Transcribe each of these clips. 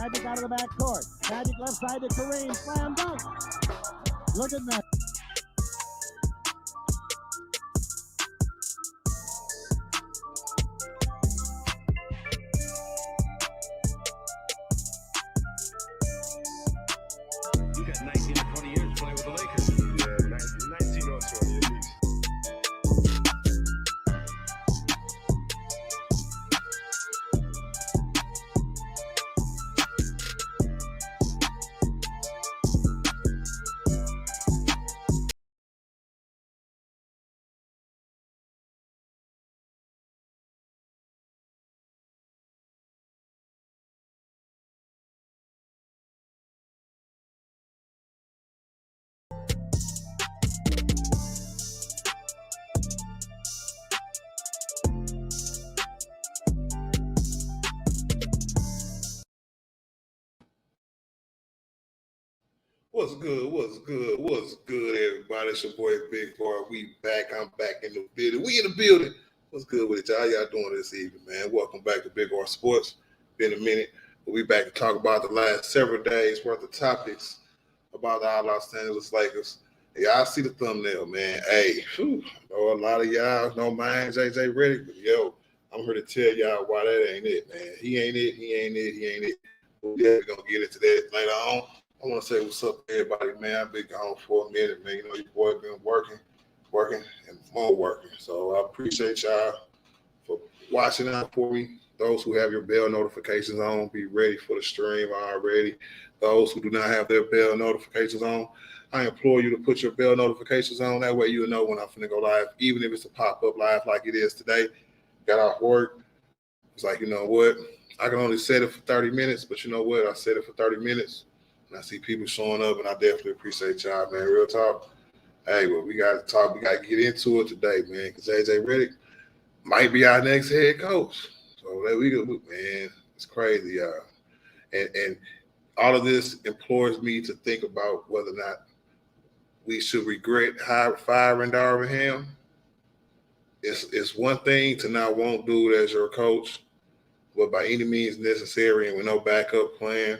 Magic out of the back court. Magic left side to Kareem. Slam dunk. Look at that. You got 19 or 20 years playing with the Lakers. Yeah, 19 or 20 at least. What's good? What's good? What's good, everybody? It's your boy Big Boy. We back. I'm back in the building. We in the building. What's good with y'all? How y'all doing this evening, man? Welcome back to Big Boy Sports. Been a minute. But we back to talk about the last several days worth of topics about the Los Angeles Lakers. Y'all see the thumbnail, man. Hey, I know a lot of y'all don't mind JJ Redick, but yo, I'm here to tell y'all why that ain't it, man. He ain't it. He ain't it. He ain't it. We're gonna get into that later on. I want to say what's up to everybody, man. I've been gone for a minute, man. You know, your boy been working, and more working. So I appreciate y'all for watching out for me. Those who have your bell notifications on, be ready for the stream already. Those who do not have their bell notifications on, I implore you to put your bell notifications on. That way you'll know when I'm finna go live, even if it's a pop-up live like it is today. Got off work. It's like, you know what? I can only set it for 30 minutes, but you know what? I set it for 30 minutes. And I see people showing up, and I definitely appreciate y'all, man. Real talk. Hey, well, we got to talk. We got to get into it today, man, because JJ Redick might be our next head coach. So that we go, man, it's crazy, y'all. And all of this implores me to think about whether or not we should regret firing Darvin Ham. It's one thing to not want dude as your coach, but by any means necessary and with no backup plan,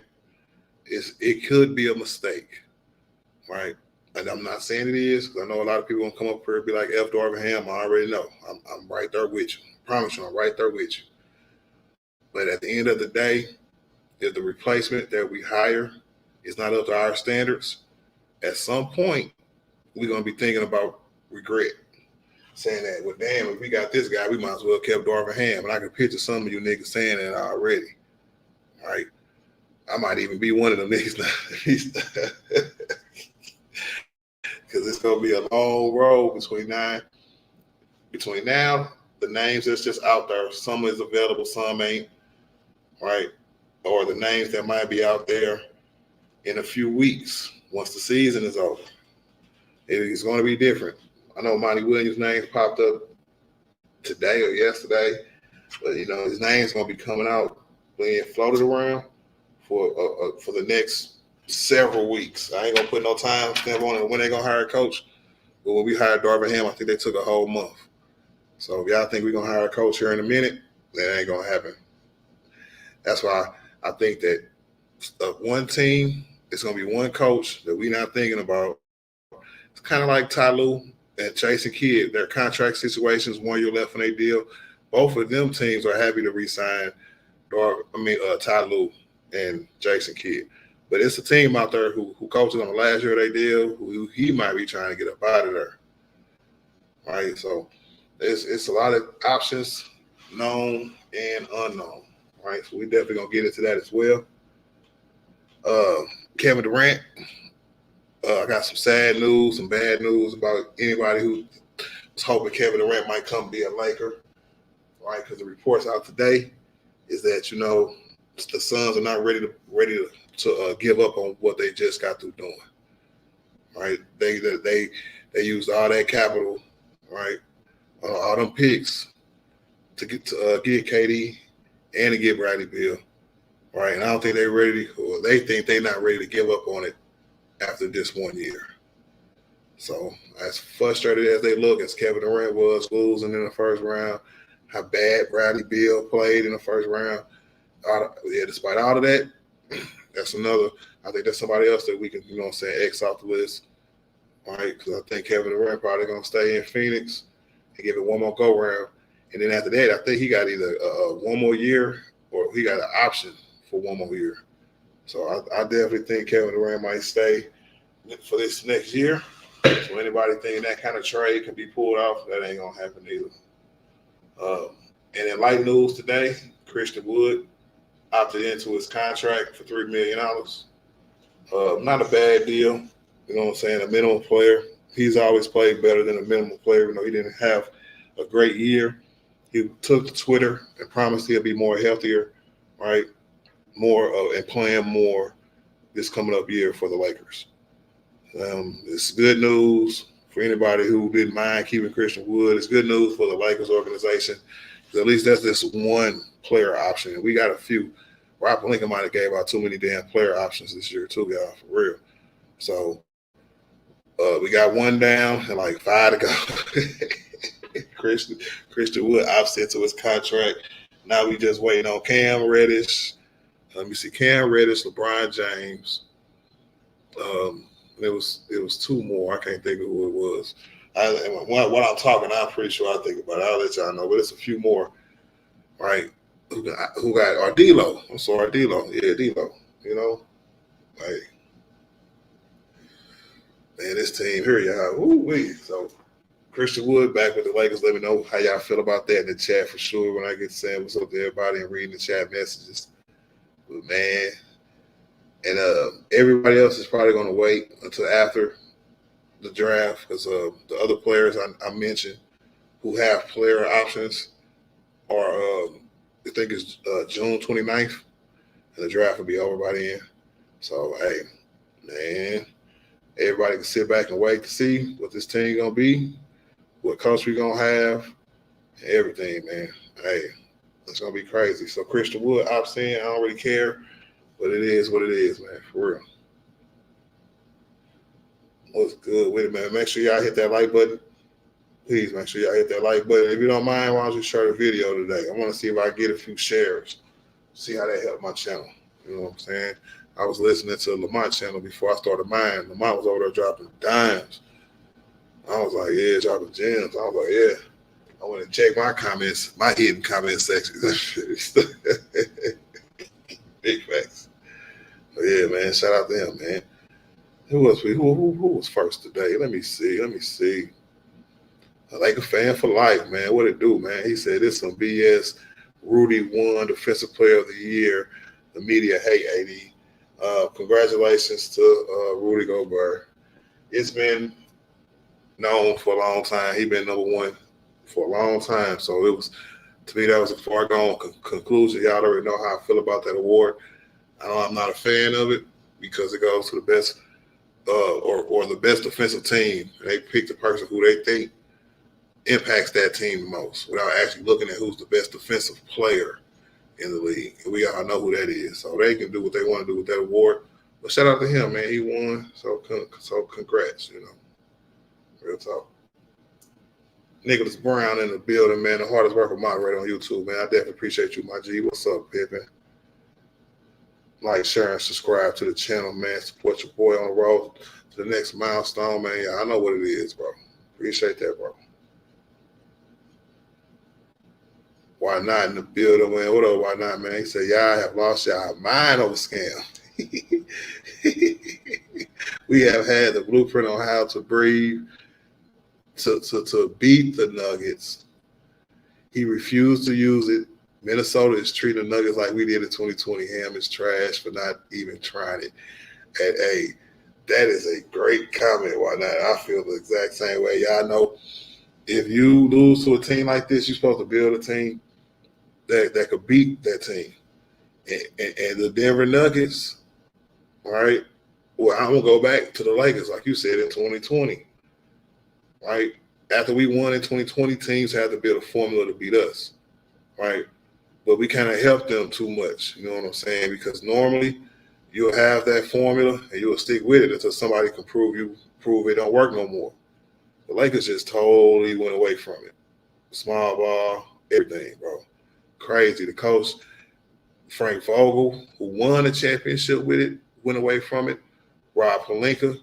it could be a mistake, right? And I'm not saying it is, because I know a lot of people gonna come up here and be like, F Darvin Ham. I already know. I'm right there with you. I promise you, I'm right there with you. But at the end of the day, if the replacement that we hire is not up to our standards, at some point, we're gonna be thinking about regret. Saying that, well, damn, if we got this guy, we might as well kept Darvin Ham. And I can picture some of you niggas saying that already, right? I might even be one of them niggas now. Because it's going to be a long road between now, the names that's just out there. Some is available, some ain't, right? Or the names that might be out there in a few weeks once the season is over. It's going to be different. I know Monty Williams' name popped up today or yesterday, but, you know, his name's going to be coming out, being floated around for the next several weeks. I ain't gonna put no time stamp on it when they gonna hire a coach. But when we hired Darvin Ham, I think they took a whole month. So if y'all think we're gonna hire a coach here in a minute, that ain't gonna happen. That's why I think that one team, it's gonna be one coach that we're not thinking about. It's kind of like Ty Lue and Jason Kidd. Their contract situations, 1 year left on their deal. Both of them teams are happy to re-sign Ty Lue and Jason Kidd. But it's a team out there who coaches on the last year of their deal, who he might be trying to get up out of there. Right? So it's a lot of options, known and unknown. Right? So we definitely gonna get into that as well. Kevin Durant. I got some sad news, some bad news about anybody who was hoping Kevin Durant might come be a Laker. Right? Because the reports out today is that, you know, the Suns are not ready to give up on what they just got through doing. Right? They used all that capital, right? All them picks to get KD and to get Bradley Beal, right? And I don't think they're ready, or they think they're not ready to give up on it after this 1 year. So as frustrated as they look, as Kevin Durant was losing in the first round, how bad Bradley Beal played in the first round. Despite all of that, That's another. I think that's somebody else that we can, X off the list, right? Because I think Kevin Durant probably going to stay in Phoenix and give it one more go round. And then after that, I think he got either one more year or he got an option for one more year. So I definitely think Kevin Durant might stay for this next year. So anybody thinking that kind of trade can be pulled off, that ain't going to happen either. And in light news today, Christian Wood opted into his contract for $3 million. Not a bad deal. You know what I'm saying? A minimum player. He's always played better than a minimum player. You know, he didn't have a great year. He took to Twitter and promised he'll be more healthier, right? More and playing more this coming up year for the Lakers. It's good news for anybody who didn't mind keeping Christian Wood. It's good news for the Lakers organization. At least that's just one player option. And we got a few. Rob Lincoln might have gave out too many damn player options this year too, y'all, for real. So we got one down and like 5 to go. Christian Wood opts into his contract. Now we just waiting on Cam Reddish. Let me see, Cam Reddish, LeBron James. It was 2 more. I can't think of who it was. What I'm talking, I'm pretty sure I think about it. I'll let y'all know, but it's a few more, right? Who got Ardilo? I'm sorry, Ardilo. Yeah, D'Lo. You know, like, man, this team here, y'all. Woo-wee. So Christian Wood back with the Lakers. Let me know how y'all feel about that in the chat for sure when I get to saying what's up to everybody and reading the chat messages. But man, and everybody else is probably going to wait until after the draft because the other players I mentioned who have player options are, I think it's June 29th, and the draft will be over by then. So, hey, man, everybody can sit back and wait to see what this team going to be, what coach we going to have, and everything, man. Hey, it's going to be crazy. So, Christian Wood opts in. I don't really care, but it is what it is, man, for real. What's good with it, man? Make sure y'all hit that like button. Please make sure y'all hit that like button. If you don't mind, why don't you share the video today? I want to see if I can get a few shares. See how that helped my channel. You know what I'm saying? I was listening to Lamont's channel before I started mine. Lamont was over there dropping dimes. I was like, yeah, dropping gems. I was like, yeah. I went and checked my comments, my hidden comment section. Big facts. But yeah, man, shout out to him, man. Who was first today? Let me see. I like a fan for life, man. What it do, man? He said this some BS. Rudy won Defensive Player of the Year. The media hate AD. Congratulations to Rudy Gobert. It's been known for a long time. He's been number one for a long time. So it was, to me, that was a foregone conclusion. Y'all already know how I feel about that award. I know I'm not a fan of it because it goes to the best or the best defensive team. They pick the person who they think impacts that team the most without actually looking at who's the best defensive player in the league. And we all know who that is. So they can do what they want to do with that award. But shout out to him, man. He won. So congrats, you know. Real talk. Nicholas Brown in the building, man. The hardest worker moderator on YouTube, man. I definitely appreciate you, my G. What's up, Pippin? Like, share, and subscribe to the channel, man. Support your boy on the road to the next milestone, man. Yeah, I know what it is, bro. Appreciate that, bro. Why not in the building, man? What up, why not, man? He said, y'all have lost y'all mind over scam. We have had the blueprint on how to breathe, to beat the Nuggets. He refused to use it. Minnesota is treating the Nuggets like we did in 2020. Ham is trash for not even trying it. And, hey, that is a great comment. Why not? I feel the exact same way. Y'all know if you lose to a team like this, you're supposed to build a team that could beat that team. And the Denver Nuggets, right? Well, I'm going to go back to the Lakers, like you said, in 2020, right? After we won in 2020, teams had to build a formula to beat us, right? But we kind of helped them too much, you know what I'm saying? Because normally you'll have that formula and you'll stick with it until somebody can prove it don't work no more. The Lakers just totally went away from it. Small ball, everything, bro. Crazy. The coach, Frank Vogel, who won a championship with it, went away from it. Rob Pelinka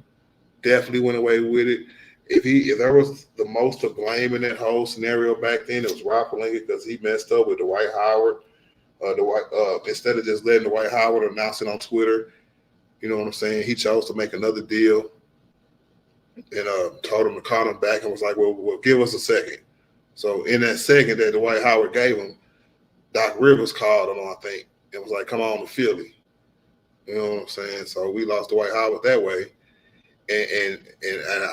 definitely went away with it. If there was the most to blame in that whole scenario back then, it was Rob Pelinka because he messed up with Dwight Howard. Instead of just letting Dwight Howard announce it on Twitter, you know what I'm saying? He chose to make another deal and told him to call him back and was like, well, give us a second. So in that second that Dwight Howard gave him, Doc Rivers called him, I think, and was like, come on to Philly. You know what I'm saying? So we lost Dwight Howard that way. And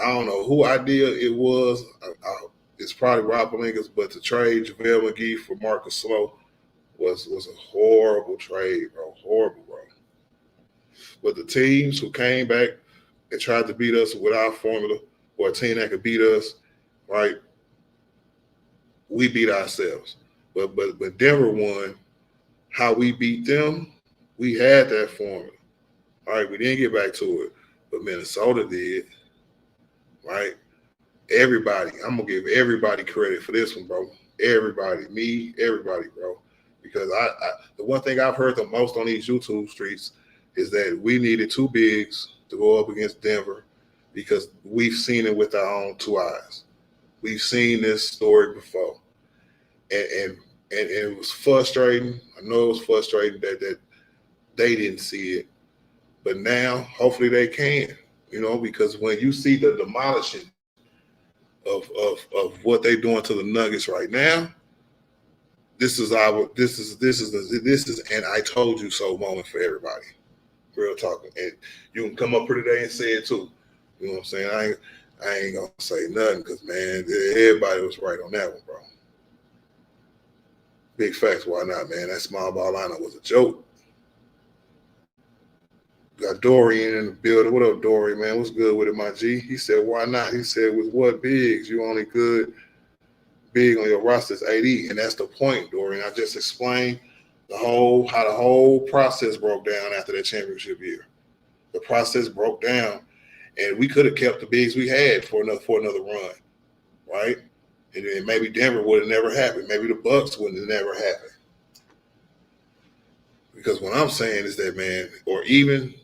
I don't know who idea it was. It's probably Rob Pelinka's, but to trade JaVale McGee for Marcus Slow was a horrible trade, bro. Horrible, bro. But the teams who came back and tried to beat us with our formula, or a team that could beat us, right? We beat ourselves. But Denver won. How we beat them, we had that formula. All right, we didn't get back to it, but Minnesota did. Right? Everybody, I'm gonna give everybody credit for this one, bro. Everybody, me, everybody, bro. Because the one thing I've heard the most on these YouTube streets is that we needed two bigs to go up against Denver because we've seen it with our own two eyes. We've seen this story before. And it was frustrating. I know it was frustrating that they didn't see it. But now, hopefully they can, you know, because when you see the demolishing of what they're doing to the Nuggets right now, this is an I told you so moment for everybody. Real talking. And you can come up here today and say it too. You know what I'm saying? I ain't gonna say nothing because, man, everybody was right on that one, bro. Big facts, why not, man? That small ball lineup was a joke. Got Dorian in the building. What up, Dorian, man? What's good with it, my G? He said, why not? He said, with what bigs? You only good big on your roster is 80. And that's the point, Dorian. I just explained how the whole process broke down after that championship year. The process broke down, and we could have kept the bigs we had for another run, right? And then maybe Denver would have never happened. Maybe the Bucks would have never happened. Because what I'm saying is that, man, or even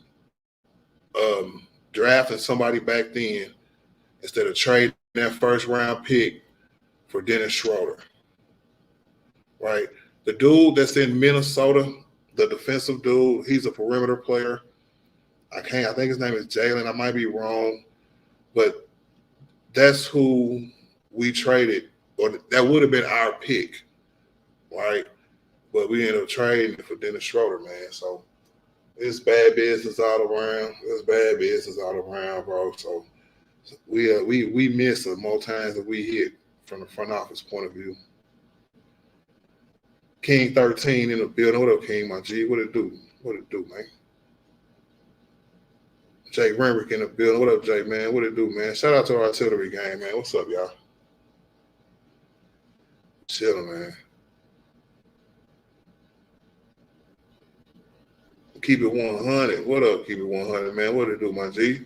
drafting somebody back then instead of trading that first round pick for Dennis Schroeder, right? The dude that's in Minnesota, the defensive dude, he's a perimeter player. I think his name is Jalen. I might be wrong, but that's who we traded, or that would have been our pick, right? But we ended up trading for Dennis Schroeder, man. So it's bad business all around. It's bad business all around, bro. So we missed the more times that we hit from the front office point of view. King 13 in the building. What up, King, my G? What it do? What it do, man? Jay Renrick in the building. What up, Jay, man? What it do, man? Shout out to our artillery gang, man. What's up, y'all? Chilling, man. Keep it 100. What up, keep it 100, man? What it do, my G?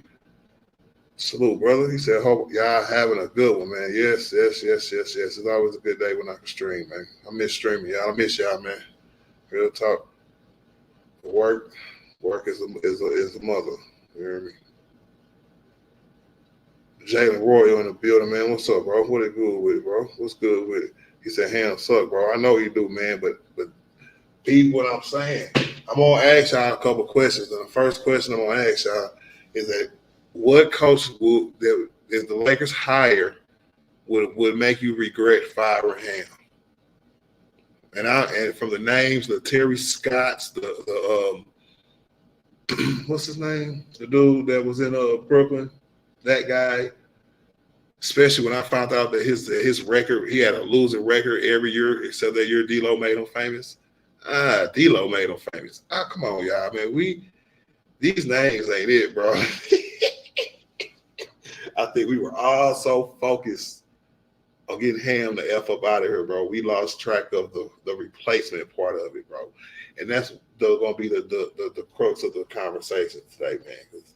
Salute, brother. He said, hope y'all having a good one, man. Yes. It's always a good day when I can stream, man. I miss streaming, y'all. I miss y'all, man. Real talk. Work is a mother. You hear me? Jalen Royal in the building, man. What's up, bro? What it good with it, bro? What's good with it? He said, Ham suck, bro. I know you do, man, but peep what I'm saying. I'm going to ask y'all a couple questions. And the first question I'm going to ask y'all is that what coach that if the Lakers hire would make you regret firing Ham? And from the names, the Terry Scotts, the what's his name? The dude that was in Brooklyn, that guy. Especially when I found out that his record, he had a losing record every year, except that year D-Lo made him famous. D-Lo made him famous. Come on, y'all, man. These names ain't it, bro. I think we were all so focused on getting Ham the F up out of here, bro. We lost track of the replacement part of it, bro. And that's going to be the crux of the conversation today, man, because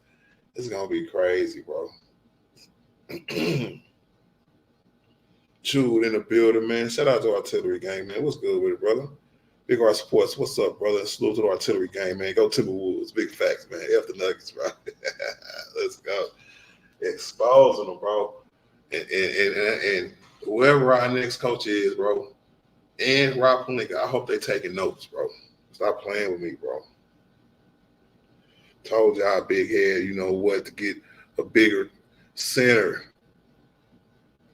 it's going to be crazy, bro. Jude in the building, man. Shout out to Artillery Gang, man. What's good with it, brother? Big R Sports, what's up, brother? Salute to the artillery game, man. Go Timberwolves. Big facts, man. F the Nuggets, bro. Let's go. Exposing them, bro. And whoever our next coach is, bro, and Rob Pelinka, I hope they taking notes, bro. Stop playing with me, bro. Told y'all, big head, you know what, to get a bigger center.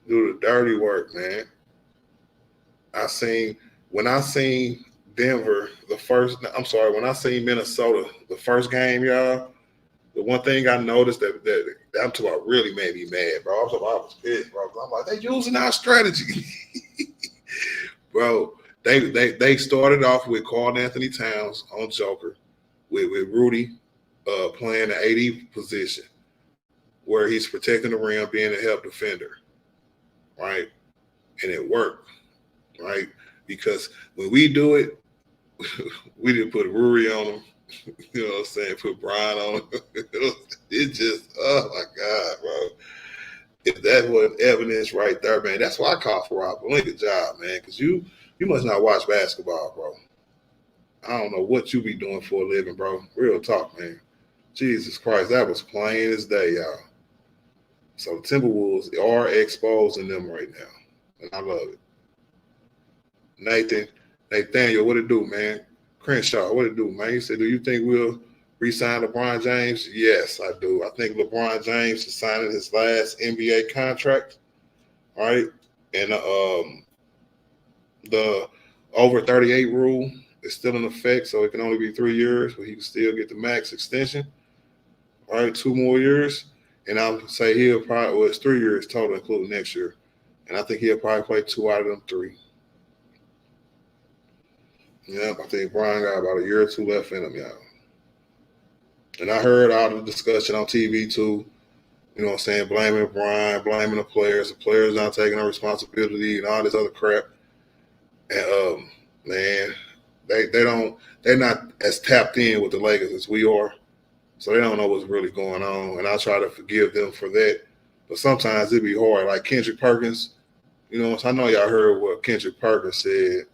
Do the dirty work, man. When I seen Denver when I seen Minnesota the first game, y'all, the one thing I noticed that I'm talking about really made me mad, bro. I was pissed, bro. I'm like, they using our strategy. Bro, they started off with Karl Anthony Towns on Joker, with Rudy playing the AD position, where he's protecting the rim, being a help defender, right? And it worked, right? Because when we do it, we didn't put Rudy on him. You know what I'm saying? Put Brian on him. It just, oh my God, bro. If that wasn't evidence right there, man, that's why I call for Rob Pelinka job, man. Because you must not watch basketball, bro. I don't know what you be doing for a living, bro. Real talk, man. Jesus Christ, that was plain as day, y'all. So the Timberwolves are exposing them right now, and I love it. Nathaniel, what it do, man? Crenshaw, what it do, man? He said, do you think we'll re-sign LeBron James? Yes, I do. I think LeBron James is signing his last NBA contract, right? And the over 38 rule is still in effect, so it can only be 3 years, but he can still get the max extension, right? 2 more years. And I'll say he'll probably, well, it's 3 years total, including next year. And I think he'll probably play 2 out of them 3. Yep, I think Brian got about a year or 2 left in him, y'all. And I heard all the discussion on TV too, you know what I'm saying, blaming Brian, blaming the players not taking their responsibility and all this other crap. And man, they're not as tapped in with the Lakers as we are. So they don't know what's really going on. And I try to forgive them for that. But sometimes it be hard. Like Kendrick Perkins, you know, I know y'all heard what Kendrick Perkins said.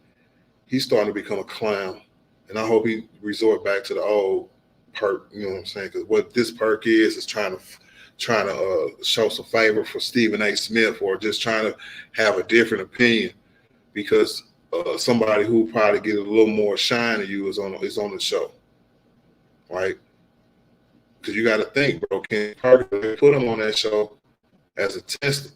He's starting to become a clown. And I hope he resort back to the old perk, you know what I'm saying? Because what this perk is trying to show some favor for Stephen A. Smith, or just trying to have a different opinion because somebody who probably get a little more shine than you is on the show, right? Because you got to think, bro. Ken Parker put him on that show as a test,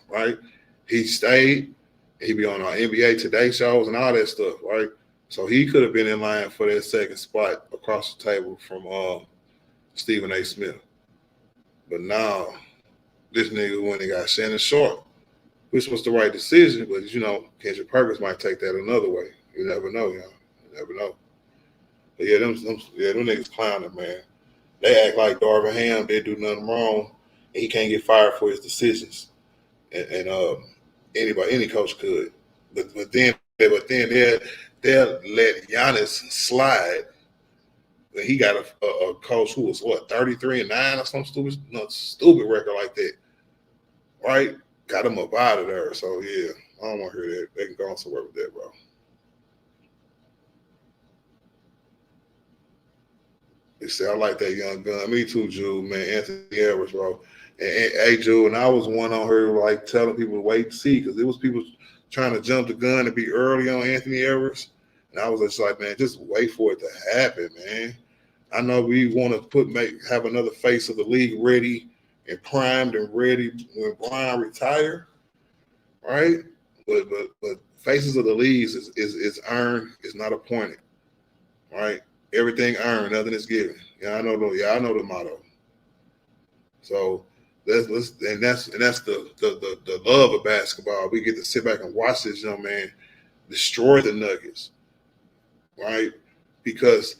right? He stayed. He be on our NBA Today shows and all that stuff, right? So he could have been in line for that second spot across the table from Stephen A. Smith. But now, this nigga went and got Shannon Sharp, which was the right decision. But, you know, Kendrick Perkins might take that another way. You never know, y'all. You never know. But yeah, them niggas clowning, man. They act like Darvin Ham didn't do nothing wrong, and he can't get fired for his decisions. And any coach could. But then they'll let Giannis slide. He got a coach who was 33-9 or some stupid record like that, right? Got him up out of there. So yeah, I don't want to hear that. They can go on somewhere with that, bro. They say I like that young gun. Me too, Jude, man. Anthony Edwards, bro. And hey, Jude, and I was one on her like telling people to wait and see, because there was people trying to jump the gun and be early on Anthony Edwards. And I was just like, man, just wait for it to happen, man. I know we want to have another face of the league ready and primed and ready when Brian retire, right? But faces of the leagues is earned, it's not appointed, right? Everything earned, nothing is given. I know the motto. So that's the love of basketball. We get to sit back and watch this young man destroy the Nuggets, right? Because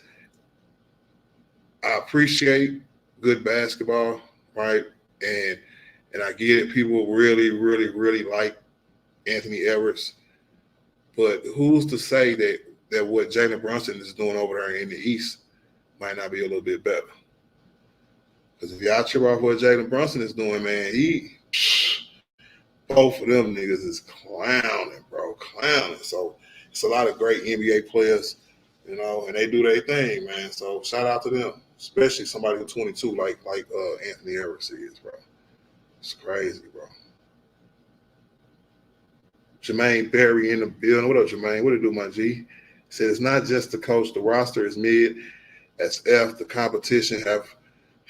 I appreciate good basketball, right? And I get it. People really, really, really like Anthony Edwards. But who's to say that what Jalen Brunson is doing over there in the East might not be a little bit better? Because if y'all trip off what Jalen Brunson is doing, man, both of them niggas is clowning, bro, clowning. So It's a lot of great NBA players, you know, and they do their thing, man. So shout out to them, especially somebody who's 22 like Anthony Edwards is, bro. It's crazy, bro. Jermaine Berry in the building. What up, Jermaine? What it do, my G? He said it's not just the coach. The roster is mid. As F, the competition have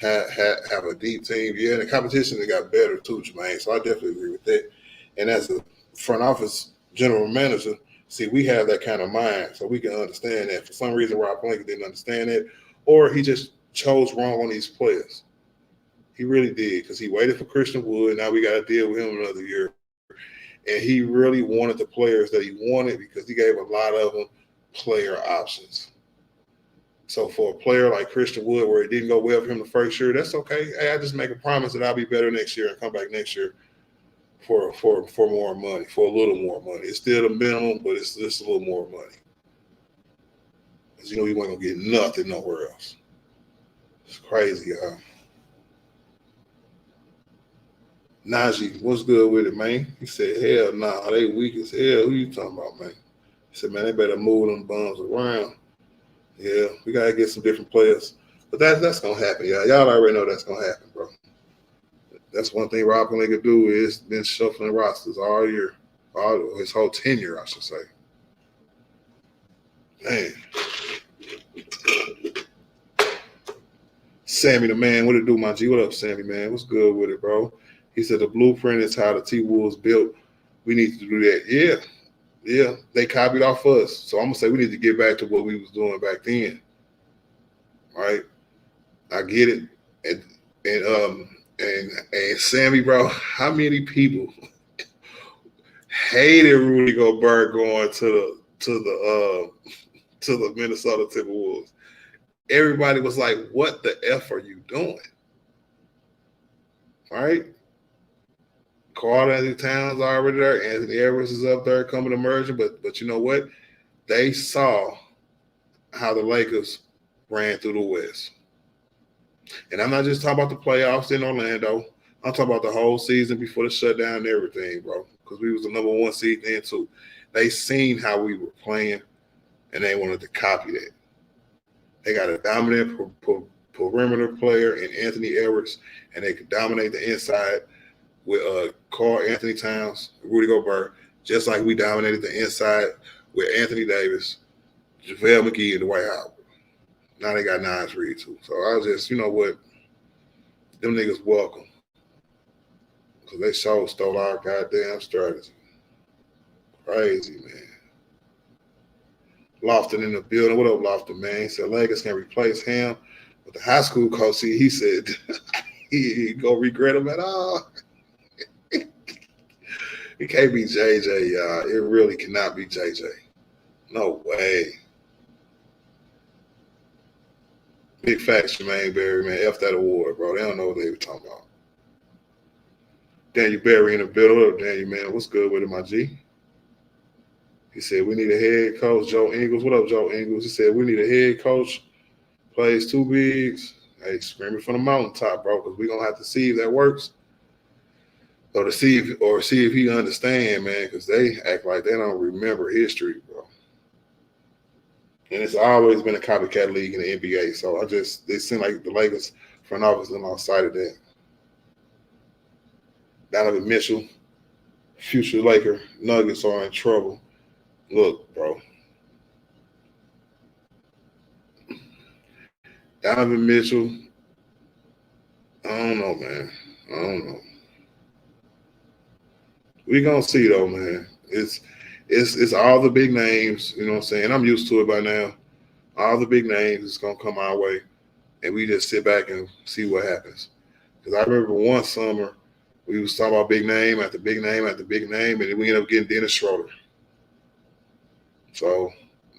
a deep team. Yeah, the competition has got better too, Jermaine. So I definitely agree with that. And as a front office general manager, see, we have that kind of mind, so we can understand that. For some reason, Rob Blanket didn't understand that, or he just chose wrong on these players. He really did, because he waited for Christian Wood. Now we got to deal with him another year. And he really wanted the players that he wanted because he gave a lot of them player options. So for a player like Christian Wood, where it didn't go well for him the first year, that's okay. Hey, I just make a promise that I'll be better next year and come back next year for more money, for a little more money. It's still the minimum, but it's just a little more money. Because you know he wasn't going to get nothing nowhere else. It's crazy, y'all. Najee, what's good with it, man? He said, hell nah, they weak as hell. Who you talking about, man? He said, man, they better move them bums around. Yeah, we got to get some different players. But that's going to happen, y'all. Y'all already know that's going to happen, bro. That's one thing Rob Pelinka could do is been shuffling rosters all year. His whole tenure, I should say. Man. Sammy the man, what it do, my G? What up, Sammy, man? What's good with it, bro? He said the blueprint is how the T-Wolves built. We need to do that. Yeah. They copied off us. So I'm going to say we need to get back to what we was doing back then. Right? I get it. And Sammy, bro, how many people hated Rudy Gobert going to the Minnesota Timberwolves? Everybody was like, what the F are you doing? Right? Carl Anthony Towns already there. Anthony Edwards is up there coming emerging. But you know what? They saw how the Lakers ran through the West. And I'm not just talking about the playoffs in Orlando. I'm talking about the whole season before the shutdown and everything, bro. Because we was the number one seed then too. They seen how we were playing, and they wanted to copy that. They got a dominant perimeter player in Anthony Edwards, and they could dominate the inside with Carl Anthony Towns, Rudy Gobert, just like we dominated the inside with Anthony Davis, JaVale McGee, and Dwight Howard. Now they got Nines Reid too. So I was just, you know what, them niggas welcome. Because they stole our goddamn strategy. Crazy, man. Lofton in the building. What up, Lofton, man? He said Lakers can replace him. But the high school coach, he said he gonna regret him at all. It can't be JJ, y'all. It really cannot be JJ. No way. Big facts, Jermaine Berry, man. F that award, bro. They don't know what they were talking about. Daniel Berry in the building. What up, Daniel, man? What's good with it, my G? He said, we need a head coach, Joe Ingles. What up, Joe Ingles? He said, we need a head coach, plays two bigs. Hey, screaming from the mountaintop, bro, because we're going to have to see if that works. Or see if he understand, man, because they act like they don't remember history, bro. And it's always been a copycat league in the NBA. So they seem like the Lakers front office and lost sight of that. Donovan Mitchell, future Laker, Nuggets are in trouble. Look, bro. Donovan Mitchell, I don't know, man. I don't know. We gonna see though, man. It's all the big names, you know what I'm saying? I'm used to it by now. All the big names is gonna come our way, and we just sit back and see what happens. Because I remember one summer we was talking about big name after big name after big name, and then we ended up getting Dennis Schroeder. So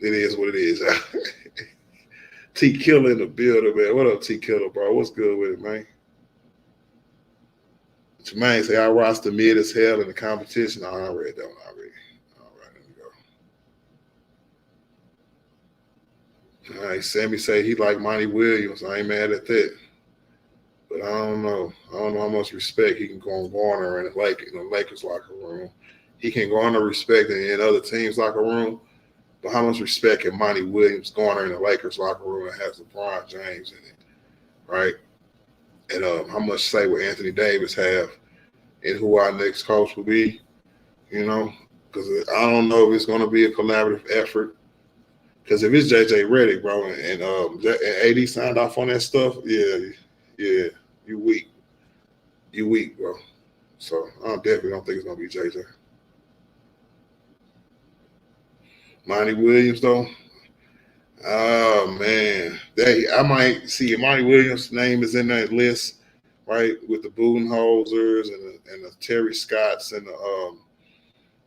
it is what it is. T Killer in the building, man. What up, T Killer, bro? What's good with it, man? Jermaine say, I roster mid as hell in the competition. No, I read that one already. All right, let me go. All right, Sammy say he like Monty Williams. I ain't mad at that. But I don't know. I don't know how much respect he can go and garner in the Lakers locker room. He can garner respect in other teams' locker room, But how much respect can Monty Williams garner in the Lakers locker room that has LeBron James in it, right? And how much say will Anthony Davis have in who our next coach will be? You know, because I don't know if it's going to be a collaborative effort. Because if it's JJ Redick, bro, and AD signed off on that stuff, yeah, you weak, bro. So I definitely don't think it's going to be JJ. Monty Williams, though. Oh, man. I might see Monty Williams' name is in that list, right, with the Budenholzers and the Terry Scotts and the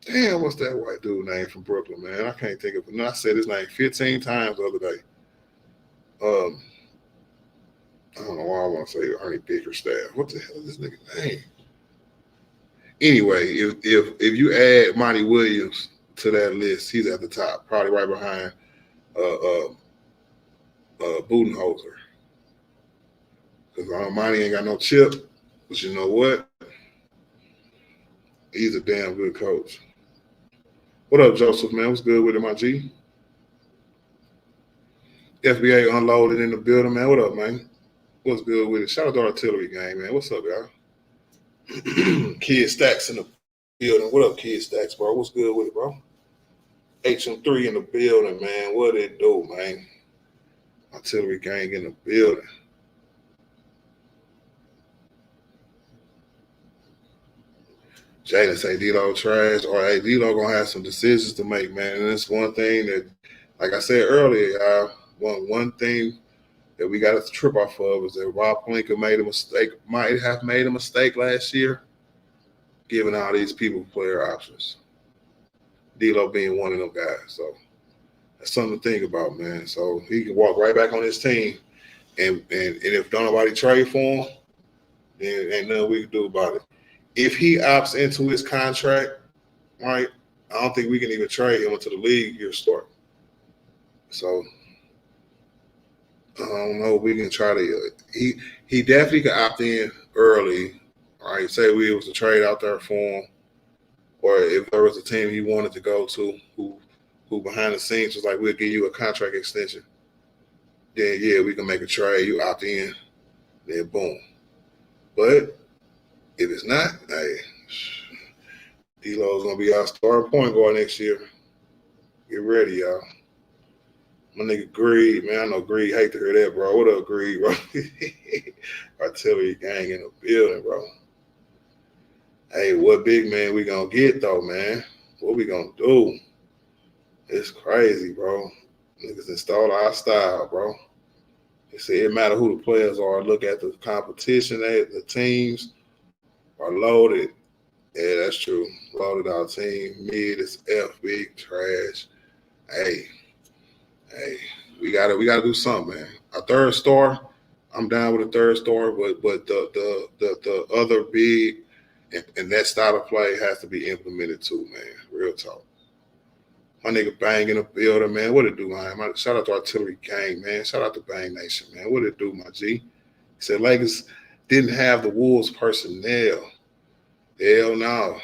damn, what's that white dude name from Brooklyn, man? I can't think of it. No, I said his name 15 times the other day. I don't know why I want to say Ernie Bickerstaff. What the hell is this nigga name? Anyway, if you add Monty Williams to that list, he's at the top, probably right behind Budenholzer. Because Monty ain't got no chip, but you know what? He's a damn good coach. What up, Joseph, man? What's good with it, my G? FBA unloaded in the building, man. What up, man? What's good with it? Shout out to Artillery Gang, man. What's up, y'all? Kid Stacks in the building. What up, Kid Stacks, bro? What's good with it, bro? HM3 in the building, man. What it do, man? Artillery Gang in the building. Jalen say D-Lo trash. Or hey, D-Lo gonna have some decisions to make, man. And it's one thing that, like I said earlier, y'all, one thing that we got to trip off of is that Rob Pelinka might have made a mistake last year, giving all these people player options. D-Lo being one of them guys. So that's something to think about, man. So he can walk right back on his team. And if don't nobody trade for him, then ain't nothing we can do about it. If he opts into his contract, right, I don't think we can even trade him until the league year start. So I don't know. We can try to. He definitely could opt in early, right? Say we was to trade out there for him, or if there was a team he wanted to go to, who behind the scenes was like, we'll give you a contract extension. Then yeah, we can make a trade. You opt in, then boom. But if it's not, hey, D-Lo's gonna be our starting point guard next year. Get ready, y'all. My nigga Greed, man. I know Greed hate to hear that, bro. What up, Greed, bro? Artillery Gang in the building, bro. Hey, what big man we gonna get though, man? What we gonna do? It's crazy, bro. Niggas install our style, bro. They say it matter who the players are. Look at the competition. The teams are loaded. Yeah, that's true. Loaded our team. Mid is F, big trash. Hey, we gotta do something, man. A third star, I'm down with a third star, but the other big and that style of play has to be implemented too, man. Real talk. My nigga Bang in the building, man. What it do, man? Shout out to Artillery Gang, man. Shout out to Bang Nation, man. What it do, my G? He said Lakers didn't have the Wolves personnel. Hell no.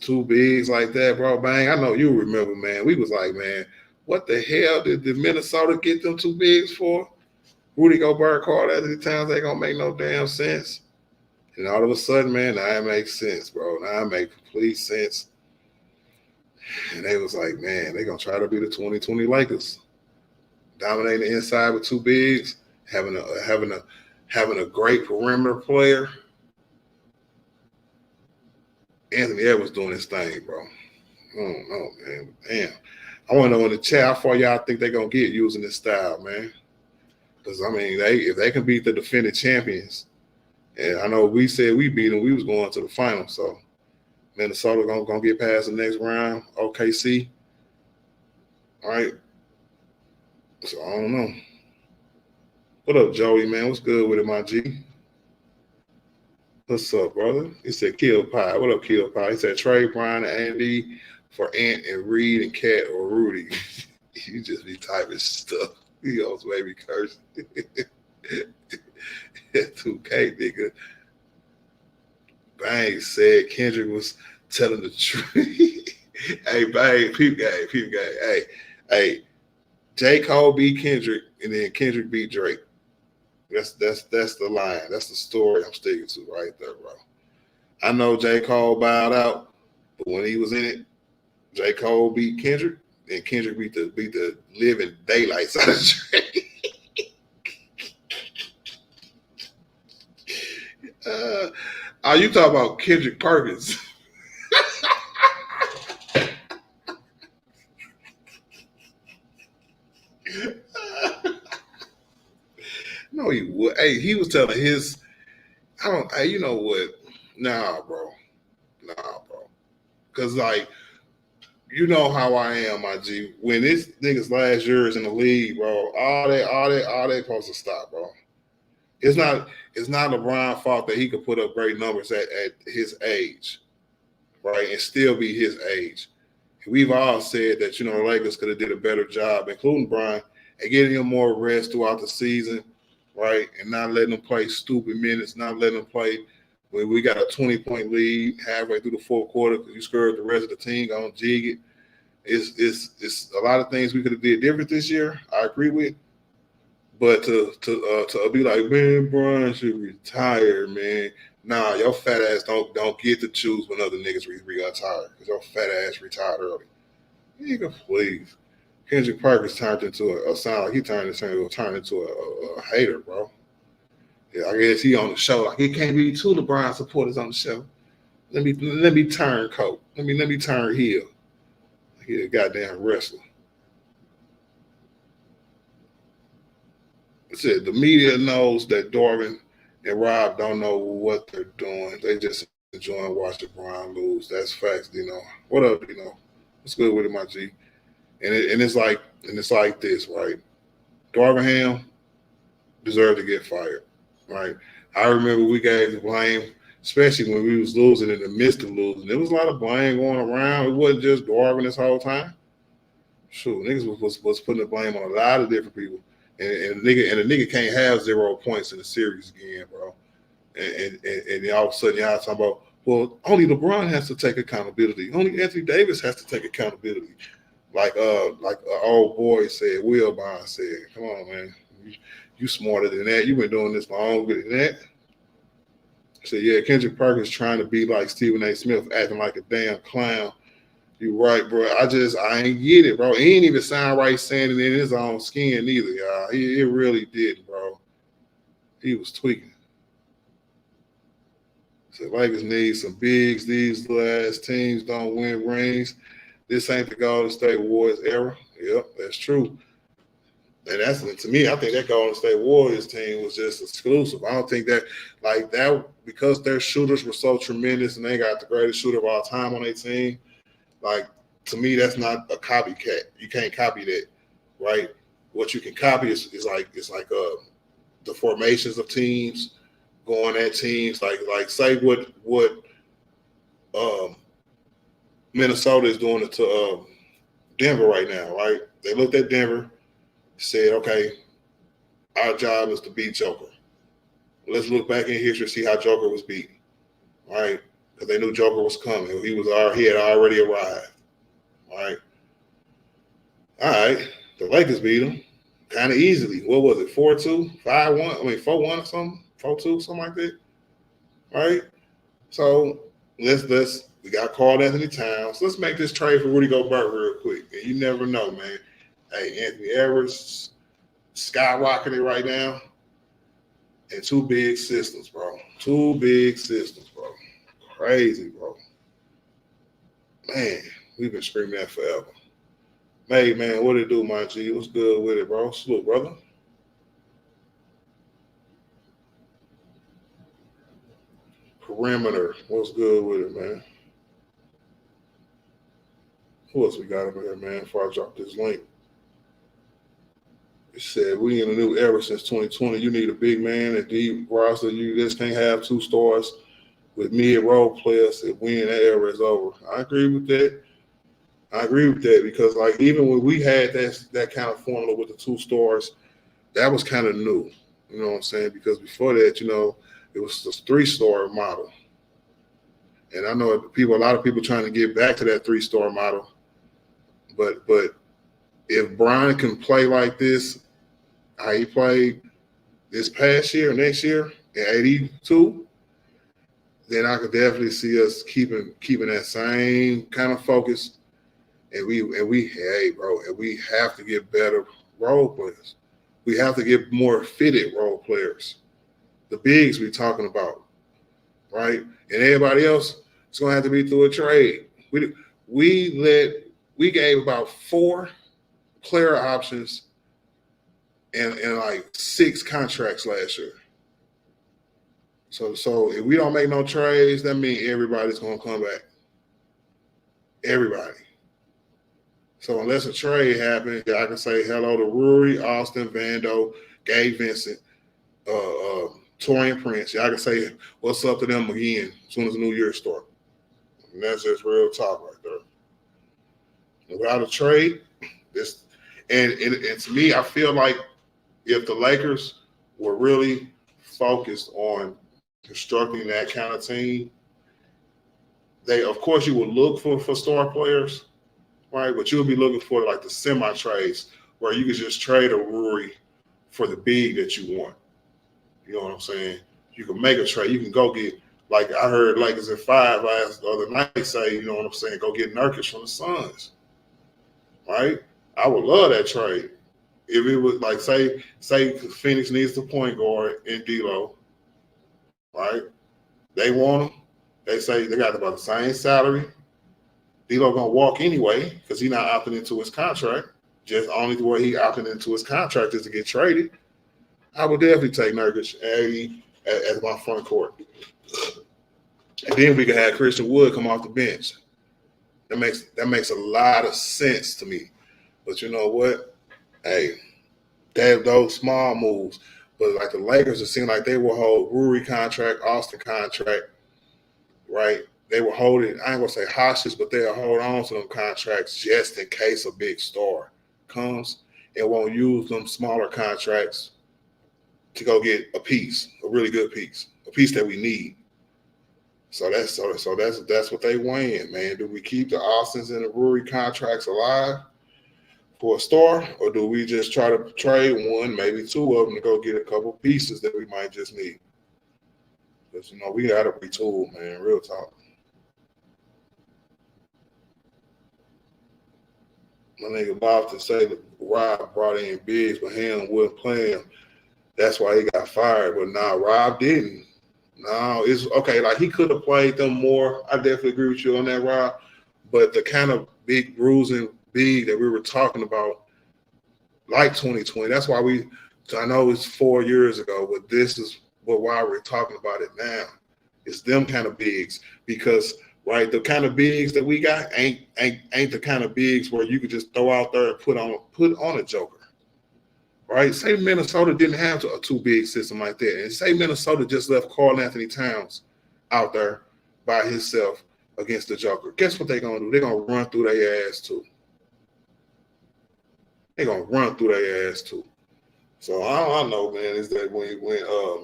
Two bigs like that, bro. Bang. I know you remember, man. We was like, man, what the hell did Minnesota get them two bigs for? Rudy Gobert called at the times they gonna make no damn sense. And all of a sudden, man, now it makes sense, bro. Now it makes complete sense. And they was like, man, they gonna try to be the 2020 Lakers, dominating the inside with two bigs, having a great perimeter player. Anthony Edwards doing his thing, bro. I don't know, man. Damn. I want to know in the chat how far y'all think they're gonna get using this style, man. Because I mean, if they can beat the defending champions, and I know we said we beat them, we was going to the final, so. Minnesota gonna get past the next round. OKC. All right. So I don't know. What up, Joey, man? What's good with it, my G? What's up, brother? He said Kill Pie. What up, Kill Pie? He said Trey, Brian, and Andy for Ant and Reed and Cat or Rudy. You just be typing stuff. He always made me curse. 2K, nigga. Bang said Kendrick was telling the truth. peep game. Hey, J. Cole beat Kendrick, and then Kendrick beat Drake. That's the line. That's the story I'm sticking to right there, bro. I know J. Cole bowed out, but when he was in it, J. Cole beat Kendrick, and Kendrick beat the living daylights out of Drake. Are you talking about Kendrick Perkins? No, he would. Hey, he was telling his. Hey, you know what? Nah, bro. Cause like, you know how I am, my G. When this nigga's last years in the league, bro, all that supposed to stop, bro. It's not LeBron's fault that he could put up great numbers at his age, right, and still be his age. We've all said that, the Lakers could have did a better job, including Brian, at getting him more rest throughout the season, right, and not letting him play stupid minutes, not letting him play when we got a 20-point lead halfway through the fourth quarter because you scared the rest of the team on jig it. It's a lot of things we could have did different this year. I agree with, but to be like, man, Brian should retire, man. Nah, your fat ass don't get to choose when other niggas retire because your fat ass retired early. Nigga, please. Kendrick Perkins turned into a hater, bro. Yeah, I guess he on the show. Like, it can't be two LeBron supporters on the show. Let me turn coat. Let me turn heel. He a goddamn wrestler. I said the media knows that Darvin and Rob don't know what they're doing. They just enjoying watching Brian lose. That's facts, Dino. What up, Dino? What's good with it, my G? And it's like this, right? Darvin Ham deserved to get fired, right? I remember we gave the blame, especially when we was losing in the midst of losing. There was a lot of blame going around. It wasn't just Darvin this whole time. Shoot, niggas was putting the blame on a lot of different people. And the nigga can't have 0 points in the series again, bro. And all of a sudden y'all talking about, well, only LeBron has to take accountability. Only Anthony Davis has to take accountability. Like old boy said, Will Bond said, come on, man. You smarter than that. You've been doing this longer than that. I said, yeah, Kendrick Perkins trying to be like Stephen A. Smith, acting like a damn clown. You right, bro. I ain't get it, bro. He ain't even sound right saying it in his own skin either, y'all. He really didn't, bro. He was tweaking. So Lakers need some bigs. These last teams don't win rings. This ain't the Golden State Warriors era. Yep, that's true. And that's, to me, I think that Golden State Warriors team was just exclusive. I don't think that, like that, because their shooters were so tremendous and they got the greatest shooter of all time on their team. Like, to me, that's not a copycat. You can't copy that, right? What you can copy is like the formations of teams, going at teams. Like say what Minnesota is doing to Denver right now, right? They looked at Denver, said, okay, our job is to beat Joker. Let's look back in history and see how Joker was beaten, right? Because they knew Joker was coming. He had already arrived. All right. The Lakers beat them kind of easily. What was it? 4-2, 5-1? 4-1 or something? 4-2, something like that. All right. So we got Karl Anthony Towns. Let's make this trade for Rudy Gobert real quick. And you never know, man. Hey, Anthony Edwards skyrocketing right now. And two big systems, bro. Crazy, bro. Man, we've been screaming that forever. Hey, man, what it do, my G? What's good with it, bro? Salute, brother. Perimeter. What's good with it, man? Who else we got over here, man, before I drop this link? It said, we in a new era since 2020. You need a big man, a deep roster. You just can't have two stars with mid-role players. If win, that era is over. I agree with that. Because, like, even when we had that kind of formula with the two stars, that was kind of new. You know what I'm saying? Because before that, it was this 3-star model. And I know a lot of people trying to get back to that 3-star model. But if Brian can play like this, how he played this past year, next year at 82, then I could definitely see us keeping that same kind of focus. And we have to get better role players. We have to get more fitted role players. The bigs we talking about, right? And everybody else, it's gonna have to be through a trade. We gave about 4 player options and like 6 contracts last year. So if we don't make no trades, that means everybody's gonna come back. Everybody. So unless a trade happens, I can say hello to Rory, Austin, Vando, Gabe Vincent, Torian Prince. Y'all can say what's up to them again as soon as the new year starts. And that's just real talk right there. Without a trade, and to me, I feel like if the Lakers were really focused on constructing that kind of team, of course you would look for star players, right? But you'll be looking for like the semi-trades where you could just trade a Rory for the big that you want. You know what I'm saying? You can make a trade. You can go get, like I heard Lakers at 5 the other night say, you know what I'm saying, go get Nurkic from the Suns, right? I would love that trade. If it was like, say Phoenix needs the point guard in D'Lo, right? They want him. They say they got about the same salary. D'Lo gonna walk anyway because he's not opting into his contract. Just only where he opted into his contract is to get traded. I would definitely take Nurkic as my front court. And then we can have Christian Wood come off the bench. That makes a lot of sense to me. But you know what? Hey, they have those small moves. But like the Lakers, it seemed like they will hold Rory contract, Austin contract, right? They will hold it, I ain't gonna say hostage, but they'll hold on to them contracts just in case a big star comes and won't use them smaller contracts to go get a piece, a really good piece, a piece that we need. So that's what they weighing, man. Do we keep the Austins and the Rory contracts alive for a star, or do we just try to trade 1, maybe 2 of them to go get a couple pieces that we might just need? Because we gotta retool, man. Real talk. My nigga Bob to say that Rob brought in bigs, but Ham wouldn't play him. That's why he got fired. But nah, Rob didn't. No, it's okay. Like he could have played them more. I definitely agree with you on that, Rob. But the kind of big bruising big that we were talking about, like 2020, that's why I know it's 4 years ago, but this is why we're talking about it now. It's them kind of bigs because right, the kind of bigs that we got ain't the kind of bigs where you could just throw out there and put on a joker. Right? Say Minnesota didn't have a 2-big system like that. And say Minnesota just left Karl Anthony Towns out there by himself against the joker. Guess what they're going to do? They're going to run through their ass too. They're going to run through their ass too. So all I know, man, is that when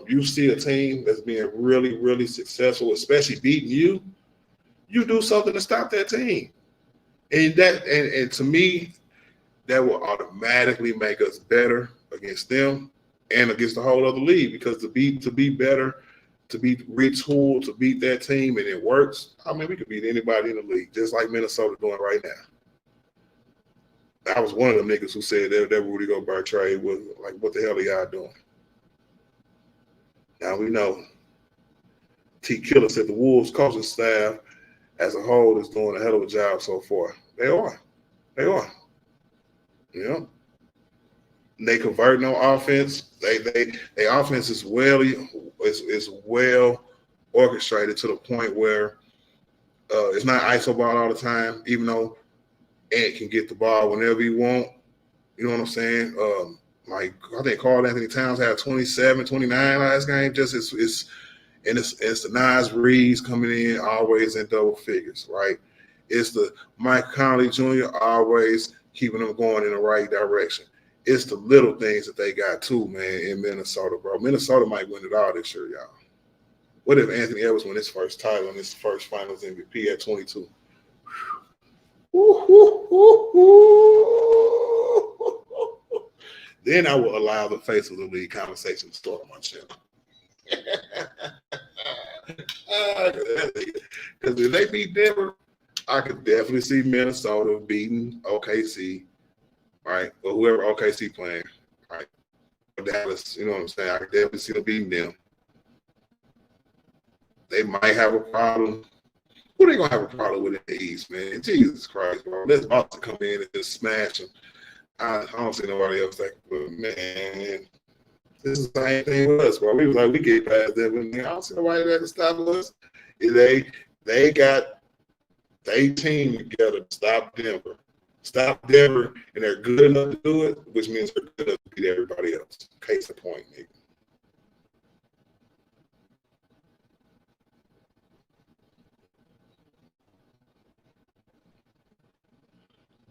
you see a team that's being really, really successful, especially beating you, you do something to stop that team. And to me, that will automatically make us better against them and against the whole other league, because to be better, to be retooled, to beat that team, and it works, I mean, we could beat anybody in the league, just like Minnesota doing right now. I was one of them niggas who said that Rudy Gobert trade was like, what the hell are y'all doing? Now we know T. Killer said the Wolves coaching staff as a whole is doing a hell of a job so far. They are. You know, they converting on offense. They offense is well orchestrated to the point where it's not ISO ball all the time, even though Ant can get the ball whenever he want. You know what I'm saying? Like I think Karl Anthony Towns had 27, 29 last game. Just it's the Nas Reeves coming in always in double figures, right? It's the Mike Conley Jr. always keeping them going in the right direction. It's the little things that they got too, man, in Minnesota, bro. Minnesota might win it all this year, y'all. What if Anthony Edwards won his first title and his first Finals MVP at 22? Then I will allow the face of the league conversation to start on my channel. Because if they beat Denver, I could definitely see Minnesota beating OKC, right? Or whoever OKC playing, right? Or Dallas, you know what I'm saying? I could definitely see them beating them. They might have a problem. Who they gonna have a problem with in the East, man? Jesus Christ, bro. Let's about to come in and just smash them. I don't see nobody else like, but man, this is the same thing with us, bro. We was like, we get past them, and I don't see nobody that can stop us. They got their team together to stop Denver. Stop Denver, and they're good enough to do it, which means they're good enough to beat everybody else. Case in point, nigga.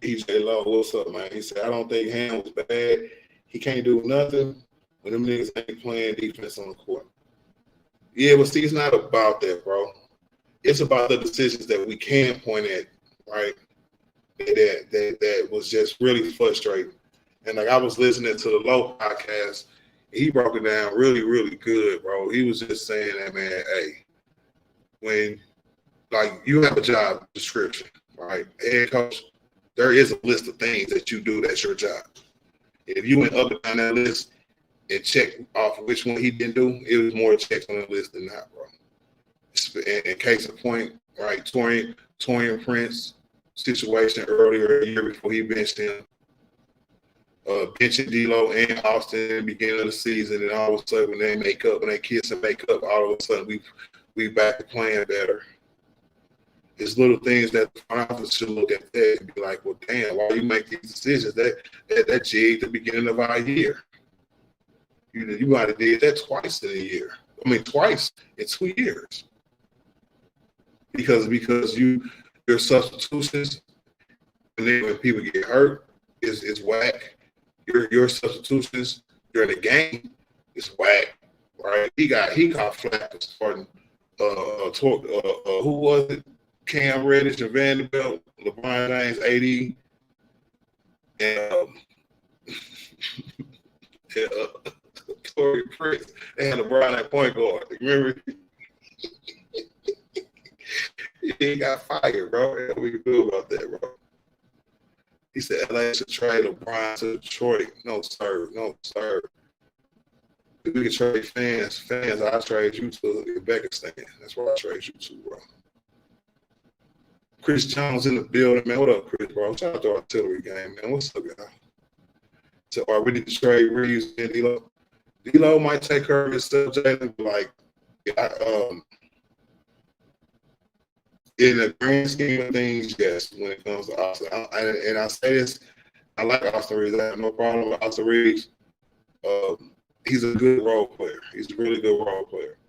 EJ Lowe, what's up, man? He said, I don't think Ham was bad. He can't do nothing when them niggas ain't playing defense on the court. Yeah, but see, it's not about that, bro. It's about the decisions that we can point at, right? That was just really frustrating. And like I was listening to the Lowe podcast, he broke it down really, really good, bro. He was just saying that, man, hey, when like you have a job description, right? Head coach, there is a list of things that you do that's your job. If you went up and down that list and checked off which one he didn't do, it was more checks on the list than not, bro. In case of point, right, Torian Prince situation earlier a year before he benched him, benching D'Lo and Austin in the beginning of the season, and all of a sudden when they make up, when they kiss and make up, all of a sudden we back to playing better. It's little things that the front office should look at that and be like, well, damn, why you make these decisions? That jigged the beginning of our year. You might have did that twice in a year. I mean, twice in 2 years. Because your substitutions, when people get hurt, is whack. Your substitutions during the game is whack, right? He got flack for starting. Who was it? Cam Reddish and Vanderbilt, LeBron James, AD, and Torrey Prince. They had LeBron at point guard. Remember? He got fired, bro. And we can do about that, bro. He said LA should trade LeBron to Detroit. No, sir. No, sir. If we could trade fans, I'll trade you to Uzbekistan. That's where I trade you to, bro. Chris Jones in the building, man. What up, Chris, bro? Shout out to Artillery Game, man. What's up, guys? So, are we need to trade Reeves and D'Lo? D'Lo might take care of himself, Jalen, but like, in the grand scheme of things, yes, when it comes to Austin. And I say this, I like Austin Reeves. I have no problem with Austin Reeves. He's a good role player. He's a really good role player.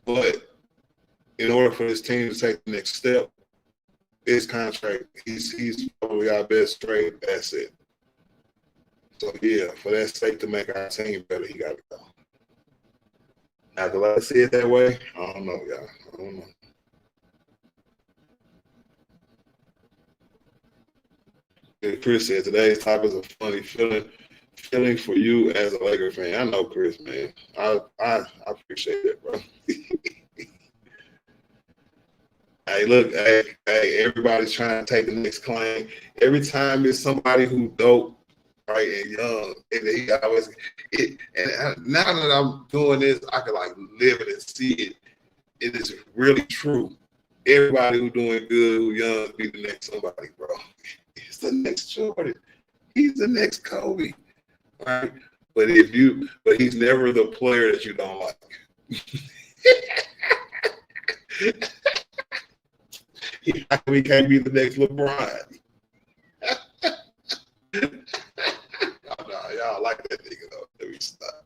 But in order for this team to take the next step, his contract, he's probably our best trade asset. So, yeah, for that sake to make our team better, he got to go. Now, do I see it that way? I don't know, y'all. I don't know. Chris said today's topic is a funny feeling for you as a Laker fan. I know, Chris, man. I appreciate that, bro. Hey, look, hey, everybody's trying to take the next claim. Every time there's somebody who's dope, right, and young, and he always now that I'm doing this, I can like live it and see it. It is really true. Everybody who's doing good, who's young, be the next somebody, bro. He's the next Jordan. He's the next Kobe, right? But he's never the player that you don't like. We can't be the next LeBron. No, y'all like that nigga though. Let me stop.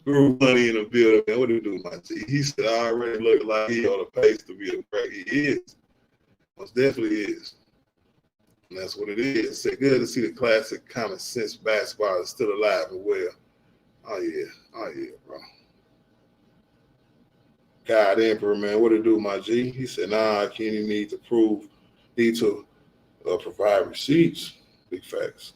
Grew money in the building, man. What do you do, my G? He said, I already look like he on the pace to be a great. He is. Most definitely is. And that's what it is. It's good to see the classic common sense basketball is still alive and well. Oh, yeah, bro. God Emperor, man, what it do, my G? He said, nah, Kenny need to provide receipts. Big facts.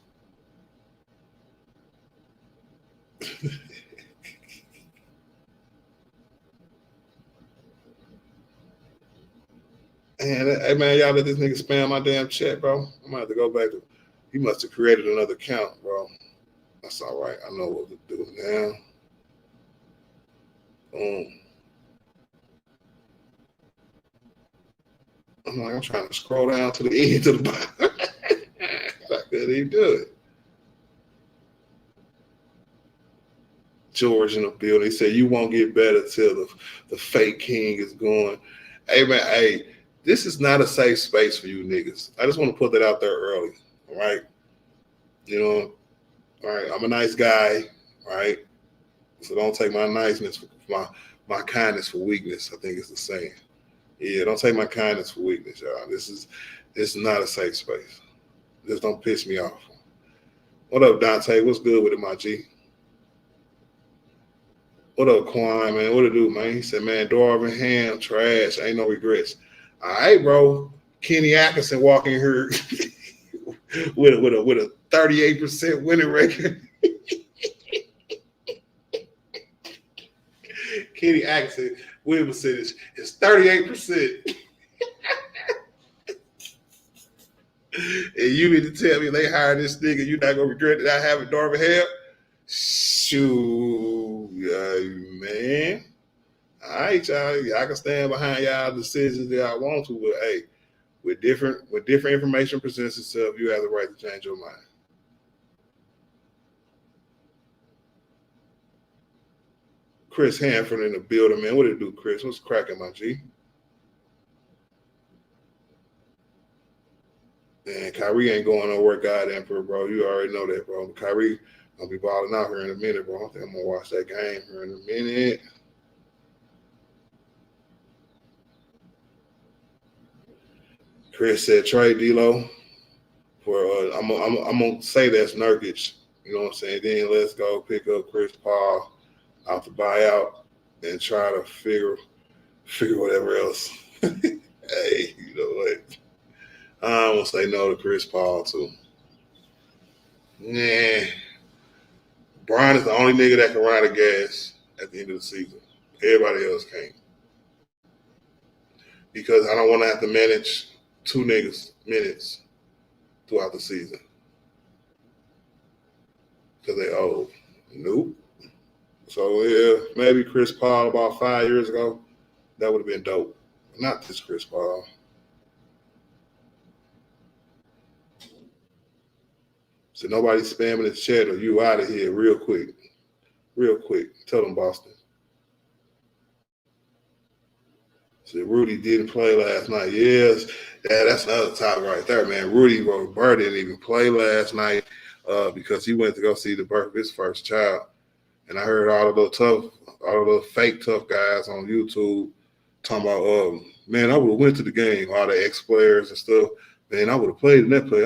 And hey man, y'all let this nigga spam my damn chat, bro. I'm gonna have to go back to. He must have created another account, bro. That's all right. I know what to do now. I'm trying to scroll down to the end to the bottom. I couldn't even do it. George in the building. He said, you won't get better till the fake king is going. Hey, man, hey, this is not a safe space for you niggas. I just want to put that out there early, all right? You know, all right, I'm a nice guy, right? So don't take my niceness for my kindness for weakness. I think it's the saying. Yeah, don't take my kindness for weakness, y'all. This is not a safe space. Just don't piss me off. What up, Dante? What's good with it, my G? What up, Quan, man? What it do, man? He said, man, Darvin Ham, trash. Ain't no regrets. All right, bro. Kenny Atkinson walking here with a 38% winning record. Kenny Atkinson win percentage is 38%. And you need to tell me they hired this nigga, you're not gonna regret that I having Darvin Ham? Shoot, man. All right, y'all. I can stand behind y'all decisions that I want to, but hey, with different information presents itself, you have the right to change your mind. Chris Hanford in the building, man. What did it do, Chris? What's cracking, my G? Man, Kyrie ain't going nowhere, God Emperor, bro. You already know that, bro. Kyrie gonna be balling out here in a minute, bro. I think I'm gonna watch that game here in a minute. Chris said trade D'Lo for I'm gonna say that's Nurkic. You know what I'm saying? Then let's go pick up Chris Paul out the buyout and try to figure whatever else. Hey, you know what? I'm gonna say no to Chris Paul too. Nah. Brian is the only nigga that can ride the gas at the end of the season. Everybody else can't. Because I don't want to have to manage two niggas minutes throughout the season. Because they old. Nope. So yeah, maybe Chris Paul about 5 years ago, that would have been dope. Not this Chris Paul. So nobody spamming the chat or you out of here real quick. Real quick. Tell them, Boston. So Rudy didn't play last night. Yes, that's another topic right there, man. Rudy Gobert didn't even play last night because he went to go see the birth of his first child. And I heard all of those fake tough guys on YouTube talking about, man, I would have went to the game, all the ex-players and stuff. Man, I would have played in that play.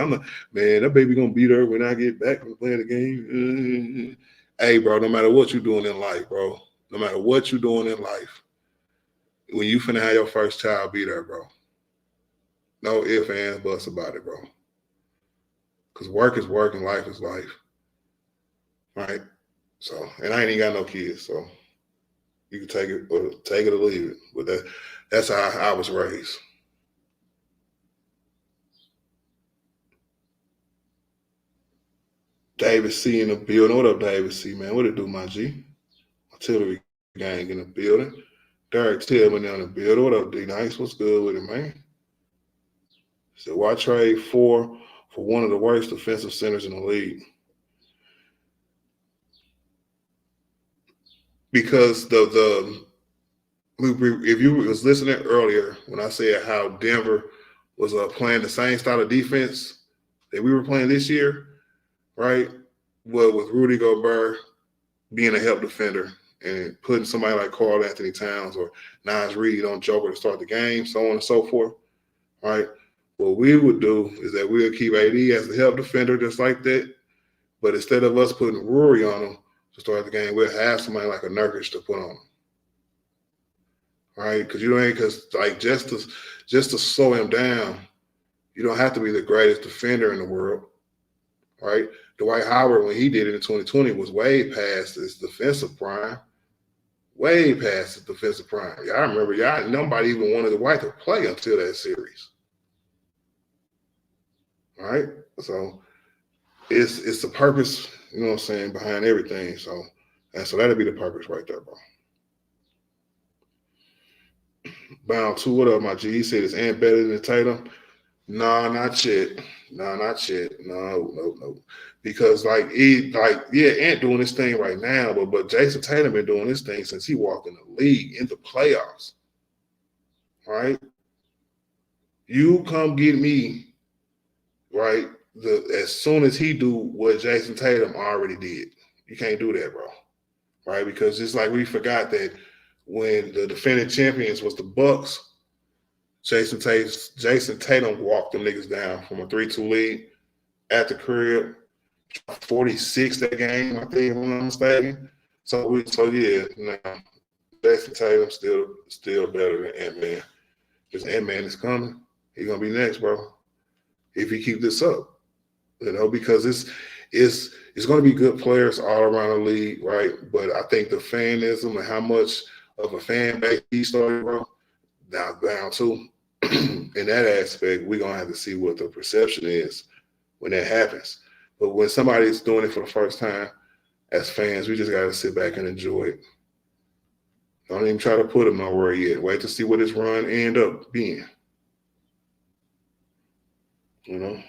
Man, that baby gonna beat her when I get back from playing the game. Hey, bro, no matter what you're doing in life, bro, no matter what you're doing in life, when you finna have your first child, be there, bro. No ifs, ands, buts about it, bro. Because work is work and life is life. Right? So, and I ain't even got no kids, so you can take it or leave it. But that's how I was raised. David C in the building. What up, David C, man? What it do, my G? Artillery gang in the building. Derek Tillman in the building. What up, D Nice? What's good with it, man? So why trade for one of the worst defensive centers in the league? Because if you was listening earlier when I said how Denver was playing the same style of defense that we were playing this year, right? Well, with Rudy Gobert being a help defender and putting somebody like Karl Anthony Towns or Naz Reid on Joker to start the game, so on and so forth, right? What we would do is that we'll keep AD as the help defender just like that, but instead of us putting Rory on him to start the game, we'll have somebody like a Nurkic to put on him. right? Because just to slow him down, you don't have to be the greatest defender in the world, right? Dwight Howard, when he did it in 2020, was way past his defensive prime. Way past his defensive prime. Y'all remember, nobody even wanted Dwight to play until that series. All right? So it's the purpose, you know what I'm saying, behind everything. So that'll be the purpose right there, bro. Bound 2, what up, my G? He said, is Ant better than Tatum? No, not yet. No, not yet. No. Because Ant doing this thing right now, but Jason Tatum been doing this thing since he walked in the league in the playoffs. All right? You come get me, right? As soon as he do what Jason Tatum already did. You can't do that, bro. Right? Because it's like we forgot that when the defending champions was the Bucks, Jason Tatum walked them niggas down from a 3-2 lead at the crib, 46 that game, I think, if I'm not mistaken. So Jason Tatum still better than Ant-Man. Because Ant-Man is coming. He's gonna be next, bro. If he keep this up. Because it's gonna be good players all around the league, right? But I think the fanism and how much of a fan base he started, bro, down too. In that aspect, we're gonna have to see what the perception is when that happens. But when somebody's doing it for the first time, as fans, we just gotta sit back and enjoy it. Don't even try to put him nowhere yet. Wait to see what his run end up being. You know?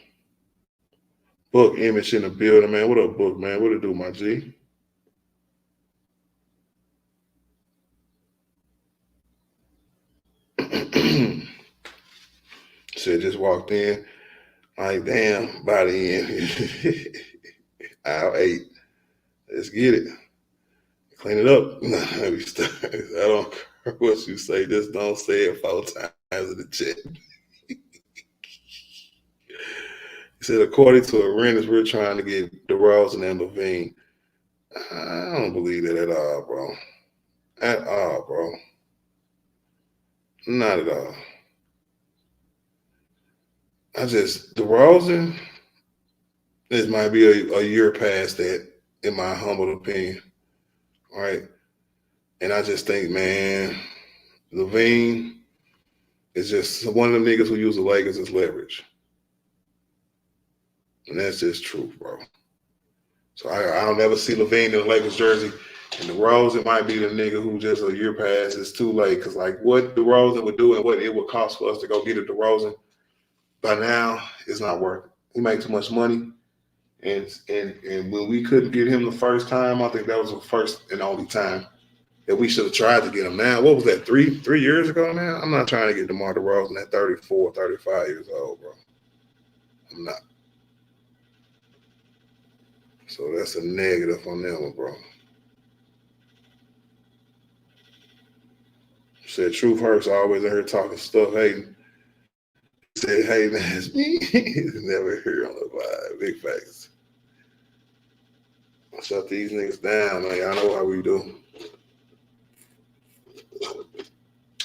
Book image in the building, man. What up, Book, man? What it do, my G? Said just walked in. Like, damn, body in. Aisle 8. Let's get it. Clean it up. I don't care what you say. Just don't say it 4 times in the chat. He said, according to Arenas, we're trying to get DeRozan and Levine. I don't believe that at all, bro. At all, bro. Not at all. DeRozan, this might be a year past that, in my humble opinion. All right. And I just think, man, Levine is just one of them niggas who use the Lakers as leverage. And that's just truth, bro. So I'll never see Levine in the Lakers jersey. And DeRozan might be the nigga who just a year past. It's too late. Because, like, what DeRozan would do and what it would cost for us to go get a DeRozan, by now, it's not worth it. He makes too much money. And when we couldn't get him the first time, I think that was the first and only time that we should have tried to get him. Now, what was that, 3 years ago now? I'm not trying to get DeMar DeRozan at 34, 35 years old, bro. I'm not. So that's a negative on that one, bro. Said Truth Hurts always in here talking stuff, hating. Said, hey, man, it's me. Never hear on the vibe. Big facts. Shut these niggas down, man. Y'all know how we do.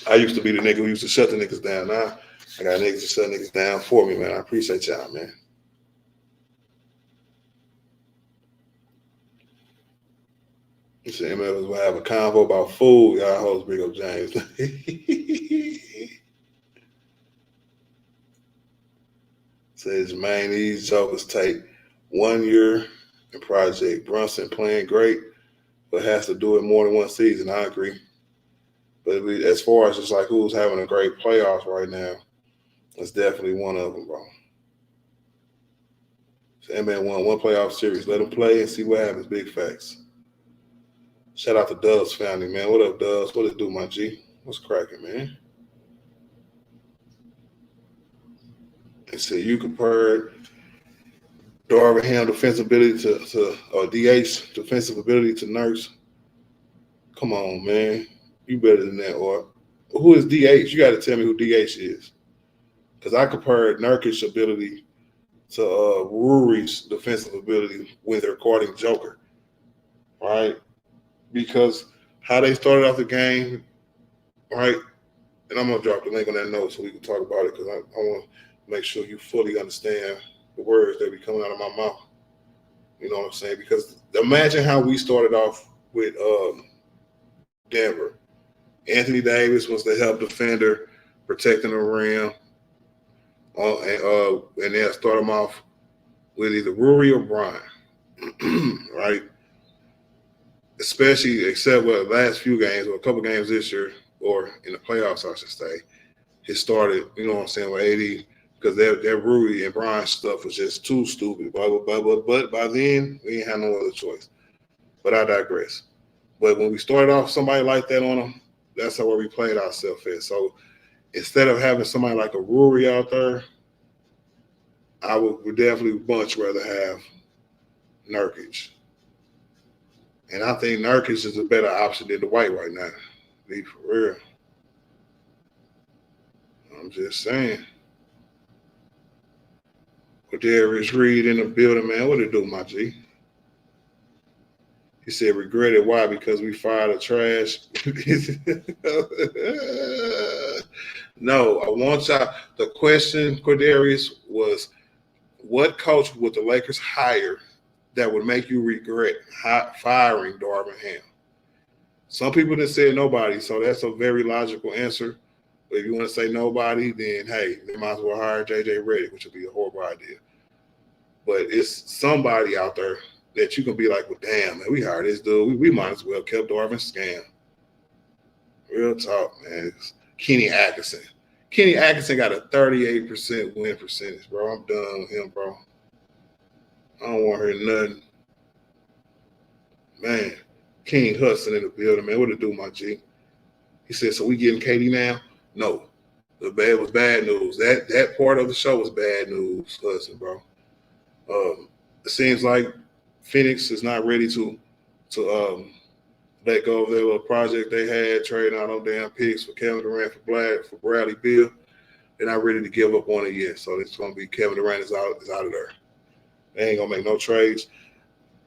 I used to be the nigga who used to shut the niggas down. Now I got niggas to shut niggas down for me, man. I appreciate y'all, man. He said, MLs will have a convo about food. Y'all hoes bring up James. Says, man, these jokers take 1 year in project. Brunson playing great, but has to do it more than one season. I agree. But as far as just like who's having a great playoffs right now, that's definitely one of them, bro. So man won one playoff series. Let him play and see what happens. Big facts. Shout out to Dubs family, man. What up, Dubs? What it do, my G? What's cracking, man? They said you compared Darvin Ham defensive ability to DH defensive ability to Nurse. Come on, man. You better than that. Or who is DH? You got to tell me who DH is. Because I compared Nurkic's ability to Rory's defensive ability when they're guarding Joker. Right? Because how they started off the game, right? And I'm gonna drop the link on that note so we can talk about it because I want to make sure you fully understand the words that be coming out of my mouth. You know what I'm saying? Because imagine how we started off with Denver. Anthony Davis was the help defender, protecting the rim, and they'll start them off with either Rory or Brian, right? Especially except for the last few games or a couple games this year, or in the playoffs, I should say, it started, you know what I'm saying, with AD, because that Rudy and Brian stuff was just too stupid. But by then, we didn't have no other choice. But I digress. But when we started off somebody like that on them, that's how we played ourselves at. So instead of having somebody like a Rory out there, I would definitely much rather have Nurkic. And I think Nurkic is a better option than Dwight right now. Be for real. I'm just saying. With Darius Reed in the building, man, what it do, my G? He said, regret it. Why? Because we fired a trash. No, I want y'all. The question, Cordarius, was what coach would the Lakers hire that would make you regret firing Darvin Ham? Some people just said nobody, so that's a very logical answer. But if you want to say nobody, then hey, they might as well hire JJ Redick, which would be a horrible idea. But it's somebody out there that you can be like, well, damn, man, we hired this dude. We might as well kept Darvin scam. Real talk, man. It's Kenny Atkinson. Kenny Atkinson got a 38% win percentage, bro. I'm done with him, bro. I don't want to hear nothing. Man, King Hudson in the building, man. What it do, my G? He said, so we getting Katie now? No. The bad was bad news. That part of the show was bad news, Hudson, bro. It seems like Phoenix is not ready to let go of their little project they had, trading out on damn picks for Kevin Durant for Bradley Beal. They're not ready to give up on it yet. So it's going to be Kevin Durant is out of there. They ain't going to make no trades,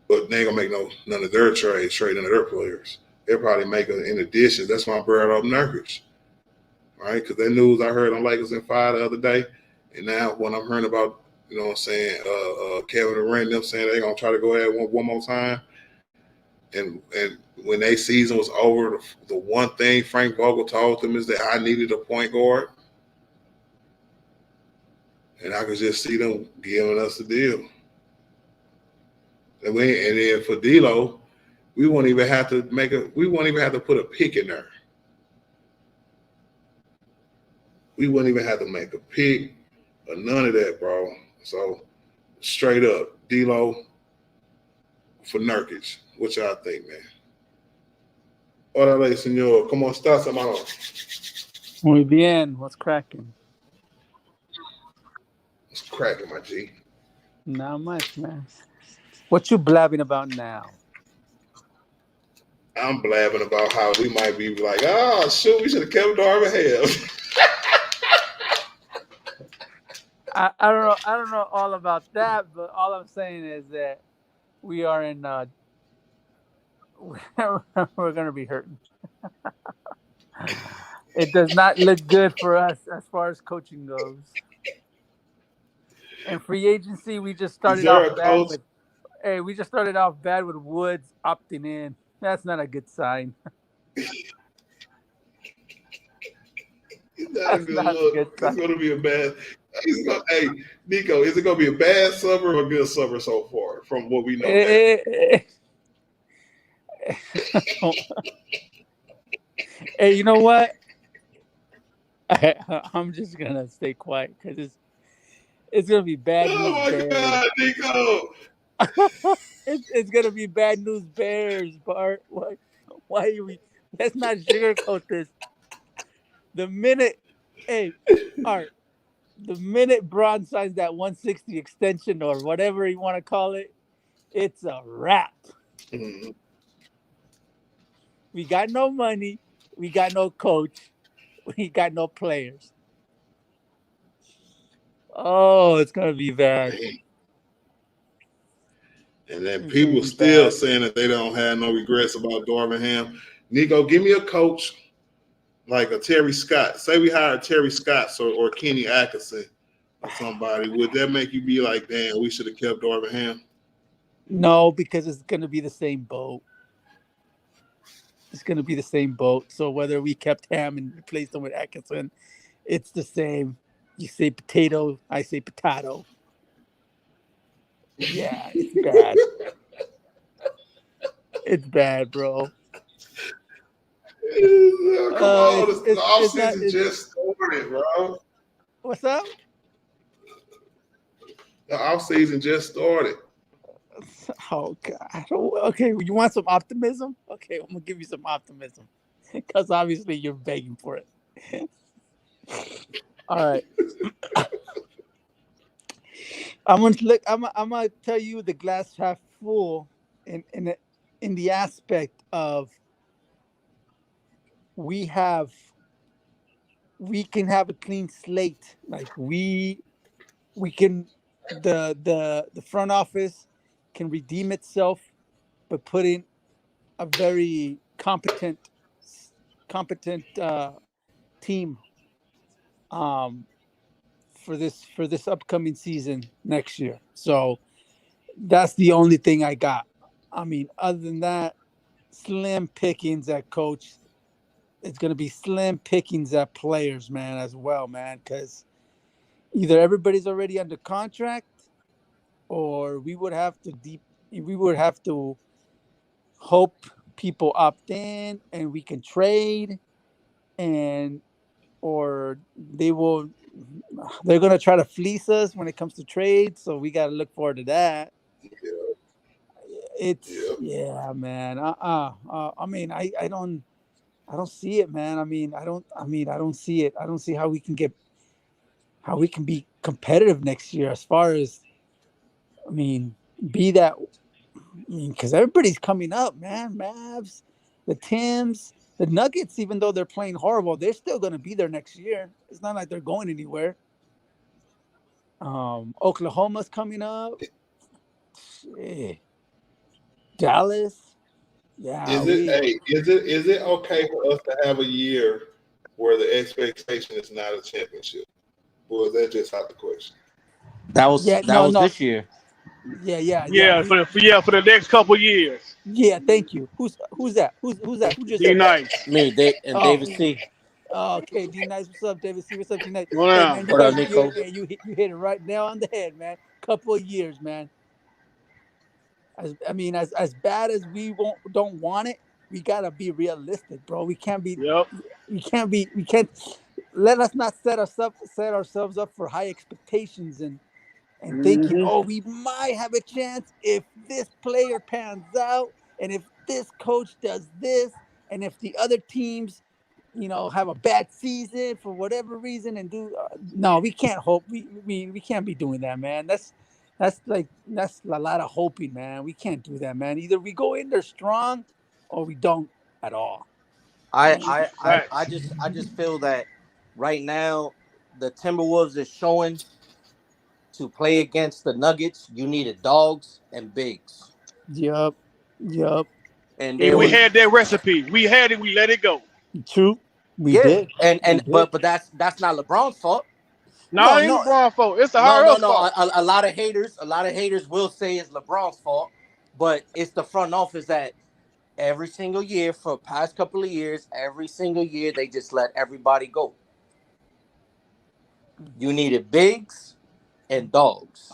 but they ain't going to make none of their trades, trade none of their players. They'll probably make it in addition. That's why I brought up Nurkic, right? Because that news I heard on Lakers and Fire the other day, and now when I'm hearing about, you know what I'm saying, Kevin Durant, them saying they're going to try to go ahead one more time. And when their season was over, the one thing Frank Vogel told them is that I needed a point guard. And I could just see them giving us the deal. And then for D'Lo, we won't even have to put a pick in there. We wouldn't even have to make a pick or none of that, bro. So straight up, D'Lo for Nurkic. What y'all think, man? Órale, señor. ¿Cómo estás, hermano? Muy bien. What's cracking? What's cracking, my G? Not much, man. What you blabbing about now? I'm blabbing about how we might be like, oh, shoot, we should have kept Darvin Ham. I don't know all about that, but all I'm saying is that we are in we're gonna be hurting. It does not look good for us as far as coaching goes. And free agency, we just started off bad with Woods opting in. That's not a good sign. That's not a good look. It's going to be a bad. Hey, Nico, is it going to be a bad summer or a good summer so far from what we know? Hey, you know what? I'm just going to stay quiet because it's going to be bad news. Oh, my God, Nico. It's going to be bad news Bears, Bart. Why are we? Let's not sugarcoat this. The minute Braun signs that 160 extension or whatever you want to call it, it's a wrap. Mm-hmm. We got no money. We got no coach. We got no players. Oh, it's going to be bad. And then people still saying that they don't have no regrets about Darvin Ham. Nico, give me a coach like a Terry Scott. Say we hired Terry Scott or Kenny Atkinson or somebody. Would that make you be like, damn, we should have kept Darvin Ham? No, because it's going to be the same boat. It's going to be the same boat. So whether we kept Ham and replaced him with Atkinson, it's the same. You say potato, I say potato. Yeah, it's bad. It's bad, bro. Come on, the It's offseason just started, bro. What's up? The offseason just started. Oh God. Okay, you want some optimism? Okay, I'm gonna give you some optimism because obviously you're begging for it. All right. I'm gonna tell you the glass half full in the aspect of we can have a clean slate. Like we can the front office can redeem itself, but put in a very competent team for this upcoming season next year. So that's the only thing I got. I mean, other than that, slim pickings at coach. It's going to be slim pickings at players, man, as well, man, because either everybody's already under contract or we would have to hope people opt in and we can trade, and or they're going to try to fleece us when it comes to trade, so we got to look forward to that. Yeah, man. I mean, I don't see it, man. I don't see it. I don't see how we can be competitive next year as far as, because everybody's coming up, man. Mavs, the Tims, the Nuggets, even though they're playing horrible, they're still going to be there next year. It's not like they're going anywhere. Oklahoma's coming up. Shit. Dallas. Yeah. Is it okay for us to have a year where the expectation is not a championship? Or is that just out the question? That was this year. Yeah. For the next couple years. Yeah, thank you. Who's that? Who's that? Who just D said Nice. Me, David C. Oh, okay, D Nice. What's up, David C? What's up, D Nice? What up? Man, What up, Nico? you hit it right now on the head, man. Couple of years, man. As bad as we don't want it, we gotta be realistic, bro. We can't be. Yep. We can't. Let us not set ourselves up for high expectations and thinking, oh, we might have a chance if this player pans out, and if this coach does this, and if the other teams, have a bad season for whatever reason and do. No, we can't hope. We can't be doing that, man. That's a lot of hoping, man. We can't do that, man. Either we go in there strong, or we don't at all. I just feel that right now the Timberwolves is showing to play against the Nuggets, you needed dogs and bigs. Yup. And we had that recipe. We had it. We let it go. True. We did. But that's not LeBron's fault. No, it ain't LeBron's fault. It's the hard fault. A lot of haters will say it's LeBron's fault, but it's the front office that every single year for past couple of years, every single year they just let everybody go. You needed bigs and dogs.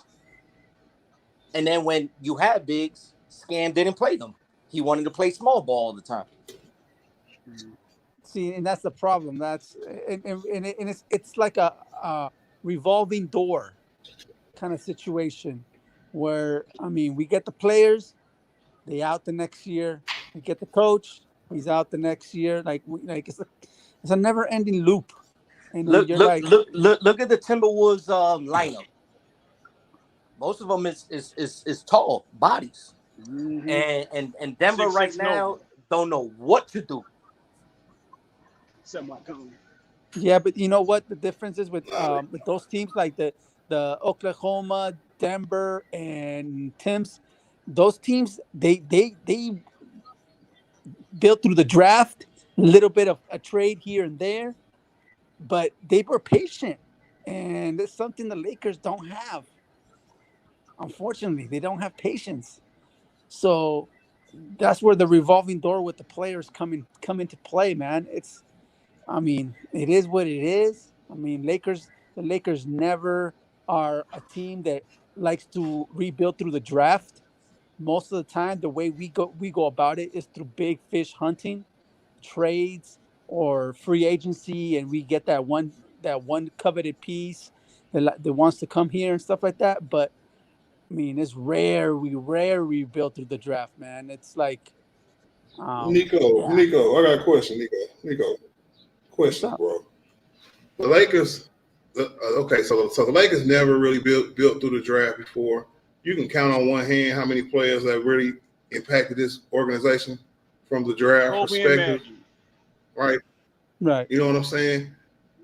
And then when you had bigs, Scam didn't play them. He wanted to play small ball all the time. See, and that's the problem. That's and it's like a revolving door kind of situation where we get the players, they out the next year. We get the coach, he's out the next year. Like it's a never-ending loop. And look at the Timberwolves lineup. Most of them is tall bodies, and Denver right now don't know what to do. Yeah, but you know what the difference is with those teams like the Oklahoma, Denver, and Tims. Those teams they built through the draft, little bit of a trade here and there, but they were patient, and it's something the Lakers don't have. Unfortunately, they don't have patience. So that's where the revolving door with the players come into play, man. I mean, it is what it is. I mean, the Lakers never are a team that likes to rebuild through the draft. Most of the time, the way we go about it is through big fish hunting, trades, or free agency, and we get that one coveted piece that wants to come here and stuff like that. But I mean, it's rare. We rare rebuild through the draft, man. It's like, yeah. Nico, I got a question, Nico. What's Question, up? bro. The Lakers, okay, so the Lakers never really built through the draft before. You can count on one hand how many players that really impacted this organization from the draft perspective, right? Right. You know what I'm saying?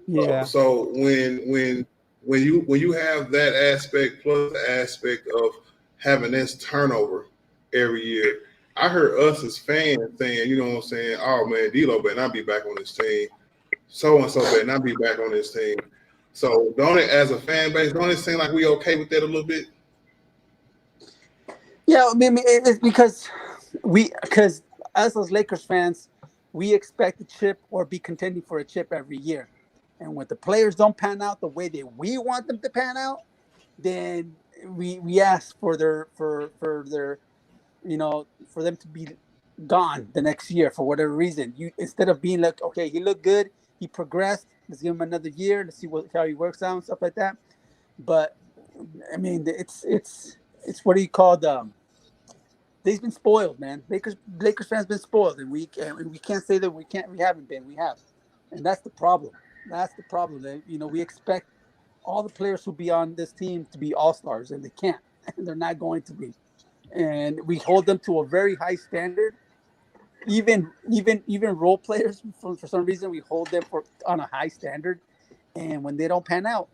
Yeah. So when you have that aspect plus the aspect of having this turnover every year, I heard us as fans saying, you know what I'm saying? Oh man, D'Lo better not be back on this team. So and so better not be back on this team. So don't it, as a fan base, don't it seem like we okay with that a little bit? Yeah, I mean, it's because as those Lakers fans, we expect a chip or be contending for a chip every year. And when the players don't pan out the way that we want them to pan out, then we ask for their for them to be gone the next year for whatever reason. You instead of being like, okay, he looked good, he progressed, let's give him another year, let's see how he works out and stuff like that. But I mean, it's what do you call them? They've been spoiled, man. Lakers fans been spoiled, and we can't say that we haven't been. We have, and that's the problem. That's the problem. We expect all the players who be on this team to be all-stars, and they can't, and they're not going to be. And we hold them to a very high standard. Even role players, for some reason, we hold them on a high standard. And when they don't pan out,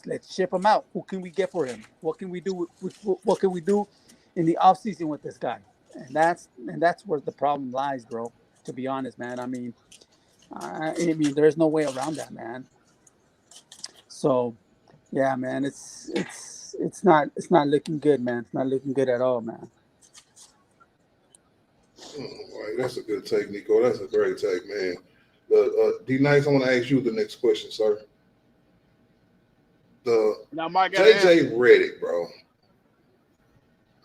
let's ship them out. Who can we get for him? What can we do? What can we do in the offseason with this guy? And that's where the problem lies, bro. To be honest, man. I mean, there's no way around that, man. So, yeah, man, it's not looking good, man. It's not looking good at all, man. Right, that's a good take, Nico. That's a great take, man. D Nice, I want to ask you the next question, sir. Now, Mike, JJ Redick, bro.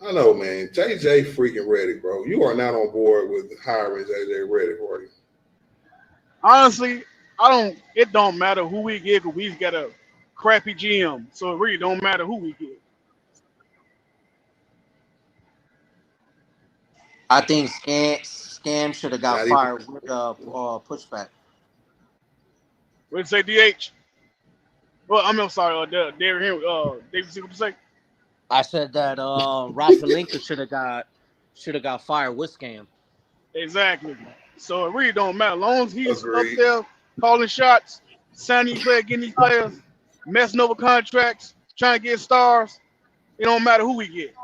I know, man. JJ freaking Redick, bro. You are not on board with hiring JJ Redick, are you? Honestly, it don't matter who we get, because we've got a crappy GM. So it really don't matter who we get. I think Scam should have got fired with pushback. What did you say, DH? Well, I'm sorry, Darvin Ham. David, see what you say? I said that Rob Pelinka should have got fired with Scam. Exactly. So it really don't matter. As long as he's up there calling shots, signing these players, getting these players, messing over contracts, trying to get stars, it don't matter who we get.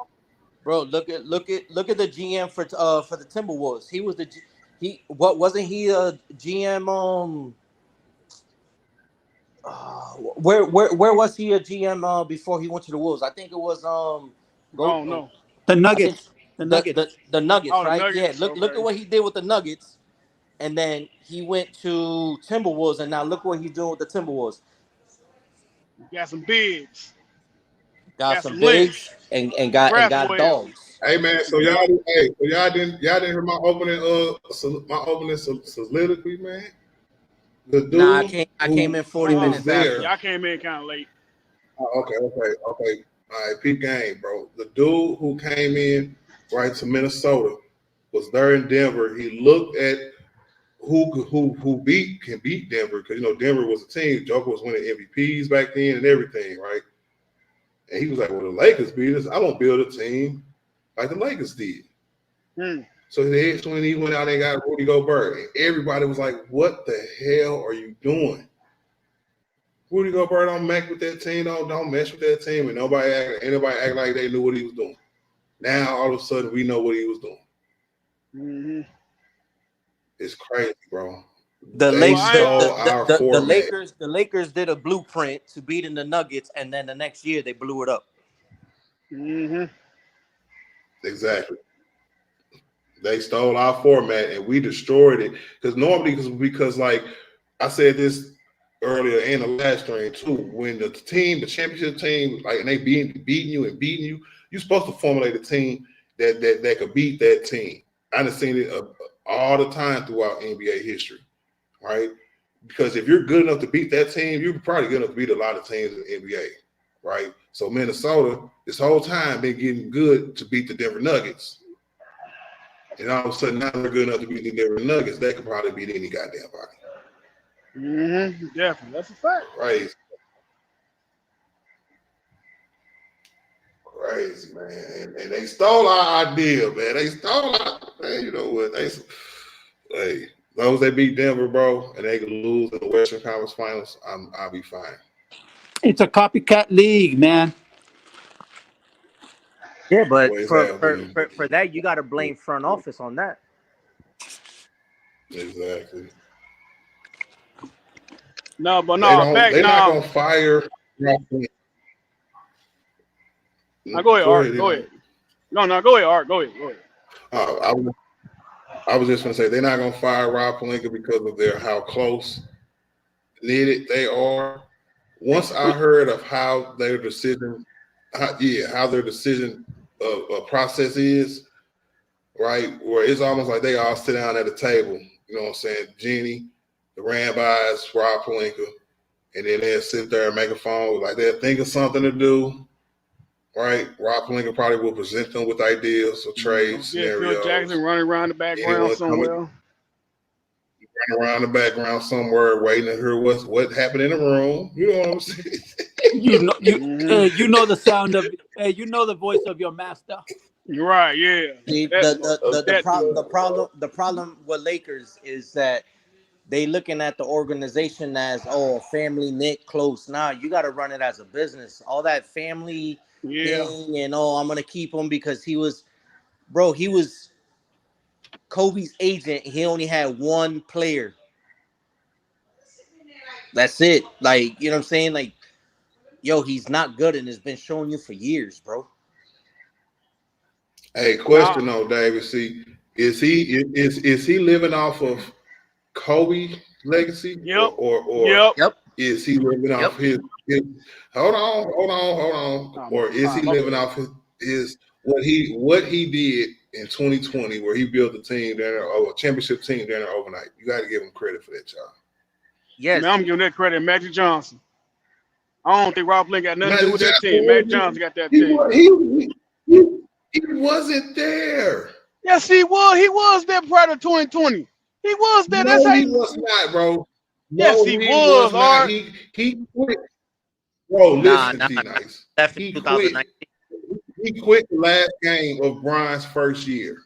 Bro, look at the GM for the Timberwolves. He was wasn't he a GM? Where was he a GM before he went to the Wolves? I think it was no. The Nuggets. The Nuggets. The Nuggets, right? Nuggets, yeah, look at what he did with the Nuggets. And then he went to Timberwolves, and now look what he's doing with the Timberwolves. Got some bigs. Got some bigs and got dogs. Hey man, so y'all didn't hear my opening soliloquy, man. The dude I came in 40 minutes there. after. Y'all came in kind of late. Okay. All right, peep game, bro. The dude who came in right to Minnesota was there in Denver. He looked at who can beat Denver, because Denver was a team. Joker was winning MVPs back then and everything, right? And he was like, "Well, the Lakers beat us. I won't build a team like the Lakers did." So that's when he went out and got Rudy Gobert, and everybody was like, "What the hell are you doing?" Rudy Gobert don't mess with that team, don't mess with that team, and anybody act like they knew what he was doing. Now all of a sudden we know what he was doing. Mm-hmm. It's crazy, bro. The They Lake stole our format. the Lakers did a blueprint to beating the Nuggets, and then the next year they blew it up. Mm-hmm. Exactly. They stole our format and we destroyed it. Because normally, because like I said this earlier in the last stream too, when the championship team, like and they beating you, you're supposed to formulate a team that could beat that team. I've seen it all the time throughout NBA history, right? Because if you're good enough to beat that team, you're probably good enough to beat a lot of teams in the NBA, right? So Minnesota, this whole time, been getting good to beat the Denver Nuggets. And all of a sudden, now they're good enough to beat the Denver Nuggets. They could probably beat any goddamn body. Mm-hmm. Definitely. That's a fact. Crazy, man. And they stole our idea, man. They stole our, man, you know what? Hey, as long as they beat Denver, bro, and they can lose in the Western Conference Finals, I'll be fine. It's a copycat league, man. Yeah, but Boy, for that, you got to blame front office on that. Exactly. No, but they're not gonna fire. Now go ahead, Art. Go ahead. No, go ahead, Art. Go ahead. I was just gonna say they're not gonna fire Rob Pelinka because of how close knitted they are. Once I heard of how their decision process is, right, where it's almost like they all sit down at a table. You know what I'm saying? Jeannie, the Rambis, Rob Pelinka, and then they'll sit there and make a phone like they'll think of something to do. Right, Rob Pelinka probably will present them with ideas or trades, scenarios. Phil Jackson running around the background somewhere. Running around the background somewhere, waiting to hear what happened in the room. You know what I'm saying? You know the sound of you know the voice of your master. You're right, yeah. See, the problem with Lakers is that they looking at the organization as a family knit close. Nah, you got to run it as a business. All that family thing and I'm gonna keep him because he was Kobe's agent. He only had one player. That's it. Like, you know what I'm saying? Like, yo, he's not good and it's been showing you for years, bro. Hey, question though, David. See, is he living off of Kobe legacy? Yep. Or is he living off his hold on. Or is he living off his what he did in 2020 where he built a team there or a championship team there overnight? You got to give him credit for that, y'all. Yes. Man, I'm giving that credit to Magic Johnson. I don't think Rob Pelinka got nothing to do with that team. Magic Johnson got that team. He wasn't there. Yes, he was. He was there prior to 2020. He was there. No, he was not, bro. Yes, he was. Not. He quit. Bro, listen, T-Nice. He quit. He quit the last game of Bron's first year.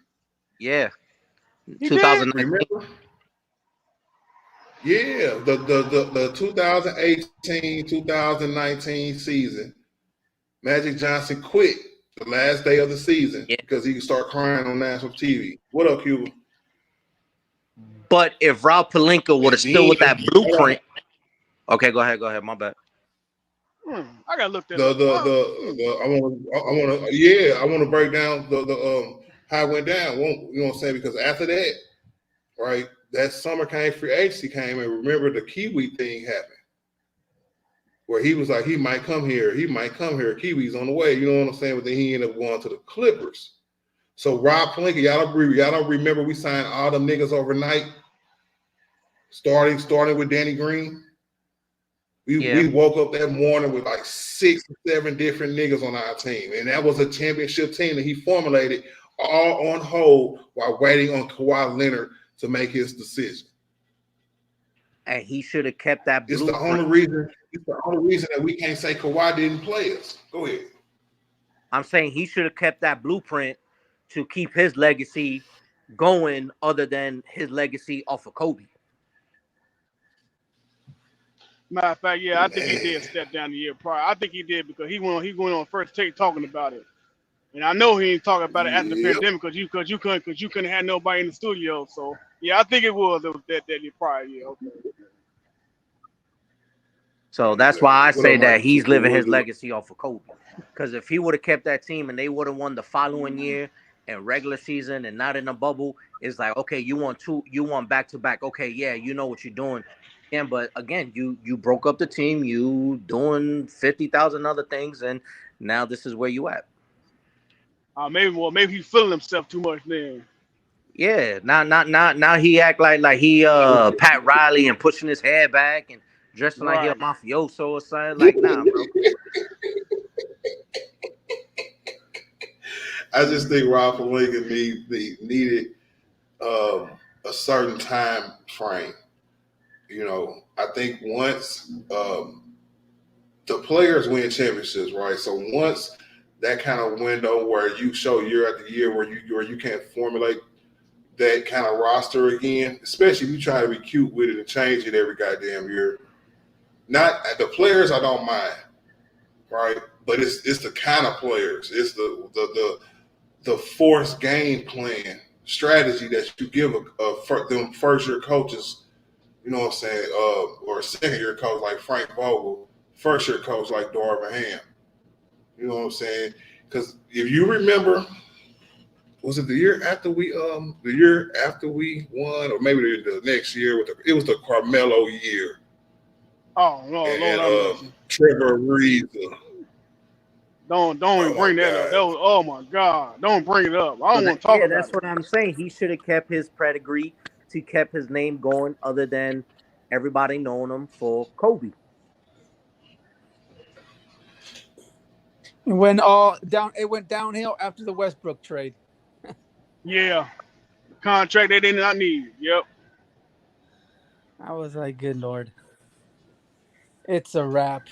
Yeah. 2019. Yeah, the 2018-2019 season, Magic Johnson quit the last day of the season because he could start crying on national TV. What up, Cuba? But if Rob Pelinka would have still with that blueprint, okay, go ahead, my bad. I gotta look that. I want to break down the how it went down. You know what I'm saying? Because after that, right, that summer free agency came, and remember the Kiwi thing happened, where he was like, he might come here. Kiwi's on the way. You know what I'm saying? But then he ended up going to the Clippers. So Rob Pelinka, y'all don't remember we signed all the niggas overnight, starting with Danny Green. We woke up that morning with like 6 or 7 different niggas on our team, and that was a championship team that he formulated all on hold while waiting on Kawhi Leonard to make his decision. And he should have kept that blueprint. It's the only reason that we can't say Kawhi didn't play us. Go ahead. I'm saying he should have kept that blueprint to keep his legacy going, other than his legacy off of Kobe. Matter of fact, I think he did step down the year prior. I think he did because he went on First Take talking about it. And I know he ain't talking about it after the Yep. pandemic because you couldn't have nobody in the studio. So yeah, I think it was that prior year. Okay. So that's why I What up, say that Michael? he's Super living his Wizard? legacy off of Kobe. Because if he would have kept that team and they would have won the following year in regular season and not in a bubble, it's like, okay, you want back to back. Okay, yeah, you know what you're doing. Yeah, but again, you broke up the team, you doing 50,000 other things, and now this is where you at. Maybe he feeling himself too much then. Yeah, now he act like he Pat Riley and pushing his hair back and dressing like he a Right. mafioso or something. Like, nah, bro. I just think Rob Pelinka needed a certain time frame. You know, I think once the players win championships, right? So once that kind of window where you show year after year where you can't formulate that kind of roster again, especially if you try to be cute with it and change it every goddamn year. Not the players, I don't mind, right? But it's the kind of players, it's the forced game plan strategy that you give them first year coaches. You know what I'm saying? Or a second year coach like Frank Vogel, first year coach like Darvin Ham. You know what I'm saying? Because if you remember, was it the year after we won, or maybe the next year it was the Carmelo year. Oh no, And Lord, Trevor Reeves. don't even bring that up. That was, oh my God, don't bring it up. I don't want to talk about That's it. what I'm saying. He should have kept his pedigree, to kept his name going, other than everybody knowing him for Kobe. It went downhill after the Westbrook trade. Yeah, contract they did not need. Yep. I was like, good Lord. It's a wrap.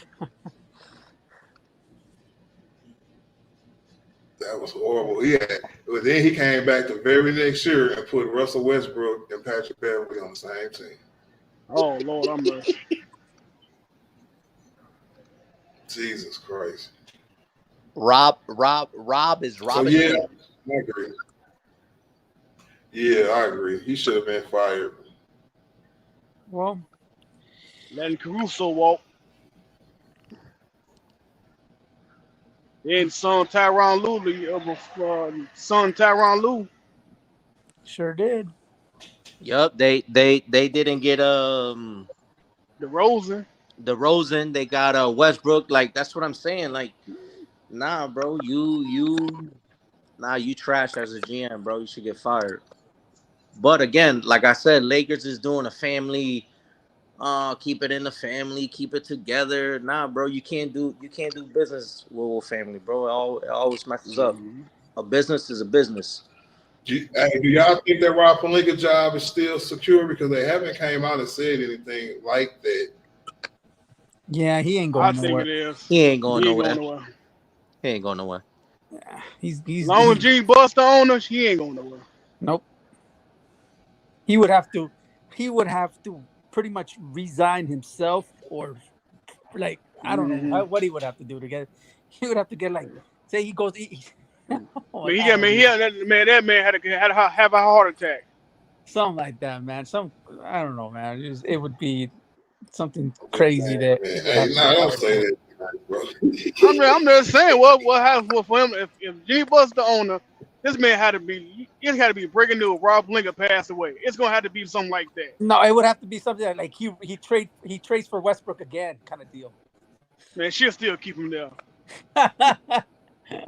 That was horrible. But then he came back the very next year and put Russell Westbrook and Patrick Beverly on the same team. Oh Lord, I'm mercy. Jesus Christ. Rob is So Robin. yeah, I agree. Yeah, I agree. He should have been fired. Well, Letting Caruso walk. Then son Tyronn Lue. sure did. Yup, they didn't get DeRozan. DeRozan. They got Westbrook. Like, that's what I'm saying. Like, nah, bro, you trash as a GM, bro. You should get fired. But again, like I said, Lakers is doing a family. Keep it in the family, keep it together. Nah, bro, you can't do business with family, bro. It always messes up. A business is a business. Do y'all think that Rob Pelinka job is still secure? Because they haven't came out and said anything like that. Yeah, he ain't I going think nowhere. it is. He ain't going He ain't nowhere. going nowhere. He ain't going nowhere. Yeah, As long as Gene Buster owner, he ain't going nowhere. nope. He would have to pretty much resign himself, or like, I don't know what he would have to do to get. He would have to get, like, say he goes. But that man had to have a heart attack. Something like that, man. I don't know, man. It would be something crazy that. Hey, don't say that, bro. I'm just saying what happened for him if Gene Buster the owner. This man had to be. It had to be breaking news. Rob Pelinka passed away. It's gonna have to be something like that. No, it would have to be something like he trades for Westbrook again, kind of deal. Man, she'll still keep him there.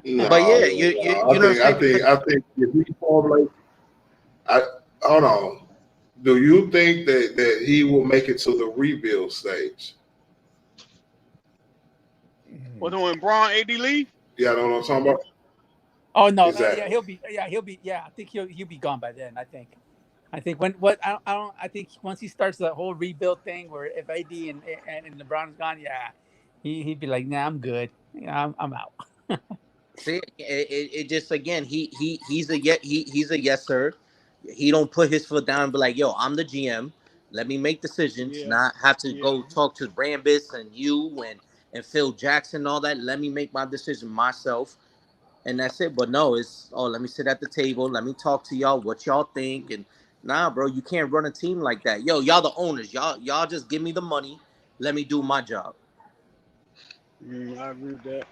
No, But yeah, you know. I think if he formulates, hold on. Do you think that he will make it to the rebuild stage? What when Braun AD leave? Yeah, I know what I'm talking about. Oh no, Exactly. he'll be. I think he'll be gone by then. I think I think once he starts the whole rebuild thing, where if AD and LeBron's gone, yeah, he'd be like, nah, I'm good. Yeah, I'm out. See, it just, again, he's a yes sir. He don't put his foot down and be like, yo, I'm the GM. Let me make decisions, not have to go talk to Brambis and you and Phil Jackson and all that. Let me make my decision myself. and that's it. But no, it's let me sit at the table, let me talk to y'all, what y'all think, and nah, bro, you can't run a team like that. Yo, y'all the owners, y'all just give me the money, let me do my job. I agree with that.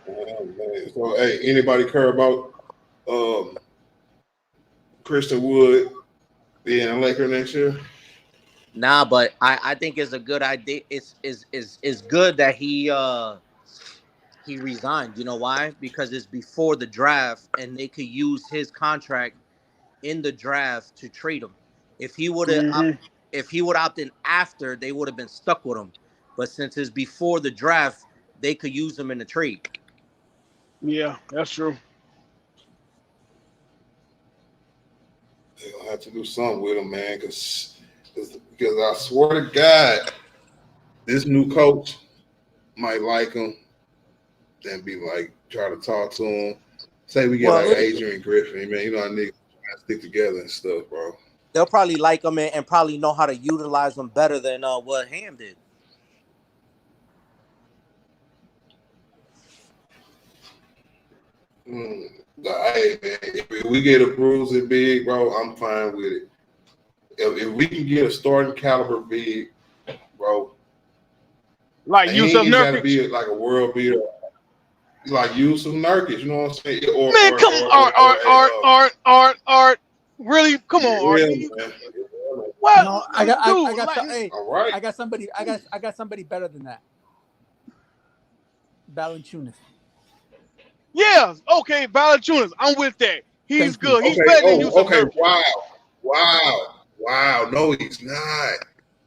Oh, man. So, hey, anybody care about Christian Wood being a Laker next year? Nah, but I think it's a good idea. It's good that he resigned. You know why? Because it's before the draft, and they could use his contract in the draft to trade him. If he would have opt in after, they would have been stuck with him. But since it's before the draft, they could use him in the trade. Yeah, that's true. They're gonna have to do something with him, man, because I swear to God, this new coach might like him, then be like, try to talk to him. Say we get like Adrian Griffin, man. You know how niggas stick together and stuff, bro. They'll probably like him and probably know how to utilize him better than what Ham did. Hey, man, if we get a bruising big, bro, I'm fine with it. If we can get a starting caliber big, bro, like Yusuf got to Nurkic. be like a world beater, like Yusuf Nurkic. You know what I'm saying? Man, come on, Art. Really? Come on, Art. Man. What? No, All right. I got somebody better than that. Valanciunas. Yeah, okay, Valanciunas. I'm with that. He's good. He's okay, better than Yusuf Nurkic. Wow. No, he's not.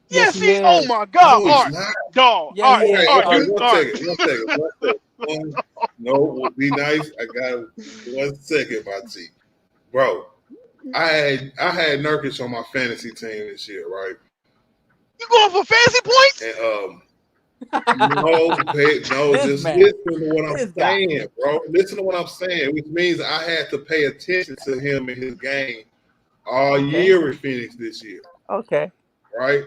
Yes, he is. Oh my God, no, Art. Dog. Yeah, Art. One second. No, be nice. I got 1 second, my G. Bro, I had Nurkic on my fantasy team this year, right? You going for fantasy points? And no, just listen to what I'm saying, bro. Listen to what I'm saying, which means I had to pay attention to him in his game all year with Phoenix this year. Okay. Right?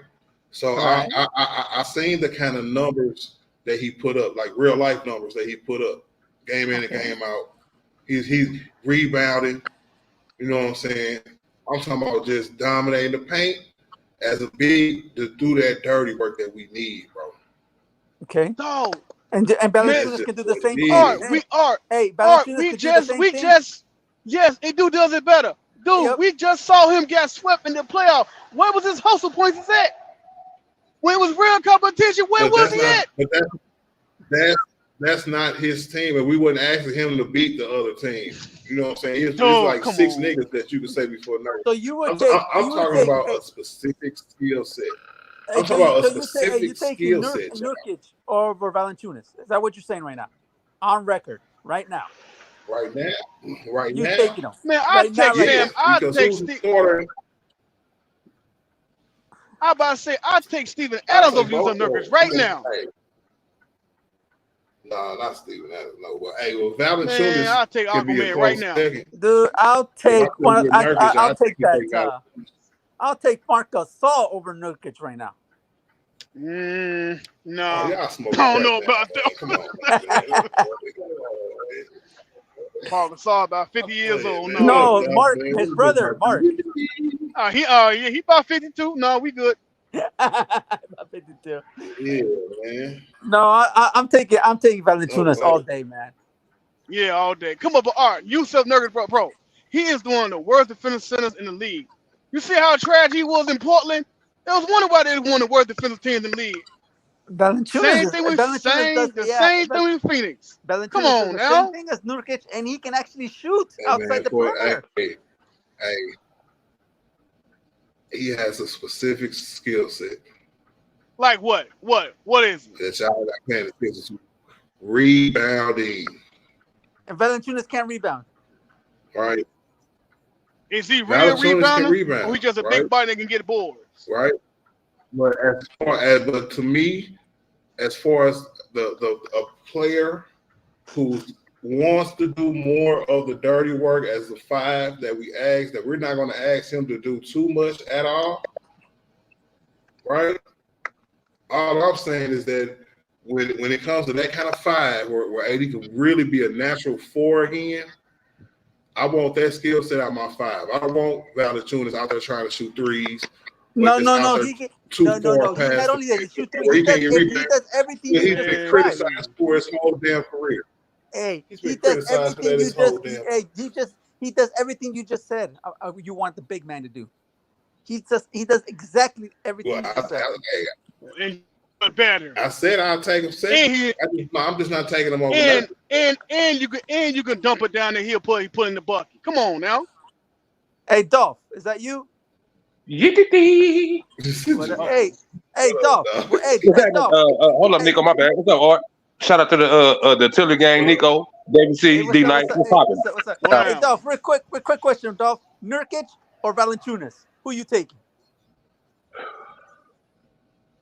So right. I seen the kind of numbers that he put up, like real life numbers that he put up, game in and game out. He's rebounding. You know what I'm saying? I'm talking about just dominating the paint as a big to do that dirty work that we need, bro. Okay. No. And Valanciunas can do the same thing. Yes, it does it better. Dude, we just saw him get swept in the playoff. Where was his hustle points at? When it was real competition, where was he at? But that's not his team, and we wouldn't asking him to beat the other team. You know what I'm saying? It's like six niggas that you can say before Nurkic. So you would I'm talking about a specific skill set. I'm talking about a specific skill set. Nurkic over Valanciunas. Is that what you're saying right now? On record, right now. Right now. You're taking him. Man, I'll take Sam. I'll take Steve. I'm about to say I'll take Steven Adams over Yusuf Nurkic right now. Nah, not Steven Adams. No, but hey, Valanciunas. Man, I'll take Aquaman right now. Dude, I'll take one. I'll take that. I'll take Marc Gasol over Nurkic right now. No, I don't know about that. Come on. Marc Gasol about 50 years old. No, Mark, his brother, Mark. He about 52. No, we good. About 52. Yeah, man. No, I'm taking Valanciunas all day, man. Yeah, all day. Come on, but Art, Yusuf Nurkic, bro. He is one of the worst defensive centers in the league. You see how trash he was in Portland? There was wondering why they won the worst defensive team in the league. Same thing with Phoenix. Come on now. Same thing as Nurkic, and he can actually shoot outside the perimeter. Hey, he has a specific skill set. Like what? What is it? That y'all got paying attention to. Rebounding. And Valanciunas can't rebound. Right. Is he real rebounder? Or he just a big right? body that can get boards? Right. But but to me, as far as a player who wants to do more of the dirty work as the five that we ask, that we're not going to ask him to do too much at all, right? All I'm saying is that when it comes to that kind of five, where AD can really be a natural four again, I want that skill set out my five. I don't want Valanciunas out there trying to shoot threes. No. He No. He not only that he shoot three. He does everything He's you been just criticized described. for his whole damn career. Hey, He's been he does criticized for that everything you his whole just. damn. Hey, he does everything you just said. You want the big man to do. He does exactly everything Well, you just said. And better. I said I'll take him second. I'm just not taking him over. And you can dump it down there. He'll put in the bucket. Come on now. Hey, Dolph, is that you? Yippee! Hey, Dolph. Hey, Dolph. Hold up, Nico. My bad. What's up, Art? Shout out to the Tiller gang, Nico, David C, Hey, D Night. What's poppin'? What's up? Wow. Hey, Dolph, real quick question, Dolph. Nurkic or Valanciunas? Who you taking?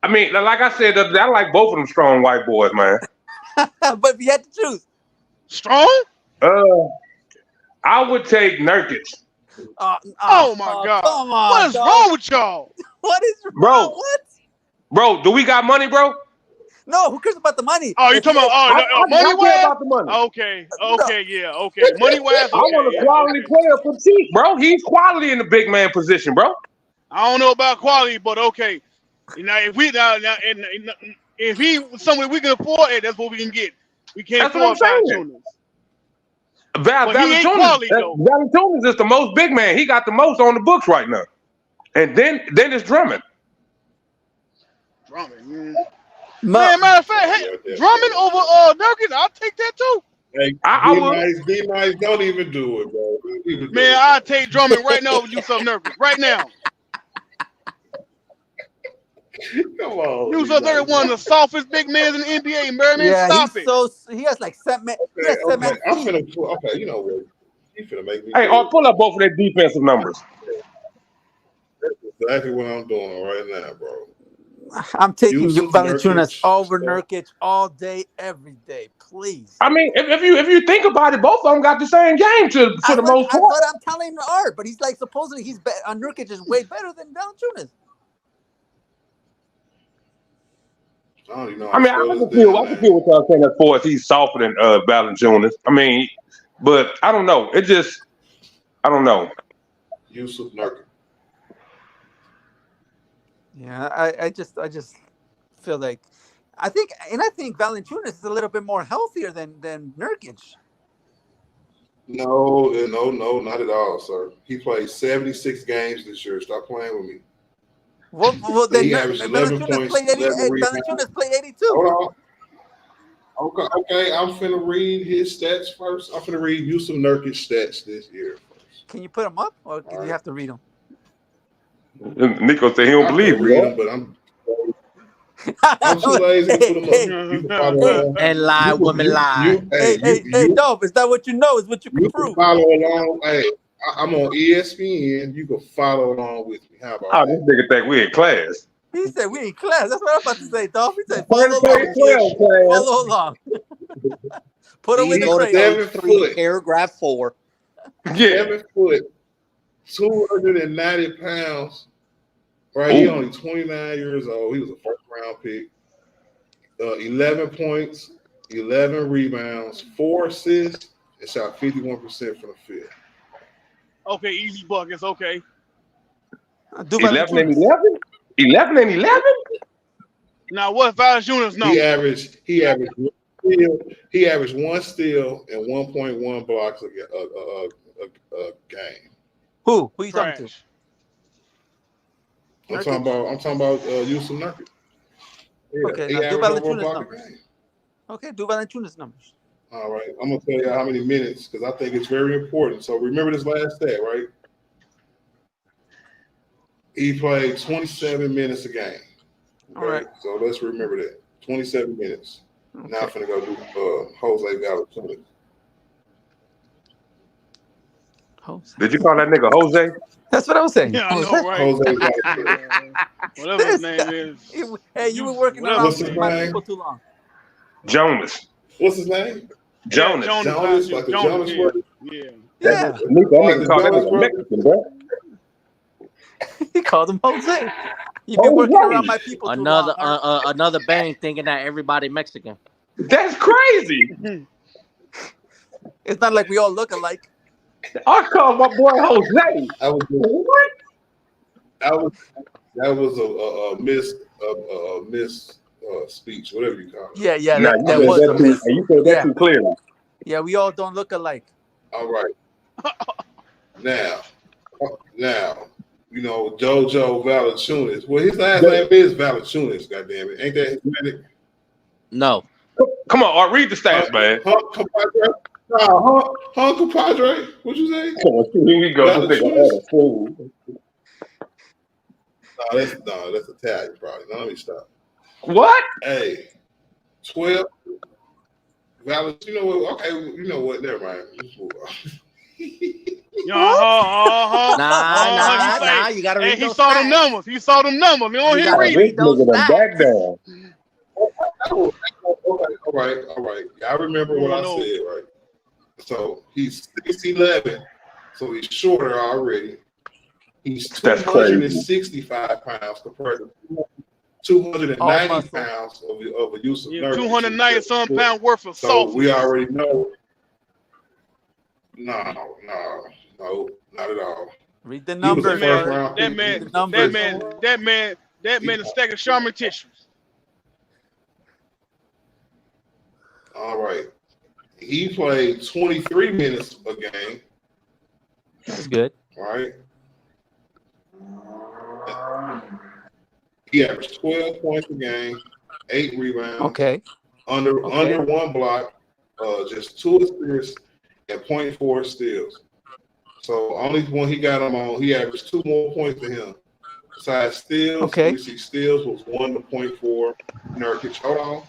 I mean, like I said, I like both of them strong white boys, man. But if you had to choose. Strong? I would take Nurkic. Oh my God! Come on, what is dog. wrong with y'all? What is wrong? Bro. What? Bro, do we got money, bro? No, who cares about the money? Oh, you talking about money I care wise? about the money. Okay, yeah, okay. Money wise, I want a quality player for cheap, bro. He's quality in the big man position, bro. I don't know about quality, but okay. You know, if he was somebody we can afford, that's what we can get. We can't afford Valanciunas. Valanciunas is the most big man. He got the most on the books right now. And then it's Drummond. Man, matter of fact, hey, Drummond over Nurkic, I'll take that too. Hey, be nice, don't even do it, bro. Man, I'll take Drummond right now over Yusuf Nurkic. Right now. Come on. Yusuf Nurkic, one of the softest big men in the NBA, man. Yeah, Stop it. He has like seven. I'm finna. You know what? You finna make me. Hey, pull up both of their defensive numbers. That's exactly what I'm doing right now, bro. I'm taking Valanciunas over Nurkic all day, every day, please. I mean, if you think about it, both of them got the same game to the most part. That's what I'm telling Art, but he's like supposedly Nurkic is way better than Valanciunas. I can feel what y'all saying as far as he's softer than Valanciunas. I mean, but I don't know. I don't know. Yusuf Nurkic. Yeah, I just feel like I think Valanciunas is a little bit more healthier than Nurkic. No, not at all, sir. He played 76 games this year. Stop playing with me. Well then Valanciunas played 82. Hold on. Okay. I'm finna read his stats first. I'm finna read Yusuf Nurkic's stats this year first. Can you put them up, or do you have to read them? Nico said he don't believe me, but I'm too lazy to put them up. And lie, women lie. Hey, Dolph, is that what you know? Is what you can prove? Follow along. Hey, I'm on ESPN. You can follow along with me. How about this nigga think we in class. He said we in class. That's what I'm about to say, Dolph. He said follow along. Put him in the 7 foot. Paragraph 4. Yeah. 7 foot, 290 pounds. Right, he's only 29 years old. He was a first-round pick. 11 points, 11 rebounds, 4 assists, and shot 51% from the field. Okay, easy buckets. Okay. 11 and 11. 11 and 11. Now, what's Valanciunas' number? He averaged 1 steal and 1.1 blocks a game. Who you talking to? I'm talking about Yusuf Nurkic. Yeah, okay, do Valanciunas numbers. Okay, do Valanciunas numbers. All right, I'm gonna tell you how many minutes because I think it's very important. So remember this last stat, right? He played 27 minutes a game. Okay? All right. So let's remember that 27 minutes. Okay. Now I'm gonna go do Jose Valanciunas. Jose. Did you call that nigga Jose? That's what I was saying. Yeah, I know, right? Whatever his name is. Hey, you were working around my people too long. Jonas. What's his name? Jonas. Jonas, like the Jonas Brothers. Yeah. Nigga called that nigga Mexican, bro. He called him Jose. You've been working around my people too long. Another bang thinking that everybody Mexican. That's crazy. It's not like we all look alike. I call my boy Jose. That was a miss speech, whatever you call it. Yeah, Nah, that was a miss. You said that too clearly. Yeah, we all don't look alike. All right. Now, Jojo Valanciunas. Well, his last name is Valanciunas. Goddamn it, ain't that Hispanic? No. Come on, Art, read the stats, man. Compadre. What you say? Here we go. No, that's Italian, probably. No, let me stop. What? Hey, 12. Valanciunas. You know what? Okay, you know what? Never mind. Let's move on. Nah. You gotta read he those saw stats. them numbers. He saw them numbers. You don't hear gotta read. read those back down. All right. I remember what I said, right? So he's 6'11", so he's shorter already. He's 265 pounds compared to 290 pounds of a use of nerve. 290 some pound worth of so salt. We already know. No, not at all. Read the numbers. That man, a stack of Charmin tissues. All right. He played 23 minutes a game. That's good. Right. He averaged 12 points a game, 8 rebounds. Okay. Under 1 block, just 2 assists, and 0.4 steals. So only when he got him on, he averaged 2 more points than him. Besides steals, we see steals was 1 to 0.4. Nurkic, hold on.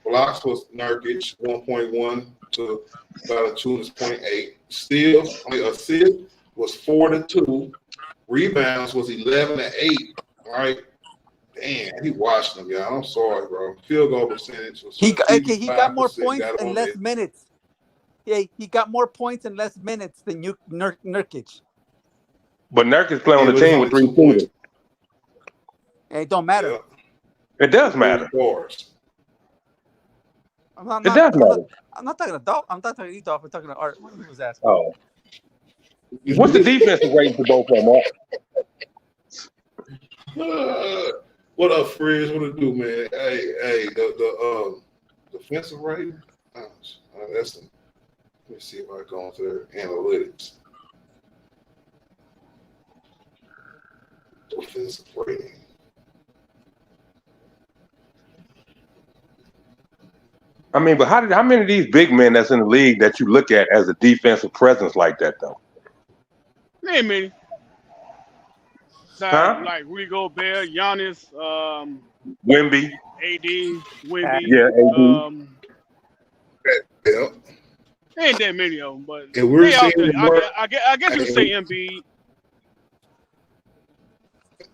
Blocks was Nurkic 1.1 to Valanciunas 0.8. Steals, assist was 4 to 2. Rebounds was 11 to 8. Right? Damn, he watched them, y'all. I'm sorry, bro. Field goal percentage was he got more points and less minutes. Yeah, he got more points and less minutes than Nurkic. But Nurkic playing on the team with 3 points. It don't matter. Yeah. It does matter. I'm not talking to Dolph. I'm not talking to Dolph. I'm talking to Art. What was asking? Oh. What's the defensive rating for both of them? What up, Frizz? What it do, man? Hey, the defensive rating? Let me see if I go into their analytics. Defensive rating. I mean, but how many of these big men that's in the league that you look at as a defensive presence like that, though? Ain't many. Like Rudy Gobert, Giannis, Wemby, AD, Wemby. Yeah, AD. Ain't that many of them, but and we're seeing I guess you could say Embiid.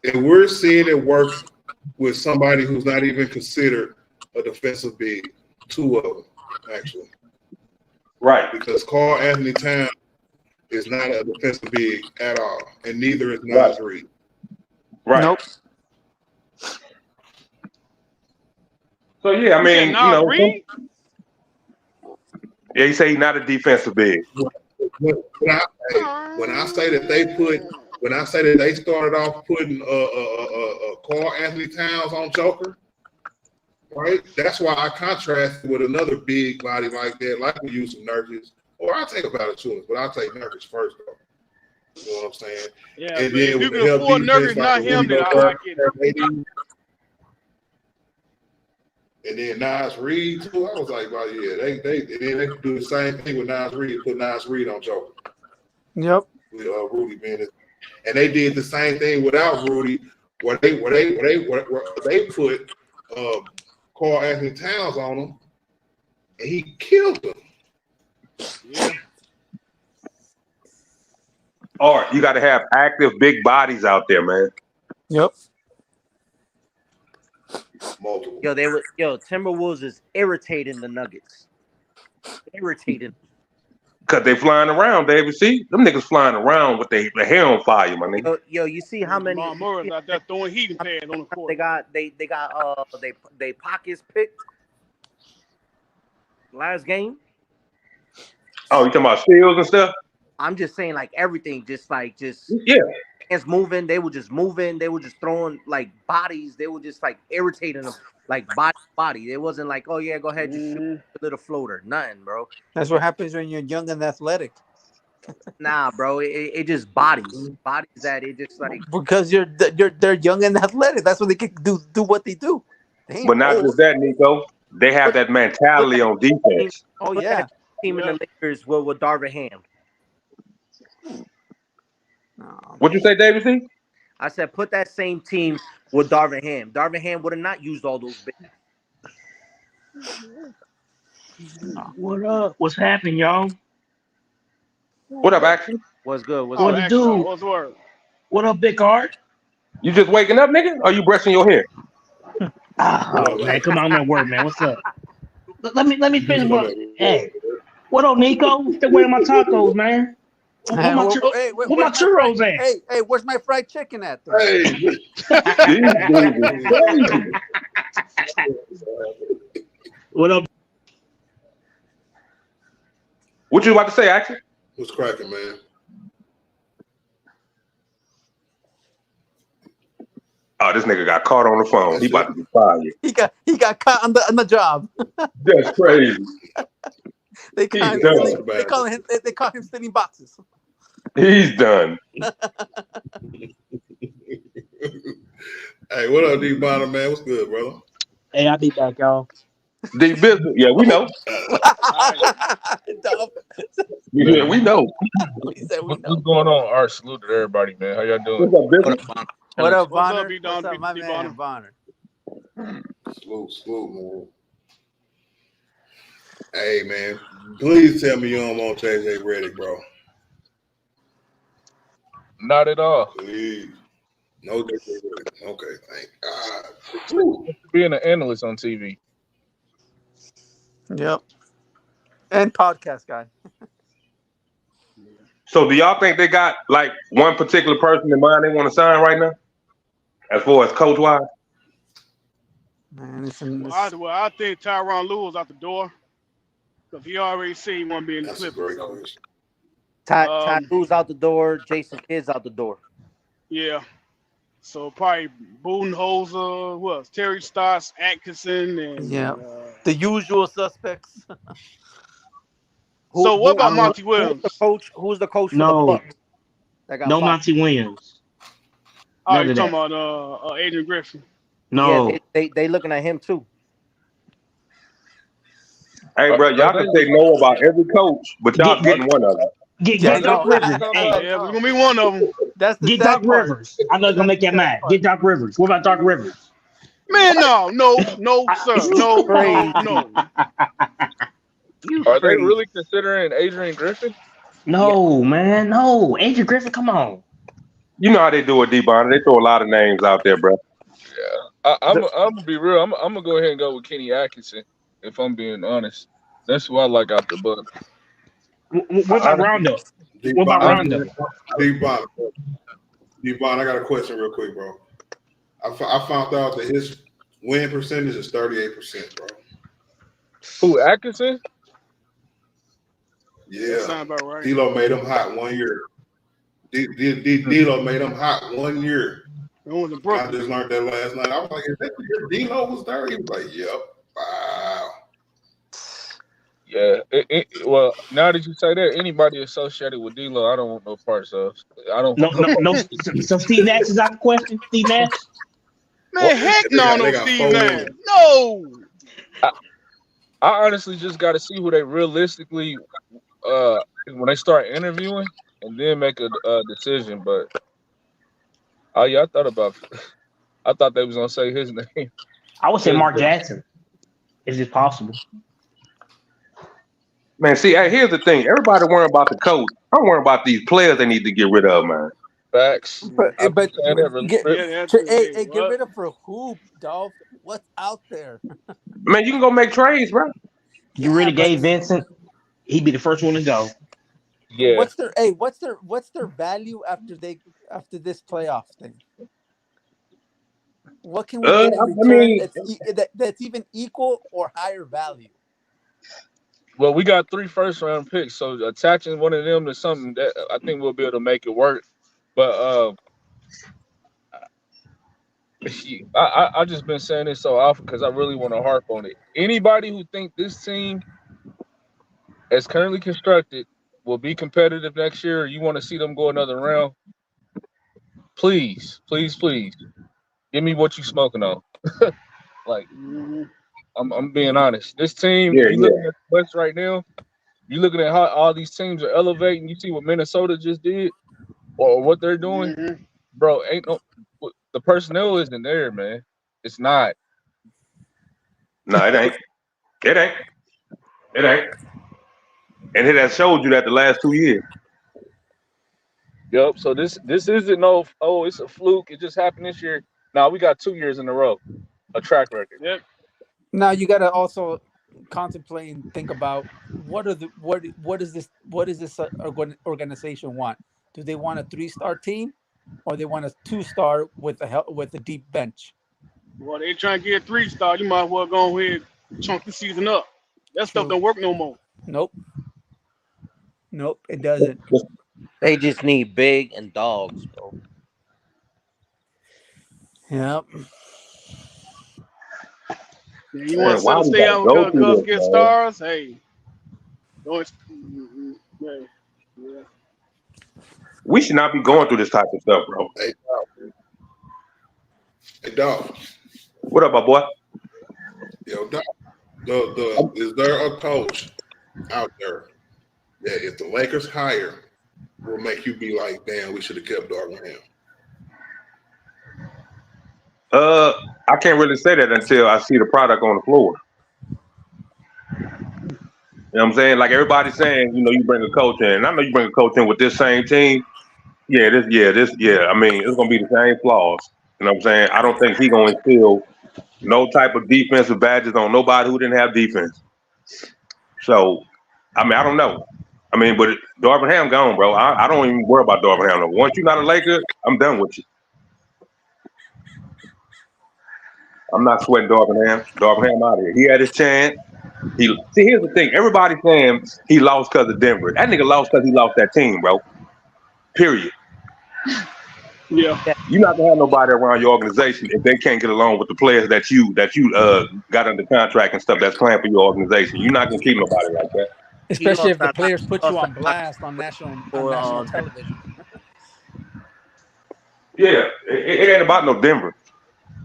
And we're seeing it work with somebody who's not even considered a defensive big. 2 of them, actually. Right. Because Karl Anthony Towns is not a defensive big at all, and neither is Naz Reid. Right. Nope. So yeah, I mean, Reid? Yeah, you say he's not a defensive big. When I say that they started off putting Karl Anthony Towns on Joker, right? That's why I contrast with another big body like that, like we use some Nurkic. Or I'll take about Valanciunas, but I'll take Nurkic first, though. You know what I'm saying? Yeah, and then if you can afford Nurkic, not him, then I get it. And then Naz Reid too. I was like, well, yeah, they could do the same thing with Naz Reid, put Naz Reid on Joker. Yep. With Rudy being it. And they did the same thing without Rudy, where they put Karl Anthony Towns on him, and he killed him. Yeah. Or you got to have active big bodies out there, man. Yep. Multiple. Timberwolves is irritating the Nuggets. Irritating. Cause they flying around, David. See, them niggas flying around with their hair on fire, my nigga. Yo, you see how many? Lamar Murray's out there throwing heating pads on the court. They got they pockets picked last game. Oh, you talking about steals and stuff? I'm just saying, like everything, just yeah. Hands moving. They were just moving. They were just throwing like bodies. They were just like irritating them, like body. It wasn't like, oh yeah, go ahead, just shoot a little floater. Nothing, bro. That's what happens when you're young and athletic. Nah, bro. It just bodies that it just like because they're young and athletic. That's what they can do what they do. But not just that, Nico. They have that mentality on defense. Oh yeah. Team in the Lakers with Darvin Ham. What'd you say, David C? I said put that same team with Darvin Ham. Darvin Ham would have not used all those big. What up? What's happening, y'all? What up, Action? What's good? What to do? What's word? What up, Big Art? You just waking up, nigga? Or you brushing your hair? Oh man, come on, that word, man. What's up? Let me finish. Hey, what up, Nico? Still wearing my tacos, man. Where my churros at? Hey, where's my fried chicken at? Hey. What up? What you about to say, Action? What's cracking, man? Oh, this nigga got caught on the phone. He about to be fired. He got caught on the job. That's crazy. They call him stealing boxes. He's done. Hey, what up, D Bonner, man? What's good, brother? Hey, I'll be back, y'all. D business. Yeah, we know. Yeah, we know. What's going on? Art, salute to everybody, man. How y'all doing? What up, Bonner? What's up, my man, Bonner? Salute, man. Hey, man, please tell me you don't want JJ Redick, bro. Not at all. Please. No JJ Redick. Okay, thank God. Being an analyst on TV. Yep. And podcast guy. So do y'all think they got like one particular person in mind they want to sign right now? As far as coach wise? Man, Well, I think Tyronn Lue is out the door. Because he already said he want to be in the Clippers. Ty Lue's out the door. Jason Kidd's out the door. Yeah. So probably Budenholzer, who else? Terry Stotts, Atkinson, and the usual suspects. So what about Monty Williams? Who's the coach for the Bucks? No Monty Williams. Oh, you're talking about Adrian Griffin? No. Yeah, they looking at him too. Hey, bro, y'all can say no about every coach, but y'all getting one of them. Get Doc Rivers. Yeah, we're gonna be one of them. Get Doc Rivers. I know it's gonna make you mad. Get Doc Rivers. What about Doc Rivers? Man, no, sir, no. Are they really considering Adrian Griffin? No, man, no. Adrian Griffin, come on. You know how they do it, D-Bonner. They throw a lot of names out there, bro. Yeah, I'm gonna be real. I'm gonna go ahead and go with Kenny Atkinson. If I'm being honest, that's who I like out the Bucks. What about Rondo? What about Rondo? D-Bon, I got a question real quick, bro. I found out that his win percentage is 38%, bro. Who, Atkinson? Yeah. Sound about right. D-Lo made him hot 1 year. D-Lo made him hot 1 year. I just learned that last night. I was like, is that the year D-Lo was there? He was like, yep. Wow. Yeah. Well, now that you say that, anybody associated with D-Lo, I don't want no parts of. I don't. No. So Steve Nash is out the question. Steve Nash. Man, heck no, Steve Nash. No. I honestly just got to see who they realistically, when they start interviewing, and then make a decision. But I thought they was gonna say his name. I would say Mark Jackson. Is it possible? Man, see, here's the thing. Everybody worrying about the coach. I'm worrying about these players they need to get rid of, man. Facts. But get rid of for who, Dolph? What's out there? Man, you can go make trades, bro. You really Gabe Vincent. He'd be the first one to go. Yeah. What's their value after this playoff thing? What can we get in return that's even equal or higher value? Well, we got 3 first-round picks, so attaching one of them to something that I think we'll be able to make it work. But I just been saying this so often because I really want to harp on it. Anybody who think this team, as currently constructed, will be competitive next year, or you want to see them go another round, please, give me what you smoking on. Like, I'm being honest. This team, if you looking at the West right now, you looking at how all these teams are elevating. You see what Minnesota just did, or what they're doing, bro. The personnel isn't there, man. It's not. No, it ain't. It ain't. And it has showed you that the last 2 years. Yep. So this isn't it's a fluke. It just happened this year. Now we got 2 years in a row, a track record. Yep. Now you got to also contemplate and think about what does this organization want? Do they want a 3-star team, or they want a 2-star with a deep bench? Well, they trying to get a 3-star. You might as well go ahead and chunk the season up. That stuff don't work no more. Nope, it doesn't. They just need big and dogs, bro. Yep. Yeah, you want to stay out with Cubs get stars? Hey, don't. Yeah. We should not be going through this type of stuff, bro. Hey, dog. What up, my boy? Yo, dog. Is there a coach out there that if the Lakers hire will make you be like, damn, we should have kept Darvin Ham? I can't really say that until I see the product on the floor. You know what I'm saying? Like everybody's saying, you bring a coach in. And I know you bring a coach in with this same team. I mean, it's gonna be the same flaws. You know what I'm saying? I don't think he's gonna instill no type of defensive badges on nobody who didn't have defense. So, I mean, I don't know. I mean, but Darvin Ham gone, bro. I don't even worry about Darvin Ham. Once you're not a Laker, I'm done with you. I'm not sweating Darvin Ham. Darvin Ham out of here. He had his chance. Here's the thing. Everybody's saying he lost because of Denver. That nigga lost because he lost that team, bro. Period. Yeah. You're not gonna have nobody around your organization if they can't get along with the players that you got under contract and stuff that's playing for your organization. You're not gonna keep nobody like that. Especially if the players put you on blast on national television. Yeah, it ain't about no Denver.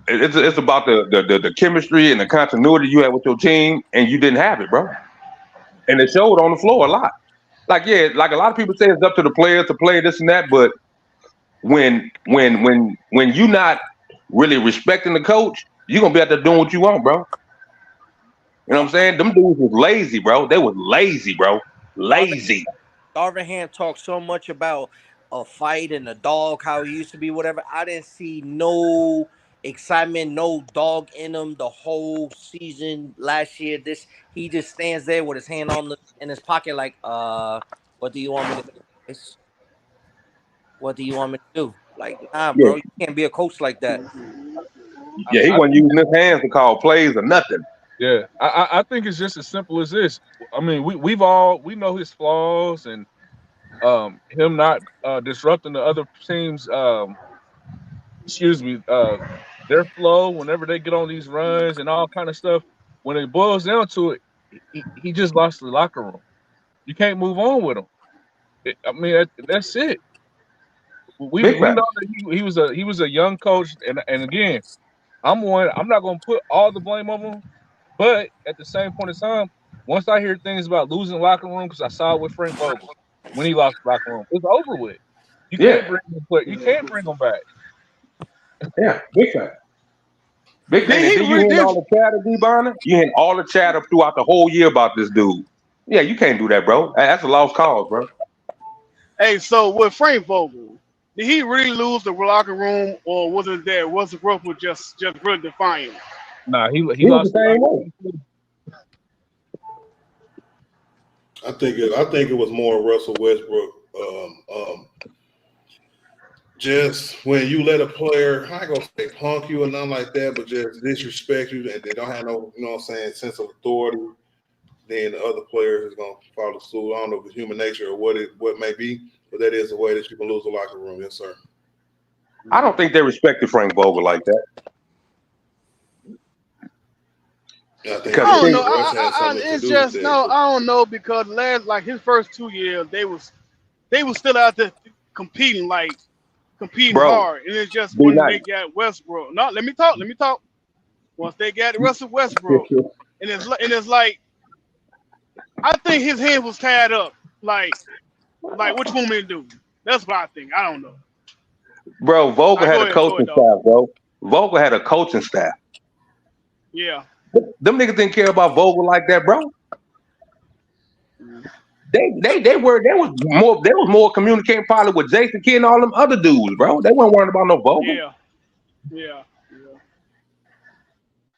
It's about the chemistry and the continuity you had with your team, and you didn't have it, bro. And it showed on the floor a lot. Like a lot of people say it's up to the players to play this and that, but when you're not really respecting the coach, you're gonna be out there doing what you want, bro. You know what I'm saying? Them dudes was lazy, bro. They was lazy, bro. Lazy. Darvin Ham talked so much about a fight and a dog, how he used to be, whatever. I didn't see no excitement, no dog in him the whole season last year. He just stands there with his hand in his pocket, like, what do you want me to do? What do you want me to do? Like, nah, bro, you can't be a coach like that. Yeah, he wasn't using his hands to call plays or nothing. Yeah, I think it's just as simple as this. I mean, we know his flaws and him not disrupting the other teams. Their flow whenever they get on these runs and all kind of stuff. When it boils down to it, he just lost the locker room. You can't move on with him. That's it. We know that he was a young coach, and again, I'm not going to put all the blame on him, but at the same point in time, once I hear things about losing locker room, because I saw it with Frank Vogel when he lost the locker room, it's over with. You can't bring him back. Yeah, big time. Big time. You hearing all the chatter, D-Bonner? You hearing all the chatter throughout the whole year about this dude. Yeah, you can't do that, bro. That's a lost cause, bro. Hey, so with Frank Vogel, did he really lose the locker room, or was it there? Was the growth just really defiant? Nah, he lost the same way. I think it was more Russell Westbrook. Just when you let a player, I ain't gonna say punk you or nothing like that, but just disrespect you and they don't have no, you know what I'm saying, sense of authority, then the other player is gonna follow suit. I don't know if it's human nature or what it may be, but that is a way that you can lose a locker room. Yes, sir. I don't think they respected Frank Vogel like that. I don't know. It's just no. I don't know because his first 2 years they was still out there competing hard, and it's just when they got Westbrook. No, let me talk. Once they got Russell Westbrook, and it's like I think his hand was tied up. Like what you want me to do? That's what I think. I don't know. Bro, Vogel had a coaching staff, bro. Vogel had a coaching staff. Yeah. Them niggas didn't care about Vogel like that, bro. They was more communicating probably with Jason Kidd and all them other dudes, bro. They weren't worried about no Vogel. Yeah.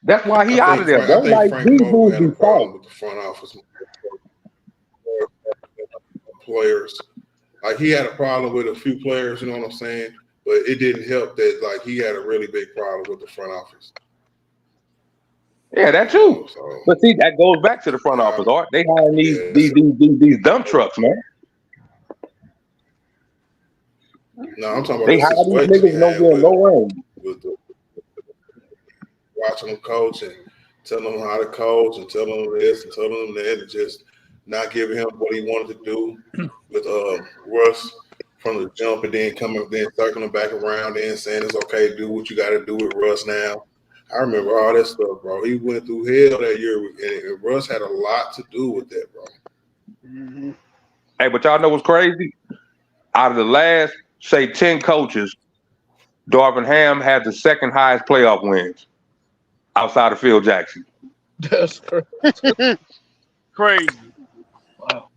That's why he out of there, bro. I think Frank Vogel had a problem with the front office players. Like he had a problem with a few players, you know what I'm saying? But it didn't help that he had a really big problem with the front office. Yeah, that too. But see, that goes back to the front office, Art. They hiring these dump trucks, man. No, I'm talking about they hire these niggas no range. Watching them coach and telling them how to coach and telling them this and telling them that and just not giving him what he wanted to do with Russ from the jump and then circling back around and saying it's okay to do what you got to do with Russ now. I remember all that stuff, bro. He went through hell that year, and Russ had a lot to do with that, bro. Mm-hmm. Hey, but y'all know what's crazy? Out of the last, say, 10 coaches, Darvin Ham had the second highest playoff wins outside of Phil Jackson. That's crazy. Crazy. Wow.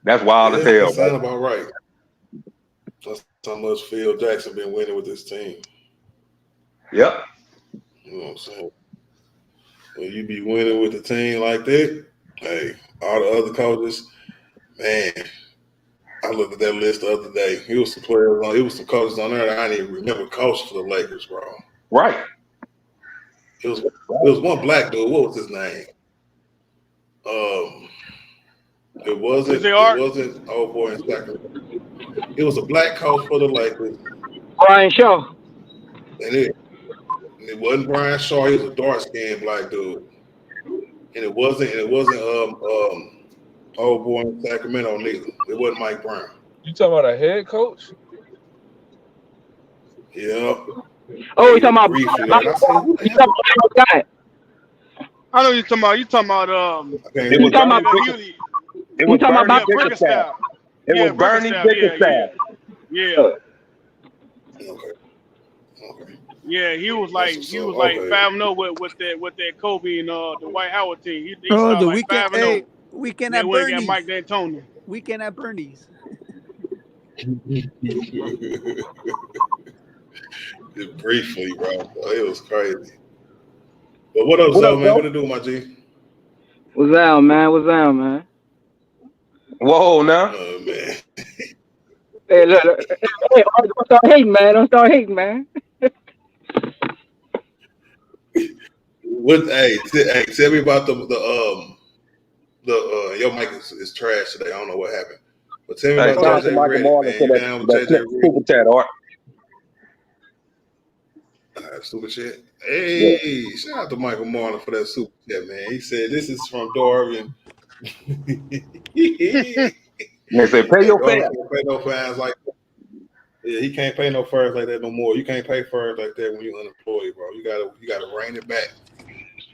That's wild as hell. That sounds about right. That's how much Phil Jackson been winning with this team. Yep. You know what I'm saying? When you be winning with a team like that, hey, all the other coaches, man, I looked at that list the other day. It was some coaches on there that I didn't even remember coaching for the Lakers, bro. Right. It was one black dude. What was his name? It wasn't old boy in Sacramento. It was a black coach for the Lakers. Brian Shaw. And it wasn't Brian Shaw. He was a dark skinned black dude. And it wasn't old boy in Sacramento neither. It wasn't Mike Brown. You talking about a head coach? Yeah. Oh, you talking about guy. I know you're talking about. It was Bernie Bickerstaff. It was Bernie Bickerstaff. Yeah. Okay. Yeah, he was like 5-0 with that Kobe and the Dwight Howard team. He the like weekend. 5-0. Hey, weekend at Bernie's. Got Mike D'Antoni. Weekend at Bernie's. Briefly, bro. It was crazy. But what up, Zoe, man? What it do, my G? What's down, man? Whoa, now. Oh, man. Hey, look. Hey, don't start hating, man. Tell me about your mic is trash today. I don't know what happened. But tell me about JJ Redick, man. Super chat, Art. Super chat. Hey, shout out to Michael Marlin for that super chat, man. He said this is from Darvin. They say pay your fans. Pay no fans like that. Yeah, he can't pay no fans like that no more. You can't pay fans like that when you're unemployed, bro. You gotta rein it back.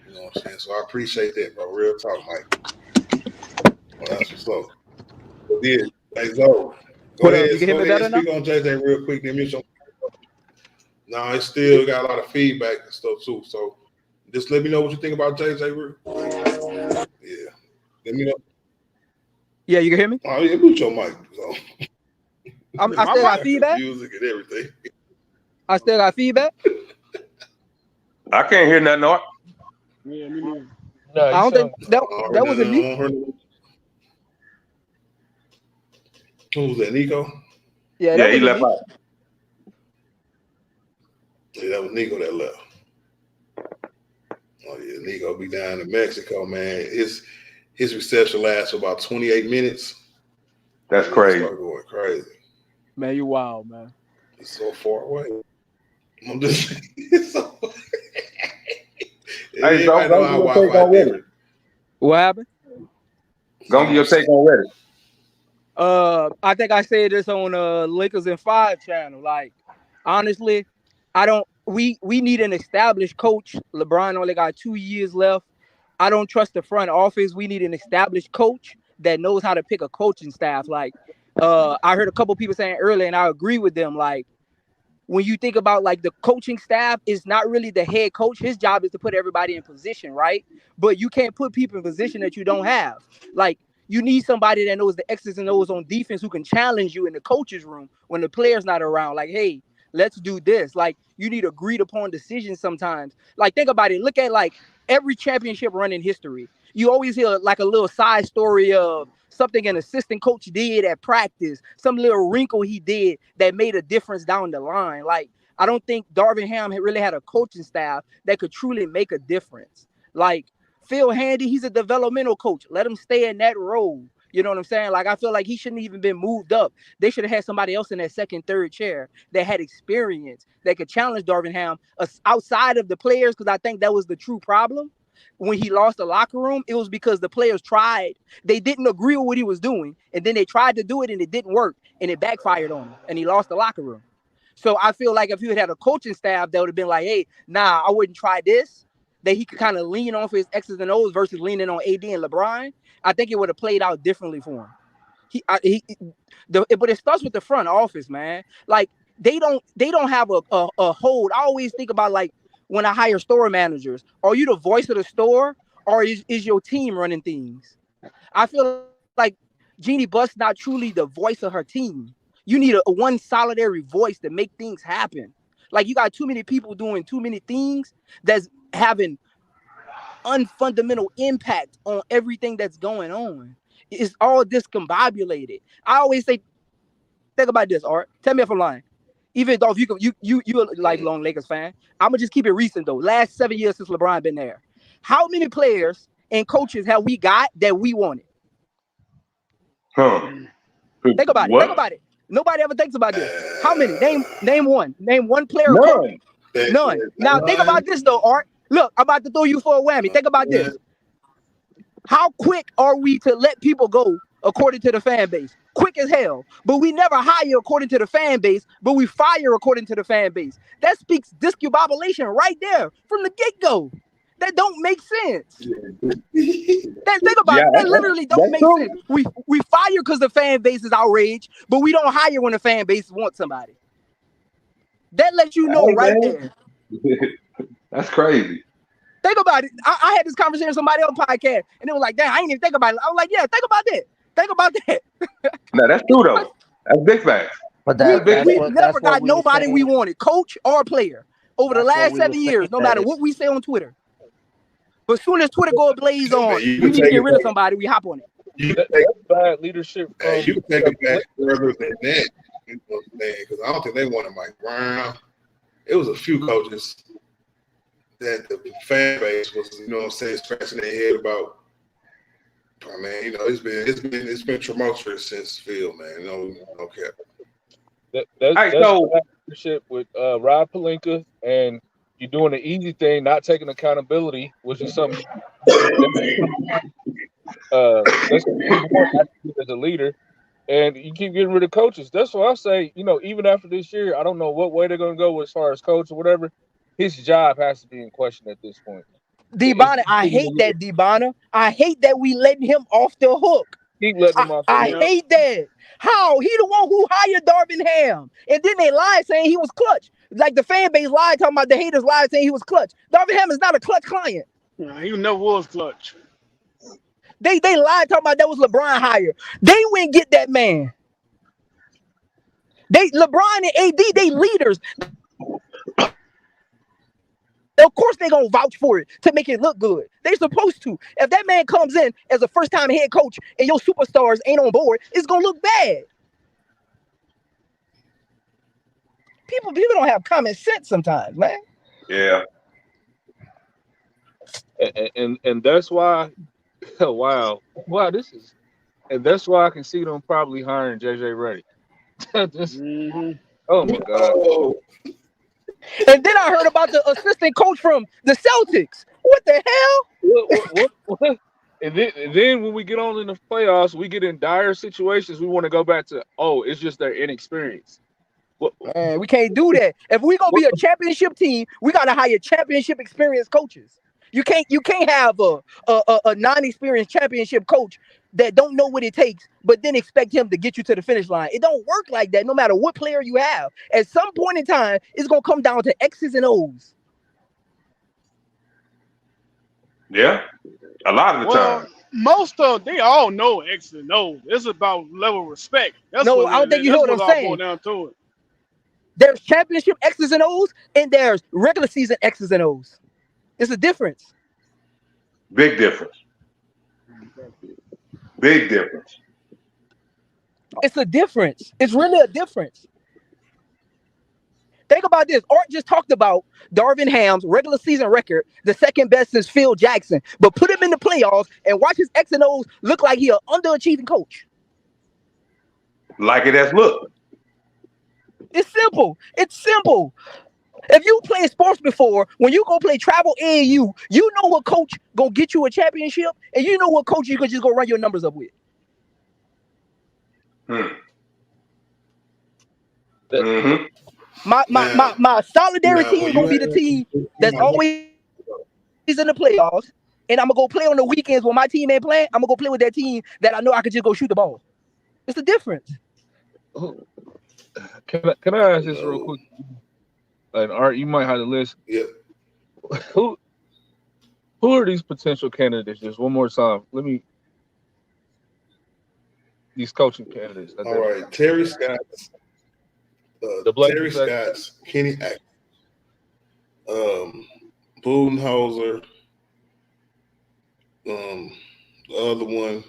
You know what I'm saying? So I appreciate that, bro. Real talk, Mike. Well, that's what's up. But yeah, hey, Zoe. Go ahead and speak on JJ real quick. Then mute your. No, it still got a lot of feedback and stuff too. So just let me know what you think about JJ real quick. Yeah. Let me know. Yeah, you can hear me? Oh, yeah, mute your mic. So. I still got feedback? Music and everything. I still got feedback? I can't hear nothing, Art. Yeah, me neither. No, I you don't think sound that wasn't me. Who was that, Nico? Yeah, Yeah, that he wasn't left me. out. Yeah, that was Nico that left. Oh yeah, Nico be down in Mexico, man. His reception lasts for about 28 minutes. That's And crazy. start going crazy. Man, you wild, man. It's so far away. I'm just it's so Hey, so everybody know our go get your take Wi-Fi on Reddit. different. What happened? Go get your take on Reddit. I think I said this on Lakers in 5 channel. Like, honestly, I don't. We need an established coach. LeBron only got 2 years left. I don't trust the front office. We need an established coach that knows how to pick a coaching staff. Like, I heard a couple people saying earlier, and I agree with them. Like, when you think about like the coaching staff, is not really the head coach. His job is to put everybody in position, right? But you can't put people in position that you don't have. Like, you need somebody that knows the X's and O's on defense who can challenge you in the coach's room when the player's not around. Like, hey, let's do this. Like, you need agreed upon decisions sometimes. Like, think about it. Look at like every championship run in history. You always hear like a little side story of something an assistant coach did at practice, some little wrinkle he did that made a difference down the line. Like, I don't think Darvin Ham really had a coaching staff that could truly make a difference. Like, Phil Handy, he's a developmental coach. Let him stay in that role. You know what I'm saying? Like, I feel like he shouldn't even been moved up. They should have had somebody else in that second, third chair that had experience that could challenge Darvin Ham outside of the players, because I think that was the true problem. When he lost the locker room, it was because the players tried. They didn't agree with what he was doing, and then they tried to do it, and it didn't work, and it backfired on him, and he lost the locker room. So I feel like if you had a coaching staff that would have been like, hey, nah, I wouldn't try this, that he could kind of lean on for his X's and O's versus leaning on AD and LeBron, I think it would have played out differently for him. But it starts with the front office, man. Like, they don't have a hold. I always think about, like, when I hire store managers, are you the voice of the store, or is your team running things? I feel like Jeannie Buss not truly the voice of her team. You need a one solitary voice to make things happen. Like, you got too many people doing too many things that's having unfundamental impact on everything that's going on. It's all discombobulated. I always say, think about this, Art. Tell me if I'm lying. Even though if you're a lifelong Lakers fan, I'm gonna just keep it recent though. Last 7 years since LeBron been there, how many players and coaches have we got that we wanted? Think about it. What? Think about it. Nobody ever thinks about this. How many? Name one. Name one player or coach. None. Now think about this though, Art. Look, I'm about to throw you for a whammy. Think about this. How quick are we to let people go according to the fan base? Quick as hell. But we never hire according to the fan base, but we fire according to the fan base. That speaks discombobulation right there from the get-go. That don't make sense. Think about it. That literally don't make sense. We fire because the fan base is outraged, but we don't hire when the fan base wants somebody. That lets you know right there. That's crazy. Think about it. I had this conversation with somebody on podcast, and they were like, damn, I ain't even think about it. I was like, yeah, think about that. Think about that. No, that's true though. That's big facts. But we never got nobody we wanted, coach or player, over the last 7 years, no matter what we say on Twitter. But as soon as Twitter go ablaze on, we need to get rid of somebody, we hop on it. That's bad leadership. You can take it back further than that. You know what I'm saying? Because I don't think they wanted Mike Brown. It was a few coaches that the fan base was, you know what I'm saying, scratching their head about. I mean, you know, it's been tumultuous since Phil, man. No cap. That's bad leadership with Rob Pelinka, and you're doing the easy thing, not taking accountability, which is something that's as a leader. And you keep getting rid of coaches. That's why I say, you know, even after this year, I don't know what way they're going to go as far as coach or whatever. His job has to be in question at this point. D-Bonner, I hate that, D-Bonner. I hate that we letting him off the hook. Keep letting him off the hook. I hate that. How? He the one who hired Darvin Ham. And then they lied saying he was clutch. Like the fan base lied, talking about the haters lied saying he was clutch. Darvin Ham is not a clutch client. He never was clutch. They lied, talking about that was LeBron hire. They went get that man. LeBron and AD, they leaders. Of course they gonna vouch for it to make it look good. They supposed to. If that man comes in as a first-time head coach and your superstars ain't on board, it's gonna look bad. People don't have common sense sometimes, man. Yeah. And that's why, wow, this is, and that's why I can see them probably hiring JJ Redick. Oh my God. And then I heard about the assistant coach from the Celtics. What the hell? What? And then when we get on in the playoffs, we get in dire situations. We want to go back to, it's just their inexperience. Man, we can't do that. If we're gonna be a championship team, we gotta hire championship experienced coaches. You can't have a non-experienced championship coach that don't know what it takes, but then expect him to get you to the finish line. It don't work like that. No matter what player you have, at some point in time, it's gonna come down to X's and O's. Yeah, a lot of the time. Most of they all know X's and O's. It's about level of respect. That's No, what I don't think you hear what I'm saying. Down to it. There's championship X's and O's, and there's regular season X's and O's. It's a difference. Big difference. Big difference. It's a difference. It's really a difference. Think about this. Art just talked about Darvin Ham's regular season record, the second best since Phil Jackson. But put him in the playoffs and watch his X and O's look like he an underachieving coach. Like it has looked. It's simple. It's simple. If you played sports before, when you go play travel AAU, you know what coach gonna get you a championship, and you know what coach you could just go run your numbers up with. Mm-hmm. My solidarity team gonna be the team that's always in the playoffs, and I'm gonna go play on the weekends when my team ain't playing. I'm gonna go play with that team that I know I could just go shoot the ball. It's the difference. Can I ask this real quick? And Art, you might have to list. Yeah. Who are these potential candidates? Just one more time. These coaching candidates. All right, Terry Stotts, Terry Stotts, Kenny Ack, Budenholzer. The other one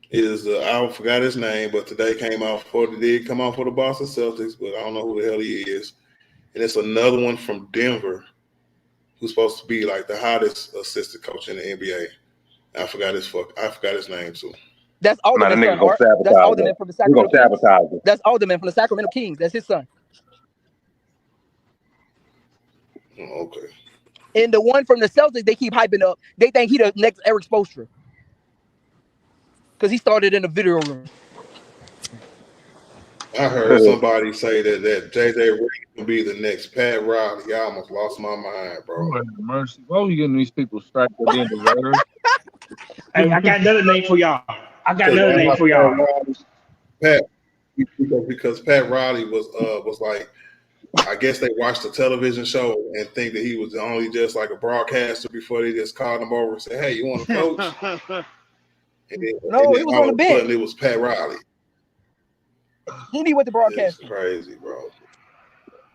is I forgot his name, but today did come out for the Boston Celtics, but I don't know who the hell he is. And it's another one from Denver who's supposed to be like the hottest assistant coach in the NBA. I forgot his name too. That's Alderman. That's Alderman from the Sacramento Kings. That's Alderman from the Sacramento Kings. That's his son. Okay. And the one from the Celtics, they keep hyping up. They think he the next Eric Spoelstra because he started in the video room. I heard somebody say that JJ Redick can be the next Pat Riley. I almost lost my mind, bro. Mercy. Why are we getting these people striped at the end of the letter? Hey, I got another name for y'all. Pat, because Pat Riley was like, I guess they watched the television show and think that he was only just like a broadcaster before they just called him over and said, "Hey, you want to coach?" He was on the bench. It was Pat Riley. He with the broadcast. It's crazy, bro.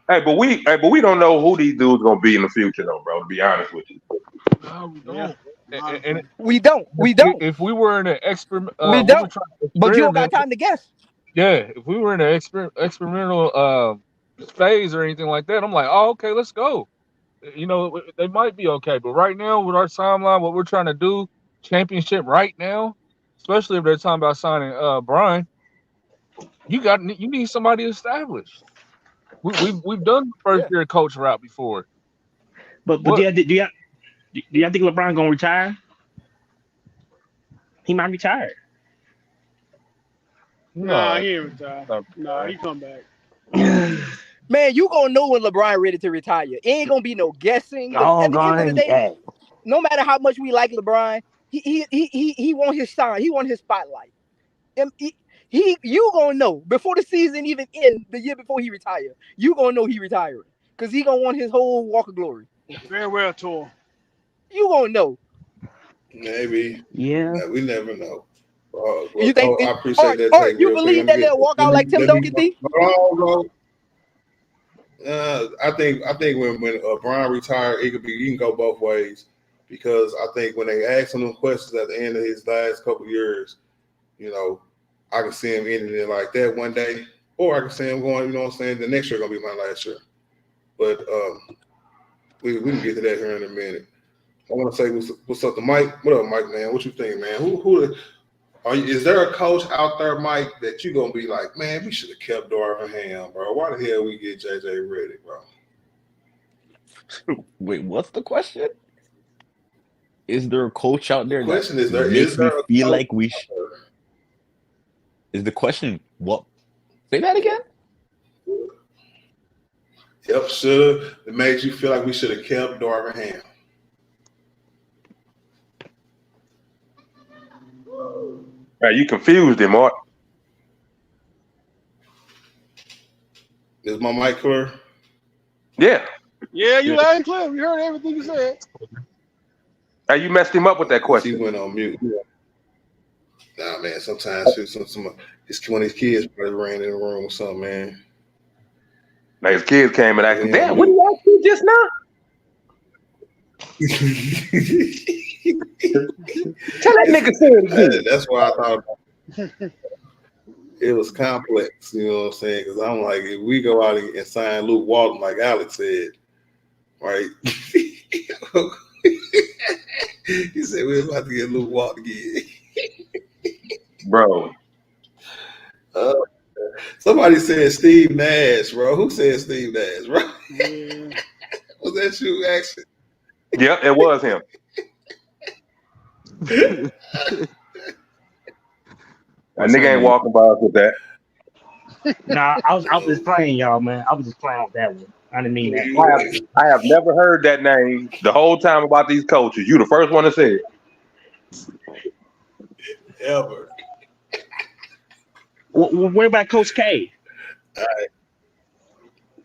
Hey, but we don't know who these dudes gonna be in the future, though, bro. To be honest with you. No, we don't. We don't. If we were in an experiment, we don't. But you don't got time to guess. Yeah, if we were in an experimental phase or anything like that, I'm like, oh, okay, let's go. You know, they might be okay, but right now with our timeline, what we're trying to do, championship right now, especially if they're talking about signing Brian, you need somebody established. We've done the first year coach route before. But do you think LeBron gonna retire? He might retire. Nah, he ain't retire. Nah, he come back. Man, you gonna know when LeBron ready to retire. It ain't gonna be no guessing. At the end of the day, no matter how much we like LeBron, he want his shine. He want his spotlight. You gonna know before the season even end, the year before he retire. You gonna know he retiring because he gonna want his whole walk of glory. Farewell tour. You gonna know. Maybe. Yeah. We never know. You think? I appreciate that. You believe that they'll walk out like Tim Duncan? I think when Brian retired, it can go both ways, because I think when they asked him them questions at the end of his last couple of years, you know, I can see him ending it like that one day, or I can see him going, you know what I'm saying, the next year gonna be my last year. But we can get to that here in a minute. I want to say what's up to Mike. What up, Mike, man? What you think, man? Is there a coach out there, Mike, that you gonna be like, man, we should have kept Darvin Ham, bro? Why the hell we get JJ Redick, bro? Wait, what's the question? Is there a coach out there The question that is there makes is there me a feel coach like we out there? is the question what? Say that again? Yep, should have. It made you feel like we should have kept Darvin Ham. You confused him, Mark. Is my mic clear? Yeah. Yeah, you loud and clear. We heard everything you said. Hey, you messed him up with that question. He went on mute. Nah, man. Sometimes one of his kids probably ran in the room or something, man. Like his kids came and asked him, "Damn, what did you ask me just now?" Tell that nigga say it again. That's why I thought it was complex. You know what I'm saying? Because I'm like, if we go out and sign Luke Walton, like Alex said, right? He said we're about to get Luke Walton again. Bro. Somebody said Steve Nash, bro. Who said Steve Nash, bro? Was that you, actually? Yep, it was him. A nigga ain't walking by us with that. Nah, I was just playing, y'all, man. I was just playing with that one. I didn't mean that. I have never heard that name the whole time about these coaches. You the first one to say it. Ever. What about Coach K?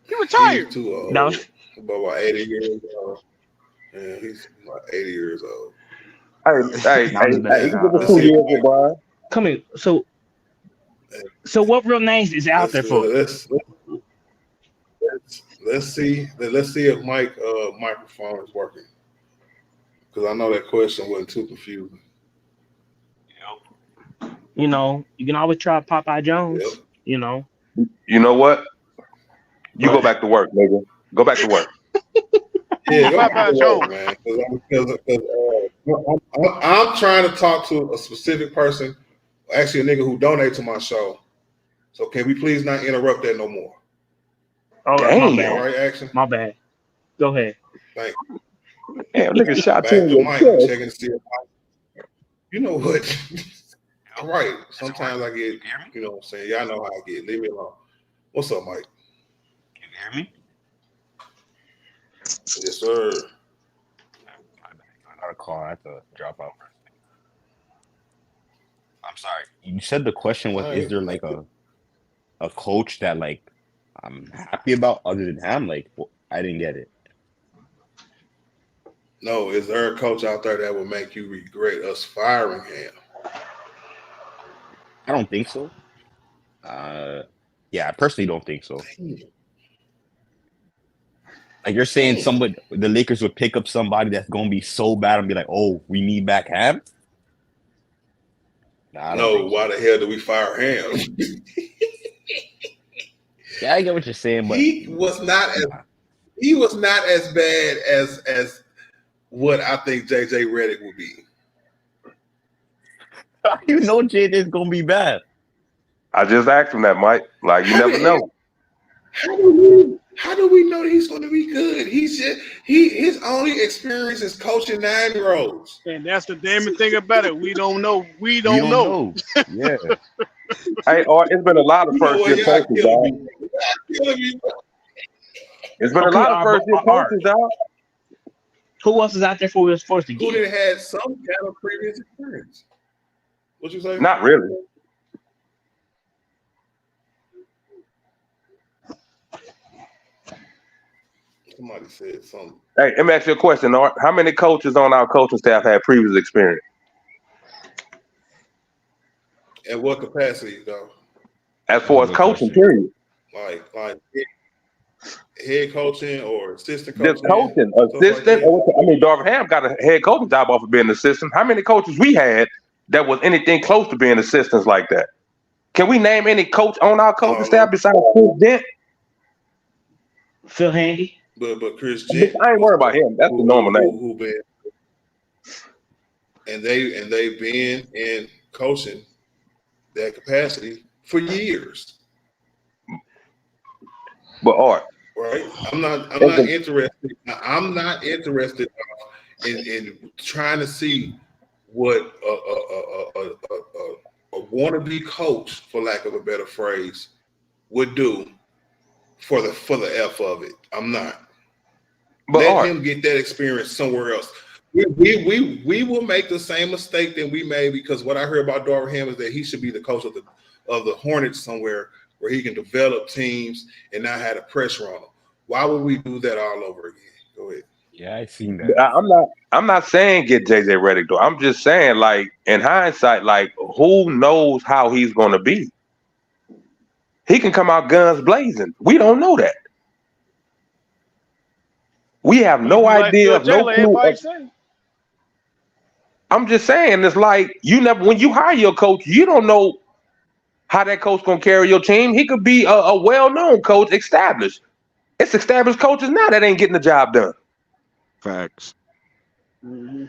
He retired. He's too old. No. About 80 years old. Yeah, he's about 80 years old. Hey, he give us 2 years with Brian. Come in. So what real names is out there for? Let's see if Mike's microphone is working, because I know that question wasn't too confusing. You know, you can always try Popeye Jones. Yep. You know. You know what? You go back to work, nigga. Go back to work. Yeah, go back to work, man. Because I'm trying to talk to a specific person, actually a nigga who donated to my show. So can we please not interrupt that no more? Oh, dang. My bad. All right, action. My bad. Go ahead. Thank you. Damn, nigga shot Back you in to your Mike, chest. checking to see if you know what? All right. Sometimes I get, you know what I'm saying? Y'all know how I get. Leave me alone. What's up, Mike? Can you hear me? Yes, sir. I got a call. I have to drop out for a second. I'm sorry. You said the question was, is there like a coach that like I'm happy about other than Ham? Like, I didn't get it. No, is there a coach out there that will make you regret us firing him? I don't think so. Yeah, I personally don't think so. Like you're saying, the Lakers would pick up somebody that's gonna be so bad and be like, "Oh, we need back Ham." Nah, No, why the hell do we fire him? Yeah, I get what you're saying, but he was not as bad as what I think JJ Redick will be. you know JJ is gonna be bad. I just asked him that, Mike. Like, you never know. How do we know that he's going to be good? His only experience is coaching 9-year-olds. And that's the damn thing about it. We don't know. We don't know. Yeah. Hey, it's been a lot of first-year coaches, dog. It's been a lot of first-year coaches, dog. Who else is out there for us forced to Who get? did had some kind of previous experience? What you say? Not really. Somebody said something. Hey, let me ask you a question, Art. How many coaches on our coaching staff had previous experience? At what capacity, though? As far as coaching, period. Like head coaching or assistant Just coaching, coaching, stuff like assistant. that. I mean, Darvin Ham got a head coaching job off of being an assistant. How many coaches we had that was anything close to being assistants like that? Can we name any coach on our coaching staff besides Chris Dent? Phil Hangy. But Chris Gent, I ain't worried about him. That's the normal name. Who been and they've been in coaching that capacity for years. But Art, right? I'm not interested. I'm not interested in trying to see what a wannabe coach, for lack of a better phrase, would do for the F of it. I'm not. But let him get that experience somewhere else. We will make the same mistake that we made, because what I heard about Darvin Ham is that he should be the coach of the Hornets somewhere where he can develop teams and not have the pressure on them. Why would we do that all over again? Go ahead. Yeah, I've seen that. I'm not saying get JJ Redick though. I'm just saying, like, in hindsight, like, who knows how he's gonna be? He can come out guns blazing. We don't know that. We have no idea, no clue. I'm just saying, it's like when you hire your coach, you don't know how that coach gonna carry your team. He could be a well-known coach, established. It's established coaches now that ain't getting the job done. Facts. Mm-hmm.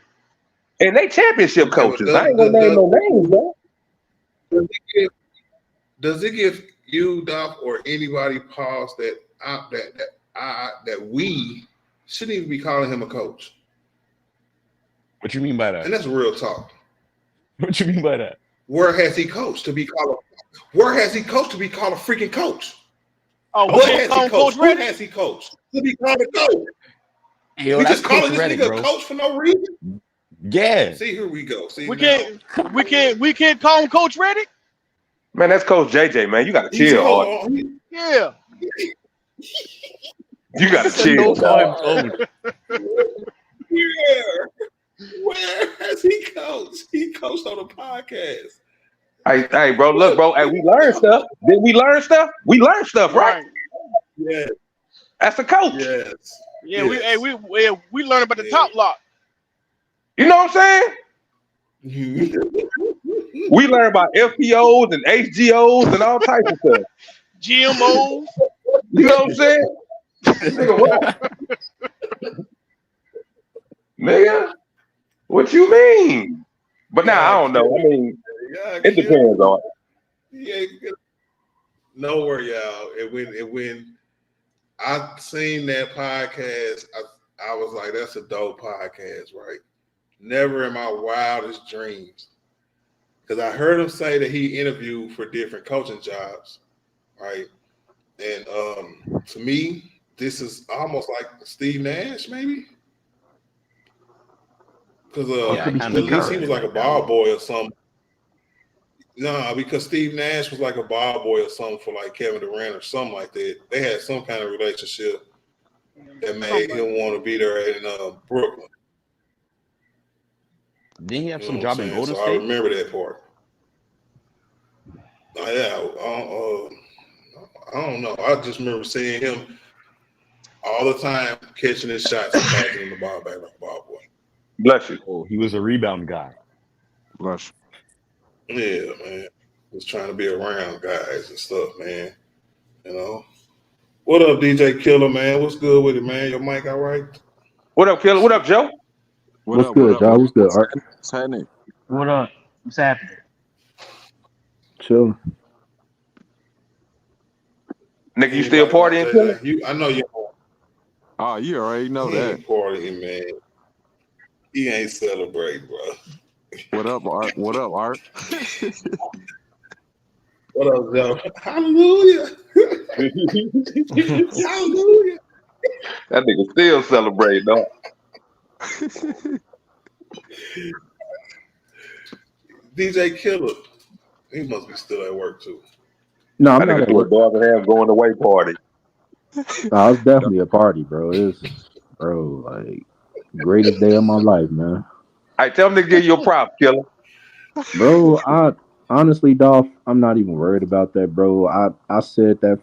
And they championship coaches. I ain't gonna name no names, bro. Does it give you, Doc, or anybody pause that we shouldn't even be calling him a coach? What you mean by that? And that's real talk. What you mean by that? Where has he coached to be called a freaking coach? Oh, what has he coached? Who has he coached to be called a coach? Yo, we just calling this nigga a coach for no reason? Yeah. See, here we go. See, we can't call him Coach Redick? Man, that's Coach JJ, man. You gotta chill. Yeah. You gotta chill. Where has he coached? He coached on a podcast. Hey, bro, look, bro. Hey, we learned stuff. Did we learn stuff? We learned stuff, right? Yeah. That's a coach. Yes. Yeah, yes. we learned about the top lock. You know what I'm saying? We learn about FPOs and HGOs and all types of stuff. GMOs. You know what I'm saying? Nigga, what? Nigga, what you mean? But now I don't know. I mean, it depends on. Yeah, nowhere, y'all. And when I seen that podcast, I was like, that's a dope podcast, right? Never in my wildest dreams. Because I heard him say that he interviewed for different coaching jobs, right? And to me, this is almost like Steve Nash, maybe? Because at least he was like a ball boy or something. No, because Steve Nash was like a ball boy or something for like Kevin Durant or something like that. They had some kind of relationship that made him want to be there in Brooklyn. Didn't he have some job in Golden State? I remember that part. Yeah, I don't know. I just remember seeing him all the time catching his shots and passing the ball back like a ball boy. Bless you. Oh, he was a rebound guy. Bless you. Yeah, man. Was trying to be around guys and stuff, man. You know. What up, DJ Killer, man? What's good with it, man? Your mic all right? What up, Killer? What up, Joe? What's good, y'all? What's good, Art? What's happening? What up? What's happening? Chill. Nigga, you still partying? I know you. Oh, you already know that. Ain't partying, man. He ain't celebrating, bro. What up, Art? What up, Art? What up, Joe? Hallelujah. Hallelujah. That nigga still celebrating, dog. DJ Killer. He must be still at work, too. No, I'm not at work. Darvin Ham going away party. No, it's definitely a party, bro. Like, greatest day of my life, man. All right, tell him to give you a prop, Killer. Bro, honestly, Dolph, I'm not even worried about that, bro. I said that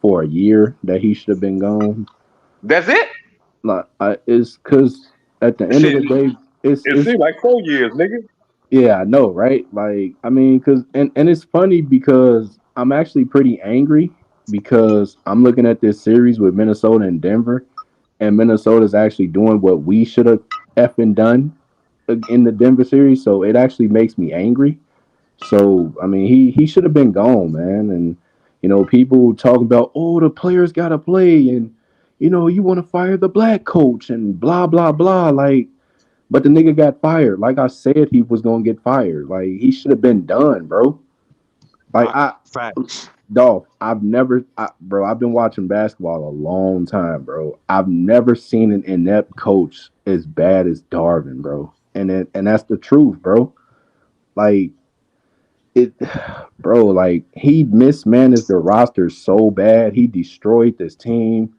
for a year that he should have been gone. That's it. Like, it's because at the end of Shit, the day, it it's seemed like 4 years, nigga. yeah, I know, right? Like, I mean, because and it's funny because I'm actually pretty angry because I'm looking at this series with Minnesota and Denver, and Minnesota's actually doing what we should have effing done in the Denver series. So it actually makes me angry. So I mean, he should have been gone, man. And people talk about, oh, the players got to play, and you want to fire the black coach and blah blah blah. Like, but the nigga got fired. Like I said, he was gonna get fired. Like he should have been done, bro. Like Facts. Dolph, bro. I've been watching basketball a long time, bro. I've never seen an inept coach as bad as Darvin, bro. And that's the truth, bro. Like it, bro. Like he mismanaged the roster so bad. He destroyed this team.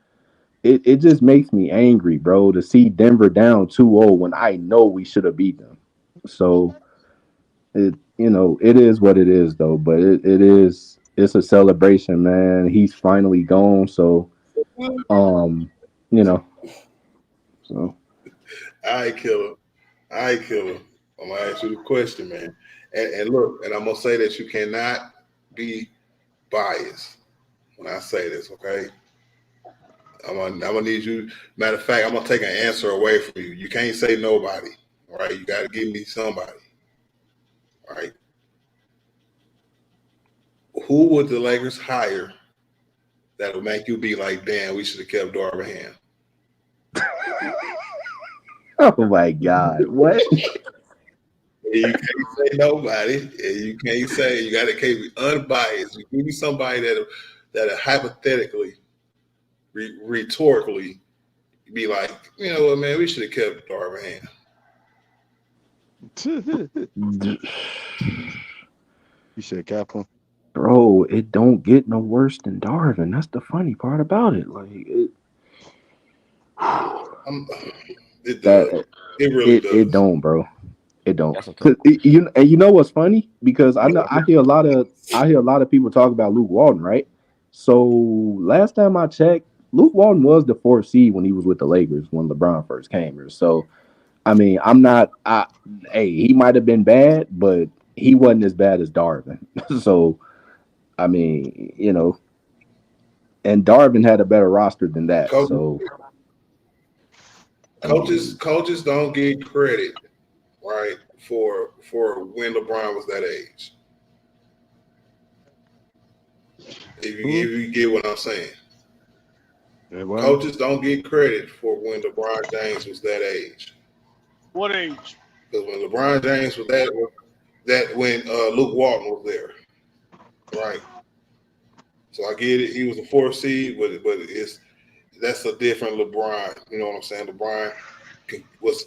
It just makes me angry, bro, to see Denver down 2-0 when I know we should have beat them. So it is what it is though, but it's a celebration, man. He's finally gone, so um, you know, so I Killer. I'm gonna ask you the question, man. And look, and I'm gonna say that you cannot be biased when I say this, okay? I'm gonna need you. Matter of fact, I'm gonna take an answer away from you. You can't say nobody, all right? You gotta give me somebody, all right? Who would the Lakers hire that would make you be like, damn, we should have kept Darvin Ham? oh my god, what? You can't say nobody. You can't say, you gotta keep unbiased. You give me somebody that hypothetically, rhetorically be like, you know what, man, we should have kept Darvin Ham. You should have kept him. Bro, it don't get no worse than Darvin. That's the funny part about it. Like it does. It really does. It don't, bro. It don't. That's okay. You know what's funny? Because I hear a lot of people talk about Luke Walton, right? So last time I checked, Luke Walton was the fourth seed when he was with the Lakers when LeBron first came here. So I mean, he might have been bad, but he wasn't as bad as Darvin. So I mean, and Darvin had a better roster than that. So coaches don't get credit, right, for when LeBron was that age. If you get what I'm saying. Yeah, well, coaches don't get credit for when LeBron James was that age. What age? Because when LeBron James was that when Luke Walton was there, right? So I get it. He was a fourth seed, but that's a different LeBron. You know what I'm saying? LeBron was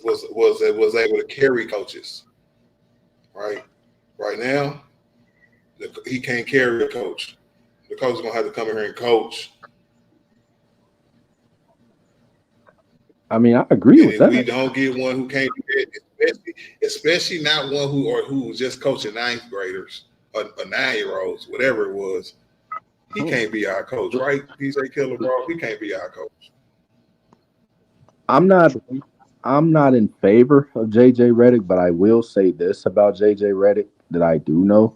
able to carry coaches, right? Right now, he can't carry a coach. The coach is gonna have to come in here and coach. I mean, I agree with that. We don't get one who can't do that, especially not one who was just coaching ninth graders or 9-year-olds, whatever it was. He can't be our coach, right? DJ Killer, bro. He can't be our coach. I'm not in favor of JJ Redick, but I will say this about JJ Redick that I do know.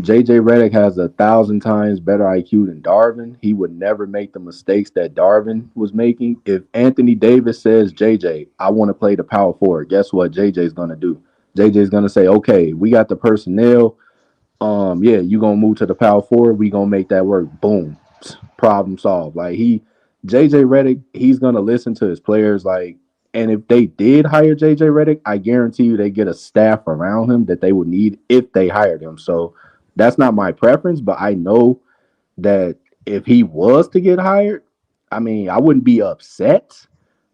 JJ Redick has 1,000 times better IQ than Darvin. He would never make the mistakes that Darvin was making. If Anthony Davis says, JJ, I want to play the power forward, guess what JJ's going to do? JJ's going to say, okay, we got the personnel. Yeah, you going to move to the power forward. We going to make that work. Boom. Problem solved. Like JJ Redick, he's going to listen to his players. Like, and if they did hire JJ Redick, I guarantee you they get a staff around him that they would need if they hired him. So that's not my preference, but I know that if he was to get hired, I mean, I wouldn't be upset,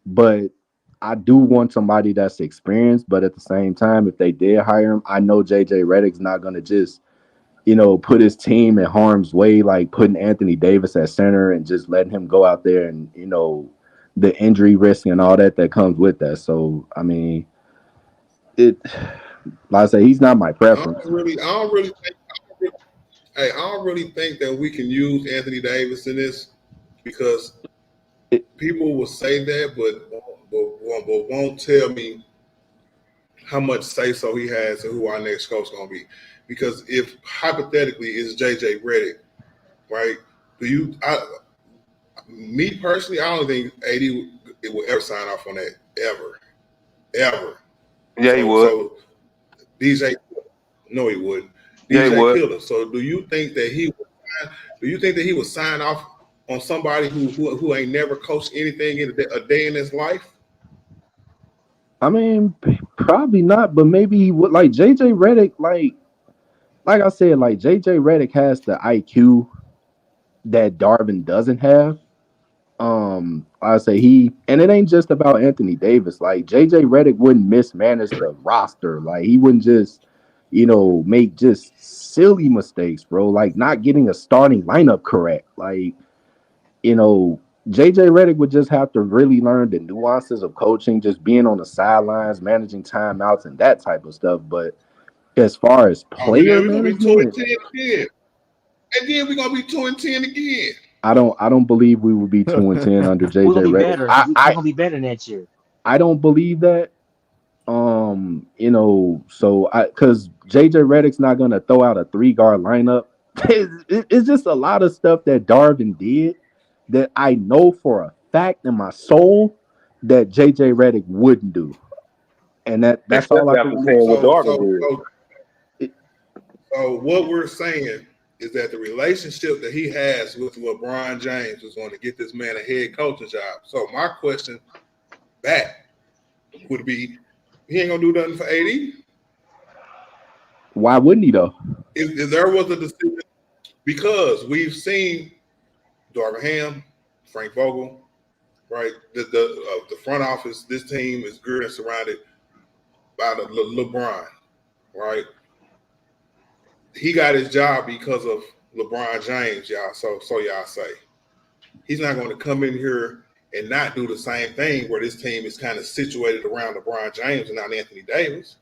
but I do want somebody that's experienced. But at the same time, if they did hire him, I know JJ Redick's not going to just, put his team in harm's way, like putting Anthony Davis at center and just letting him go out there and, the injury risk and all that comes with that. So, I mean, Like I say, he's not my preference. I don't really think that we can use Anthony Davis in this because people will say that, but won't tell me how much say so he has and who our next coach is going to be. Because if hypothetically it's JJ Redick, right? Me personally, I don't think AD will ever sign off on that ever. Yeah, he would. So DJ, no, he wouldn't. Yeah, he DJ would. Killer. So do you think that he would sign off on somebody who ain't never coached anything in a day in his life? I mean, probably not, but maybe he would. Like JJ Redick, like I said, like JJ Redick has the IQ that Darvin doesn't have. I say and it ain't just about Anthony Davis. Like JJ Redick wouldn't mismanage the roster. Like he wouldn't just, make just silly mistakes, bro. Like not getting a starting lineup correct. Like, JJ Redick would just have to really learn the nuances of coaching, just being on the sidelines, managing timeouts and that type of stuff. But as far as player management, and then we're gonna be 2-10 again. I don't believe we will be 2-10 under JJ We're gonna be Redick. better. We're gonna be better next year. I don't believe that. So because JJ Redick's not gonna throw out a 3-guard lineup. It's just a lot of stuff that Darvin did that I know for a fact in my soul that JJ Redick wouldn't do. And that's all I can say. So what we're saying is that the relationship that he has with LeBron James is going to get this man a head coaching job. So my question back would be, he ain't gonna do nothing for AD. Why wouldn't he though? If there was a decision, because we've seen Darvin Ham, Frank Vogel, right? The front office, this team is good and surrounded by the LeBron, right? He got his job because of LeBron James, y'all. So y'all say he's not going to come in here and not do the same thing where this team is kind of situated around LeBron James and not Anthony Davis.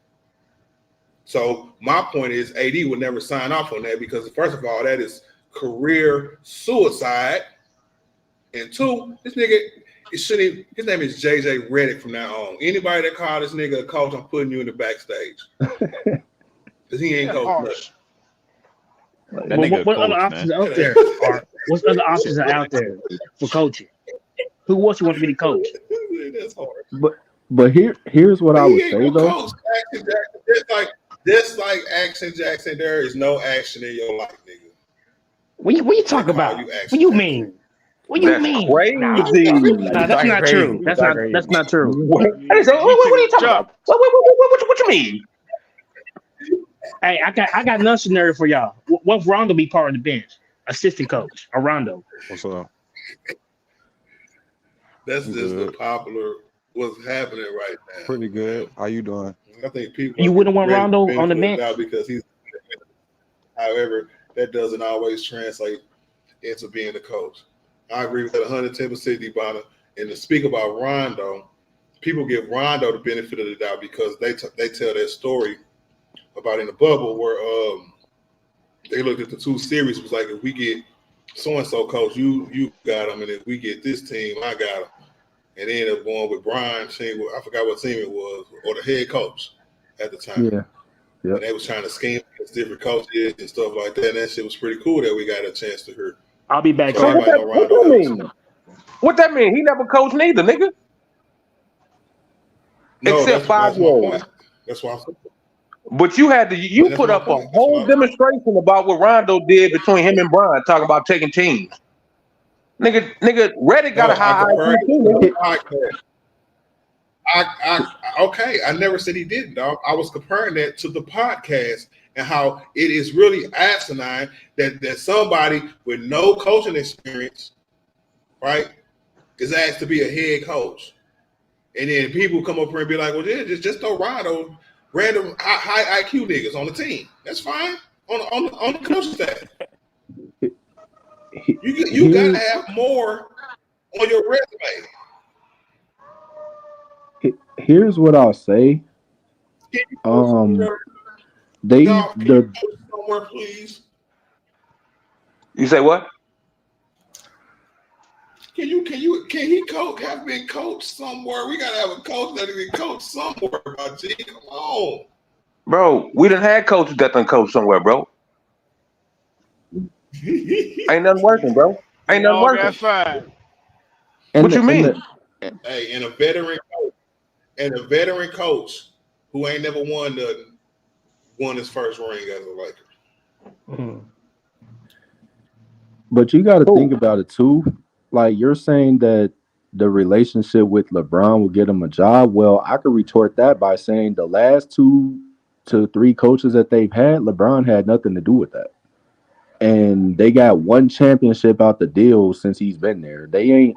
So my point is AD would never sign off on that because first of all, that is career suicide. And two, this nigga, his name is JJ Redick from now on. Anybody that call this nigga a coach, I'm putting you in the backstage. Because he ain't coach nothing. What other options are out there? What other options are out there for coaching? Who else you want to be the coach? That's hard. But here's what I would say though. Just like Action Jackson, there is no action in your life, nigga. What you talk about? What you mean? What you mean? Crazy. No, that's not true. That's not true. What are you talking about? What you mean? Hey, I got another scenario for y'all. What if Rondo be part of the bench? Assistant coach, or Rondo. What's up? That's just the popular what's happening right now. Pretty good. How you doing? I think people You wouldn't want Rondo on the bench because he's. However, that doesn't always translate into being a coach. I agree with that 110%, Debana. And to speak about Rondo, people give Rondo the benefit of the doubt because they tell their story about in the bubble where they looked at the two series. It was like, if we get so-and-so coach, you got him, and if we get this team, I got him. And they ended up going with Brian. I forgot what team it was, or the head coach at the time. Yeah. Yep. And they was trying to scheme against different coaches and stuff like that. And that shit was pretty cool that we got a chance to hear. I'll be back. So what that mean? He never coached neither, nigga. No, except 5 years. That's why I'm saying. But you put up a whole demonstration about what Rondo did between him and Brian, talking about taking teams. Nigga, Redick got a high IQ. Okay, I never said he didn't, dog. I was comparing that to the podcast and how it is really asinine that somebody with no coaching experience, right, is asked to be a head coach. And then people come up here and be like, well, yeah, just throw Rondo, random high IQ niggas on the team. That's fine. On the coaching staff. You gotta have more on your resume. Here's what I'll say. They Y'all, can you the put somewhere, please? You say what? Can he have been coached somewhere? We gotta have a coach that has been coached somewhere, my G. Come on. Bro, we done had coaches that done coach somewhere, bro. Ain't nothing working, bro. They Ain't nothing all got working. fired. What you mean? Hey, and a veteran coach who ain't never won his first ring as a Laker. But you got to think about it too. Like you're saying that the relationship with LeBron will get him a job. Well, I could retort that by saying the last 2 to 3 coaches that they've had, LeBron had nothing to do with that. And they got 1 championship out the deal since he's been there. They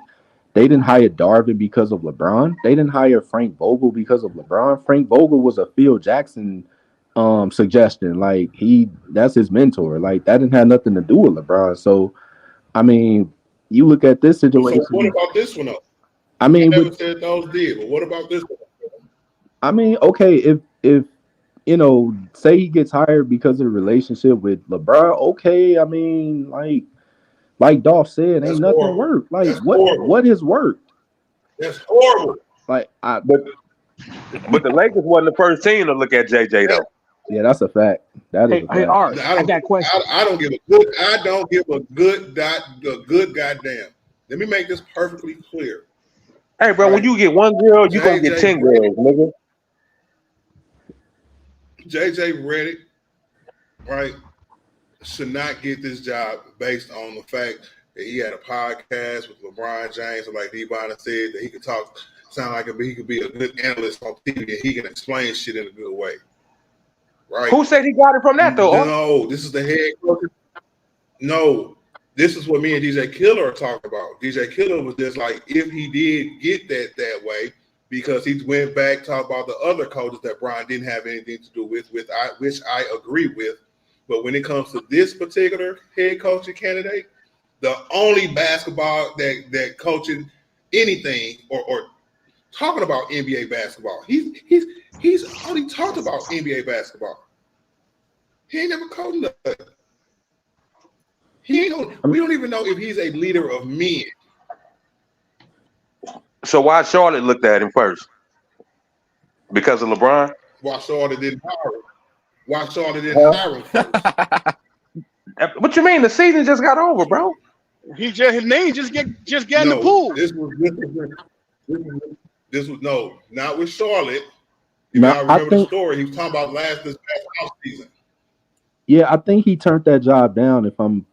didn't hire Darvin because of LeBron. They didn't hire Frank Vogel because of LeBron. Frank Vogel was a Phil Jackson suggestion. Like that's his mentor. Like that didn't have nothing to do with LeBron. So I mean, you look at this situation. So what about this one though? I mean, never said those did, but what about this one? I mean, okay, if say he gets hired because of the relationship with LeBron, okay. I mean, like Dolph said, That's ain't nothing horrible. worked. Like That's horrible. what has worked? That's horrible. Like but the Lakers wasn't the first team to look at JJ though. Yeah, that's a fact. That is a fact. Hey, Art, I got a question. I don't give a good goddamn. Let me make this perfectly clear. Hey, bro, when you get 1 girl, you gonna get 10 girls, nigga. JJ Redick, right, should not get this job based on the fact that he had a podcast with LeBron James, and like Devon said, that he could sound like he could be a good analyst on TV, and he can explain shit in a good way. Right? Who said he got it from that though? No, this is the head coach. No, this is what me and DJ Killer are talking about. DJ Killer was just like, if he did get that way, because he went back, talked about the other coaches that Brian didn't have anything to do with which I agree with. But when it comes to this particular head coaching candidate, the only basketball that coaching anything or talking about NBA basketball, he's only talked about NBA basketball. He ain't never coached nothing. We don't even know if he's a leader of men. So why Charlotte looked at him first? Because of LeBron? Why Charlotte didn't hire him first? What you mean? The season just got over, bro. His name just got in the pool. This was not with Charlotte. Now, I remember the story. He was talking about this past off season. Yeah, I think he turned that job down. If I'm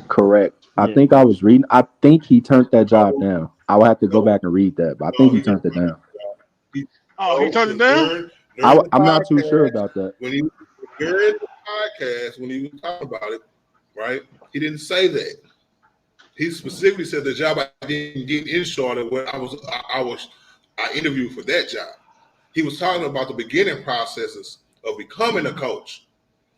correct, I think I was reading. I think he turned that job down. I will have to go back and read that, but I think he turned it down. He turned it down. I'm not too sure about that. During the podcast, when he was talking about it, right? He didn't say that. He specifically said the job I didn't get in Charlotte when I interviewed for that job. He was talking about the beginning processes of becoming a coach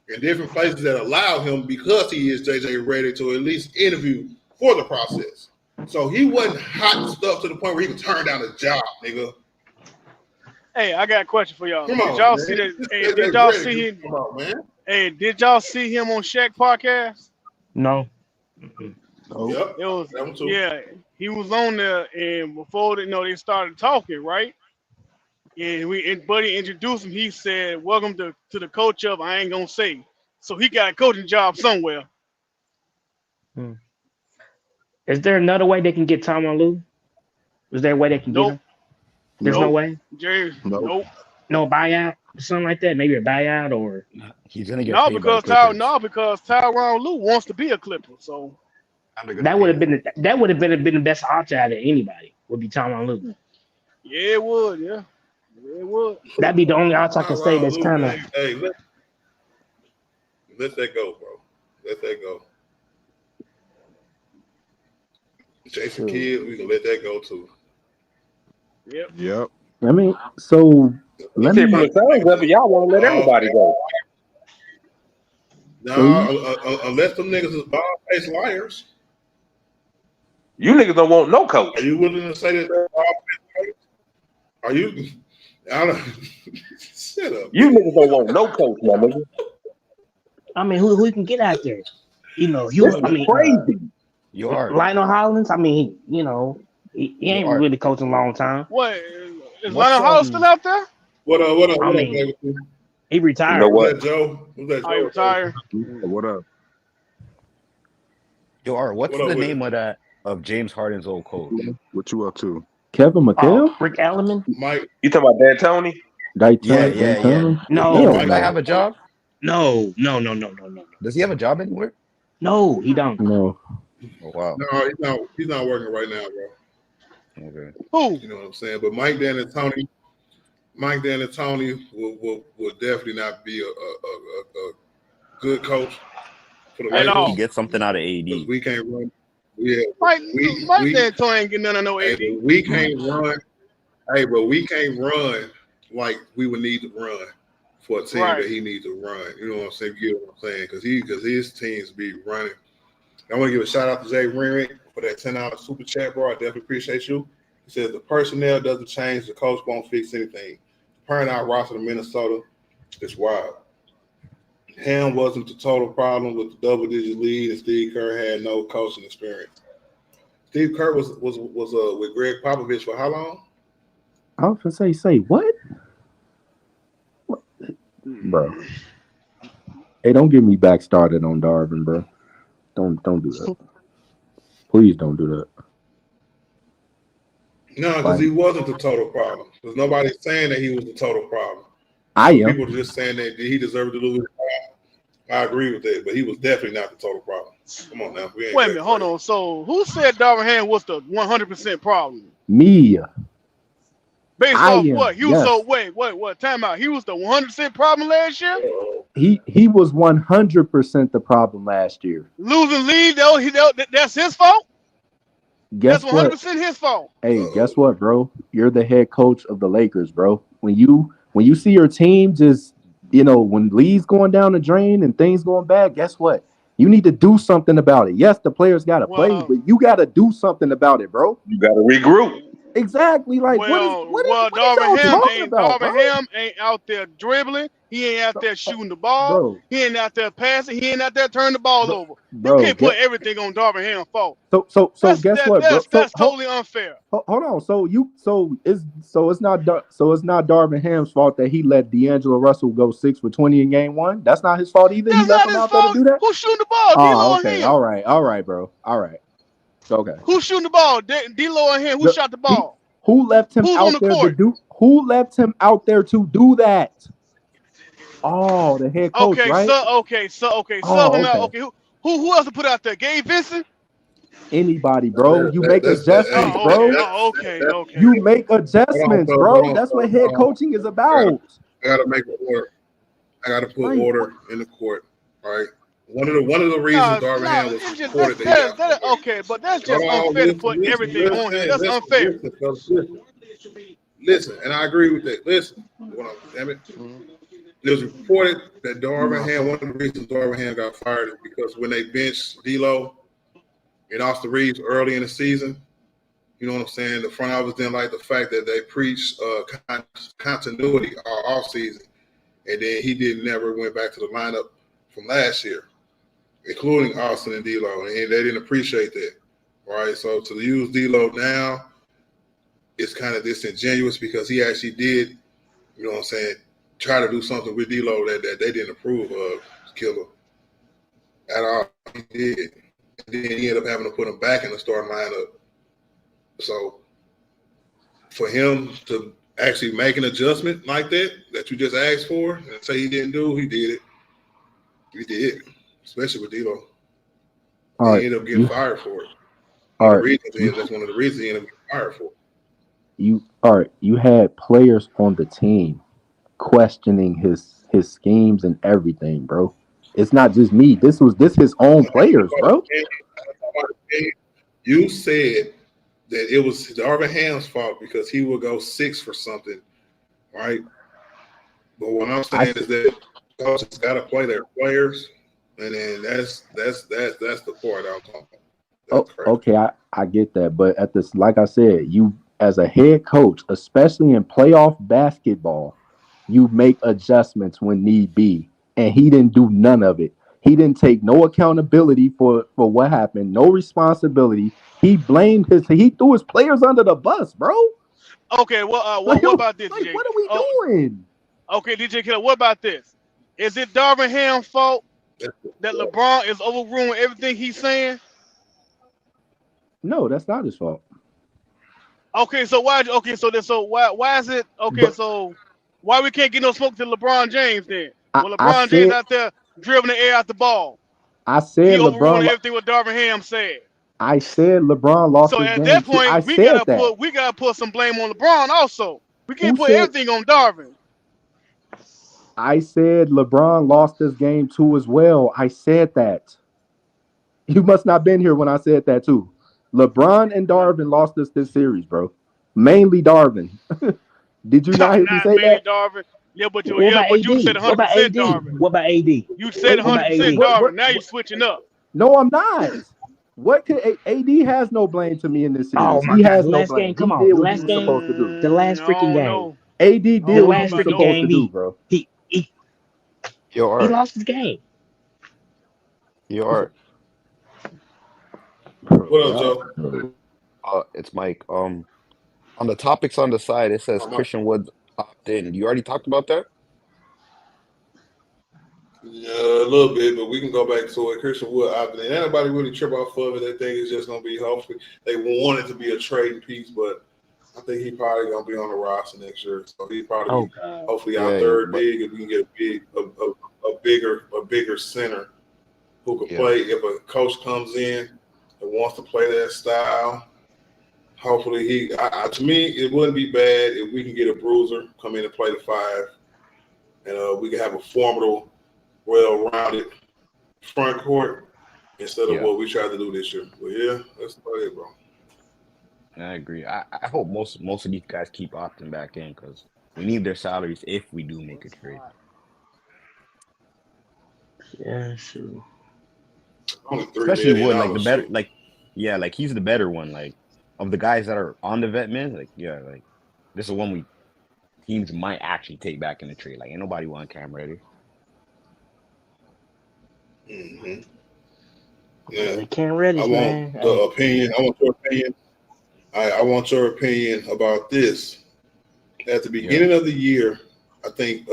in different places that allow him, because he is JJ Redick, to at least interview for the process. So he wasn't hot stuff to the point where he could turn down a job, nigga. Hey, I got a question for y'all. Come Did on, y'all man. see that? Hey, Did did y'all see him? Come on, man. Hey, did y'all see him on Shaq podcast? No. Yep. It was he was on there, and before they started talking, right? And Buddy introduced him. He said, "Welcome to the coach of I ain't gonna say." So he got a coaching job somewhere. Is there another way they can get Tyronn Lue? Is there a way they can get him? There's no way. Nope. No buyout, something like that. Maybe a buyout or he's gonna get no, paid because because Tyronn Lue wants to be a Clipper. So that would have been the best option out of anybody. Would be Tyronn Lue. Yeah, it would. Yeah, it would. That'd be the only option I can say. That's kind of. Hey, let that go, bro. Let that go. Jason Kidd, we can let that go too. Yep. I mean, so Y'all want to let everybody go. No, unless them niggas is bald-faced liars. You niggas don't want no coach. Are you willing to say that they're bald-faced liars? Are you? I don't. You niggas don't want no coach, my nigga. I mean, who can get out there? You know, This is crazy. You are. Lionel Hollins. I mean, you know, he ain't really coaching a long time. What is Lionel Hollins still out there? What up? I mean, he retired. You know what? Was that Joe? Was that Joe? He retired. What up? You are. What's the name of James Harden's old coach? What you up to? Kevin McHale? Rick Ellerman? Mike. You talking about D'Antoni? Yeah. No. Does that have a job? No. Does he have a job anywhere? No, he don't. No. Oh, wow. No, he's not working right now, bro. Okay. Who? You know what I'm saying? But Mike D'Antoni will definitely not be a good coach for the Lakers. He gets something out of AD. We can't run. Yeah, Mike D'Antoni ain't getting none of no AD. But we can't run. Hey, but we can't run like we would need to run for a team that he needs to run. You know what I'm saying? You get what I'm saying? Because his teams be running. I want to give a shout out to Jay Renrick for that $10 super chat, bro. I definitely appreciate you. He says the personnel doesn't change, the coach won't fix anything. Comparing our roster to Minnesota is wild. Ham wasn't the total problem with the double-digit lead, and Steve Kerr had no coaching experience. Steve Kerr was with Greg Popovich for how long? I was gonna say what? Bro. Hey, don't get me back started on Darvin, bro. Don't do that. Please don't do that. No, because he wasn't the total problem. There's nobody saying that he was the total problem. I am. People are just saying that he deserved to lose. I agree with that, but he was definitely not the total problem. Come on now. Wait a minute, hold on. So who said Darvin Ham was the 100% problem? Me. Based off what? He was so what? Time out. He was the 100% problem last year? He was 100% the problem last year. Losing lead, though, that's his fault? That's 100% his fault. Hey, guess what, bro? You're the head coach of the Lakers, bro. When you see your team just, when leads going down the drain and things going bad, guess what? You need to do something about it. Yes, the players got to play, but you got to do something about it, bro. You got to regroup. Exactly. Like, what Darvin Ham Ham ain't out there dribbling. He ain't out there shooting the ball. Bro. He ain't out there passing. He ain't out there turning the ball over. You can't put everything on Darvin Ham's fault. So guess what, bro? That's totally unfair. Hold on. So it's not Darvin Ham's fault that he let D'Angelo Russell go 6 for 20 in game 1. That's not his fault either. That's he left not him his out fault. there to do that. Who's shooting the ball? Oh, okay. All right, bro. All right. Okay. Who's shooting the ball? D-Lo and him. Who shot the ball? Who left him out there to do? Who left him out there to do that? Oh, the head coach, right? Okay. Who else to put out there? Gabe Vincent? Anybody, bro. You make adjustments, bro. Okay. You make adjustments, bro. That's what head coaching is about. I gotta make order. I gotta put order in the court. All right. One of the reasons Darvin Ham was supported but that's just unfair to put everything on here. That's unfair. Listen, and I agree with that. Listen, damn it. It was reported that Darvin Ham, one of the reasons Darvin Ham got fired is because when they benched D'Lo and Austin Reeves early in the season, you know what I'm saying? The front office didn't like the fact that they preached continuity all offseason, and then he never went back to the lineup from last year, including Austin and D'Lo, and they didn't appreciate that, right? So to use D'Lo now is kind of disingenuous because he actually did, you know what I'm saying, try to do something with D'Lo that they didn't approve of, Killer, at all. He did. And then he ended up having to put him back in the starting lineup. So for him to actually make an adjustment like that you just asked for and say he didn't do, he did it. He did, especially with D'Lo. All right. He ended up getting fired for it. All right. That's one of the reasons he ended up getting fired for it. You had players on the team questioning his schemes and everything, bro. It's not just me. This his own players, bro. You said that it was Darvin Ham's fault because he would go 6 for something, right? But what I'm saying is that coaches got to play their players, and then that's the part I'm talking about. Okay, I get that, but at this, like I said, you as a head coach, especially in playoff basketball, You make adjustments when need be. And he didn't do none of it. He didn't take no accountability for what happened, no responsibility. He threw his players under the bus, bro. Okay, well, what about this, DJ? What are we doing? Okay, DJ Killer, what about this? Is it Darvin Ham's fault that LeBron is overruling everything he's saying? No, that's not his fault. Okay, so why is it okay? So why we can't get no smoke to LeBron James then? Well, LeBron James out there dribbling the air out the ball. I said he overruling LeBron. everything what Darvin Ham said. I said LeBron lost So his at game. that point, I said that. we gotta put some blame on LeBron also. We can't Who put said- everything on Darvin. I said LeBron lost this game too as well. I said that. You must not been here when I said that too. LeBron and Darvin lost us this series, bro. Mainly Darvin. Did you not hear me say that? Darvin. Yeah, but you said 100% What about AD? Darvin. What about AD? You said 100% Darvin. Now you're switching up. No, I'm not. What could AD has no blame to me in this series? Oh my he God! has The no last blame. game, come he on. did The what last he was game, supposed to do. the last freaking game. AD did The what he last was freaking supposed game, to do, bro. He lost his game. What up, Joe? It's Mike. On the topics on the side, it says Christian Wood opt in. You already talked about that? Yeah, a little bit, but we can go back to it. Christian Wood opted in. Anybody really trip off of it? They think it's just gonna be hopefully they want it to be a trading piece, but I think he probably gonna be on the roster next year. So he probably hopefully our third big if we can get a bigger center who can play. If a coach comes in and wants to play that style, hopefully to me it wouldn't be bad if we can get a bruiser come in and play the 5, and we can have a formidable, well-rounded front court instead of what we tried to do this year. But yeah, that's about it, bro. I agree. I hope most of these guys keep opting back in because we need their salaries if we do make a trade. Yeah, sure. Especially Wood, like the better, like he's the better one. Like of the guys that are on the vet man, like this is one teams might actually take back in the trade. Like ain't nobody want Cam Reddish. Mm-hmm. Yeah, Cam Reddish, I want the opinion. I want your opinion. I want your opinion about this. At the beginning of the year, I think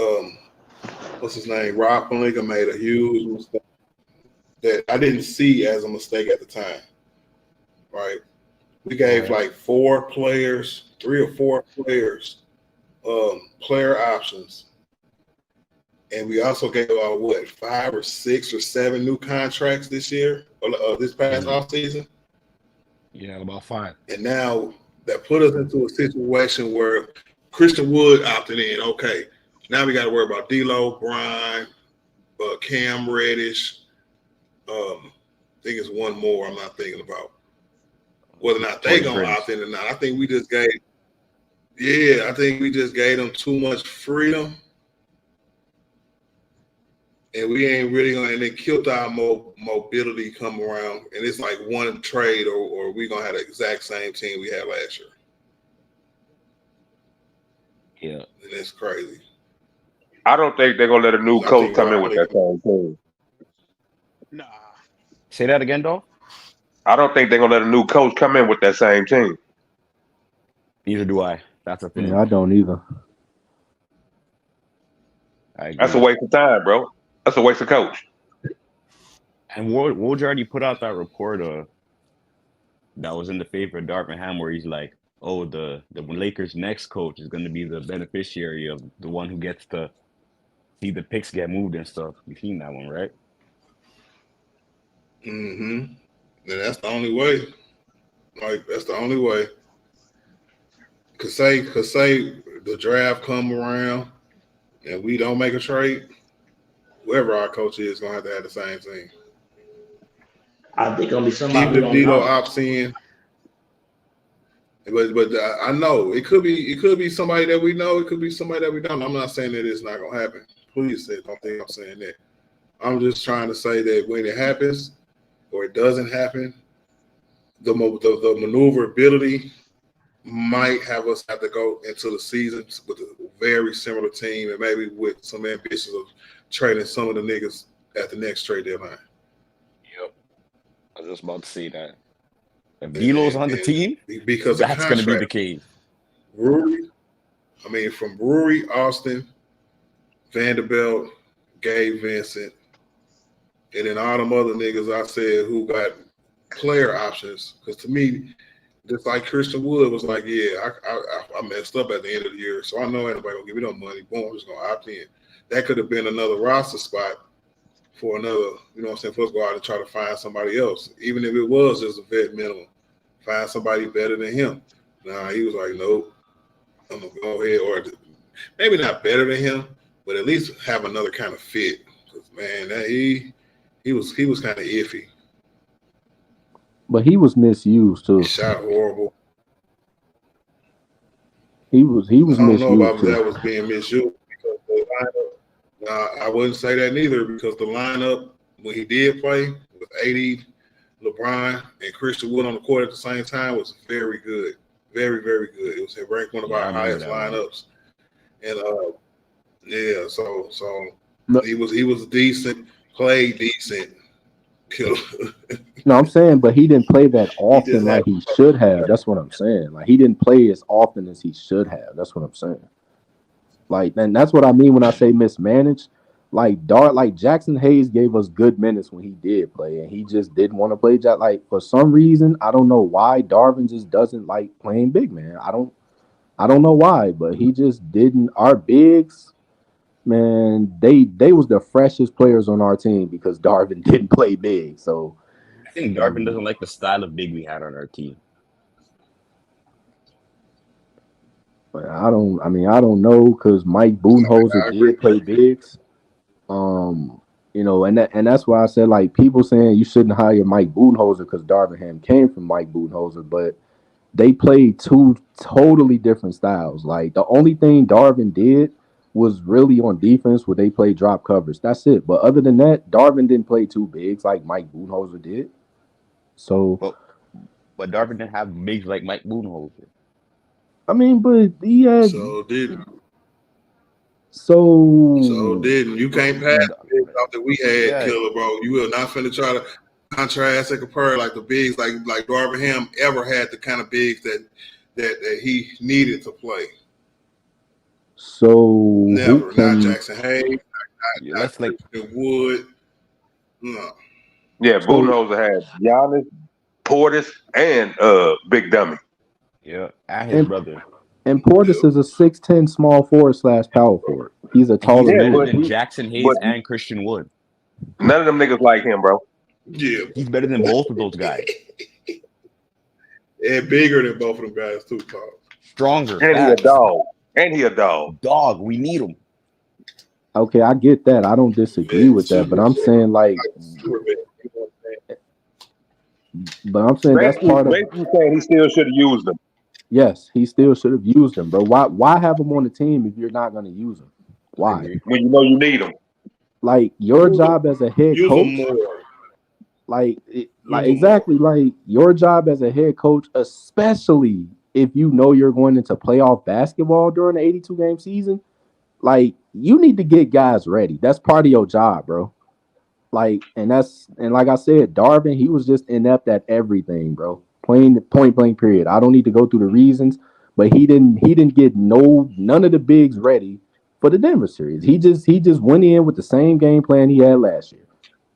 what's his name? Rob Pelinka made a huge mistake that I didn't see as a mistake at the time. Right? We gave like 3 or 4 players, player options. And we also gave out 5 or 6 or 7 new contracts this year, this past offseason. Yeah, about 5. And now that put us into a situation where Christian Wood opted in. Okay, now we got to worry about D'Lo, Brian, Cam Reddish. I think it's one more I'm not thinking about. Whether or not they gonna opt in or not, I think we just gave them too much freedom. And we ain't really gonna, and then killed our mobility come around, and it's like one trade, or we gonna have the exact same team we had last year. Yeah, and it's crazy. I don't think they're gonna let a new coach come in with that same team. Nah. Say that again, Dolph. I don't think they're gonna let a new coach come in with that same team. Neither do I. That's a thing. Yeah, I don't either. That's a waste of time, bro. That's a waste of coach. And Woj already put out that report that was in the favor of Darvin Ham, where he's like, "Oh, the Lakers' next coach is going to be the beneficiary of the one who gets to see the picks get moved and stuff." You've seen that one, right? Mm-hmm. And that's the only way. Like that's the only way. Cause say the draft come around and we don't make a trade, whoever our coach is gonna have to have the same thing. I think gonna be somebody. Even if D'Lo opts in, but I know it could be somebody that we know. It could be somebody that we don't. I'm not saying that it's not gonna happen. Please don't think I'm saying that. I'm just trying to say that when it happens or it doesn't happen, the maneuverability might have us have to go into the season with a very similar team, and maybe with some ambitions of trading some of the niggas at the next trade deadline. Yep. I was just about to say that. If D'Lo's on the team, because of that's going to be the contract. case. From Brewery, Austin, Vanderbilt, Gabe Vincent, and then all them other niggas I said who got player options. Because to me, just like Christian Wood was like, yeah, I messed up at the end of the year, so I know anybody gonna give me no money. Boom, I'm just gonna opt in. That could have been another roster spot for another, you know what I'm saying, for us to go out and try to find somebody else. Even if it was just a vet minimum, find somebody better than him. Nah, he was like, nope, I'm gonna go ahead, or maybe not better than him, but at least have another kind of fit. Because man, he was kind of iffy. But he was misused too. He shot horrible. He was I don't misused know about too. that was being misused because the lineup. I wouldn't say that neither because the lineup when he did play with AD, LeBron, and Christian Wood on the court at the same time was very good, very very good. It was ranked one of our highest lineups, and so he was decent, played decent. No, I'm saying, but he didn't play that often like he should have. That's what I'm saying. Like he didn't play as often as he should have. That's what I'm saying. Like, and that's what I mean when I say mismanaged. Like Jackson Hayes gave us good minutes when he did play, and he just didn't want to play. Like for some reason, I don't know why Darvin just doesn't like playing big man. I don't know why, but he just didn't. Our bigs, man, they was the freshest players on our team because Darvin didn't play big. So I think Darvin doesn't like the style of big we had on our team. But I don't know because Mike Budenholzer did play bigs. And that's why I said like people saying you shouldn't hire Mike Budenholzer because Darvin Ham came from Mike Budenholzer, but they played two totally different styles. Like the only thing Darvin did was really on defense where they played drop covers. That's it. But other than that, Darvin didn't play two bigs like Mike Budenholzer did. So, but Darvin didn't have bigs like Mike Budenholzer. I mean, but he had. So didn't you can't pass the bigs off that we had, Killer, bro. You are not finna try to contrast and compare like the bigs like Darvin Ham ever had the kind of bigs that he needed to play. So never, not Jackson Hayes, not like Wood. No. Yeah, Budenholzer had Giannis, Portis, and Big Dummy. Yeah, and his brother. And Portis is a 6'10" small forward / power forward. He's a taller He's better dude. than Jackson Hayes and Christian Wood. None of them niggas like him, bro. Yeah, he's better than both of those guys. And bigger than both of them guys too, Paul. Stronger. And he a dog. And he a dog. Dog, we need him. Okay, I get that. I don't disagree with that, but I'm saying like. But I'm saying that's part of. Basically saying he still should have used them. Yes, he still should have used them, bro. Why have him on the team if you're not going to use them? Why? When you know you need them. Like your job as a head coach. Like exactly like your job as a head coach, especially if you know you're going into playoff basketball during the 82 game season. Like you need to get guys ready. That's part of your job, bro. Like and like I said, Darvin, he was just inept at everything, bro. Plain point blank period. I don't need to go through the reasons, but he didn't get none of the bigs ready for the Denver series. He just went in with the same game plan he had last year.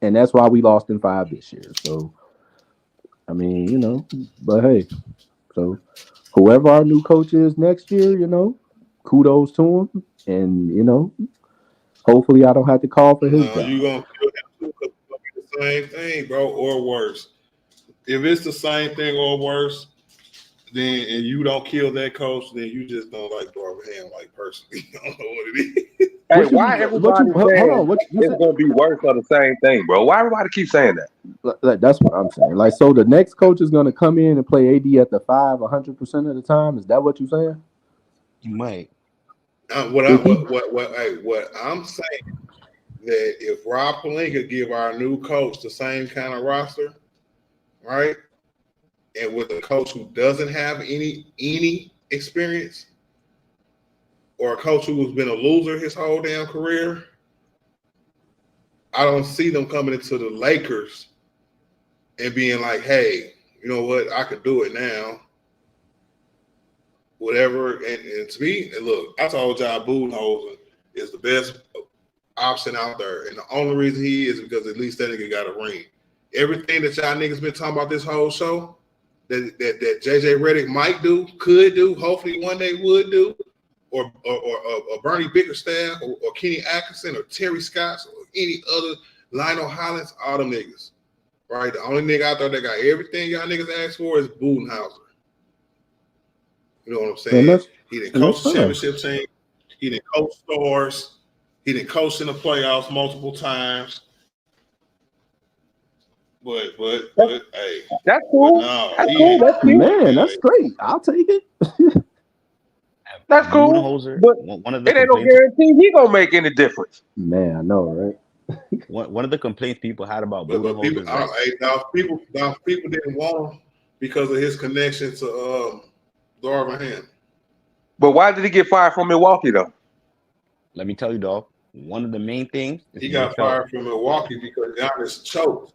And that's why we lost in 5 this year. So I mean, but hey, so whoever our new coach is next year, kudos to him. And hopefully I don't have to call for his job. You're gonna kill him too because it's gonna be the same thing, bro, or worse. If it's the same thing or worse, then and you don't kill that coach, then you just don't like Darvin Ham, like personally. I don't know what it is. Hey, why everybody saying it's gonna be worse or the same thing, bro? Why everybody keep saying that? That's what I'm saying. Like, so the next coach is gonna come in and play AD at the 5 100% of the time. Is that what you're saying? You might. What I'm saying that if Rob Pelinka give our new coach the same kind of roster, right, and with a coach who doesn't have any experience, or a coach who's been a loser his whole damn career, I don't see them coming into the Lakers and being like, hey, you know what, I could do it now. Whatever. And to me, and look, I told y'all Budenholzer is the best option out there. And the only reason he is because at least that nigga got a ring. Everything that y'all niggas been talking about this whole show, that JJ Redick might do, could do, hopefully one day would do, or Bernie Bickerstaff or Kenny Atkinson or Terry Scott or any other Lionel Hollins, all them niggas. Right? The only nigga out there that got everything y'all niggas asked for is Budenholzer. You know what I'm saying? He didn't coach the championship team. He didn't coach stars. He didn't coach in the playoffs multiple times. But hey, that's cool. No, that's cool. That's cute. Man, that's great. I'll take it. That's cool. Budenholzer, But one of the it ain't no complaints, guarantee he gonna make any difference. Man, I know, right? one of the complaints people had about but Budenholzer people, is like, now people didn't want him because of his connection to Darvin Ham. But why did he get fired from Milwaukee though? let me tell you, dog. One of the main things is He got fired from Milwaukee because Giannis choked.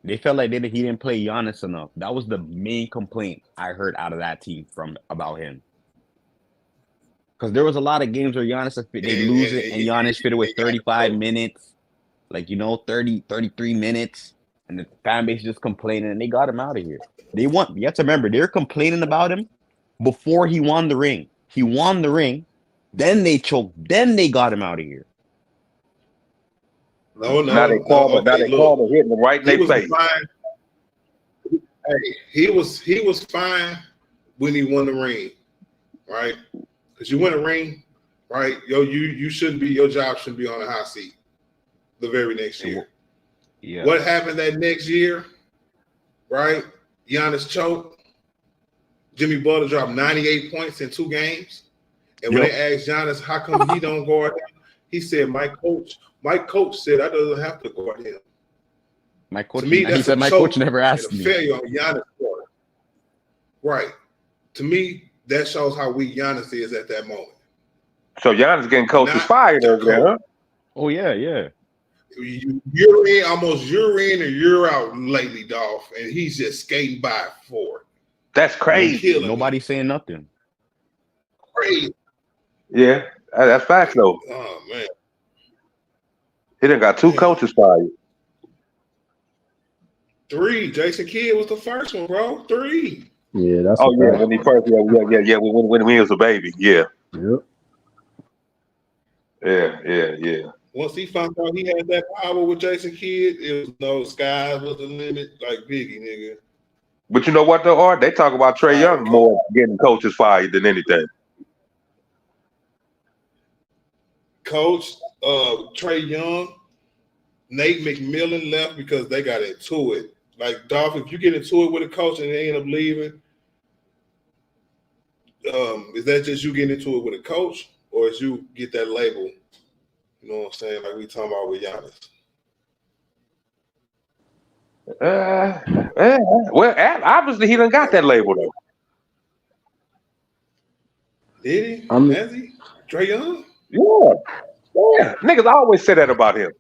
They felt like he didn't play Giannis enough. That was the main complaint I heard out of that team about him. Because there was a lot of games where Giannis, they lose it, and Giannis fit it with 35 minutes, 30, 33 minutes, and the fan base just complaining, and they got him out of here. You have to remember, they're complaining about him before he won the ring. He won the ring, then they choked, then they got him out of here. No. Now they call him hitting him right in their face. Hey, he was fine when he won the ring, right? Because you win a ring, right? You shouldn't be, your job shouldn't be on a hot seat the very next year. Yeah. What happened that next year, right? Giannis choked. Jimmy Butler dropped 98 points in 2 games. And when they asked Giannis how come he don't guard him, he said, my coach said I doesn't have to guard him. My coach, to me, he said my coach never asked me. Failure on Giannis' part. Right. To me, that shows how weak Giannis is at that moment. So Giannis getting coaches fired over there, huh? Oh yeah. You're in almost year in or year out lately, Dolph, and he's just skating by for it. That's crazy. Nobody's saying nothing. Crazy. Yeah, that's facts though. Oh man. He done got 2 coaches fired. 3. Jason Kidd was the first one, bro. 3. Yeah, that's. Oh yeah, when he first, yeah. When he was a baby, yeah. Yep. Yeah. Once he found out he had that power with Jason Kidd, it was no sky was the limit, like Biggie, nigga. But you know what though, Art? They talk about Trae Young more getting coaches fired than anything. Coach, Trae Young, Nate McMillan left because they got into it. Like, Dolph, if you get into it with a coach and they end up leaving, is that just you getting into it with a coach, or is you get that label? You know what I'm saying? Like we talking about with Giannis. Well, obviously he done got that label though. Did he? Has he? Trae Young? Yeah. Niggas always say that about him.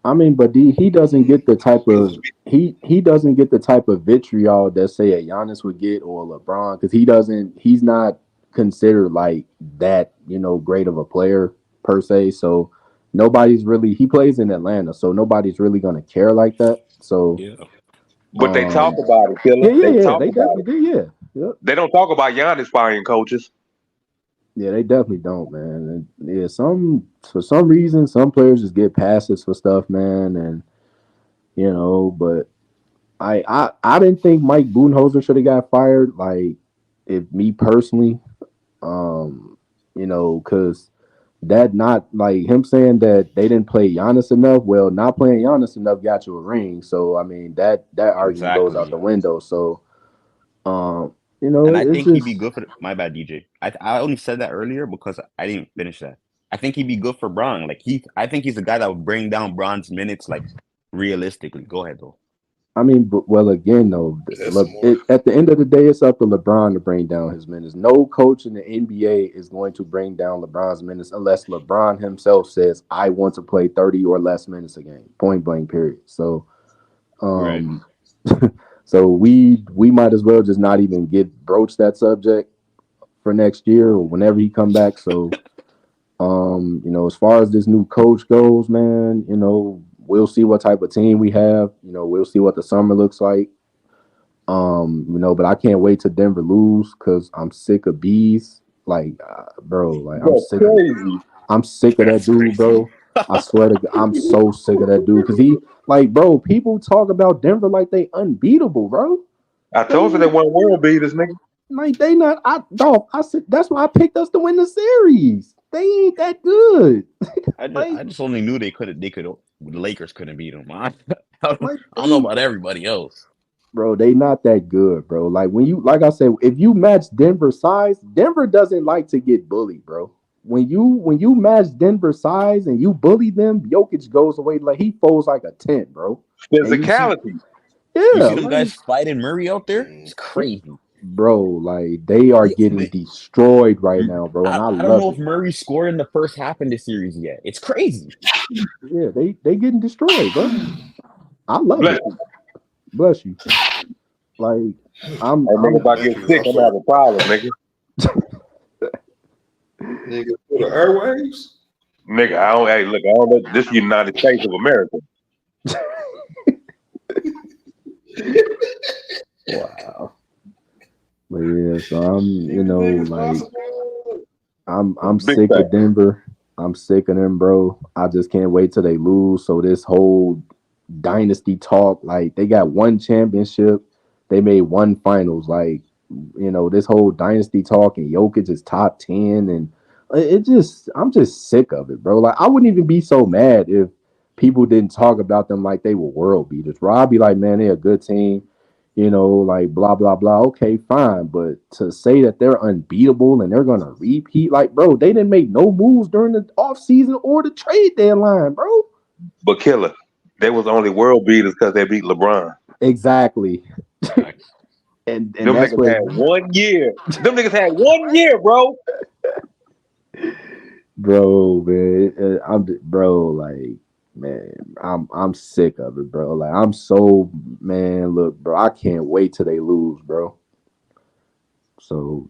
I mean, but he doesn't get the type of he doesn't get the type of vitriol that say a Giannis would get or LeBron, because he's not considered like that, great of a player per se. So he plays in Atlanta, so nobody's really gonna care like that. So But they talk about it, Killer. They definitely do, yeah. They don't talk about Giannis firing coaches. Yeah, they definitely don't, man. And for some reason, some players just get passes for stuff, man. And but I didn't think Mike Budenholzer should have got fired. Like, if me personally, because that not like him saying that they didn't play Giannis enough. Well, not playing Giannis enough got you a ring. So I mean that argument goes out the window. So and I think he'd be good for my bad, DJ. I only said that earlier because I didn't finish that. I think he'd be good for Bron. I think he's the guy that would bring down Bron's minutes, like, realistically. Go ahead, though. I mean, but well, again, though, at the end of the day, it's up to LeBron to bring down his minutes. No coach in the NBA is going to bring down LeBron's minutes unless LeBron himself says, "I want to play 30 or less minutes a game." Point blank. Period. So, Right. so we might as well just not even broach that subject for next year or whenever he come back. So, as far as this new coach goes, man, we'll see what type of team we have. We'll see what the summer looks like. But I can't wait to Denver lose because I'm sick of bees. Like, bro, like I'm sick of that dude, bro. I swear to God, I'm so sick of that dude because bro, people talk about Denver like they unbeatable, bro. I told you they weren't world beaters, nigga. Like they not. I said that's why I picked us to win the series. They ain't that good. I just only knew they could. The Lakers couldn't beat them. I don't know about everybody else. Bro, they not that good, bro. Like like I said, if you match Denver's size, Denver doesn't like to get bullied, bro. When you match Denver's size and you bully them, Jokic goes away like he folds like a tent, bro. Physicality. You see them guys fighting Murray out there? It's crazy. Bro, like they are getting destroyed right now, bro. And I don't know if Murray scored in the first half in the series yet. It's crazy. Yeah, they getting destroyed, bro. I love it. Bless you. Like I'm if I get sick, I'm gonna have a problem, nigga. Nigga, for the airwaves? Nigga, I don't know. This is the United States of America. Wow. But yeah, so I'm sick of Denver. I'm sick of them, bro. I just can't wait till they lose. So this whole dynasty talk, like they got one championship, they made one finals. Like, this whole dynasty talk and Jokic is top 10, and I'm just sick of it, bro. Like I wouldn't even be so mad if people didn't talk about them like they were world beaters, bro. I'd be like, man, they're a good team. Like blah, blah, blah. Okay, fine. But to say that they're unbeatable and they're going to repeat, like, bro, they didn't make no moves during the offseason or the trade deadline, bro. But Killer, they was only world beaters because they beat LeBron. Exactly. and them that's niggas had 1 year. Them niggas had 1 year, bro. Bro, man. I'm sick of it, bro. Like look, bro, I can't wait till they lose, bro. So,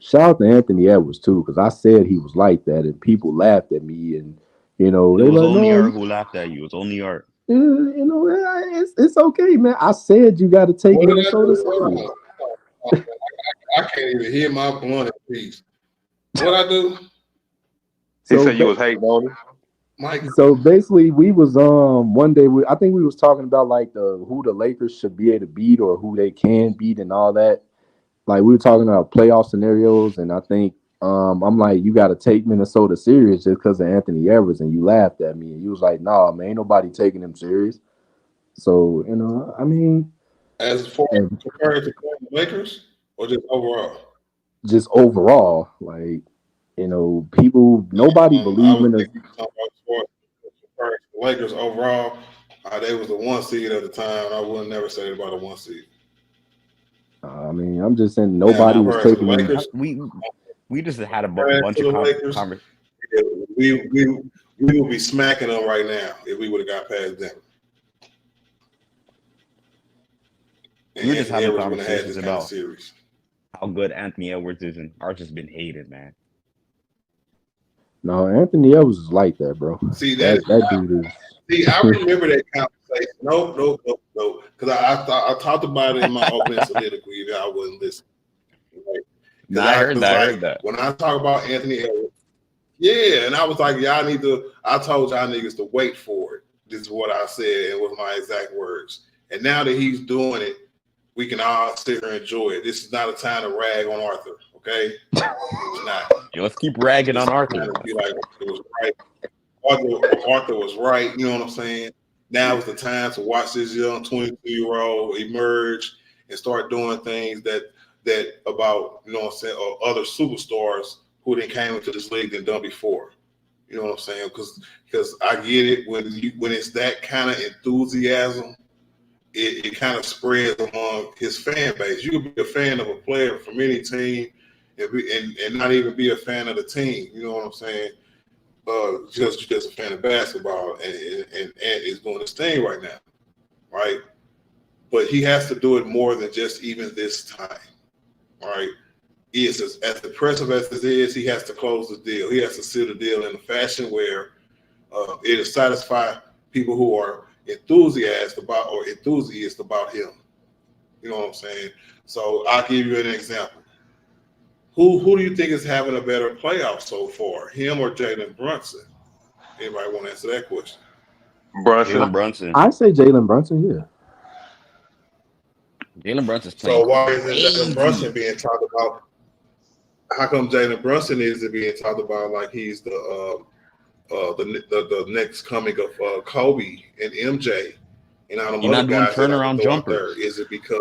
shout out to Anthony Edwards too, because I said he was like that and people laughed at me and it was only Art who laughed at you. It's only Art. It's okay, man. I said you got to take Minnesota serious. I can't even hear my blunt in peace. What I do? He said you was hating on him. Mike. So basically, we was one day I think we was talking about like who the Lakers should be able to beat or who they can beat and all that. Like we were talking about playoff scenarios, and I think I'm like, you got to take Minnesota serious just because of Anthony Edwards, and you laughed at me, and you was like, nah, man, ain't nobody taking him serious. So I mean, as far as compared to the Lakers, or just overall? Just overall, like people, nobody believes in the Lakers overall. They was the 1 seed at the time. I would never say about a 1 seed. I mean, I'm just saying nobody was taking Lakers. We just had a bunch of conversations. We would be smacking them right now if we would have got past them. We were just having conversations about how good Anthony Edwards is, and Arch has been hated, man. No, Anthony Edwards is like that, bro. See that dude is. See, I remember that conversation. No. Because I talked about it in my opening soliloquy. If I wasn't listening. Right? I heard that. When I talk about Anthony Edwards, yeah, and I was like, I told y'all niggas to wait for it. This is what I said. It was my exact words. And now that he's doing it, we can all sit here and enjoy it. This is not a time to rag on Arthur, okay? It's not. Yo, let's keep ragging on Arthur. Be like, it was right. Arthur was right. You know what I'm saying? Now is the time to watch this young 22-year-old emerge and start doing things that about, you know what I'm saying, or other superstars who then came into this league and done before. You know what I'm saying? Because I get it when it's that kind of enthusiasm it kind of spreads among his fan base. You could be a fan of a player from any team and not even be a fan of the team. You know what I'm saying? Just a fan of basketball, and is doing his thing right now, right? But he has to do it more than just even this time, right? He is as impressive as it is. He has to close the deal. He has to seal the deal in a fashion where it'll satisfy people who are enthusiasts about him. You know what I'm saying? So I'll give you an example. Who do you think is having a better playoff so far, him or Jalen Brunson? Anybody want to answer that question? Brunson. Brunson. I say Jalen Brunson. Yeah. Jalen Brunson's playing. So why isn't Jalen Brunson being talked about? How come Jalen Brunson is being talked about like he's the next coming of Kobe and MJ and all them other guys that are going out there? Is it because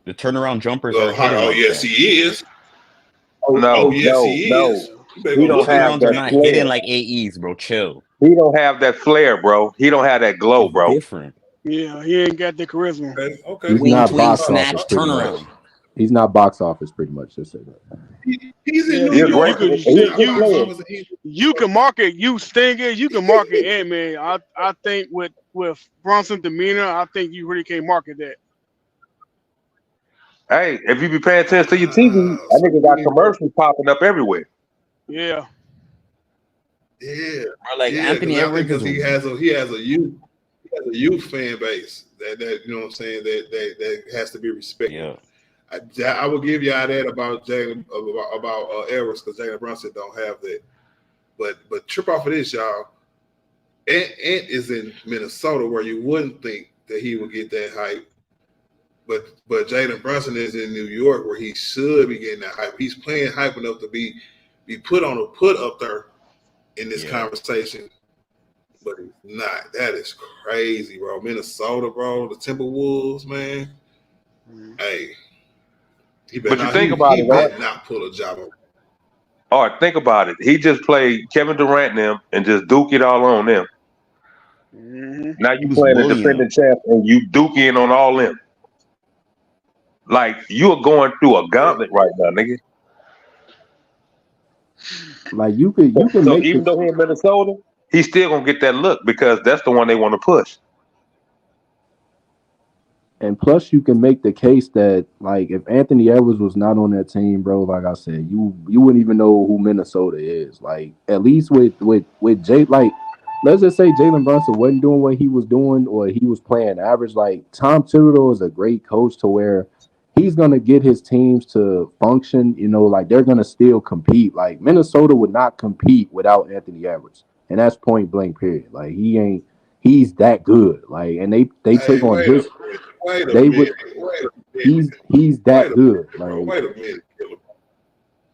the turnaround jumpers are hitting? Oh, yes, he is. Yes, he is. He don't have that not flair. hitting like AEs, bro. Chill. He don't have that flair, bro. He don't have that glow, bro. Different. Yeah, he ain't got the charisma. Okay. He's not box office pretty much. He's not box office pretty much. Just say that. He's in New York. You can market. You can market Ant-Man. I think with Brunson's demeanor, I think you really can't market that. Hey, if you be paying attention to your TV, I think it got commercials popping up everywhere. Yeah. Yeah. Like Anthony Edwards, because he has a youth fan base that you know what I'm saying that has to be respected. Yeah. I will give y'all that about Jalen about Edwards because Jalen Brunson don't have that. But trip off of this, y'all. Ant is in Minnesota where you wouldn't think that he would get that hype. But Jalen Brunson is in New York where he should be getting that hype. He's playing hype enough to be put up there in this conversation. But he's not. That is crazy, bro. Minnesota, bro. The Timberwolves, man. Hey. But you think about it, right? Not pull a job on. All right, think about it. He just played Kevin Durant and them and just duke it all on them. Mm-hmm. Now you playing a defending champ and you duking on all them. Like you are going through a gauntlet right now, nigga. Like you can So make even though he's in Minnesota, he's still gonna get that look because that's the one they want to push. And plus, you can make the case that, like, if Anthony Edwards was not on that team, bro, like I said, you wouldn't even know who Minnesota is. Like, at least with Jay, like, let's just say Jalen Brunson wasn't doing what he was doing, or he was playing average. Like, Tom Thibodeau is a great coach to where he's gonna get his teams to function. You know, like they're gonna still compete. Like Minnesota would not compete without Anthony Edwards, and that's point blank. Period. Like he's that good. Like, and they take on his. He's that good. Like, wait a minute,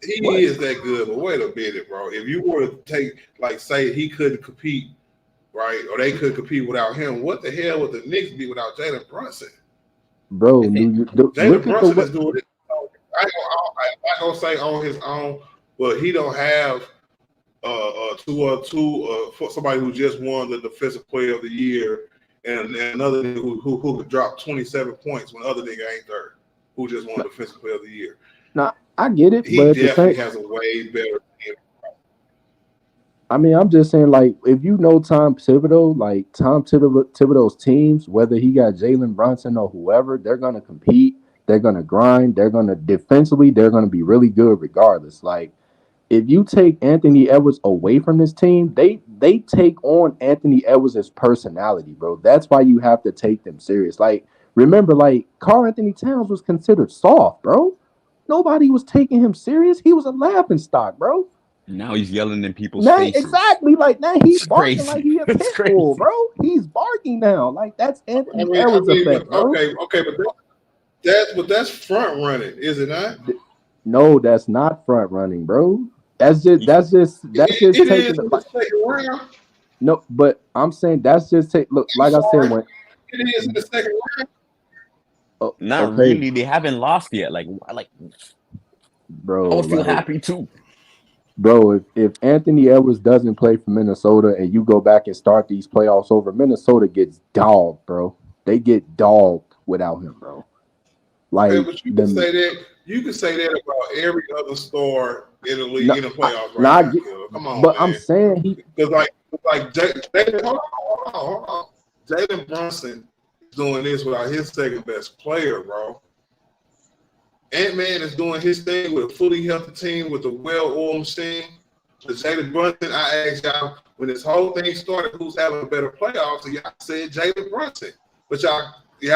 he is that good, but wait a minute, bro. If you were to take, like, say he couldn't compete, right, or they could compete without him, what the hell would the Knicks be without Jalen Brunson? Bro, Jalen Brunson is doing it. I ain't gonna say on his own, but he don't have for somebody who just won the Defensive Player of the Year. And another nigga who could drop 27 points when other nigga ain't there, who just won Defensive Player of the Year. Nah, I get it. He but definitely has a way better team. I mean, I'm just saying, like, if you know Tom Thibodeau, like Tom Thibodeau's teams, whether he got Jalen Brunson or whoever, they're gonna compete, they're gonna grind, they're gonna defensively, they're gonna be really good regardless. Like, if you take Anthony Edwards away from this team, they take on Anthony Edwards' personality, bro. That's why you have to take them serious. Like, remember, like, Karl Anthony Towns was considered soft, bro. Nobody was taking him serious. He was a laughingstock, bro. Now he's yelling in people's now, faces. Exactly. Like, now he's barking crazy. like he a pit bull, bro. He's barking now. Like, that's Anthony Edwards effect, bro. Okay, but that's front running, is it not? No, that's not front running, bro. That's just taking the second round. No, but I'm saying that's just look, like I said, when it is in the second round. Oh, not really. They haven't lost yet. Like, bro, I would feel happy too. Bro, if Anthony Edwards doesn't play for Minnesota and you go back and start these playoffs over, Minnesota gets dogged, bro. they get dogged without him, bro. Like yeah, but you can say that. You can say that about every other star in the league in the playoffs right now. Come on, but man. I'm saying he because like Jalen, hold on. Jalen Brunson is doing this without his second best player, bro. Ant-Man is doing his thing with a fully healthy team with a well-oiled machine. But Jalen Brunson, I asked y'all when this whole thing started, who's having a better playoffs, and y'all said Jalen Brunson. But y'all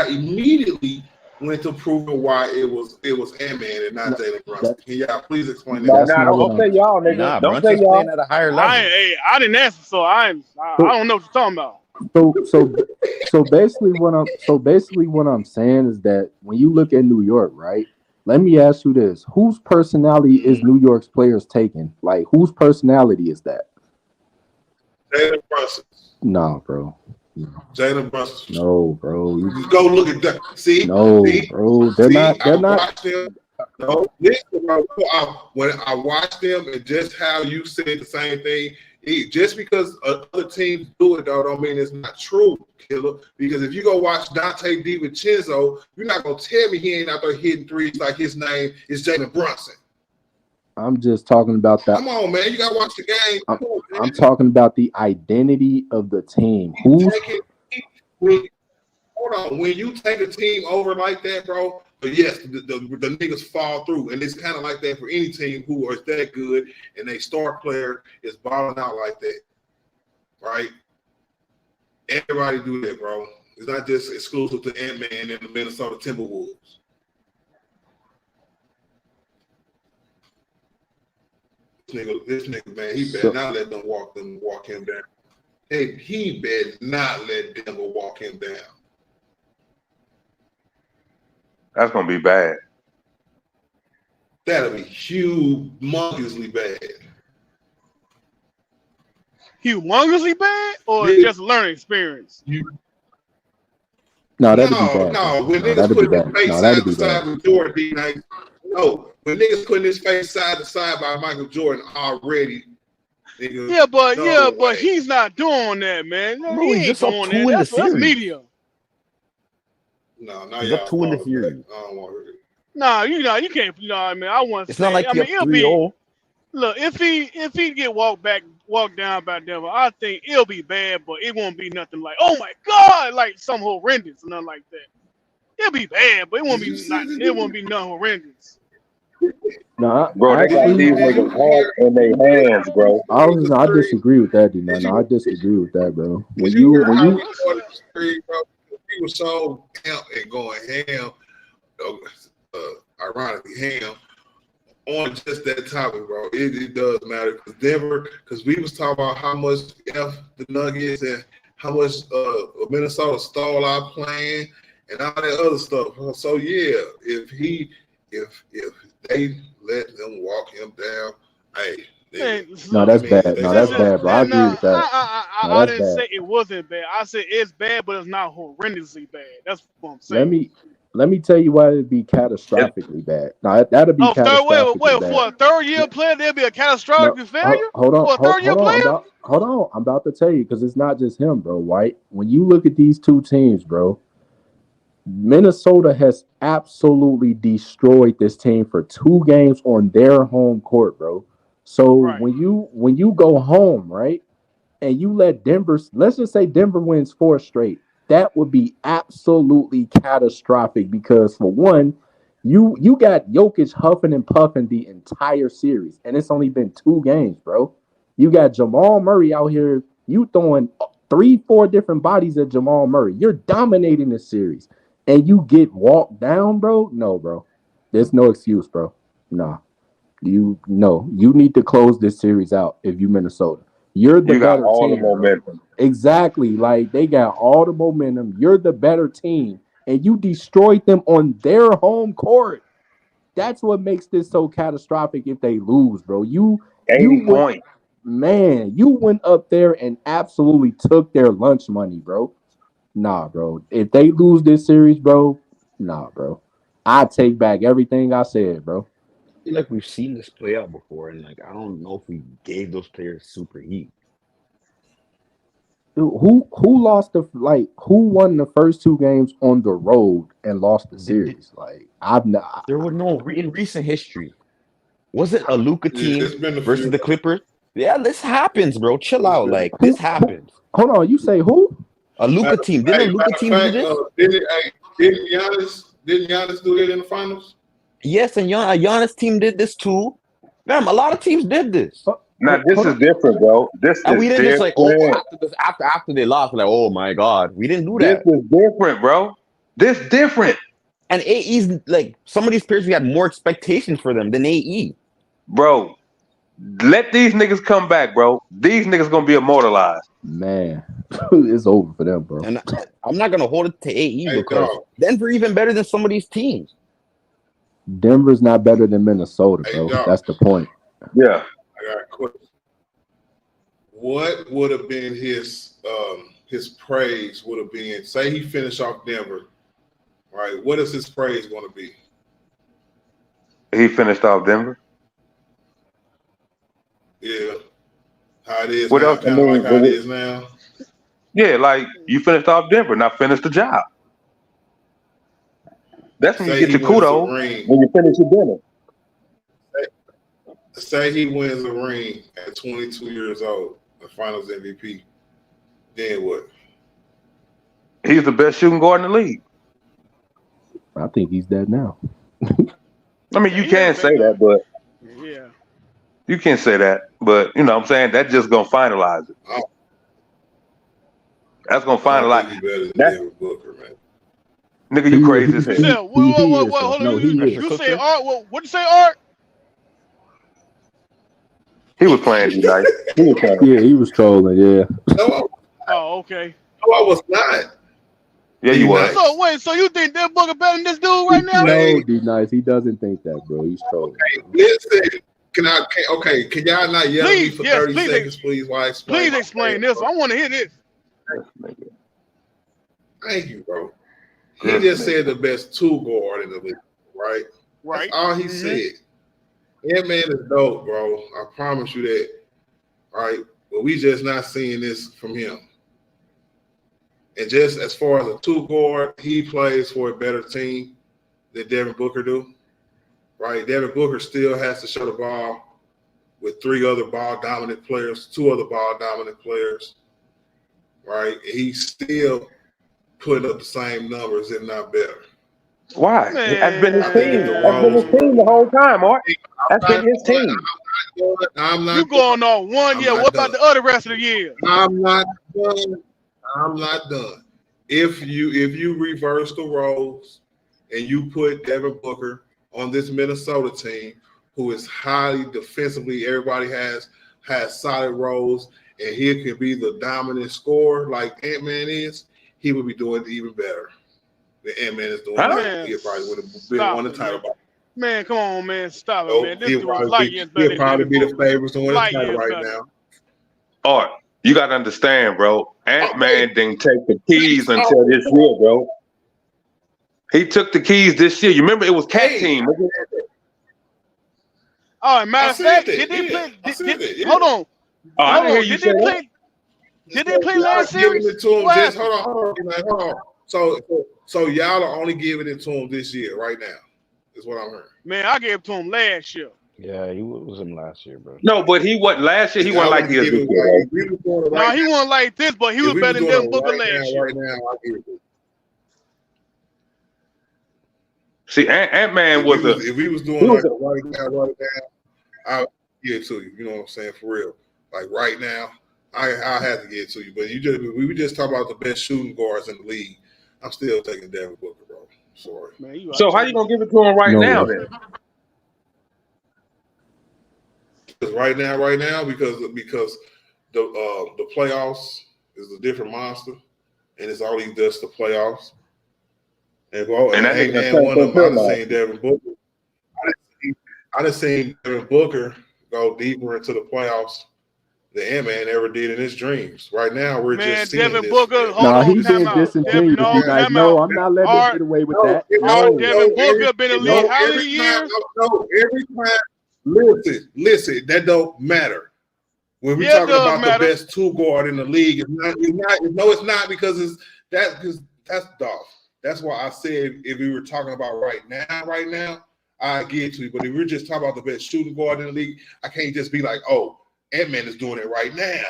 immediately went to proving why it was Ant-Man and not Jalen Brunson. Can y'all please explain that? Don't say y'all, nigga. Nah, Don't say Brunson's y'all. playing at a higher level. I didn't answer, so I don't know what you're talking about. So basically what I'm saying is that when you look at New York, right? Let me ask you this: whose personality is New York's players taking? Like, whose personality is that? Jalen Brunson. Nah, bro. Jalen Brunson. No, bro. Just go look at that. See? No, See? bro. They're not. Watched them. No, listen, bro. When I watched them and just how you said the same thing, just because other teams do it, though, don't mean it's not true, Killer. Because if you go watch Dante DiVincenzo, you're not going to tell me he ain't out there hitting threes like his name is Jalen Brunson. I'm just talking about that. Come on, man. You got to watch the game. I'm talking about the identity of the team. Hold on. When you take a team over like that, bro, but yes, the niggas fall through. And it's kind of like that for any team who are that good and a star player is balling out like that. Right? Everybody do that, bro. It's not just exclusive to Ant-Man and the Minnesota Timberwolves. This nigga, man, he better not let them walk him down. Hey, he better not let them walk him down. That's gonna be bad. That'll be humongously bad. Humongously bad, or just a learning experience? No, that'd be bad. No, when No, niggas that'd be putting his bad. face No, side that'd to be side bad. with Jordan, D-Nice. No, when niggas putting his face side to side by Michael Jordan already. Nigga, Yeah, but way. he's not doing that, man. Bro, He he's ain't just up doing 2 that. in the That's series. media. No, now He's up y'all 2 in the falling back. series. I don't want to hear it. Nah, you can't. You know what I mean? I want to It's say. not like I he mean, up it'll 3-0. be. Look, if he get walked down by Denver, I think it'll be bad, but it won't be nothing like, oh my God, like some horrendous or nothing like that. It'll be bad, but it won't be nothing horrendous. No, Bro, they got these niggas heart in their hands, bro. I disagree with that, D-Man. No, I disagree with that, bro. When Did you you hear how we started the stream, bro? He was so ham and going ham, ironically ham, on just that topic, bro. It does matter because Denver, because we was talking about how much F the Nuggets and how much Minnesota stole our plan and all that other stuff. So yeah, if they let them walk him down, hey. No, that's bad. No, that's bad, bro. I agree with that. No, I that's didn't bad. say it wasn't bad. I said it's bad, but it's not horrendously bad. That's what I'm saying. Let me tell you why it'd be catastrophically bad. No, that'd be catastrophically bad. For a third-year player, there'd be a catastrophic No, failure? hold on, For a third-year player? hold on. I'm about to tell you because it's not just him, bro. White. When you look at these two teams, bro, Minnesota has absolutely destroyed this team for 2 games on their home court, bro. So when you go home, right, and you let Denver, let's just say Denver wins 4 straight, that would be absolutely catastrophic because for one, you got Jokic huffing and puffing the entire series, and it's only been 2 games, bro. You got Jamal Murray out here, you throwing 3-4 different bodies at Jamal Murray. You're dominating the series, and you get walked down, bro. No, bro. There's no excuse, bro. Nah. You need to close this series out if you Minnesota. You're the better got all team, the momentum. bro. Exactly. Like they got all the momentum. You're the better team. And you destroyed them on their home court. That's what makes this so catastrophic if they lose, bro. 80 points. Man, you went up there and absolutely took their lunch money, bro. Nah, bro. If they lose this series, bro, nah, bro. I take back everything I said, bro. I feel like we've seen this play out before, and like I don't know if we gave those players super heat. Who lost who won the first two games on the road and lost the series? Like I've not. There was no in recent history. Was it a Luka team versus the Clippers? Yeah, this happens, bro. Chill out. Like this happens. Hold on, you say who? A Luka team. Didn't a Luka team do this? Didn't Giannis do it in the finals? Yes, and Giannis team did this too. Man, a lot of teams did this. Now this is different, bro. This And is we didn't different. just like after they lost, like, oh my god, we didn't do that. This is different, bro. This different. And AE's like some of these players, we had more expectations for them than AE. Bro, let these niggas come back, bro. These niggas gonna be immortalized. Man, it's over for them, bro. And I'm not gonna hold it to AE because Denver even better than some of these teams. Denver's not better than Minnesota, bro. That's the point. Yeah. I got a question. What would have been his praise would have been, say he finished off Denver, right? What is his praise going to be? He finished off Denver? Yeah. How it is What now, else? kind of like how it is now. Yeah, like you finished off Denver, now finish the job. That's when you get your kudos when you finish your dinner. Say he wins a ring at 22 years old, the Finals MVP. Then what? He's the best shooting guard in the league. I think he's dead now. I mean, you can say that, but yeah, you can say that, but you know what I'm saying? That's just gonna finalize it. Oh. That's gonna finalize it. Devin Booker, man. Nigga, you crazy as hell. You said, hold on. You say Art? What you say, Art? He was playing tonight. Yeah, he was trolling. Yeah. Oh, okay. No, I was not. Yeah, you was. So wait, so you think Devin Booker better than this dude right now? No, D-Nice. He doesn't think that, bro. He's trolling. Okay, listen. Can y'all not yell at me for 30 seconds, please? While I explain? Please explain this. I want to hear this. Thank you, bro. He just said the best two guard in the league, right? Right. That's all he said. That man is dope, bro. I promise you that. All right. But we just not seeing this from him. And just as far as a two guard, he plays for a better team than Devin Booker do. Right? Devin Booker still has to show the ball with two other ball dominant players. Right? And he's still putting up the same numbers, if not better. Why? That's been his team. That's been his team the whole time, Art. That's been his team. You going on 1 year. What about the other rest of the year? I'm not done. If you reverse the roles and you put Devin Booker on this Minnesota team, who is highly defensively, everybody has solid roles, and he can be the dominant scorer like Ant-Man is, he would be doing it even better. The Ant-Man is doing it. He probably would have won the title. Man, come on, man. Stop it, man. This He'll dude is light years better. He'll probably be the favorites to win the title right now. Art, you got to understand, bro. Ant-Man didn't take the keys until this year, bro. He took the keys this year. You remember it was Cat Team. Oh, matter of fact, did they play? Hold on. Oh, I didn't hear you say that. Did they play last series? Hold on. So y'all are only giving it to him this year, right now. Is what I'm hearing. Man, I gave it to him last year. Yeah, he was him last year, bro. No, but he wasn't last year. He wasn't like this year. No, he wasn't like this, but he was better than Devin Booker last year. Right now, I give it to him. See, Ant-Man was if he was doing like right now, I'll give it to you. You know what I'm saying? For real. Like right now, I have to give it to you. But we just talk about the best shooting guards in the league. I'm still taking Devin Booker, bro. Sorry. Man, so how you gonna give it to him right now then? Because right now, because the playoffs is a different monster, and it's always just the playoffs. And one of them, I seen Devin Booker. I done seen Devin Booker go deeper into the playoffs than Ant-Man ever did in his dreams. Right now, we're just seeing Devin this. Booker. He's being disingenuous. No, I'm not letting him get away with that. Devin Booker been in the league how many years? Every time. Listen. That don't matter. When we're Yeah, it talking does about the matter. best two guard in the league, it's not because that's Dolph. That's why I said if we were talking about right now, I get to you. But if we're just talking about the best shooting guard in the league, I can't just be like, oh, Ant-Man is doing it right now.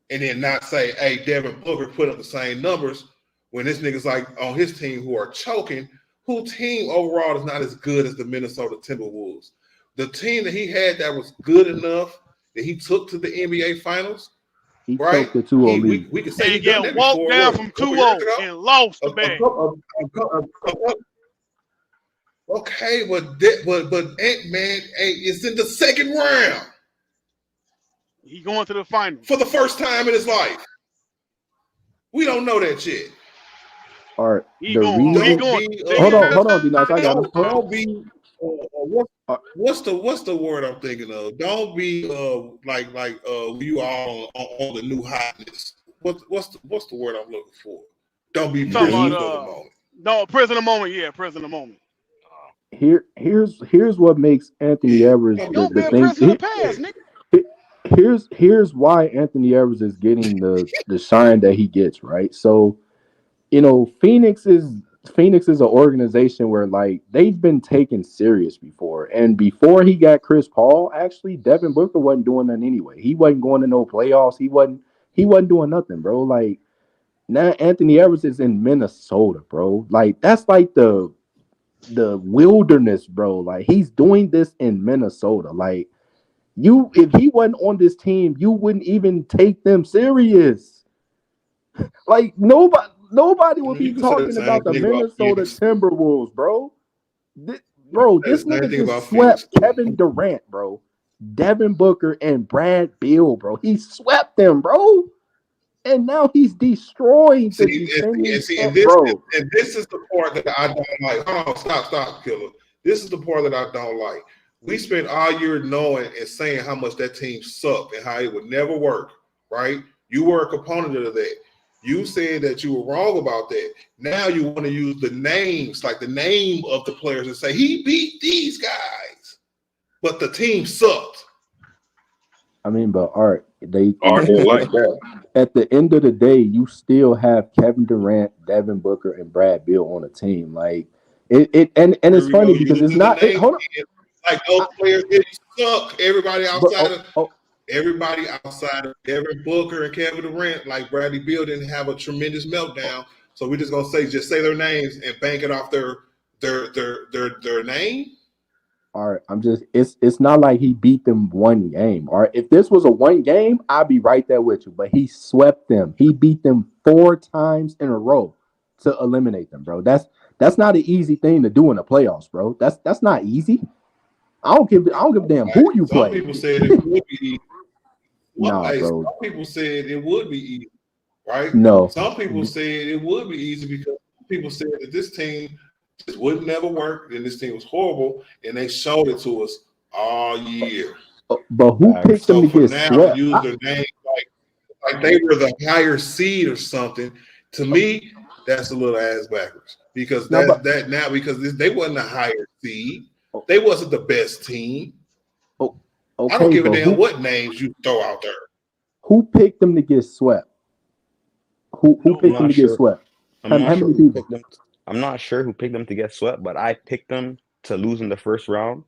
And then not say, hey, Devin Booker put up the same numbers when this nigga's like on his team who are choking, whose team overall is not as good as the Minnesota Timberwolves. The team that he had that was good enough that he took to the NBA Finals, He right? choked the 2-0 lead. We could say And he done get that walked before. down What, from a couple years 2-0 ago? and lost the bag. Okay, but Ant-Man is in the second round He going to the finals for the first time in his life. We don't know that yet. All right. He The going. reason. He going. Hold on, D-Nice. I got him. Don't be. What's the word I'm thinking of? Don't be like you all on the new hotness. What's the word I'm looking for? Don't be Talking prisoner about, for the moment. No, prisoner moment. Yeah, prisoner moment. Here's what makes Anthony Edwards Don't be the a thing. prisoner of the past, nigga. Here's why Anthony Edwards is getting the shine that he gets, right? So, Phoenix is an organization where like they've been taken serious before. And before he got Chris Paul, actually Devin Booker wasn't doing that anyway. He wasn't going to no playoffs. He wasn't doing nothing, bro. Like now Anthony Edwards is in Minnesota, bro. Like that's like the wilderness, bro. Like he's doing this in Minnesota. Like if he wasn't on this team, you wouldn't even take them serious. Like nobody would be talking about the Minnesota Timberwolves, bro. This nigga just swept Kevin Durant, bro. Devin Booker and Brad Beal, bro. He swept them, bro. And now he's destroying the defending bro. And this is the part that I don't like. Hold on, stop, killer. This is the part that I don't like. We spent all year knowing and saying how much that team sucked and how it would never work, right? You were a component of that. You said that you were wrong about that. Now you want to use the names, like the name of the players, and say he beat these guys, but the team sucked. I mean, but Art, they like that. At the end of the day, you still have Kevin Durant, Devin Booker, and Brad Beal on a team. Like and it's funny because it's not. Hold on. Like those players didn't suck. Everybody outside of Devin Booker and Kevin Durant, like Bradley Beal, didn't have a tremendous meltdown. So we're just gonna say their names and bank it off their name. All right, it's not like he beat them one game. All right, if this was a one game, I'd be right there with you. But he swept them. He beat them 4 times in a row to eliminate them, bro. That's not an easy thing to do in the playoffs, bro. That's not easy. I don't give a damn who you play. Some people said it would be easy. Nah, bro. Some people said it would be easy, right? No. Some people said it would be easy because people said that this team just would never work, and this team was horrible, and they showed it to us all year. But who picked them to get swept? Use their name like they were the higher seed or something. To me, that's a little ass backwards because because they wasn't a higher seed. They wasn't the best team. Okay, I don't give a damn what names you throw out there. Who picked them to get swept? Who picked them to get swept? I'm not sure who picked them to get swept, but I picked them to lose in the first round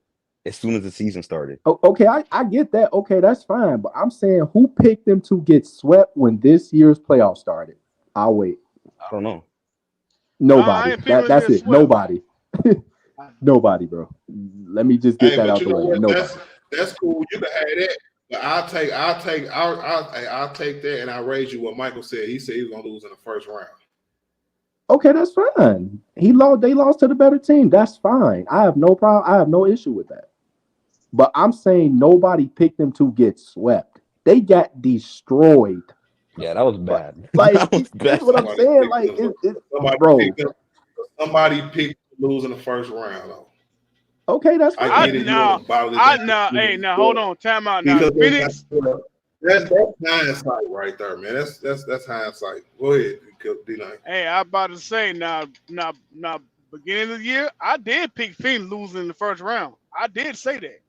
as soon as the season started. Okay, I get that. Okay, that's fine. But I'm saying who picked them to get swept when this year's playoff started? I'll wait. I don't know. Nobody. That's it. Nobody. Nobody, bro. Let me just get that out the way. Nobody. That's cool. You can have that. But I'll take that, and I'll raise you what Michael said. He said he was gonna lose in the first round. Okay, that's fine. They lost to the better team. That's fine. I have no problem. I have no issue with that. But I'm saying nobody picked them to get swept. They got destroyed. Yeah, that was bad. Like that was bad. That's what I'm saying. Like, somebody picked to lose in the first round. Though. Okay, that's fine. Now, hold on. Time out now. Phoenix. That's hindsight right there, man. That's hindsight. Go ahead, D9. Hey, I about to say now, beginning of the year, I did pick Phoenix losing in the first round. I did say that.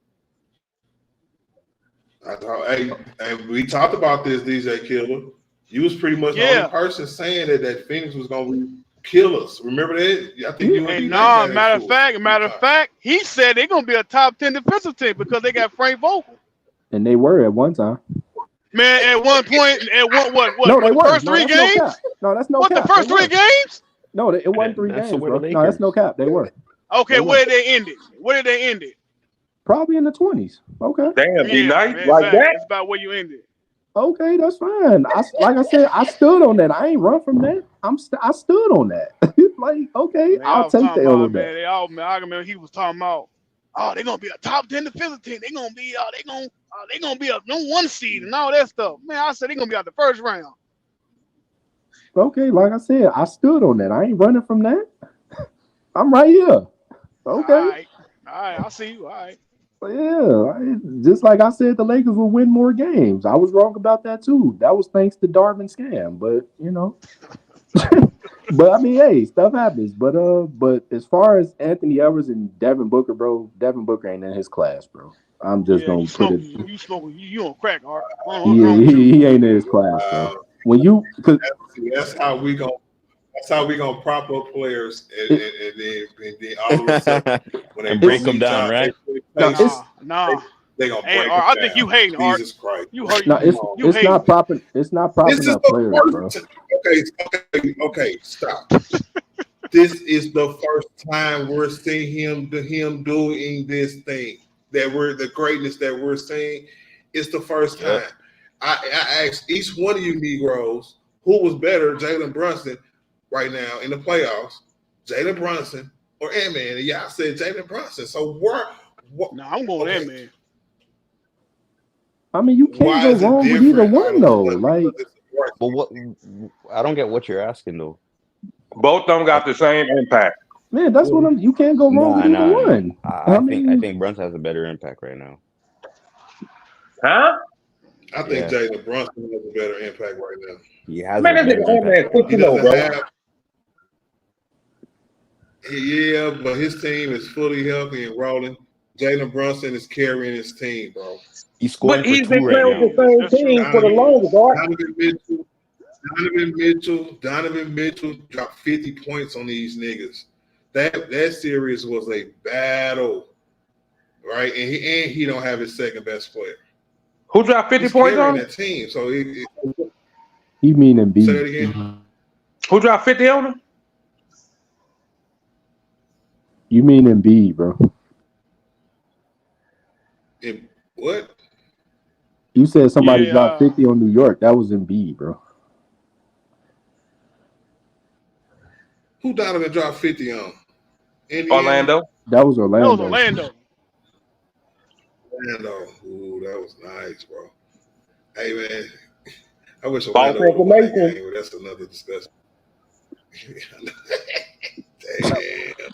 Hey, we talked about this, DJ Killer. You was pretty much the only person saying that Phoenix was going to kill us. Remember that? I think you and matter of fact, he said they're gonna be a top 10 defensive team because they got Frank Vogel. And they were at one time. Man, at one point, what? No, they the were. first No, three that's no games? cap. No, that's no what, cap. the first They three were. games? No, it wasn't three That's games, where bro. the No, that's Lakers. no cap. They were. Okay, They where were. did they end it? Where did they end it? Probably in the 20s. Okay. Damn, Yeah, D-Night, man, like that? That's about where you ended. Okay, that's fine. Like I said, I stood on that. I ain't run from that. I stood on that. Like, okay, I'll take the L on that. Man, I remember he was talking about, oh, they're gonna be a top 10 defensive team. They're gonna be a no one seed and all that stuff. Man, I said they're gonna be out the first round. Okay, like I said, I stood on that. I ain't running from that. I'm right here. Okay. All right, I see you. All right. Yeah, just like I said, the Lakers will win more games. I was wrong about that too. That was thanks to Darvin scam, but you know. But I mean, hey, stuff happens. But as far as Anthony Edwards and Devin Booker, bro, Devin Booker ain't in his class, bro. I'm just gonna put it. You on crack, Art. Yeah, he ain't in his class, bro. When you, that's how we gonna prop up players and then all of a sudden when they break them down, right? Nah. They gonna hey, break Art, I think you hating, Art. Jesus Christ. You hurt. No, it's hating. not propping. It's not propping up players, bro. Okay, stop. This is the first time we're seeing him doing this thing that we're the greatness that we're seeing. It's the first time. I asked each one of you Negroes who was better, Jalen Brunson, right now in the playoffs, Jalen Brunson or Ant-Man, and y'all said Jalen Brunson. So what? Nah, I'm going Ant-Man. I mean, you can't go wrong with either one, though. Like, but what? I don't get what you're asking though. Both of them got the same impact. Man, that's what you can't go wrong with either one. I think Brunson has a better impact right now. Huh? I think Jalen Brunson has a better impact right now. He has a better impact. He doesn't have. Yeah, but his team is fully healthy and rolling. Jalen Brunson is carrying his team, bro. He's scoring but he's for two been right playing now. with the same team for the longest, Donovan Mitchell dropped 50 points on these niggas. That series was a battle, right? And he don't have his second best player. Who dropped 50 points on that team? So you mean Embiid? Say that again. Who dropped 50 on him? You mean Embiid, bro? What? You said somebody dropped 50 on New York. That was Embiid, bro. Who Donovan dropped 50 on? Orlando. That was Orlando. Orlando. Ooh, that was nice, bro. Hey, man. I wish Orlando would win that game, but that's another discussion. Damn.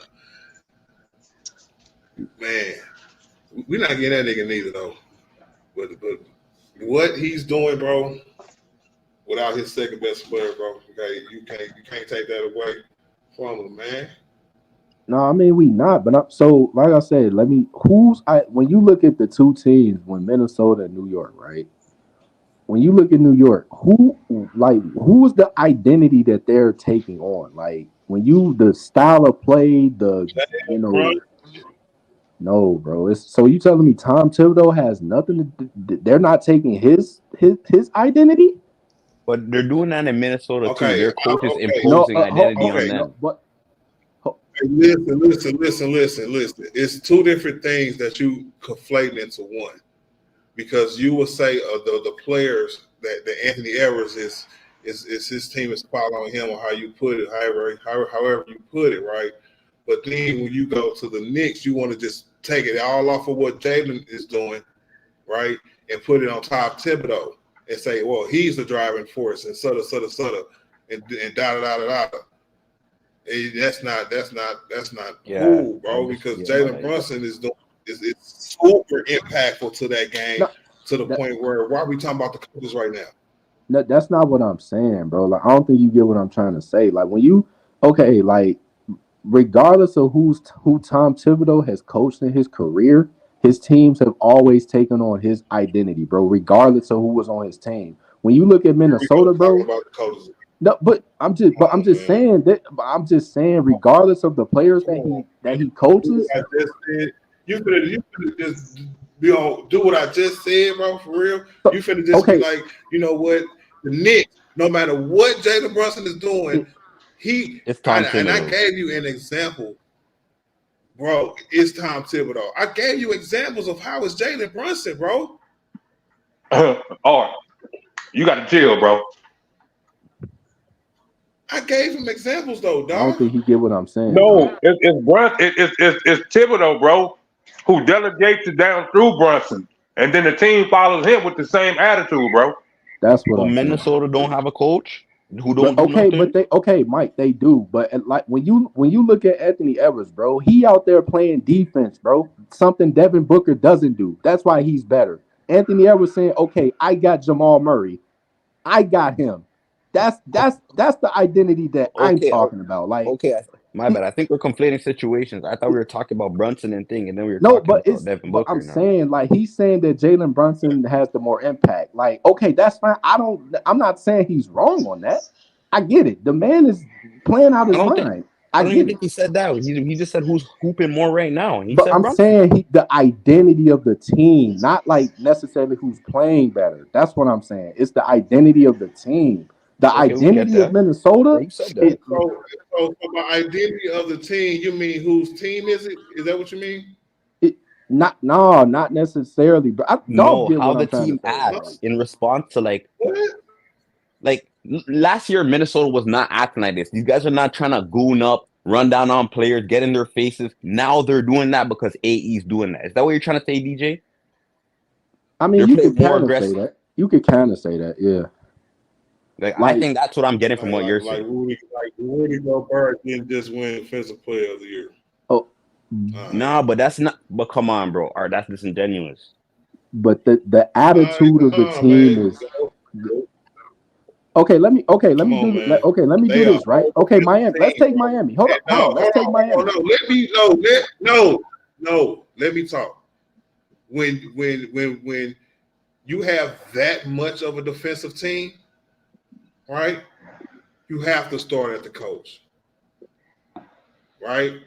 Man. We're not getting that nigga neither, though. But what he's doing, bro, without his second best player, bro, okay, you can't take that away from him, man. No, I mean we not, but so like I said, when you look at the two teams, when Minnesota and New York, right? When you look at New York, who's the identity that they're taking on? Like the style of play, no, bro. So you telling me Tom Thibodeau has nothing to? They're not taking his identity. But they're doing that in Minnesota too. Their coach is Okay. imposing identity on them. Listen. It's two different things that you conflate into one. Because you will say the players that Anthony Edwards is his team is following him, or how you put it, however you put it, right? But then when you go to the Knicks, you want to just take it all off of what Jalen is doing, right, and put it on top Thibodeau and say, well, he's the driving force, and and da. That's not cool, bro. Because Jalen Brunson is super impactful to that game, to the point where why are we talking about the coaches right now? No, that's not what I'm saying, bro. Like I don't think you get what I'm trying to say. Like regardless of who Tom Thibodeau has coached in his career, his teams have always taken on his identity, bro, regardless of who was on his team. When you look at Minnesota, bro. About the coaches. No, but I'm just saying that. I'm just saying, regardless of the players that he coaches. I just said, you could just do what I just said, bro. For real, you finna just be like, you know what, the Knicks. No matter what Jalen Brunson is doing, I gave you an example, bro. It's Tom Thibodeau. I gave you examples of how it's Jalen Brunson, bro. Art, you got to chill, bro. I gave him examples though, dog. I don't think he get what I'm saying. No, it's Thibodeau, bro, who delegates it down through Brunson, and then the team follows him with the same attitude, bro. That's what I'm Minnesota saying. don't have a coach who don't do nothing? Mike, they do. But like when you look at Anthony Edwards, bro, he out there playing defense, bro. Something Devin Booker doesn't do. That's why he's better. Anthony Edwards saying, "Okay, I got Jamal Murray, I got him." That's the identity that I'm talking about. Like, my bad. I think we're conflating situations. I thought we were talking about Brunson and thing, and then we were talking about Devin Booker. I'm saying, like, he's saying that Jalen Brunson has the more impact. Like, okay, that's fine. I'm not saying he's wrong on that. I get it. The man is playing out his mind. I don't even think he said that. He just said who's hooping more right now. And he said I'm Brunson. saying the identity of the team, not like necessarily who's playing better. That's what I'm saying. It's the identity of the team. The identity of Minnesota. So by identity of the team, you mean whose team is it? Is that what you mean? Not necessarily, but how the team acts in response to like last year, Minnesota was not acting like this. These guys are not trying to goon up, run down on players, get in their faces. Now they're doing that because AE's doing that. Is that what you're trying to say, DJ? I mean, you could kind of say that. You could kind of say that, yeah. Like I think that's what I'm getting from what you're saying. Rudy Gobert didn't just win Defensive Player of the Year. Oh, no, but that's not. But come on, bro. That's disingenuous. But the attitude of the team is. Okay, let me do this, right? Okay, Miami. Let's take Miami. Hold on. Let's take Miami. Let me talk. When you have that much of a defensive team, right? You have to start at the coach, right?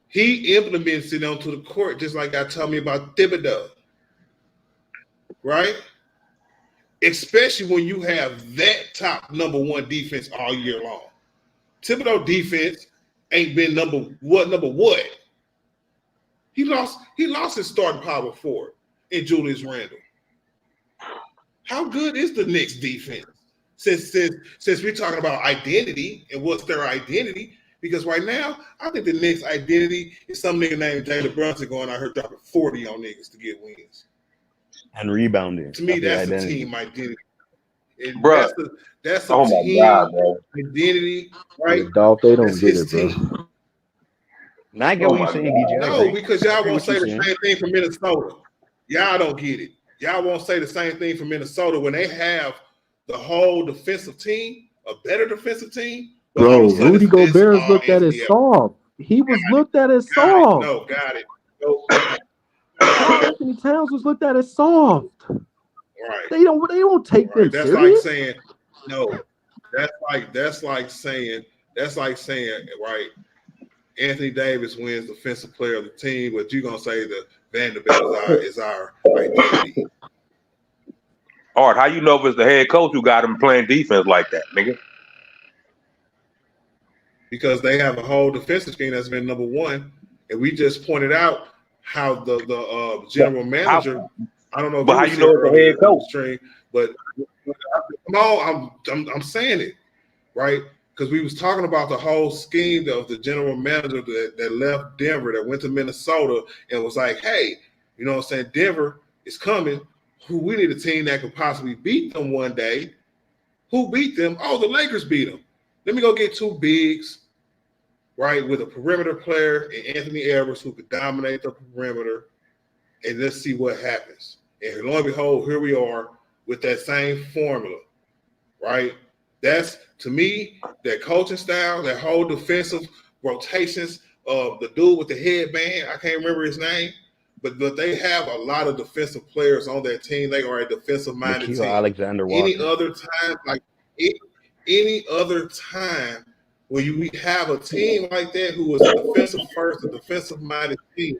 He implements it onto the court, just like I told me about Thibodeau, right? Especially when you have that top number one defense all year long. Thibodeau defense ain't been number what? He lost his starting power forward in Julius Randle. How good is the Knicks defense? Since we're talking about identity and what's their identity, because right now I think the Knicks' identity is some nigga named Jalen Brunson going out here dropping 40 on niggas to get wins and rebounding. To me, that's the team identity. And bro, that's a team identity, right? Dog, they don't get it, bro. Now I get what you're saying, DJ. No, because y'all won't say the same thing for Minnesota. Y'all don't get it. Y'all won't say the same thing for Minnesota when they have the whole defensive team, a better defensive team. Bro, Rudy Gobert is looked at as soft. He was looked at as soft. No, got it. Anthony Towns was looked at as soft. Right. They don't take them That's serious. like saying no. That's like saying right. Anthony Davis wins Defensive Player of the Team, but you're gonna say that Vanderbilt is our identity. Art, how you know if it's the head coach who got him playing defense like that, nigga? Because they have a whole defensive scheme that's been number one, and we just pointed out how the general manager. I don't know. But how you know it's the head coach? Stream, but come on, I'm saying it right because we was talking about the whole scheme of the general manager that left Denver, that went to Minnesota, and was like, hey, you know what I'm saying? Denver is coming. We need a team that could possibly beat them one day. Who beat them? Oh, the Lakers beat them. Let me go get two bigs, right, with a perimeter player and Anthony Edwards who could dominate the perimeter, and let's see what happens. And lo and behold, here we are with that same formula, right? That's, to me, that coaching style, that whole defensive rotations of the dude with the headband, I can't remember his name, but they have a lot of defensive players on their team. They are a defensive-minded Nikhil team. Alexander-Walker. Any other time when we have a team like that who is a defensive first, a defensive-minded team,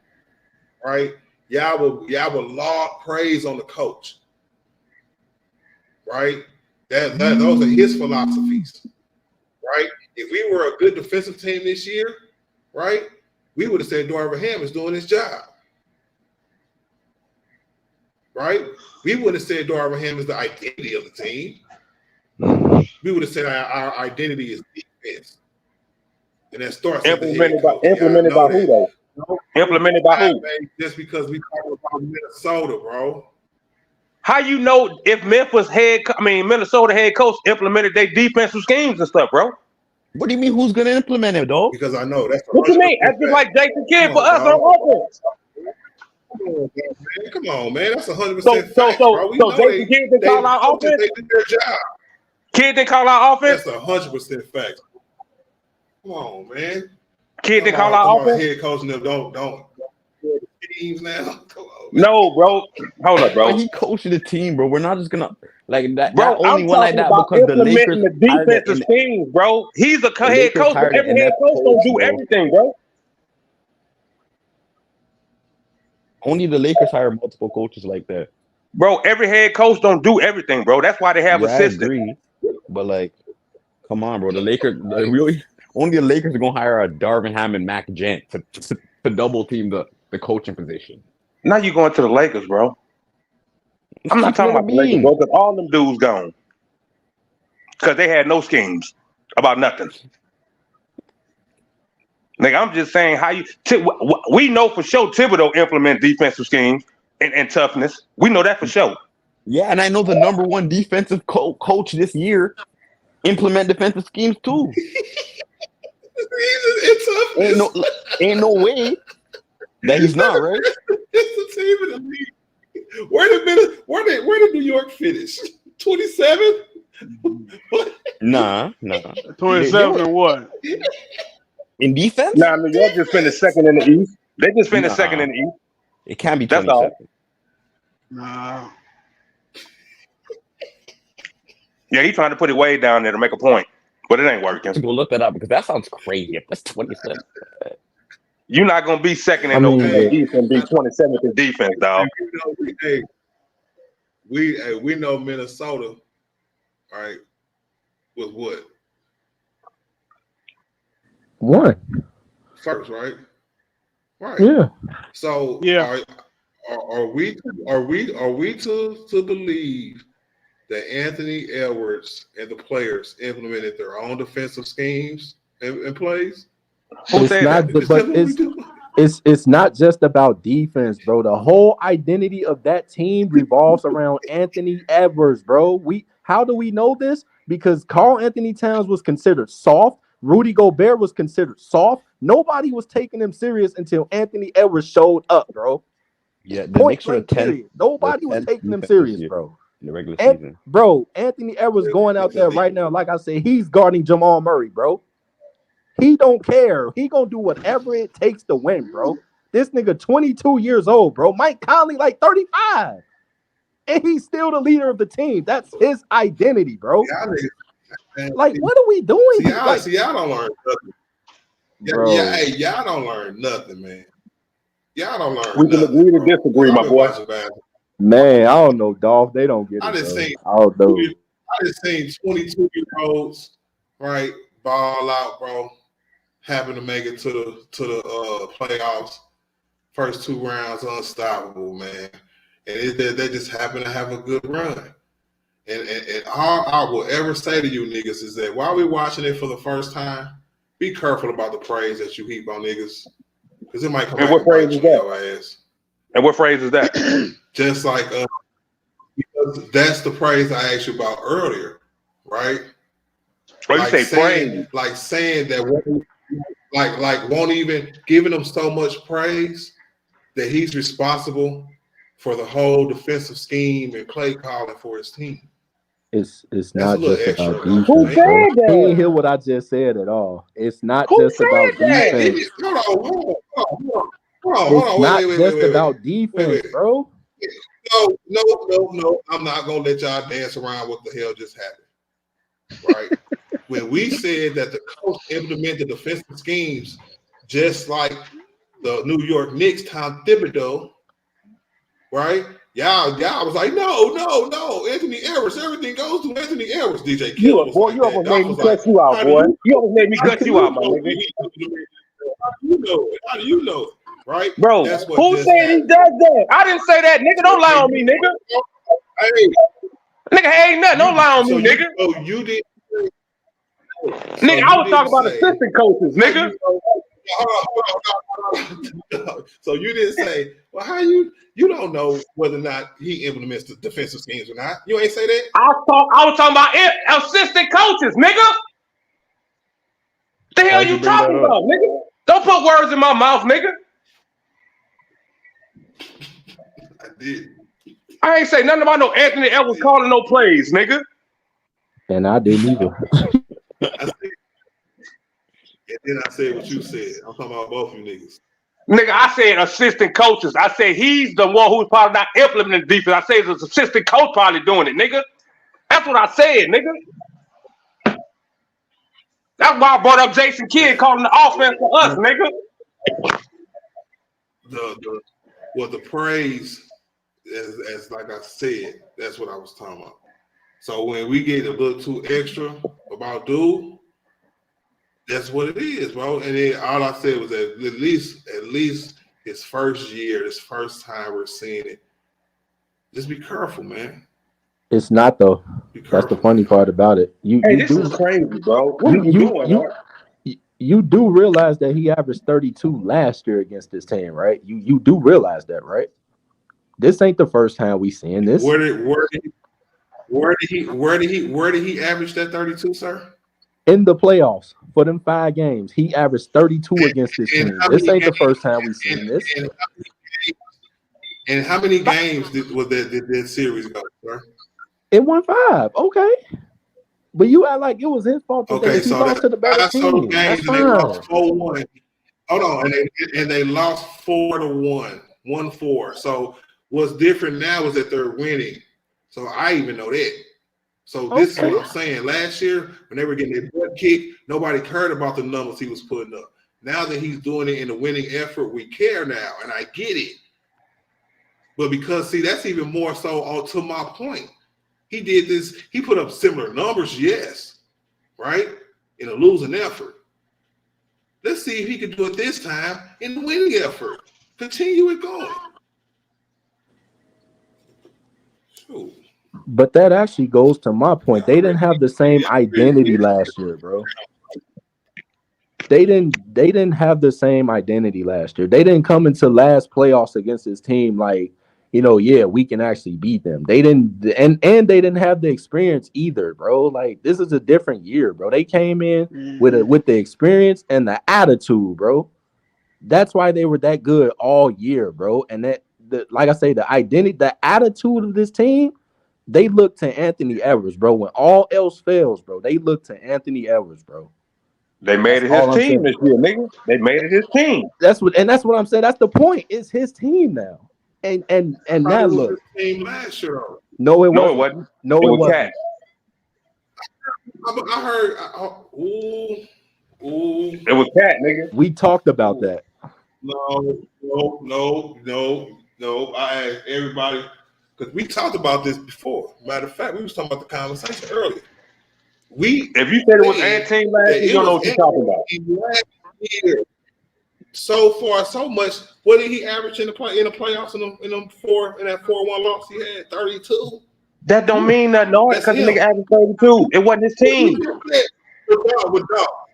right? Y'all will laud praise on the coach, right? Those are his philosophies, right? If we were a good defensive team this year, right, we would have said Darvin Ham is doing his job, right? We would have said Darvin Ham is the identity of the team. We would have said our identity is defense, and that starts implemented by who though? Implemented by who? Just because we talk about Minnesota, bro. How you know if Minnesota head coach implemented their defensive schemes and stuff, bro? What do you mean? Who's gonna implement it, though? Because I know that's what you mean. That's just like Jason Kidd for us on offense. Come on, man. That's 100% fact, bro. So Jason Kidd didn't call our offense. They did their job. Kidd didn't call our offense. That's 100% fact. Come on, man. Kidd didn't call our offense. Head coach and them don't teams now. Come on, man. No, bro. Hold up, bro. He coaching the team, bro. We're not just gonna like that. Bro, that only I'm one like that because the Lakers the defensive schemes, bro. He's a head coach, but every head coach don't do everything, bro. Only the Lakers hire multiple coaches like that. Bro, every head coach don't do everything, bro. That's why they have assistants. I agree. But like, come on, bro. The Lakers really only the Lakers are gonna hire a Darvin Ham and Mac Gent to double team the coaching position. Now you're going to the Lakers, bro. I'm not talking about the Lakers, bro, because all them dudes gone. Because they had no schemes about nothing. Nigga, I'm just saying how we know for sure Thibodeau implement defensive schemes and toughness. We know that for sure. Yeah, and I know the number one defensive coach this year implement defensive schemes too. Ain't no way that he's not, right? It's the team in the league. Where did New York finish? 27? Nah. 27 and what? In defense? Nah, New York just finished second in the East. They just finished second in the East. It can't be 27. That's all. Nah. Yeah, he's trying to put it way down there to make a point, but it ain't working. Go look that up because that sounds crazy. That's 27. You're not gonna be second in the East and be 27th in defense, dog. We know Minnesota, right? Was what? One. First, right? Right. Yeah. So yeah. Are we to believe that Anthony Edwards and the players implemented their own defensive schemes and plays? It's not just about defense, bro. The whole identity of that team revolves around Anthony Edwards, bro. How do we know this? Because Karl Anthony Towns was considered soft. Rudy Gobert was considered soft. Nobody was taking him serious until Anthony Edwards showed up, bro. Yeah, the Knicks were 10. Nobody was taking him serious, bro. In the regular season. Bro, Anthony Edwards going out there right now, like I said, he's guarding Jamal Murray, bro. He don't care. He gonna do whatever it takes to win, bro. This nigga 22 years old, bro. Mike Conley like 35. And he's still the leader of the team. That's his identity, bro. Like, what are we doing? Y'all don't learn nothing. Y'all don't learn nothing, man. Y'all don't learn nothing. We can agree to disagree, my boy. Man, I don't know, Dolph. They don't get it. I just seen 22-year-olds, right, ball out, bro. Happen to make it to the playoffs. First 2 rounds, unstoppable, man. And they just happen to have a good run. And all I will ever say to you niggas is that while we're watching it for the first time, be careful about the praise that you heap on niggas. Because it might come back and bite you in your ass. And what phrase is that? Just like because that's the praise I asked you about earlier, right? Well, you say praise. Like saying that won't even giving him so much praise that he's responsible for the whole defensive scheme and play calling for his team. It's not just about defense. Who said that? He didn't hear what I just said at all. It's not just about defense. Hold Hold on. Not just about Wait. defense, bro. No. I'm not gonna let y'all dance around what the hell just happened. Right? When we said that the coach implemented defensive schemes just like the New York Knicks, Tom Thibodeau, right? Y'all was like, no, Anthony Edwards, everything goes to Anthony Edwards. DJ Killer was like You that. almost Doc made me was cut like, you out, how boy. do You almost made me cut you out, my know? nigga. How do you know it? How do you know it? Right? Bro, That's what who just said he happened. does that? I didn't say that, nigga. Don't lie on me, nigga. Hey, Nigga, ain't nothing. Don't lie on me, nigga. So you didn't. Nigga, I was talking about assistant coaches, nigga. Hold on. So you didn't say, well, how you don't know whether or not he implements the defensive schemes or not. You ain't say that? I was talking about assistant coaches, nigga. The hell you talking about, nigga? Don't put words in my mouth, nigga. I did. I ain't say nothing about no Anthony Edwards calling no plays, nigga. And I didn't either. And then I said what you said. I'm talking about both of you niggas. Nigga, I said assistant coaches. I said he's the one who's probably not implementing defense. I said it's an assistant coach probably doing it, nigga. That's what I said, nigga. That's why I brought up Jason Kidd calling the offense for us, nigga. The praise, as like I said, that's what I was talking about. So when we get a little too extra about dude, that's what it is, bro. And then all I said was that at least his first year, this first time we're seeing it. Just be careful, man. It's not though. That's the funny part about it. This is crazy, bro. What are you doing? You do realize that he averaged 32 last year against this team, right? You do realize that, right? This ain't the first time we seeing this. Where did he average that 32, sir? In the playoffs for them 5 games, he averaged 32 against this team. This ain't the first time we seen this. And how many games did that series go, sir? It won 5. Okay. But you act like it was his fault. Okay, he so lost to the better team. Games That's and they fine. lost 4-1. Hold on, and they lost 4-1, 1-4. So what's different now is that they're winning. So I even know that. So this is what I'm saying. Last year, when they were getting their butt kicked, nobody cared about the numbers he was putting up. Now that he's doing it in a winning effort, we care now, and I get it. But because, see, that's even more so to my point. He did this. He put up similar numbers, yes, right, in a losing effort. Let's see if he can do it this time in the winning effort. Continue it going. Shoot. But that actually goes to my point. They didn't have the same identity last year, bro. They didn't have the same identity last year. They didn't come into last playoffs against this team like, we can actually beat them. They didn't, and they didn't have the experience either, bro. Like, this is a different year, bro. They came in with the experience and the attitude, bro. That's why they were that good all year, bro. And like I say, the identity, the attitude of this team, they look to Anthony Edwards, bro. When all else fails, bro, they look to Anthony Edwards, bro. They made it his team this year, nigga. They made it his team. That's what I'm saying. That's the point. It's his team now. And now look. His team last year. No, it wasn't. No, it wasn't. I heard. It was Cat, nigga. We talked about that. No. I asked everybody because we talked about this before. Matter of fact, we was talking about the conversation earlier. If you said it was Ant-Team last year, you don't know what you're talking about. Last year, so far, so much. What did he average in the playoffs in that 4-1 loss? He had 32. That don't mean nothing, no, because the nigga averaged 32. It wasn't his team.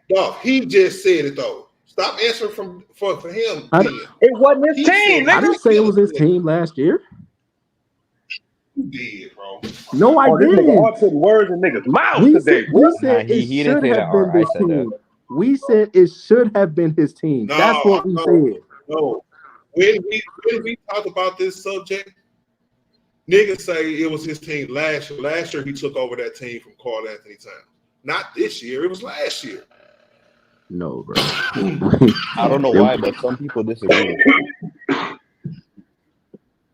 Dog, he just said it though. Stop answering for him. It wasn't his team. I didn't say it was his team last year. You did, bro. No, I didn't. This nigga all putting words in niggas' mouths today. We said it should have been this team. We said it should have been his team. That's what we said. No. When we talk about this subject, niggas say it was his team last year. Last year he took over that team from Karl Anthony Towns. Not this year. It was last year. No, bro. I don't know why, but some people disagree.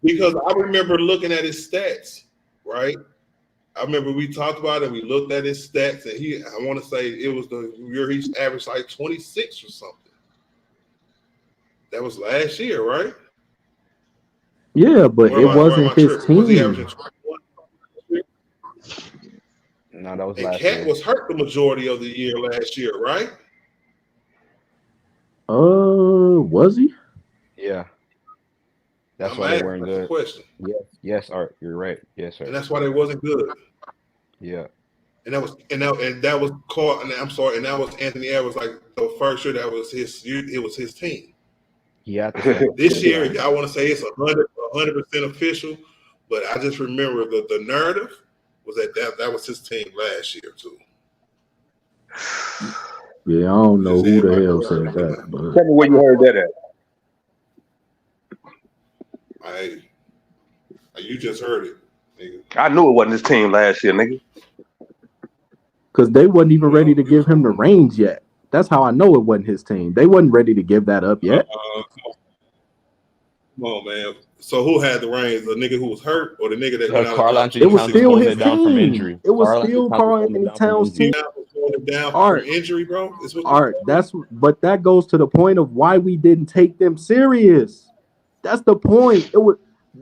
Because I remember looking at his stats, right? I remember we talked about it. We looked at his stats, and I want to say it was the year he averaged like 26 or something. That was last year, right? Yeah, but it wasn't his tripping? Was he averaging team. 21? No, that was And last Cat year. was hurt the majority of the year last year, right? Was he? Yeah. That's I'm why they asking. weren't That's the good. question. Yes, Art, you're right. Yes, sir. And that's why they wasn't good. Yeah. And that was caught. And I'm sorry. And that was Anthony Edwards. Like the first year, that was his. It was his team. He had to step up. This year, I want to say it's 100% official, but I just remember the narrative was that was his team last year too. Yeah, I don't know who the hell said that. But Tell me where you heard that at. You just heard it, nigga. I knew it wasn't his team last year, nigga. because they wasn't even ready to give him the reins yet. That's how I know it wasn't his team. They wasn't ready to give that up yet. Come on, man. So who had the reins? The nigga who was hurt, or the nigga that went out? Carl Anthony It was Towns still holding his it down from team. injury. It was Carl still Anthony Carl Towns Anthony holding it down from Towns' team. Holding down Art. for injury, bro. Is what Art, but that goes to the point of why we didn't take them serious. That's the point.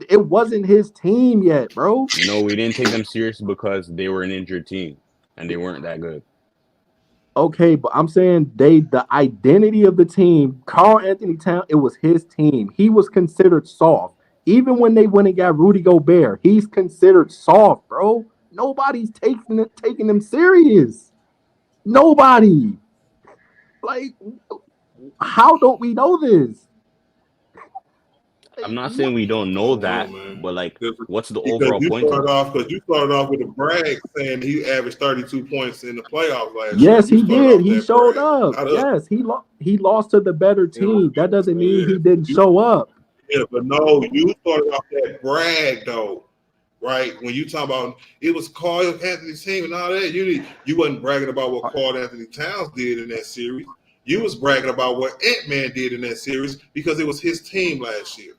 It wasn't his team yet, bro. No, we didn't take them serious because they were an injured team and they weren't that good. Okay, but I'm saying the identity of the team, Carl Anthony Towns, it was his team. He was considered soft. Even when they went and got Rudy Gobert, he's considered soft, bro. Nobody's taking him serious. Nobody. Like, how don't we know this? I'm not saying we don't know that, but like, what's the overall point? Because you started off with a brag saying he averaged 32 points in the playoffs last Yes, year. he did. He showed up. Yes, he lost to the better team. That doesn't mean he didn't show up. Yeah, but no, you started off that brag though, right? When you talk about it was Carl Anthony's team and all that, you wasn't bragging about what Carl Anthony Towns did in that series. You was bragging about what Ant-Man did in that series because it was his team last year.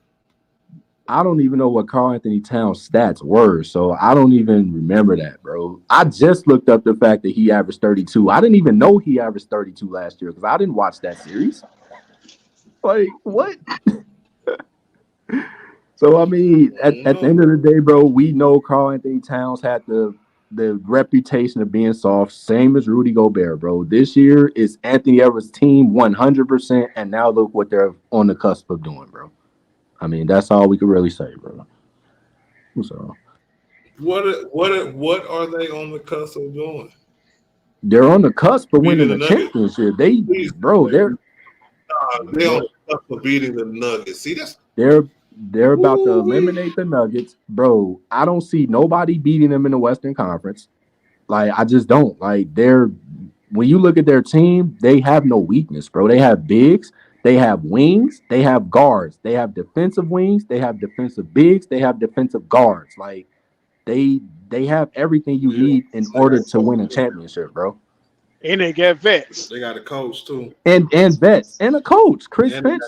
I don't even know what Carl Anthony Towns' stats were, so I don't even remember that, bro. I just looked up the fact that he averaged 32. I didn't even know he averaged 32 last year because I didn't watch that series. Like, what? So, I mean, at the end of the day, bro, we know Carl Anthony Towns had the reputation of being soft, same as Rudy Gobert, bro. This year is Anthony Edwards' team 100%, and now look what they're on the cusp of doing, bro. I mean, that's all we could really say, bro. So, what are they on the cusp of doing? They're on the cusp of winning the championship. They're on the cusp of beating the Nuggets. See, they're about to eliminate the Nuggets, bro. I don't see nobody beating them in the Western Conference. Like, I just don't. Like, when you look at their team, they have no weakness, bro. They have bigs. They have wings, they have guards, they have defensive wings, they have defensive bigs, they have defensive guards. Like they have everything you need in order to win a championship, bro. And they got vets. They got a coach too. And vets and a coach. Chris Finch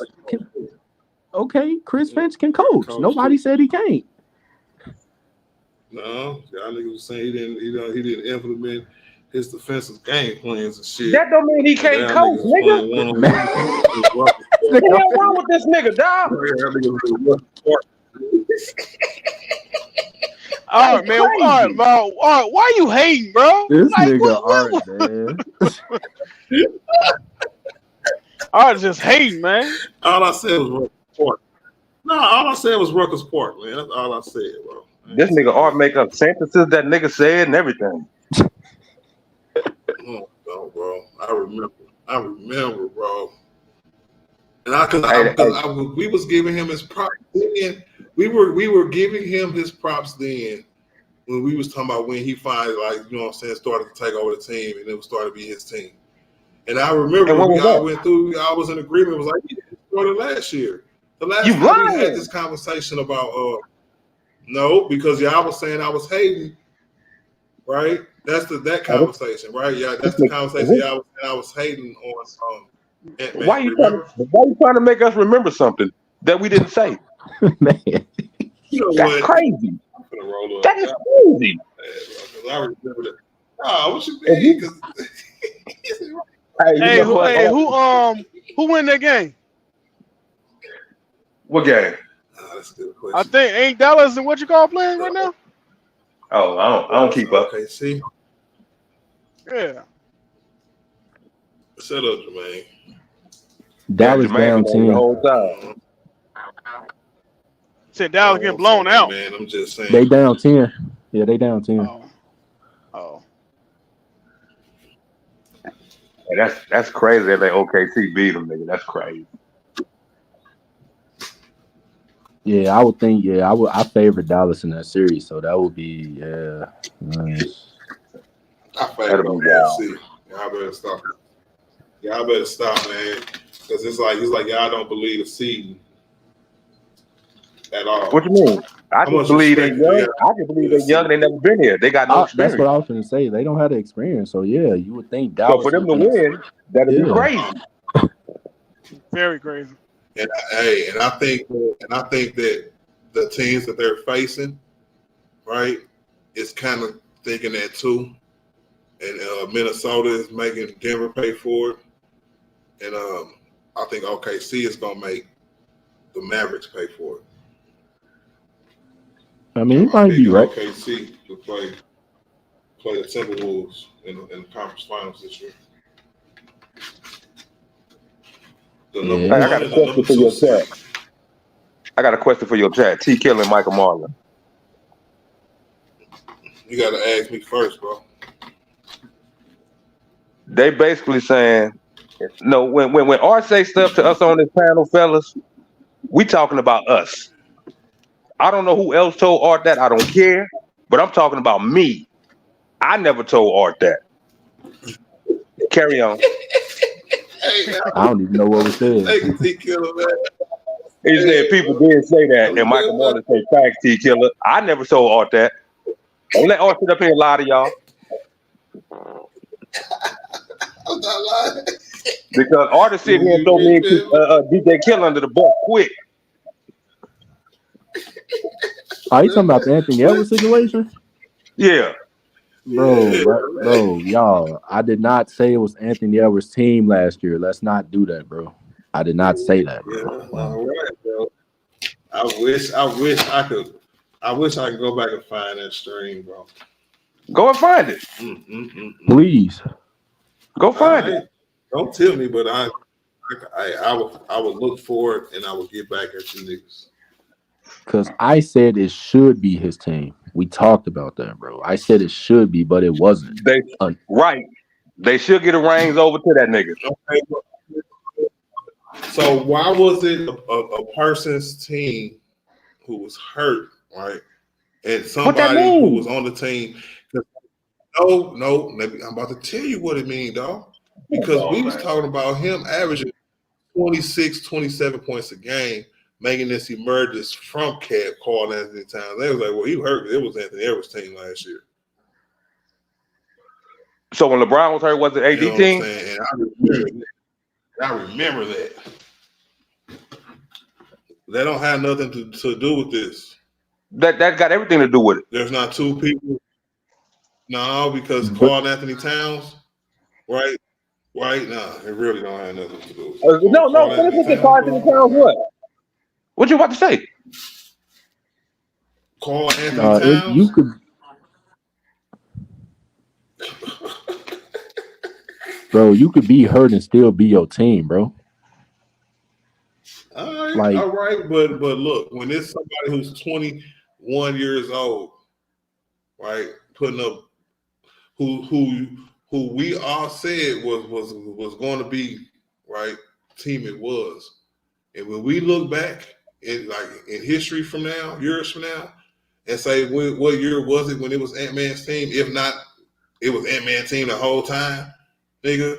can coach. Nobody said he can't. No, y'all niggas was saying he didn't implement his defensive game plans and shit. That don't mean he can't coach, nigga. What the hell wrong with this nigga, dog? All right, man. All right, bro. All right, why you hating, bro? This nigga Art, man. Art just hating, man. All I said was Ruckus Park. No, all I said was Ruckus Park, man. That's all I said, bro. This nigga Art make up sentences that nigga said and everything. Oh, bro. I remember, bro. And we was giving him his props then. We were giving him his props then when we was talking about when he finally, like, you know what I'm saying, started to take over the team and it was starting to be his team. And I remember when we all went through, I was in agreement. It was like, he started last year. The last time we had this conversation about no, because y'all was saying I was hating, right? That's that conversation, right? Yeah, that's the conversation I was hating on. Why you trying to make us remember something that we didn't say? Man. know That's what? crazy. I'm gonna roll up. That is crazy. I remember that. Oh, what you If mean? you, 'Cause- hey, you Hey, know what? who win that game? What game? That's a good I question. think ain't Dallas and what you call playing right now? Oh, I don't keep up. Okay, see. Yeah. Shut up, Jermaine. Dallas Jermaine down been on the 10. whole time. Said Dallas getting blown out. Man, I'm just saying. They down 10. Yeah, they down 10. Oh. Hey, that's crazy that they OKC beat them, nigga. That's crazy. Yeah, I would think. Yeah, I favor Dallas in that series, so that would be nice. I favor OKC. Y'all better stop. Y'all better stop, man. Because it's like y'all don't believe the seeding at all. What you mean? I just believe they young. I just believe they young. They never been here. They got no That's what experience. I was going to say. They don't have the experience, so yeah, you would think So Dallas. for them to would be- win, that'd be Yeah. crazy. Very crazy. And I think that the teams that they're facing, right, is kind of thinking that too. And Minnesota is making Denver pay for it. And I think OKC is gonna make the Mavericks pay for it. I mean, it might be right. OKC to play the Timberwolves in the conference finals this year. The number Yeah. Hey, I one got a and the question number for 2 your seed. chat. I got a question for your chat. T. Kill and Michael Marlon. You got to ask me first, bro. They basically saying, no, when Art say stuff to us on this panel, fellas, we talking about us. I don't know who else told Art that. I don't care. But I'm talking about me. I never told Art that. Carry on. I don't even know what was said. Thank you, T. Killer, man. He said people did say that, and Michael Marlon said facts, T. Killer. I never told Art that. Don't let Art sit up here and lie to y'all. I'm not lying. Because Art is sitting here and throw me and DJ Killer under the bus quick. Are you talking about the Anthony Edwards situation? Yeah. Bro, y'all. I did not say it was Anthony Edwards' team last year. Let's not do that, bro. I did not say that, bro. Yeah, all right, bro. I wish I could go back and find that stream, bro. Go and find it. Please. Go find it. Don't tell me, but I would look for it and I would get back at you niggas. Because I said it should be his team. We talked about that, bro. I said it should be, but it wasn't. Right. They should get the reins over to that nigga. Okay. So why was it a person's team who was hurt, right? And somebody who was on the team. No, I'm about to tell you what it means, dog. Because we was talking about him averaging 26, 27 points a game, making this emergence from Cat called Anthony Towns. They was like, well, he hurt. It was Anthony Edwards' team last year. So when LeBron was hurt, was it AD You know team? what I'm saying? And I remember that. They don't have nothing to do with this. That got everything to do with it. There's not two people. No, because Carl Anthony Towns, right? Right? Nah, it really don't have nothing to do with it. No. Finish with the Carl Anthony Towns. What you about to say? Carl Anthony Towns. You could. Bro, you could be hurt and still be your team, bro. All right, but look, when it's somebody who's 21 years old, right, putting up who we all said was going to be right team it was, and when we look back in history from now, years from now, and say what year was it when it was Ant-Man's team? If not, it was Ant-Man's team the whole time, nigga.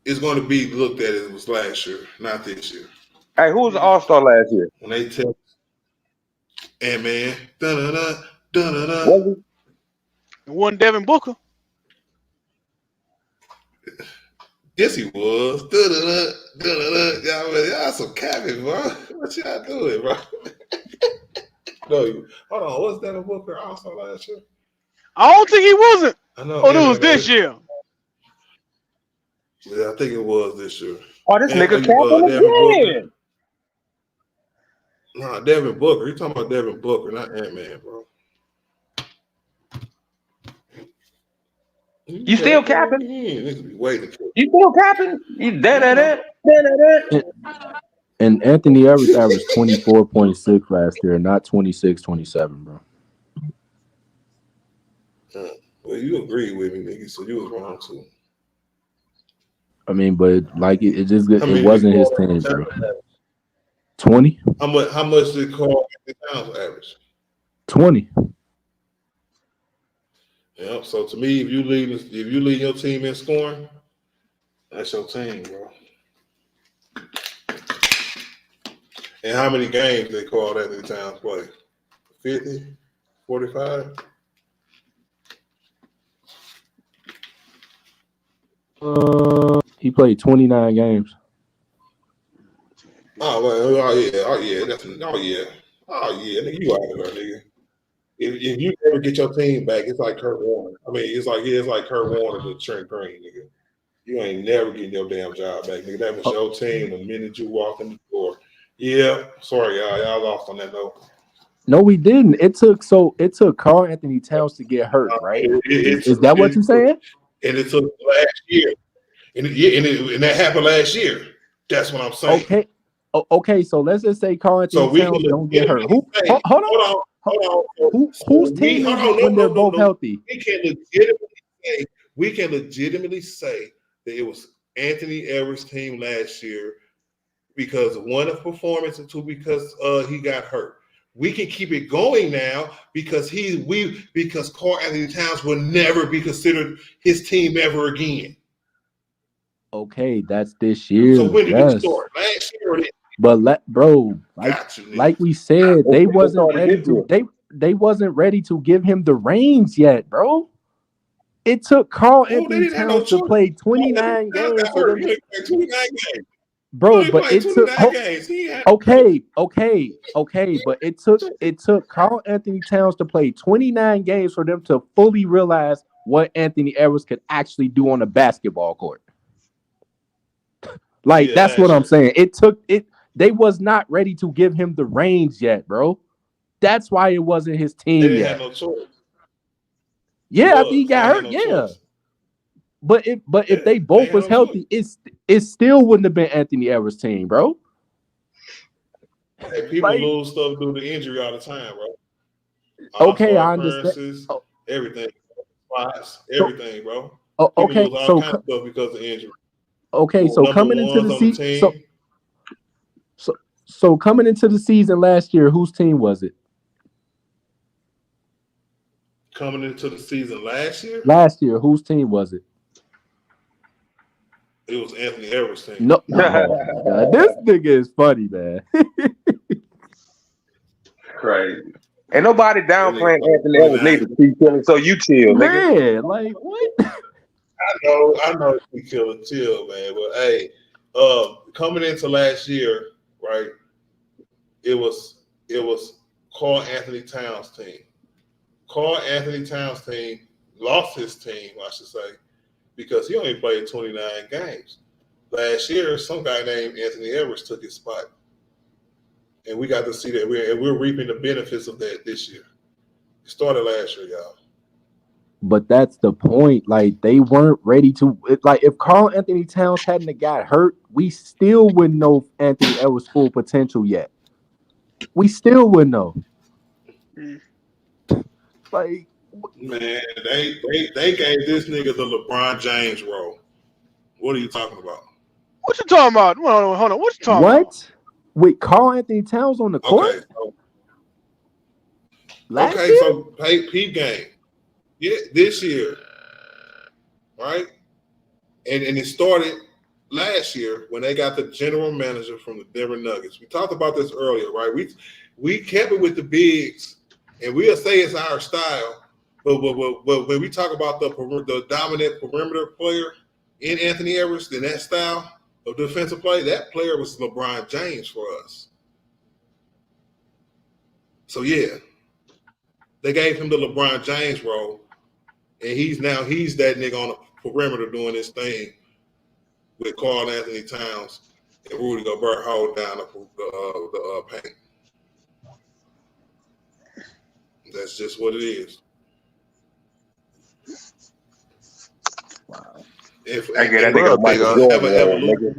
It's going to be looked at as it was last year, not this year. Hey, who was the All-Star last year? When they tell Ant-Man, da-da-da. It wasn't Devin Booker. Yes, he was. Da-da-da. Y'all some cabbage, bro. What y'all doing, bro? No, hold on. Was Devin Booker also last year? I don't think he wasn't. I know. Oh, it was this year. Yeah, I think it was this year. Oh, this nigga capping Devin Booker. again. Nah, Devin Booker. You talking about Devin Booker, not Ant-Man, bro. You still capping? Niggas be waiting. You still capping? You that. And Anthony Edwards averaged 24.6 last year, not 26, 27, bro. Well, you agree with me, nigga, so you was wrong too. I mean, but like it wasn't his team, bro. 20. How much did Carl Anthony Towns average? 20. Yeah. So to me, if you lead your team in scoring, that's your team, bro. And how many games did Carl Anthony Towns play? 50? 45? He played 29 games. Oh yeah, nigga, you out of there, nigga. If you ever get your team back, it's like Kurt Warner. I mean, it's like Kurt Warner to Trent Green, nigga. You ain't never getting your damn job back, nigga. That was your team the minute you walked in the door. Yeah, sorry, y'all lost on that note. No, we didn't. It took Carl Anthony Towns to get hurt, right? Is that what you're saying? And it took last year, and that happened last year. That's what I'm saying. Okay. So let's just say Carl Anthony Towns don't get hurt. Hold on. Whose team is it when they're both healthy? We can legitimately say that it was Anthony Edwards' team last year because one of performance and two because he got hurt. We can keep it going now because Carl Anthony Towns will never be considered his team ever again. Okay, that's this year. So when did it start? Last year or this? But like we said, they wasn't ready to they wasn't ready to give him the reins yet, bro. It took Carl Anthony Towns to play 29 games for them. 29 games. Bro, but it took okay, but it took Carl Anthony Towns to play 29 games for them to fully realize what Anthony Edwards could actually do on a basketball court. That's what I'm saying. They was not ready to give him the reins yet, bro. That's why it wasn't his team yet. Had no choice. Yeah, I think he got hurt. Yeah. But if they both was healthy, it still wouldn't have been Anthony Edwards' team, bro. Hey, people lose stuff due to injury all the time, bro. Okay, I understand. Everything, everything, bro. Okay, lose all kinds of stuff because of injury. Okay, so coming into the season, so coming into the season last year, whose team was it? Coming into the season last year? Last year, whose team was it? It was Anthony Edwards' team. No, this nigga is funny, man. Crazy. Ain't nobody downplaying Anthony Edwards neither. So you chill, nigga. Man, like what? I know we chill, man. But hey, coming into last year, right? It was Carl Anthony Towns' team. Carl Anthony Towns' team lost his team, I should say, because he only played 29 games. Last year, some guy named Anthony Edwards took his spot. And we got to see that we're reaping the benefits of that this year. It started last year, y'all. But that's the point. Like, they weren't ready to. If Carl Anthony Towns hadn't got hurt, we still wouldn't know Anthony Edwards' full potential yet. We still wouldn't know. Like, man, they gave this nigga the LeBron James role. What are you talking about? What you talking about? Hold on. What you talking about? What? With Carl Anthony Towns on the court? So Pete game. Yeah, this year. Right? And it started last year when they got the general manager from the Denver Nuggets. We talked about this earlier, right? We kept it with the bigs, and we'll say it's our style, but when we talk about the dominant perimeter player in Anthony Edwards, then that style of defensive play, that player was LeBron James for us. So yeah, they gave him the LeBron James role, and he's that nigga on the perimeter doing this thing with Karl Anthony Towns and Rudy Gobert holding down the paint. That's just what it is. Wow. If I get that nigga Michael Jordan,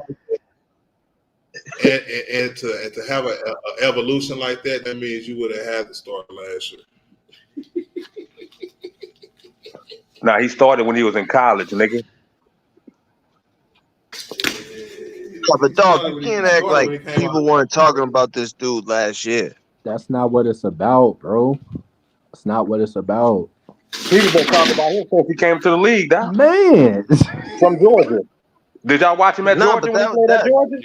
and to have an evolution like that, that means you would have had to start last year. Nah, he started when he was in college, nigga. But dog, you can't act like people weren't talking about this dude last year. That's not what it's about, bro. That's not what it's about. People been talking about him since he came to the league, dog. Man. From Georgia. Did y'all watch him at Georgia when he played at Georgia?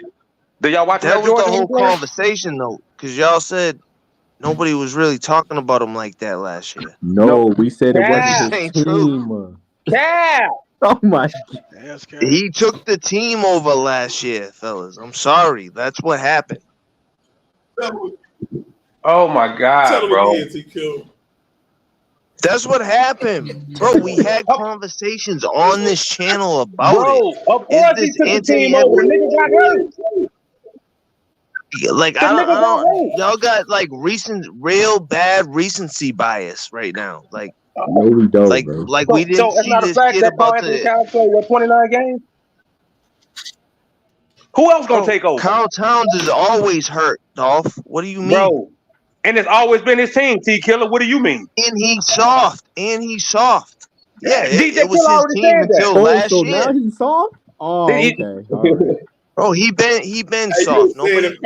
Did y'all watch him at Georgia? That was the whole conversation, though, because y'all said nobody was really talking about him like that last year. No, we said it wasn't his team. Yeah. Oh my God. He took the team over last year, fellas. I'm sorry. That's what happened. Oh my God, bro. That's what happened, bro. We had conversations on this channel about it. Of course he took the team over. The nigga got hurt. Like I don't y'all got like real bad recency bias right now. Like no, we don't. Like bro. we didn't see this kid about the Carl played 29 games. Who else gonna take over? Karl Towns is always hurt, Dolph. What do you mean? Bro, and it's always been his team, T Killer. What do you mean? And he's soft. Yeah, it was his team said until that. last so year. now he's soft? Oh, okay. All right. Bro, he been soft. Nobody.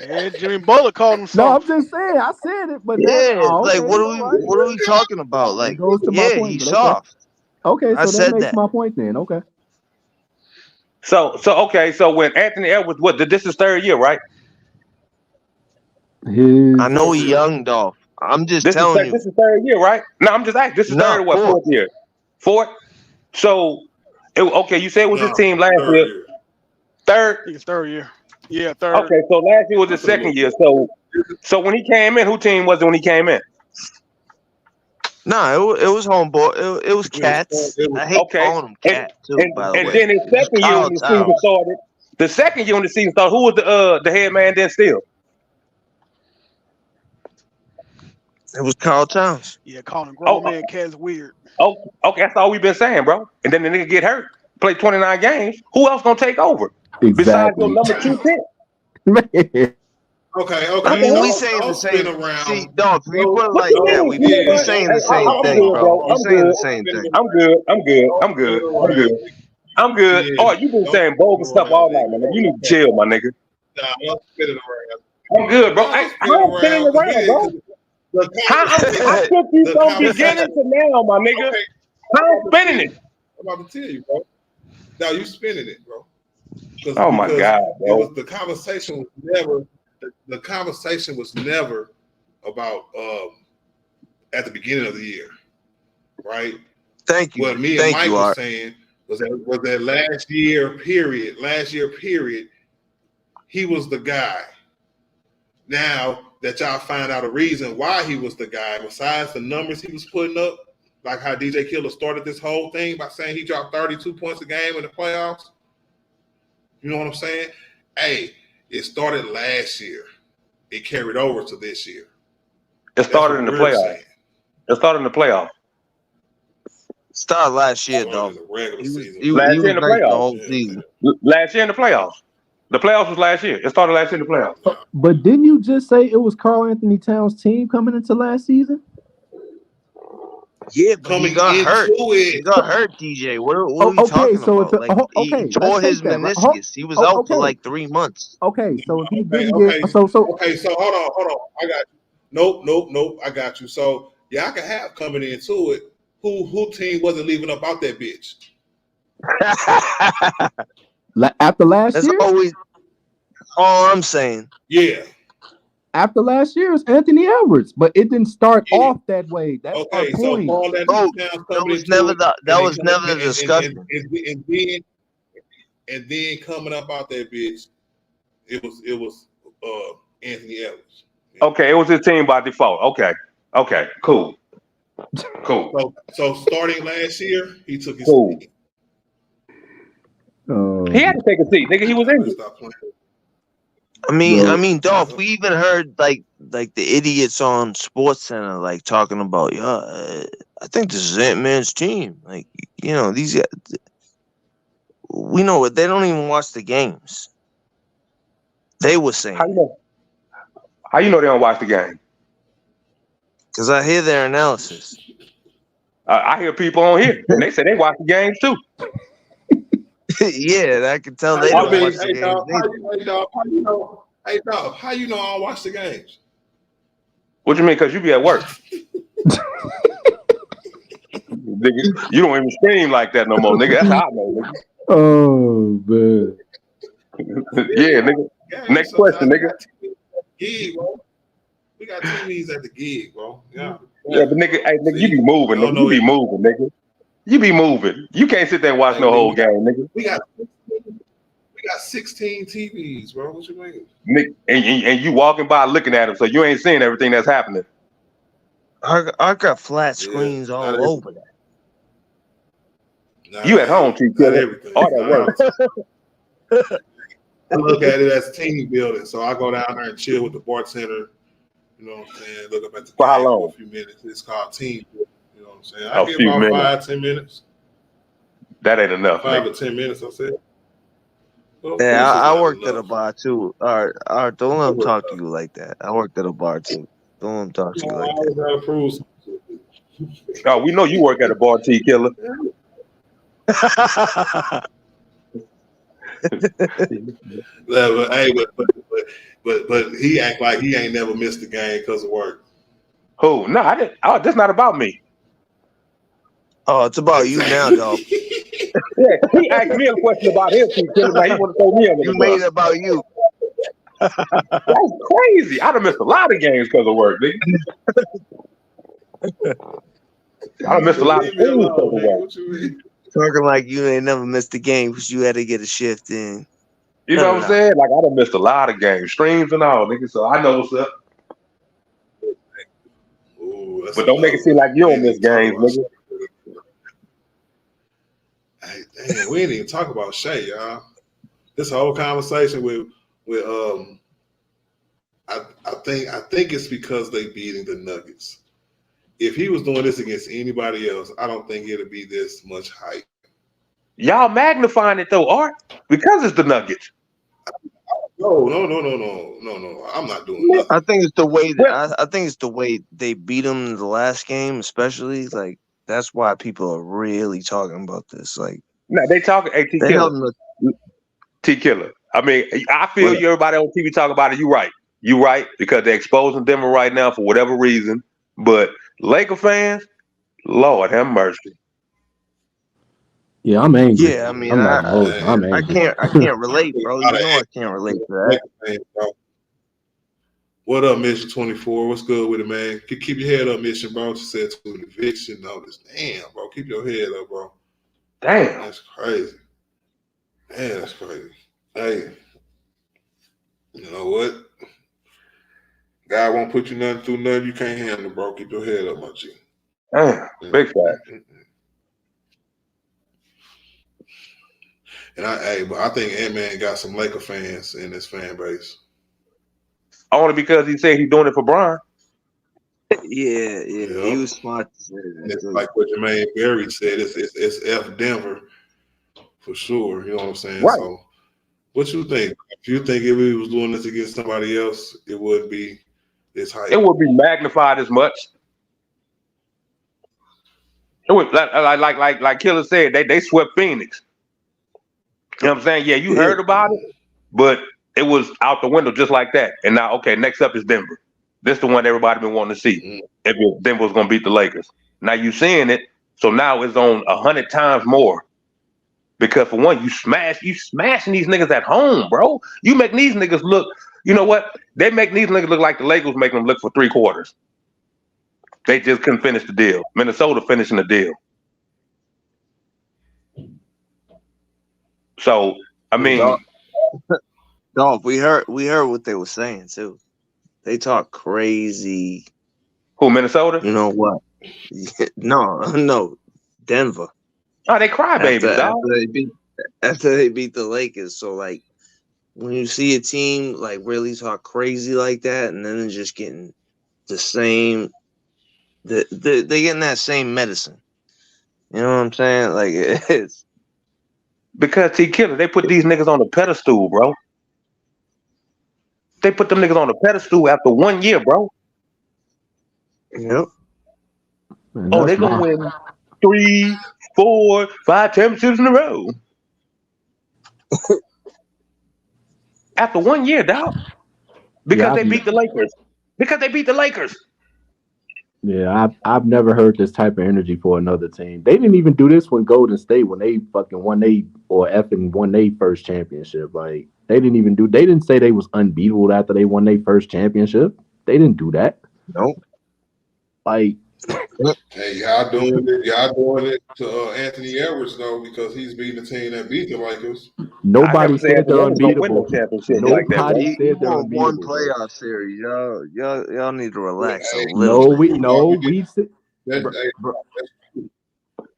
Yeah, Jimmy Butler called him soft. No, I'm just saying. I said it, but Like what are we talking about? Like goes to my point, he's but soft. Okay, so I that said makes that. my point then. Okay. So when Anthony Edwards, this is third year, right? I know he's young, Dolph. I'm just telling you. This is third year, right? No, I'm just asking. This is third or what? Fourth year. Fourth. So, you said it was his team last year. Third. I think it's third year. Yeah, third. Okay, so last year was his second year. So when he came in, who team was it when he came in? Nah, it was homeboy. It was Cats. I hate calling him Cat too. By the way. And then his second year when the season started. The second year when the season started, who was the head man then still? It was Karl Towns. Yeah, calling grown man Cat's weird. Oh, okay, that's all we've been saying, bro. And then the nigga get hurt, play 29 games. Who else gonna take over? Exactly. Besides your number 2 pick? Okay. I mean, we saying the same. See, Dolph, if you put it like that, we saying the same thing, bro. We saying the same thing. I'm good. Yeah, Oh, you been saying bogus stuff all night, man. You need to chill, my nigga. Nah, I'm spinning around. I'm good, bro. I'm spinning around, bro. I took you from beginning to now, my nigga. Okay. How I'm spinning it? I'm about to tell you, bro. Now you spinning it, bro. Oh my God, bro. The conversation was never about at the beginning of the year, right? Thank you. What me and Mike were saying was that last year period, he was the guy. Now that y'all find out a reason why he was the guy, besides the numbers he was putting up, like how DJ Killer started this whole thing by saying he dropped 32 points a game in the playoffs. You know what I'm saying? Hey, it started last year. It carried over to this year. It started in the playoffs. It started in the playoffs. Started last year, though. Last year in the playoffs. Last year in the playoffs. The playoffs was last year. It started last year in the playoffs. But didn't you just say it was Karl Anthony Towns' team coming into last season? Yeah, but he got hurt. He got hurt, DJ. What are we talking about? He tore his meniscus. He was out for like 3 months. Okay, so if he didn't get so hold on. I got you. Nope. I got you. So yeah, I can have coming into it. Who team wasn't leaving up out that bitch? After last year? That's always all I'm saying. Yeah. After last year, it's Anthony Edwards, but it didn't start off that way. That's okay. our So point. That was never the discussion. And then coming up out that bitch, it was Anthony Edwards. Okay, it was his team by default. Okay, cool. So starting last year, he took his Cool. seat. He had to take a seat, nigga. He was injured. Stop playing. I mean, Dolph. We even heard like the idiots on Sports Center like talking about, I think this is Ant-Man's team. Like, these guys, we know it. They don't even watch the games. They were saying. How you know they don't watch the game? Because I hear their analysis. I hear people on here, and they say they watch the games too. Yeah, I can tell they don't watch the games. Hey, dog, how you know I don't watch the games? What you mean? Because you be at work. Nigga, you don't even scream like that no more, nigga. That's how I know, nigga. Oh man. Yeah, nigga. Next question, nigga. Gig, bro. We got TVs at the gig, bro. Yeah, but nigga, you be moving, nigga. You be moving, nigga. You be moving. You can't sit there and watch no whole game, nigga. We got 16 TVs, bro. What you mean? Nick, and you walking by looking at them, so you ain't seeing everything that's happening. I got flat screens all over that. You at home, T. Everything. All that work. I look at it as team building, so I go down there and chill with the bartender. You know what I'm saying? Look up at the for how game long? For a few minutes. It's called team building. You know what I'm saying? A I get few about minutes. 5-10 minutes. That ain't enough. 5 nigga. to 10 minutes, I said. Well, Yeah, I worked at a bar too. All right, don't let them talk to you like that. I worked at a bar too. Don't let them talk to you like that. Oh, we know you work at a bar, T. Killer. But he act like he ain't never missed a game because of work. Who? No, I didn't. Oh, that's not about me. Oh, it's about you now, dog. Yeah, he asked me a question about him, T. Killer. Like he want to throw me under the You bus. made it about you. That's crazy. I done missed a lot of games because of work, nigga. I done missed a lot of things because of work. Talking like you ain't never missed a game because you had to get a shift in. You know what I'm saying? Like I done missed a lot of games, streams and all, nigga. So I know what's up. Ooh, But don't make it seem like you don't miss games, nigga. Hey, damn, we ain't even talk about Shea, y'all. This whole conversation with I think it's because they beating the Nuggets. If he was doing this against anybody else, I don't think it'd be this much hype. Y'all magnifying it though, Art, because it's the Nuggets. No. I'm not doing nothing. I think it's the way that I think it's the way they beat them in the last game, especially. Like that's why people are really talking about this. Like, no, they talking. Hey, T Killer. T Killer. I mean, I feel you. Everybody on TV talk about it. You right. You right because they're exposing Denver right now for whatever reason. But Laker fans, Lord have mercy. Yeah, I'm angry. Yeah, I mean, I'm angry. I can't relate, bro. You know I can't relate to that. What up, Mission 24? What's good with it, man? Keep your head up, Mission, bro. She said to an eviction notice. Damn, bro. Keep your head up, bro. Damn. That's crazy. Man, that's crazy. Hey, you know what? God won't put you nothing through nothing you can't handle, bro. Keep your head up, my G. Damn, big fact. And but I think Ant-Man got some Laker fans in his fan base. Only because he said he's doing it for Brian. Yeah, he was smart to say that. It's like what Jermaine Berry said. It's F Denver for sure. You know what I'm saying? Right. So, what you think? If you think if he was doing this against somebody else, it wouldn't be this hype. It would be magnified as much. It would like Killer said. They swept Phoenix. You know what I'm saying? Yeah, you heard about it, but it was out the window just like that. And now, okay, next up is Denver. This is the one everybody been wanting to see. If Denver was going to beat the Lakers. Now you seeing it, so now it's on 100 times more. Because for one, you smashing these niggas at home, bro. You make these niggas look, you know what? They make these niggas look like the Lakers make them look for 3 quarters. They just couldn't finish the deal. Minnesota finishing the deal. So I mean, Dolph, we heard what they were saying too. They talk crazy. Who, Minnesota? You know what? No, Denver. Oh, they crybabies, dog. After they beat the Lakers. So like when you see a team like really talk crazy like that, and then they're just getting the same, they're getting that same medicine. You know what I'm saying? Like it's because Killer, they put these niggas on a pedestal, bro. They put them niggas on a pedestal after 1 year, bro. Yep. Man, they gonna win 3, 4, 5 championships in a row. After 1 year, dog. Because they beat the Lakers. Because they beat the Lakers. Yeah, I've never heard this type of energy for another team. They didn't even do this when Golden State when they fucking won their first championship. Like they didn't say they was unbeatable after they won their first championship. They didn't do that. Nope. Like hey, y'all doing it to Anthony Edwards though, because he's beating the team that beat the Lakers. Nobody said they're unbeatable. Nobody said they're unbeatable. One playoff series, y'all need to relax a little. We said.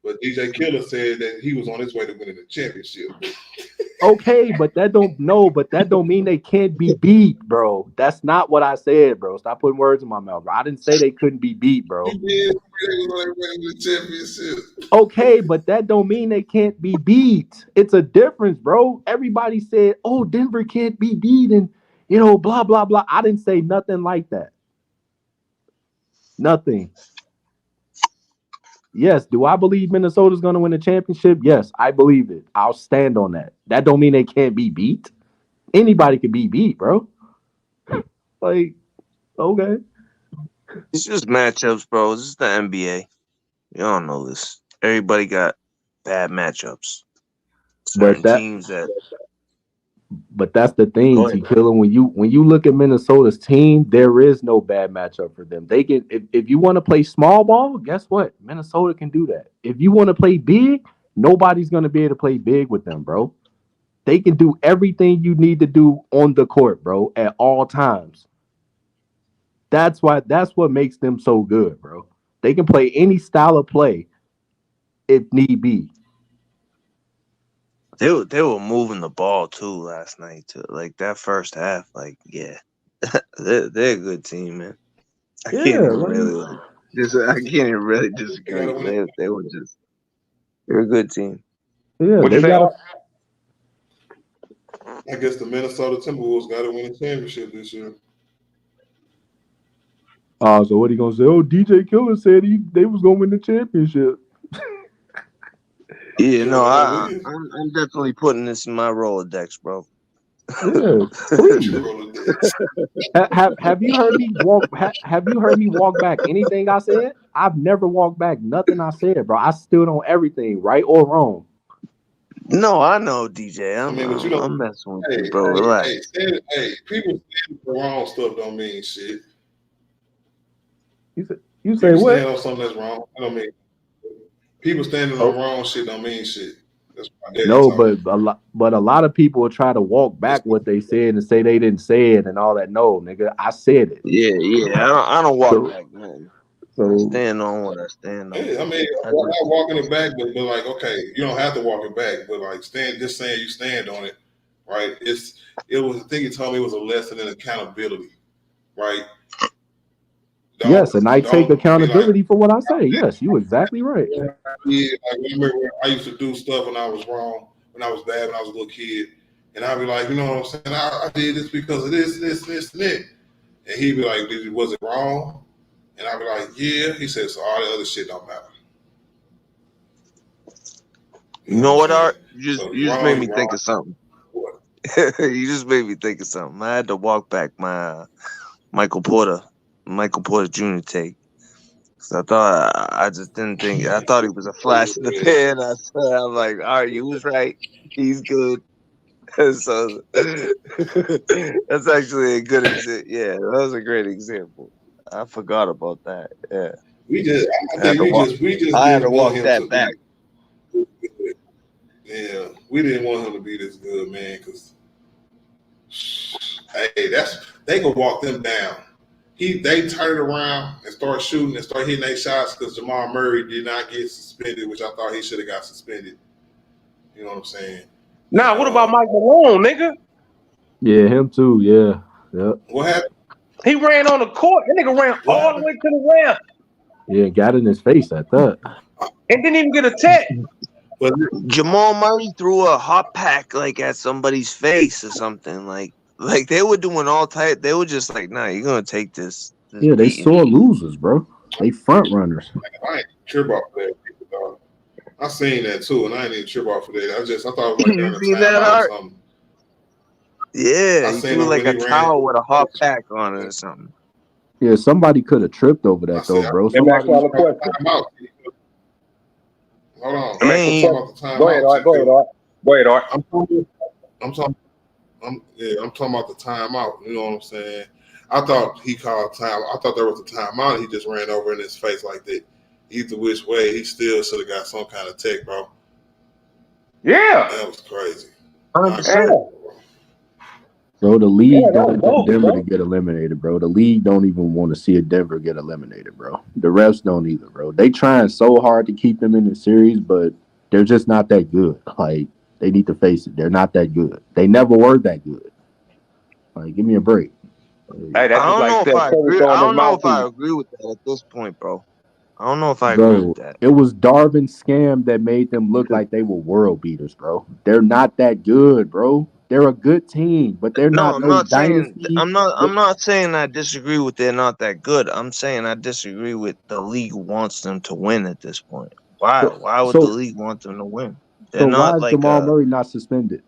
But DJ Killer said that he was on his way to winning the championship. Okay, but that don't mean they can't be beat, bro. That's not what I said, bro. Stop putting words in my mouth, bro. I didn't say they couldn't be beat, bro. He did say they was on their way to the championship. Okay, but that don't mean they can't be beat. It's a difference, bro. Everybody said, "Oh, Denver can't be beat," and blah blah blah. I didn't say nothing like that. Nothing. Yes, do I believe Minnesota's going to win the championship? Yes, I believe it. I'll stand on that. That don't mean they can't be beat. Anybody can be beat, bro. Like, okay. It's just matchups, bro. This is the NBA. You don't know this. Everybody got bad matchups. Certain teams that. But that's the thing, T-Killer. When you look at Minnesota's team, there is no bad matchup for them. They can if you want to play small ball, guess what? Minnesota can do that. If you want to play big, nobody's going to be able to play big with them, bro. They can do everything you need to do on the court, bro, at all times. That's what makes them so good, bro. They can play any style of play if need be. They were moving the ball too last night too. Like that first half, like they're a good team, man. I can't even really disagree. They're a good team. Yeah, I guess the Minnesota Timberwolves got to win a championship this year. So what are you gonna say? Oh, DJ Killer said they was gonna win the championship. Yeah, no, I'm definitely putting this in my Rolodex, bro. Yeah, please. Have you heard me walk? Have you heard me walk back anything I said? I've never walked back nothing I said, bro. I stood on everything, right or wrong. No, I know, DJ. I'm messing with you, bro. Relax. People saying the wrong stuff don't mean shit. You say what? Stand on something that's wrong. I don't mean. People standing on wrong shit don't mean shit. That's but a lot of people will try to walk back what they said and say they didn't say it and all that. No, nigga, I said it. Yeah. I don't walk back, man. So I stand on what I stand on. Yeah, I mean, I'm not walking it back, but like, okay, you don't have to walk it back, but like, just saying you stand on it, right? It was. I think he told me it was a lesson in accountability, right? Yes, and I take accountability for what I say. Yes, you exactly right. Yeah, I remember I used to do stuff when I was wrong, when I was bad, when I was a little kid, and I'd be like, you know what I'm saying? I did this because of this, and that. And he'd be like, was it wrong? And I'd be like, yeah. He said, so all the other shit don't matter. You know what, Art? You just made me think of something. You just made me think of something. I had to walk back my Michael Porter Jr. take. So I just didn't think. I thought he was a flash in the pan. I'm like, all right, you was right. He's good. So that's actually a good example. Yeah, that was a great example. I forgot about that. Yeah, I had to walk that back. Yeah, we didn't want him to be this good, man. Because they could walk them down. they turned around and started shooting and started hitting their shots because Jamal Murray did not get suspended, which I thought he should have got suspended. You know what I'm saying? Nah, what about Mike Malone, nigga? Yeah, him too. Yeah. Yep. What happened? He ran on the court. That nigga ran all the way to the ref. Yeah, got in his face at that. And didn't even get a tech. But Jamal Murray threw a hot pack like at somebody's face or something. Like they were doing all type. They were just like, nah, you're gonna take this. Yeah, they sore losers, bro. They front runners. I ain't trip off for that. Dog. I seen that too, and I ain't even trip off for that. I thought it was like during the timeout or something. Yeah, he threw like a towel with a hot pack on it or something. Yeah, somebody could have tripped over that though, bro. Somebody. Hold on. Go ahead, Art. Go ahead, Art. I'm talking about the timeout. You know what I'm saying? I thought he called time. I thought there was a timeout. He just ran over in his face like that. Either which way, he still should have got some kind of tech, bro. Yeah, that was crazy. 100%. Bro, the league don't want Denver to get eliminated, bro. The league don't even want to see a Denver get eliminated, bro. The refs don't either, bro. They trying so hard to keep them in the series, but they're just not that good. Like, they need to face it. They're not that good. They never were that good. Like, give me a break. I don't know if I agree with that at this point, bro. I don't know if I agree with that. It was Darvin's scam that made them look like they were world beaters, bro. They're not that good, bro. They're a good team, but they're not dynasty. I'm not saying I disagree with they're not that good. I'm saying I disagree with the league wants them to win at this point. Why would the league want them to win? They're not why is Jamal Murray not suspended?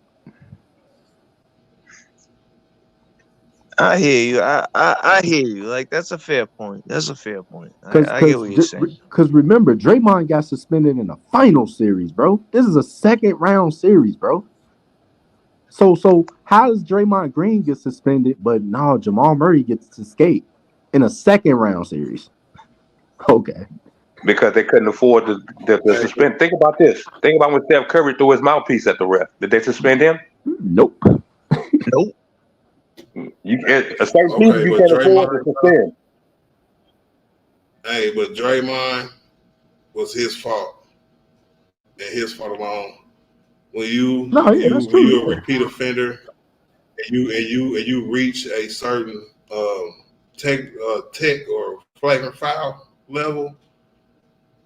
I hear you. I hear you. Like, that's a fair point. That's a fair point. I get what you're saying. Because remember, Draymond got suspended in the final series, bro. This is a second round series, bro. So how does Draymond Green get suspended, but no, Jamal Murray gets to skate in a second round series? Okay. Because they couldn't afford to suspend. Think about this. Think about when Steph Curry threw his mouthpiece at the ref. Did they suspend him? Nope. Nope. A certain people you can't afford to suspend. Hey, but Draymond was his fault and his fault alone. When you're a repeat offender and you reach a certain tech or flagrant foul level,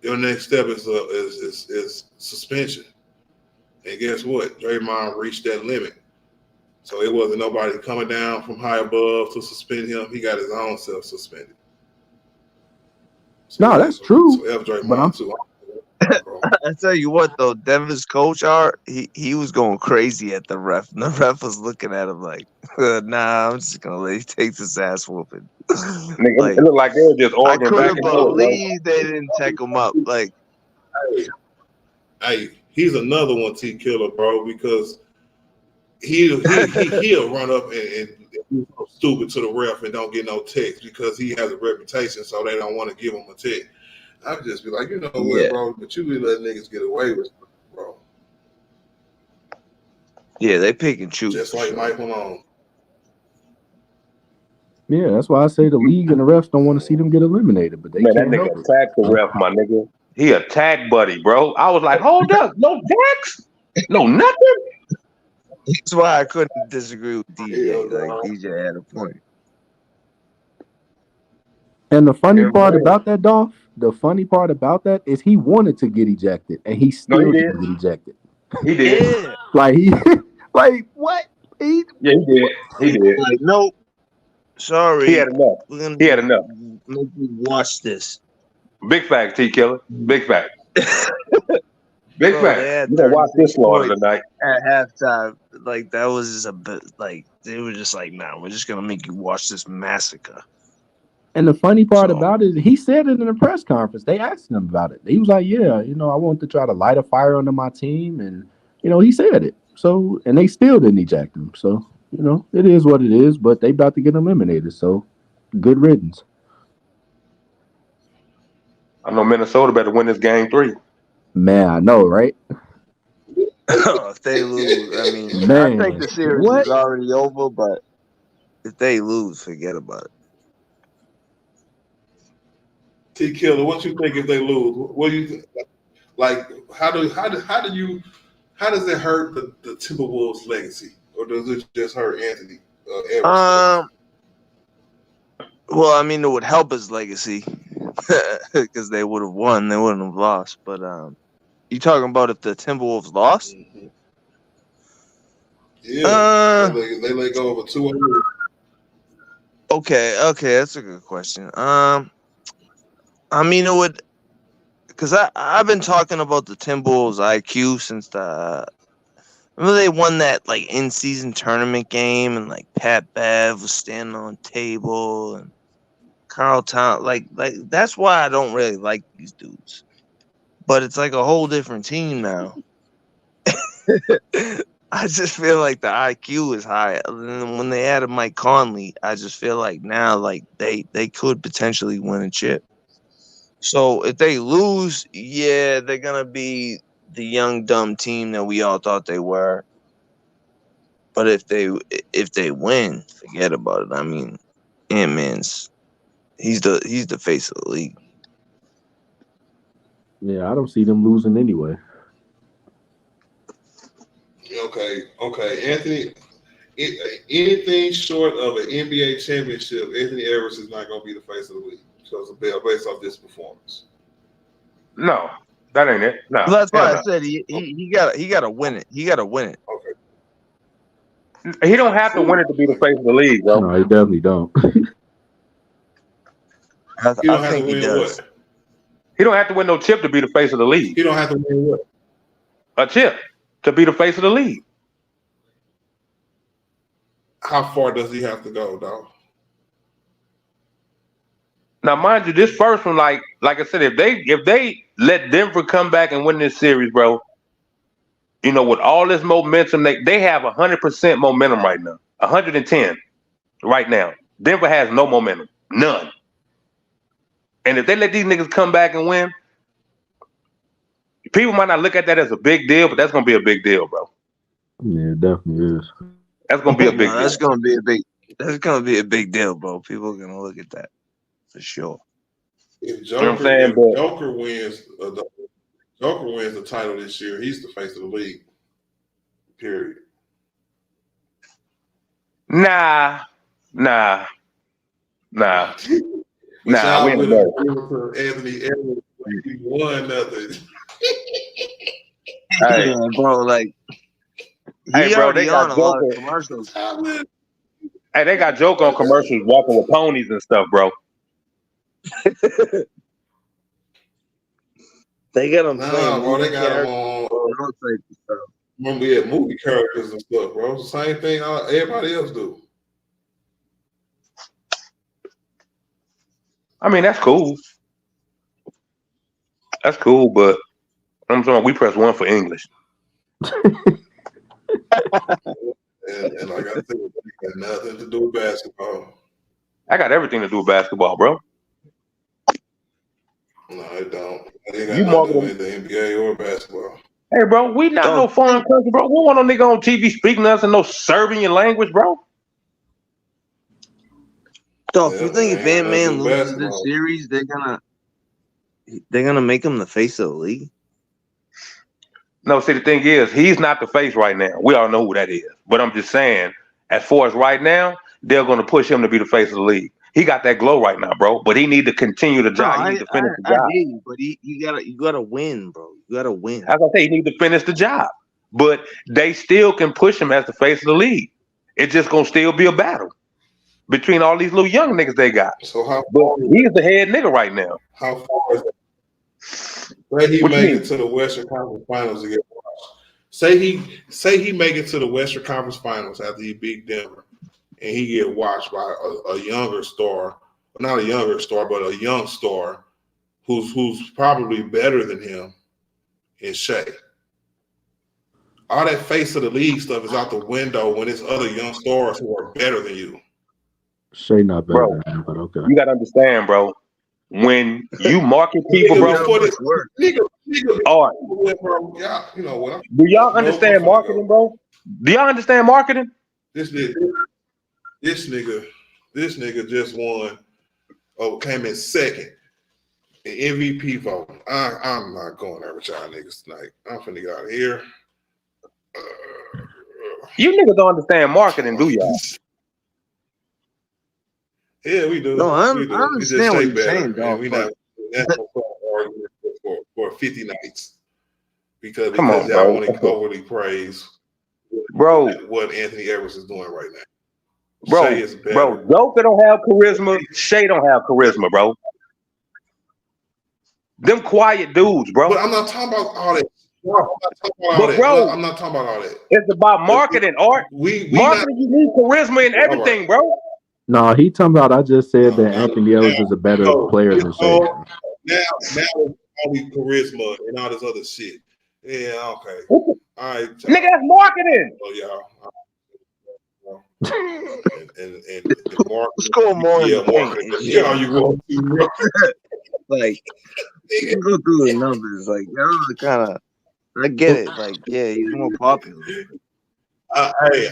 your next step is suspension. And guess what? Draymond reached that limit. So it wasn't nobody coming down from high above to suspend him. He got his own self suspended. So that's true. So F Draymond too. I tell you what, though, Denver's coach he was going crazy at the ref. And the ref was looking at him like, "Nah, I'm just gonna let you take this ass whooping." Like, it looked like they were just arguing back and forth. I couldn't believe they didn't take him up. Like, hey, he's another one, T Killer, bro, because he'll run up and be so stupid to the ref and don't get no text because he has a reputation, so they don't want to give him a text. I would just be like, you know what, bro? But you be letting niggas get away with it, bro. Yeah, they pick and choose. Just like Mike Malone. Yeah, that's why I say the league and the refs don't want to see them get eliminated. But they that can't nigga help it. attacked the ref, my nigga. He attacked Buddy, bro. I was like, hold up, no text, no nothing. That's why I couldn't disagree with DJ. Like, DJ had a point. And the funny part about that, Dolph, is he wanted to get ejected, and he still didn't get ejected. He did. Yeah. like what? He did. Like, nope. Sorry. He had enough. He had enough. Make you watch this. Big fact, T Killer. Big fact. Big fact. You gonna watch this slaughter tonight. At halftime, like, that was just a bit, like, they were just like, nah, we're just gonna make you watch this massacre. And the funny part about it, he said it in a press conference. They asked him about it. He was like, yeah, I want to try to light a fire under my team. And, he said it. So, and they still didn't eject him. So, it is what it is, but they about to get eliminated. So, good riddance. I know Minnesota better win this game 3. Man, I know, right? If they lose, I mean, I think the series is already over, but if they lose, forget about it. T Killer, what you think if they lose? What do you think? Like, how does it hurt the Timberwolves' legacy, or does it just hurt Anthony Edwards? Well, I mean, it would help his legacy because they would have won. They wouldn't have lost. But you talking about if the Timberwolves lost? Mm-hmm. Yeah, they let go of a 200. Okay, that's a good question. I mean, it would, because I've been talking about the Timberwolves IQ since remember they won that like in-season tournament game, and like Pat Bev was standing on table, and Carl Town, like that's why I don't really like these dudes. But it's like a whole different team now. I just feel like the IQ is high. And when they added Mike Conley, I just feel like now like they could potentially win a chip. So if they lose, yeah, they're gonna be the young dumb team that we all thought they were. But if they win, forget about it. I mean, Ant-Man's he's the face of the league. Yeah, I don't see them losing anyway. Okay. Anthony, anything short of an NBA championship, Anthony Edwards is not going to be the face of the league. So it's based off this performance. No, that ain't it. No, well, that's why I said he got to win it. He got to win it. Okay. He don't have to win it to be the face of the league, bro. No, he definitely don't. I think he does. What? He don't have to win no chip to be the face of the league. He don't have to win what? A chip to be the face of the league. How far does he have to go, dog? Now, mind you, this first one, like I said, if they let Denver come back and win this series, bro, you know, with all this momentum, they have 100% momentum right now, 110 right now. Denver has no momentum, none. And if they let these niggas come back and win, people might not look at that as a big deal, but that's gonna be a big deal, bro. Yeah, it definitely is. That's gonna be a big deal. That's gonna be a big deal, bro. People are gonna look at that for sure. If Joker wins the title this year, he's the face of the league. Period. Nah. We ain't Anthony Edwards, he won nothing. Hey, bro, like hey, bro, they got on a lot of commercials. Hey, they got Joker on commercials walking with ponies and stuff, bro. They got them bro, they got them on. Remember, we had movie characters and stuff, bro. It's the same thing everybody else do. I mean, that's cool. That's cool, but I'm saying we press 1 for English. And like I said, it got nothing to do with basketball. I got everything to do with basketball, bro. No, it don't. It ain't got nothing to do with the NBA or basketball. Hey, bro, we not no foreign country, bro. We want no nigga on TV speaking to us in no Serbian language, bro. So if you think if Ant-Man loses this series, they're gonna make him the face of the league? No, see, the thing is, he's not the face right now. We all know who that is. But I'm just saying, as far as right now, they're going to push him to be the face of the league. He got that glow right now, bro. But he need to continue the job. He need to finish the job. I hear you, but you gotta win, bro. You gotta win. As I say, he need to finish the job. But they still can push him as the face of the league. It's just gonna still be a battle between all these little young niggas they got. So he's the head nigga right now. How far is that? Say he make it to the Western Conference Finals again. Say he make it to the Western Conference Finals after he beat Denver, and he get watched by a younger star, not a younger star, but a young star who's probably better than him, is Shea. All that face of the league stuff is out the window when it's other young stars who are better than you. Shea not better than him, but okay. You gotta understand, bro. When you market people, bro, all right. You know what? Do y'all understand marketing, bro? Do y'all understand marketing? This nigga just won. Came in second MVP voting. I'm not going there with y'all niggas tonight. I'm finna get out of here. You niggas don't understand marketing, do y'all? Yeah, we do. No, I We do. It just understand what stay you're better, saying, dog. and we not arguing for 50 nights because Come on, y'all bro. want to overly praise Bro, what Anthony Edwards is doing right now. bro, Shea is better. bro. Joker don't have charisma. Shea don't have charisma, bro. Them quiet dudes, bro. But I'm not talking about all that. I'm not talking about all But that. bro, I'm not talking about all that. it's about marketing, Art. We Marketing, you need charisma in all everything, right. bro. No, he talking about. I just said that No, Anthony Edwards is a better so player than Shea. now it's only charisma and all this other shit. Yeah, okay. All right, Nigga, that's marketing. Oh, y'all. And the market, Let's go more. yeah, marketing. Yeah, you going to like you can go through the numbers. Like y'all kind of, I get it. Like yeah, he's more popular. Hey,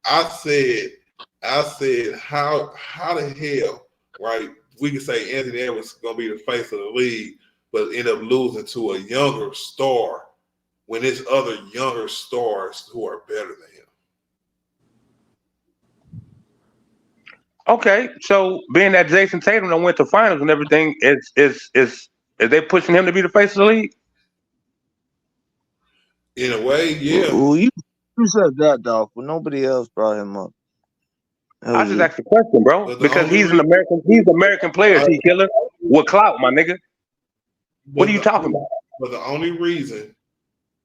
I said, how the hell, right? We can say Anthony Edwards is gonna be the face of the league, but end up losing to a younger star when there's other younger stars who are better than him. Okay, so being that Jason Tatum done went to finals and everything, is they pushing him to be the face of the league? In a way, yeah. Well, you said that, dog, but nobody else brought him up. I just asked the question, bro, because he's an American player, T Killer, with clout, my nigga. What are you talking about? But the only reason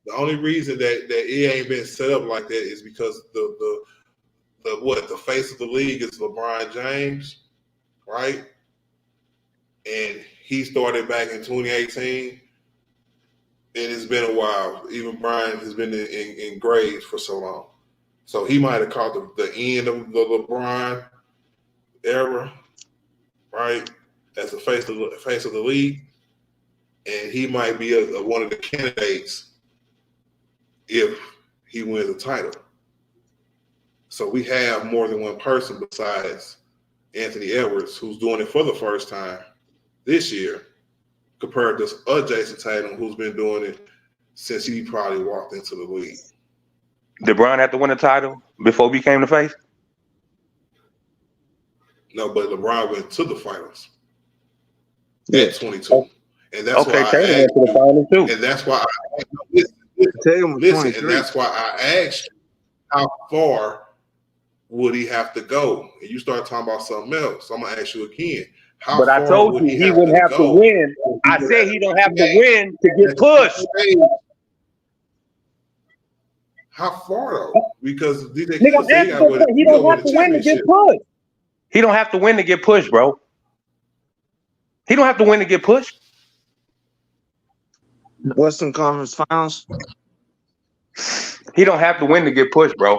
that it ain't been set up like that is because the face of the league is LeBron James, right? And he started back in 2018, and it's been a while. Even Brian has been in grades for so long. So he might have caught the end of the LeBron era, right? As the face of the league. And he might be one of the candidates if he wins a title. So we have more than one person besides Anthony Edwards who's doing it for the first time this year compared to Jason Tatum who's been doing it since he probably walked into the league. Did Bron have to win a title before he became the face? No, but LeBron went to the finals at 22. And that's why Tatum went to the finals too. And that's why and that's why I asked you how far would he have to go? And you start talking about something else. So I'm gonna ask you again. But I told you he wouldn't have to win. I said he don't have to win to get pushed. How far though? Because DJ he don't have to win to get pushed. He don't have to win to get pushed, bro. He don't have to win to get pushed. Western Conference Finals. He don't have to win to get pushed, bro.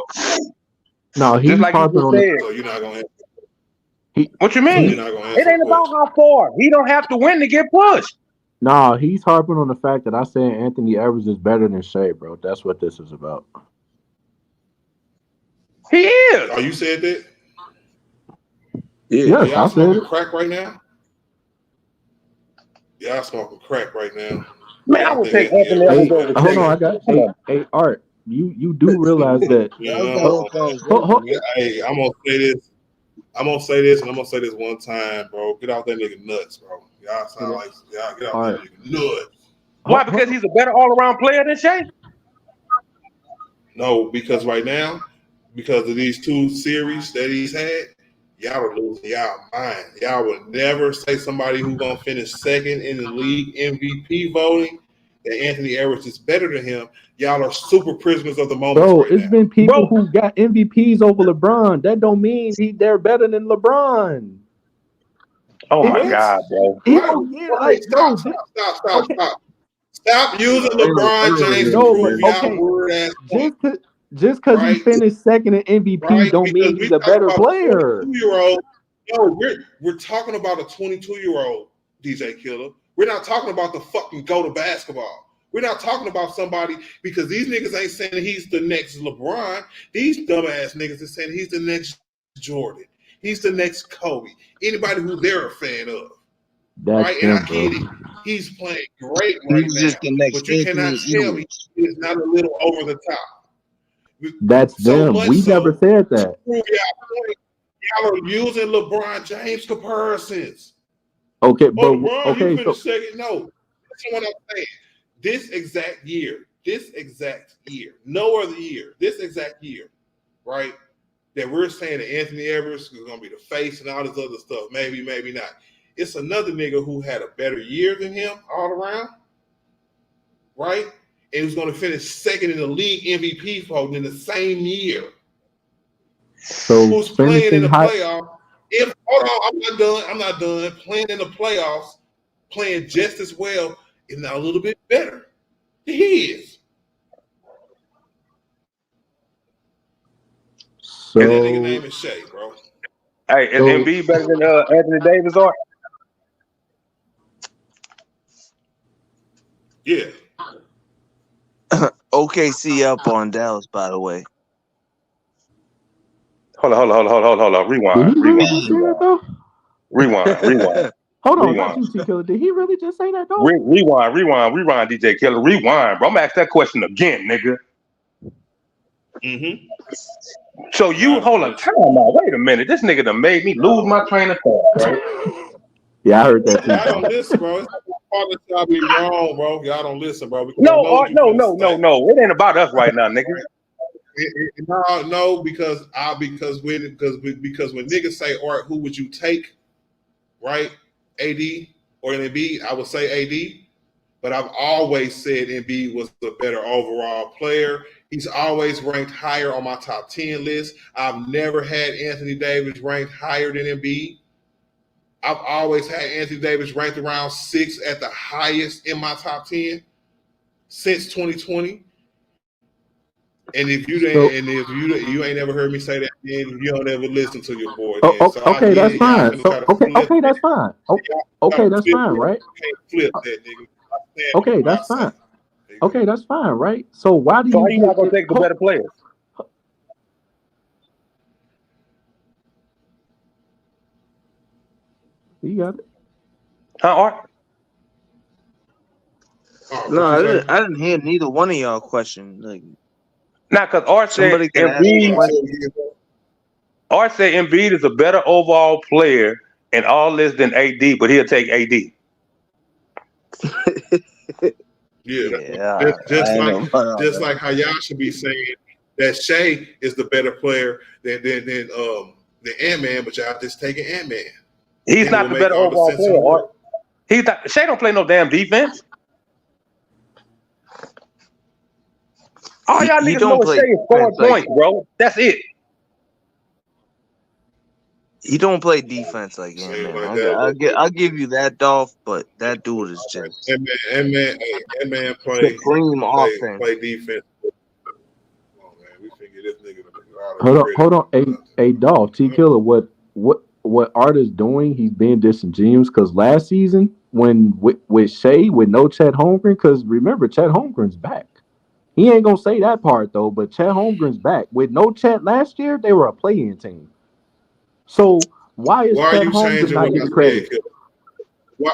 No, he's just like you just said. So you're not gonna what you mean? It ain't about how far. He don't have to win to get pushed. No, he's harping on the fact that I said Anthony Edwards is better than Shea, bro. That's what this is about. He is. Oh, you said that? Yeah, Y'all I said smoking it. crack right now? Y'all smoking crack right now. Man, I would take Anthony Edwards over Hold on, I got hey Art. You do realize that Hey, I'm gonna say this. And I'm gonna say this one time, bro. Get out that nigga nuts, bro. Y'all sound like y'all get out that nigga nuts. Why? Because he's a better all-around player than Shea? No, because right now, because of these two series that he's had, y'all are losing y'all mind. Y'all would never say somebody who's gonna finish second in the league MVP voting that Anthony Edwards is better than him. Y'all are super prisoners of the moment. Bro, it's been people who got MVPs over LeBron. That don't mean they're better than LeBron. Oh my God, bro! Stop using LeBron James. Just because he finished second in MVP don't mean he's a better player. No, we're talking about a 22-year-old DJ Killer. We're not talking about the fucking go to basketball. We're not talking about somebody because these niggas ain't saying he's the next LeBron. These dumbass niggas are saying he's the next Jordan. He's the next Kobe. Anybody who they're a fan of. That's right? And them, I bro. get it. He's playing great right He's now, just the next but you cannot Anthony tell me Edwards. he's not a little over the top. That's So them. much We never so said to that. prove y'all point, y'all are using LeBron James comparisons. Okay, Oh, but LeBron, you okay, so finished second. No, that's what I'm saying. This exact year, no other year, this exact year, right? That we're saying that Anthony Edwards is going to be the face and all this other stuff. Maybe, maybe not. It's another nigga who had a better year than him all around, right? And who's going to finish second in the league MVP voting in the same year. so Who's playing in finishing the high. playoff? Hold on, I'm not done. Playing in the playoffs, playing just as well, if not a little bit better. He is. So And that nigga name is Shea, bro. Hey, is So- Embiid better than Anthony Davis? Or Yeah. OKC up on Dallas, by the way. hold on. did he really just say that though? Rewind. Hold on, Rewind. not you, T Killer. Did he really just say that though? Rewind, DJ Killer. Rewind, bro. I'm gonna ask that question again, nigga. Mm-hmm. So you hold on, time out. Wait a minute. This nigga done made me lose my train of thought, bro. Yeah, I heard that too. Y'all don't Bro. listen, bro. It's part of y'all be wrong, bro. Y'all don't listen, bro. Because No, I know what you finna say. no. It ain't about us right now, nigga. No, because when niggas say, all right, who would you take, right? AD or Embiid? I would say AD, but I've always said Embiid was the better overall player. He's always ranked higher on my top 10 list. I've never had Anthony Davis ranked higher than Embiid. I've always had Anthony Davis ranked around 6 at the highest in my top 10 since 2020. And if you ain't never heard me say that, then you don't ever listen to your boy. Then. Okay, that's fine. So okay, that's fine. Okay, that's fine, right? Flip that, nigga. Okay, that's fine. Okay, that's fine, right? So why do So you? how you not gonna take the better players? You got it. Huh, Art? No, I didn't hear neither one of y'all question. Like, Nah, because Art said somebody can ask me a question. Art said Embiid is a better overall player in all this than AD, but he'll take AD. Yeah, just like how y'all should be saying that Shea is the better player than Ant-Man, but y'all just taking Ant-Man. He's not the better overall player, Art. He's not. Shea don't play no damn defense. All y'all niggas know is Shea is scoring points, bro. That's it. He don't play defense like him, man. I'll give you that, Dolph, but that dude is just Ant-Man supreme offense. play defense. Come on, man. We figure this nigga. Hold on. Hey, Dolph, T Killer. What Art is doing? He's being disingenuous because last season when with Shea with no Chet Holmgren, because remember Chet Holmgren's back. He ain't gonna say that part though, but Chet Holmgren's back. With no Chet last year, they were a play-in team. So why is Chet Holmgren not getting credit? Why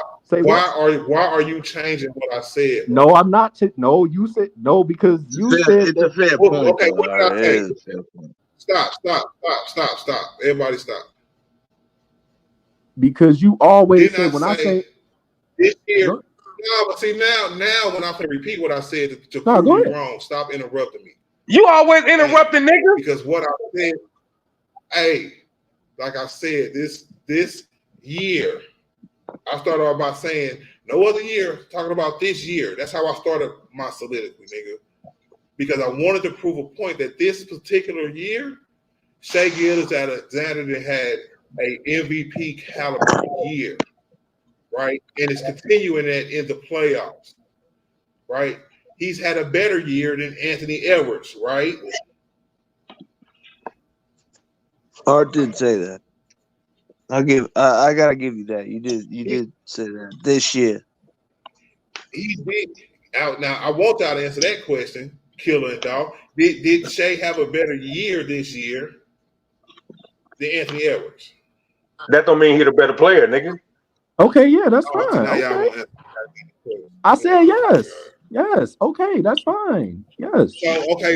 are you changing what I said? Bro? No, I'm not. No, you said no because you said it's a fair point. Okay, what did I say? Stop. Everybody stop. Because you always say when I say this year. No, but see now when I'm gonna repeat what I said to prove you wrong, stop interrupting me. You always interrupting, nigga. Because what I said, hey, like I said, this year, I started off by saying no other year, talking about this year. That's how I started my soliloquy, nigga. Because I wanted to prove a point that this particular year, Shea Gilgeous-Alexander had a MVP caliber year, right? And it's continuing that in the playoffs, right? He's had a better year than Anthony Edwards, right? Art did say that. I gotta give you that. You did say that this year. He did. Now I want y'all to answer that question, Killer and Dog. Did Shea have a better year this year than Anthony Edwards? That don't mean he's a better player, nigga. Okay, yeah, that's Oh, so fine. now y'all Okay. want I said yes. Yes. Okay, that's fine. Yes.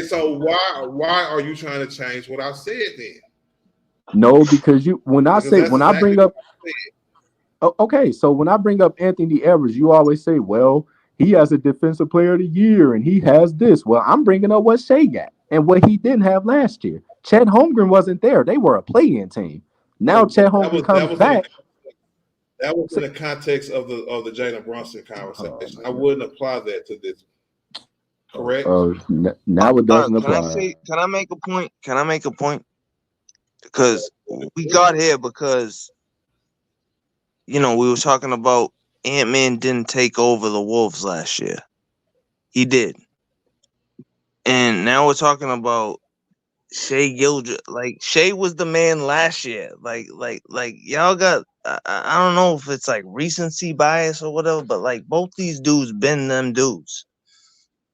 So why are you trying to change what I said then? No, because when I Exactly bring what up I said. okay, so when I bring up Anthony Edwards, you always say, well, he has a defensive player of the year and he has this. Well, I'm bringing up what Shea got and what he didn't have last year. Chet Holmgren wasn't there. They were a play-in team. Now Chet Holmgren comes back. That was in the context of the Jalen Brunson conversation. I wouldn't apply that to this. Correct? Now it doesn't Can apply. I say? Can I make a point? Can I make a point? Because we got here because we were talking about Ant-Man didn't take over the Wolves last year. He did. And now we're talking about Shea Gilgeous. Like Shea was the man last year. Like y'all got I don't know if it's like recency bias or whatever, but like both these dudes been them dudes.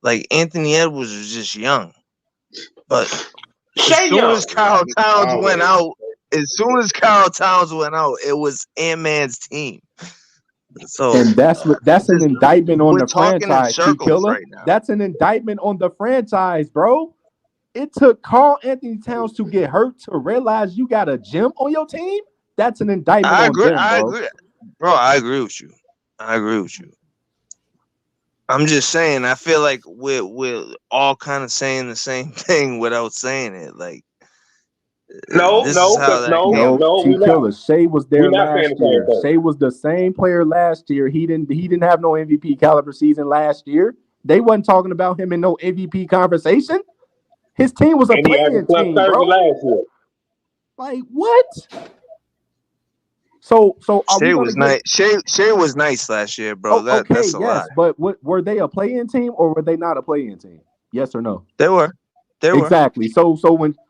Like Anthony Edwards was just young. But as soon as Karl Towns went out, it was Ant-Man's team. So And that's an indictment on the talking in franchise, circles Killer. right now. That's an indictment on the franchise, bro. It took Karl Anthony Towns to get hurt to realize you got a gem on your team. That's an indictment on them, bro. I agree. Bro, I agree with you. I'm just saying, I feel like we're all kind of saying the same thing without saying it. Like, No, Killer. Shea was there not saying last the same year. thing. Shea was the same player last year. He didn't have no MVP caliber season last year. They wasn't talking about him in no MVP conversation. His team was a playing team, bro. Last year. Like what? So are Shea we was nice. Shea was nice last year, bro. That's a lie. But were they a play-in team or were they not a play-in team? Yes or no? They were. Exactly. So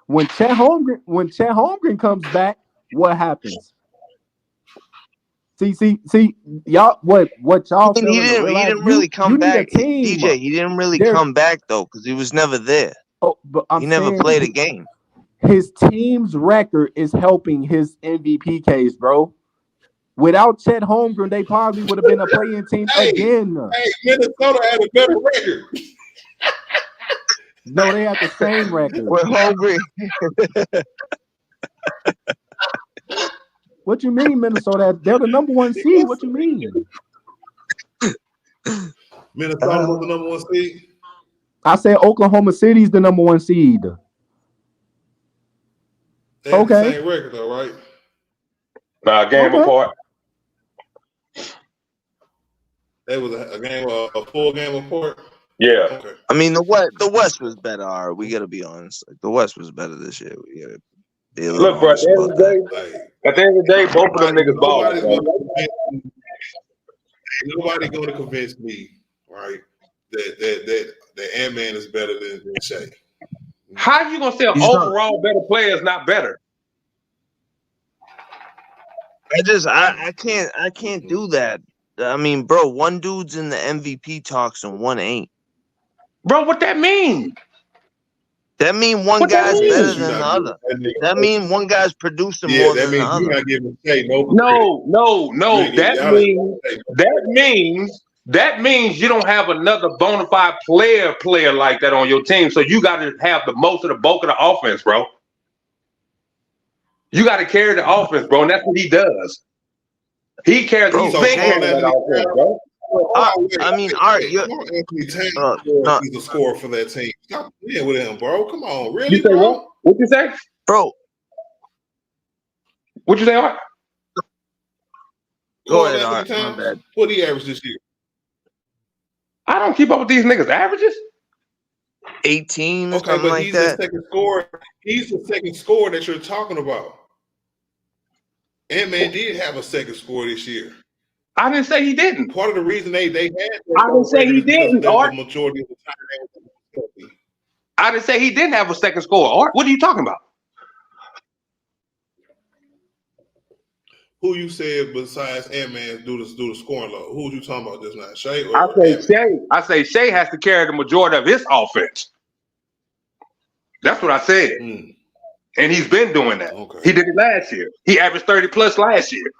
when Chet Holmgren comes back, what happens? See, y'all. What y'all? I mean, he didn't really come back. DJ, he didn't really come back though because he was never there. Oh, but he never played a game. His team's record is helping his MVP case, bro. Without Chet Holmgren, they probably would have been a play-in team again. Hey, Minnesota had a better record. No, they had the same record. We're hungry. What you mean, Minnesota? They're the number one seed. What you mean? Minnesota was the number one seed? I said Oklahoma City's the number one seed. They had the same record, though, right? Game apart. It was a full game apart. Yeah. Okay. I mean, the West was better. All right, we gotta be honest. Like, the West was better this year. We gotta be a little Look, bro. At the end of the day, both of them niggas balling. Nobody's going to convince me, right, that Ant-Man is better than Shea. How you gonna say overall better players not better? I can't do that. I mean, bro, one dude's in the MVP talks and one ain't. Bro, what that mean? That mean one guy's better than the other. That mean one guy's producing more than the other. You're not giving Shea no. That means you don't have another bona fide player like that on your team. So you got to have the most of the bulk of the offense, bro. You got to carry the offense, bro, and that's what he does. He carries. He's been carrying that offense, bro. I mean, Art, he's the scorer for that team. Stop playing with him, bro. Come on, really, you say bro? What? What you say, bro? What you say, Art? Go ahead, Art. My bad. What he averaged this year? I don't keep up with these niggas' averages. 18, okay, something but like he's that. the second scorer. He's the second scorer that you're talking about. Ant-Man did have a second score this year. I didn't say he didn't. Part of the reason they had I didn't say he didn't, Art. The majority of the time I didn't say he didn't have a second score, Art. What are you talking about? Who you said besides Ant-Man do the scoring load? Who you talking about just now? Shea or I say Shea has to carry the majority of his offense. That's what I said. And he's been doing that. Okay. He did it last year. He averaged 30 plus last year.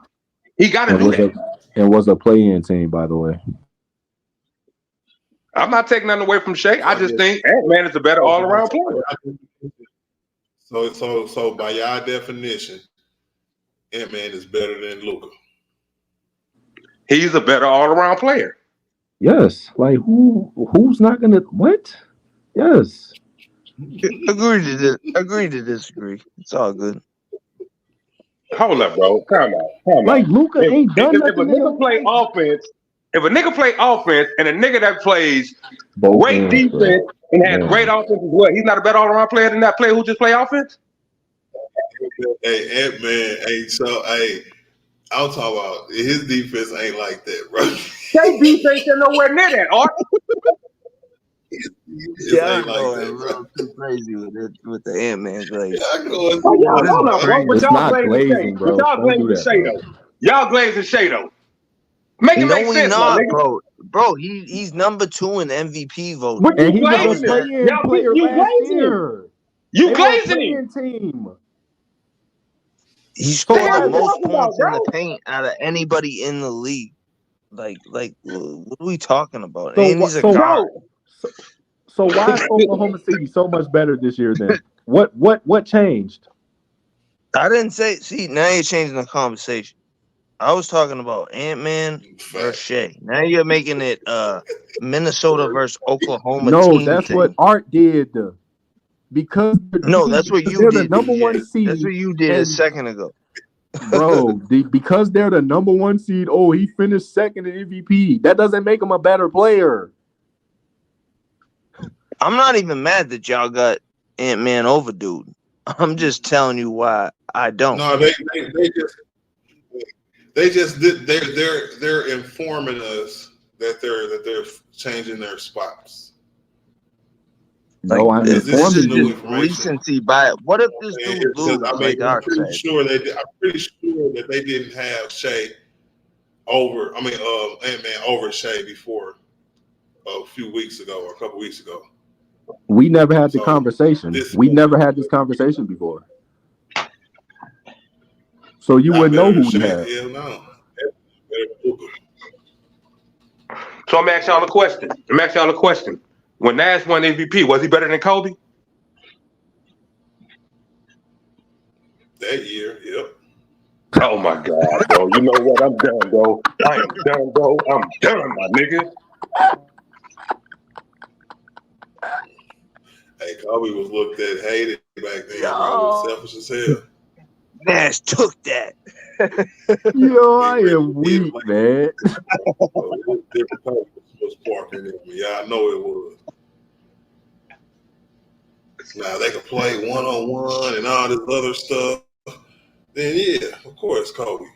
He got to do that. and was a play-in team, by the way. I'm not taking nothing away from Shea. I just think Ant-Man is a better all-around player. So by your definition, Ant-Man is better than Luka. He's a better all-around player. Yes, like who's not gonna what? Yes. Agree to disagree. It's all good. Hold up, bro. Come on. Like Luka ain't done If a nothing. nigga play offense, and a nigga that plays Both great ends, defense and has Yeah. great offense as well, he's not a better all-around player than that player who just play offense? Hey, Ant-Man ain't so. Hey, I'm talking about his defense ain't like that, bro. Shea defense ain't nowhere near that, Art. Yeah, I know a little too crazy with the Ant-Man glaze. Hold up, bro. But It's y'all not glazing glazing, Shea. bro. But y'all Don't do glazing that, Shea, bro. though. Y'all glazing Shea, though. Make it No, make we sense, my not, nigga. bro. He's number 2 in MVP voting. But And you he was a glazing it. play-in Y'all player you last glazing year. it. You They were a glazing it. play-in team. He So scored why the most talking about, points in the bro? paint out of anybody in the league. Like, what are we talking about? So And he's a guard. So why is Oklahoma City so much better this year then? What changed? I didn't say. See, now you're changing the conversation. I was talking about Ant-Man versus Shea. Now you're making it Minnesota versus Oklahoma No, team that's thing. what Art did. Because that's what you they're did, the number DJ. one seed. That's what you did a and second ago. bro, because they're the number one seed. Oh, he finished second in MVP. That doesn't make him a better player. I'm not even mad that y'all got Ant-Man over, dude. I'm just telling you why I don't. No, they're informing us that they're changing their spots. No, I'm this is informing you. just recency bias. What if this dude lose? I'm Art pretty said. sure that they didn't have Shea over. I mean, Ant-Man over Shea before a few weeks ago or a couple weeks ago. We never had the conversation. We never had this conversation before. So you wouldn't know who we had. Hell no. So I'm asking y'all a question. When Nash won MVP, was he better than Kobe? That year, yep. Oh my God, bro. You know what? I'm done, bro. I am done, bro. I'm done, my nigga. Hey, Kobe was looked at, hated back then, bro. Selfish as hell. Nash took that. Yo, I am weak, man. Different Kobe was sparking in me. Yeah, I know it was. Now they can play one-on-one and all this other stuff. Then yeah, of course, Kobe.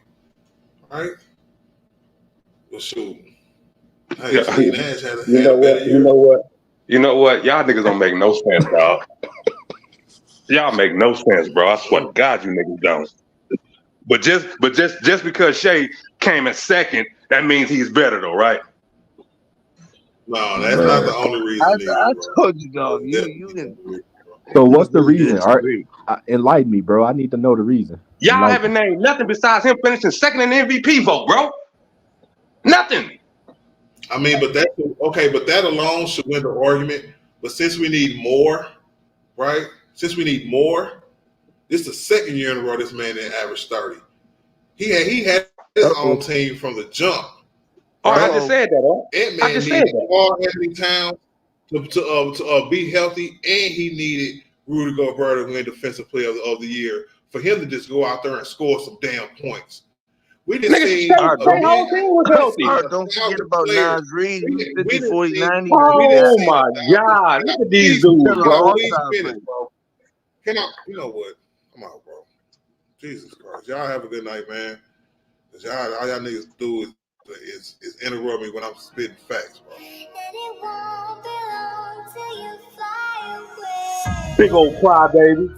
Right? Well, shoot. Hey, Steve Nash had a better year. You know what? Y'all niggas don't make no sense, dog. Y'all make no sense, bro. I swear to God, you niggas don't. But just because Shea came in second, that means he's better, though, right? No, that's not the only reason. I told you, dog. You can. So what's the reason? Art, enlighten me, bro. I need to know the reason. Y'all haven't named nothing besides him finishing second in the MVP vote, bro. Nothing. I mean, but that's okay. But that alone should win the argument. But since we need more, right? Since we need more, this is the second year in a row this man didn't average 30. He had his own team from the jump. All right, I just said that. Ant-Man I just said needed that. Carl Anthony Towns to be healthy, and he needed Rudy Gobert to win Defensive Player of the Year for him to just go out there and score some damn points. We just seen Don't forget about Nas Reed. 50, 40, 90. Oh my God. Look at these dudes, bro. You know what? Come on, bro. Jesus Christ. Y'all have a good night, man. Cause all y'all niggas do is interrupt me when I'm spitting facts, bro. Big old crybaby.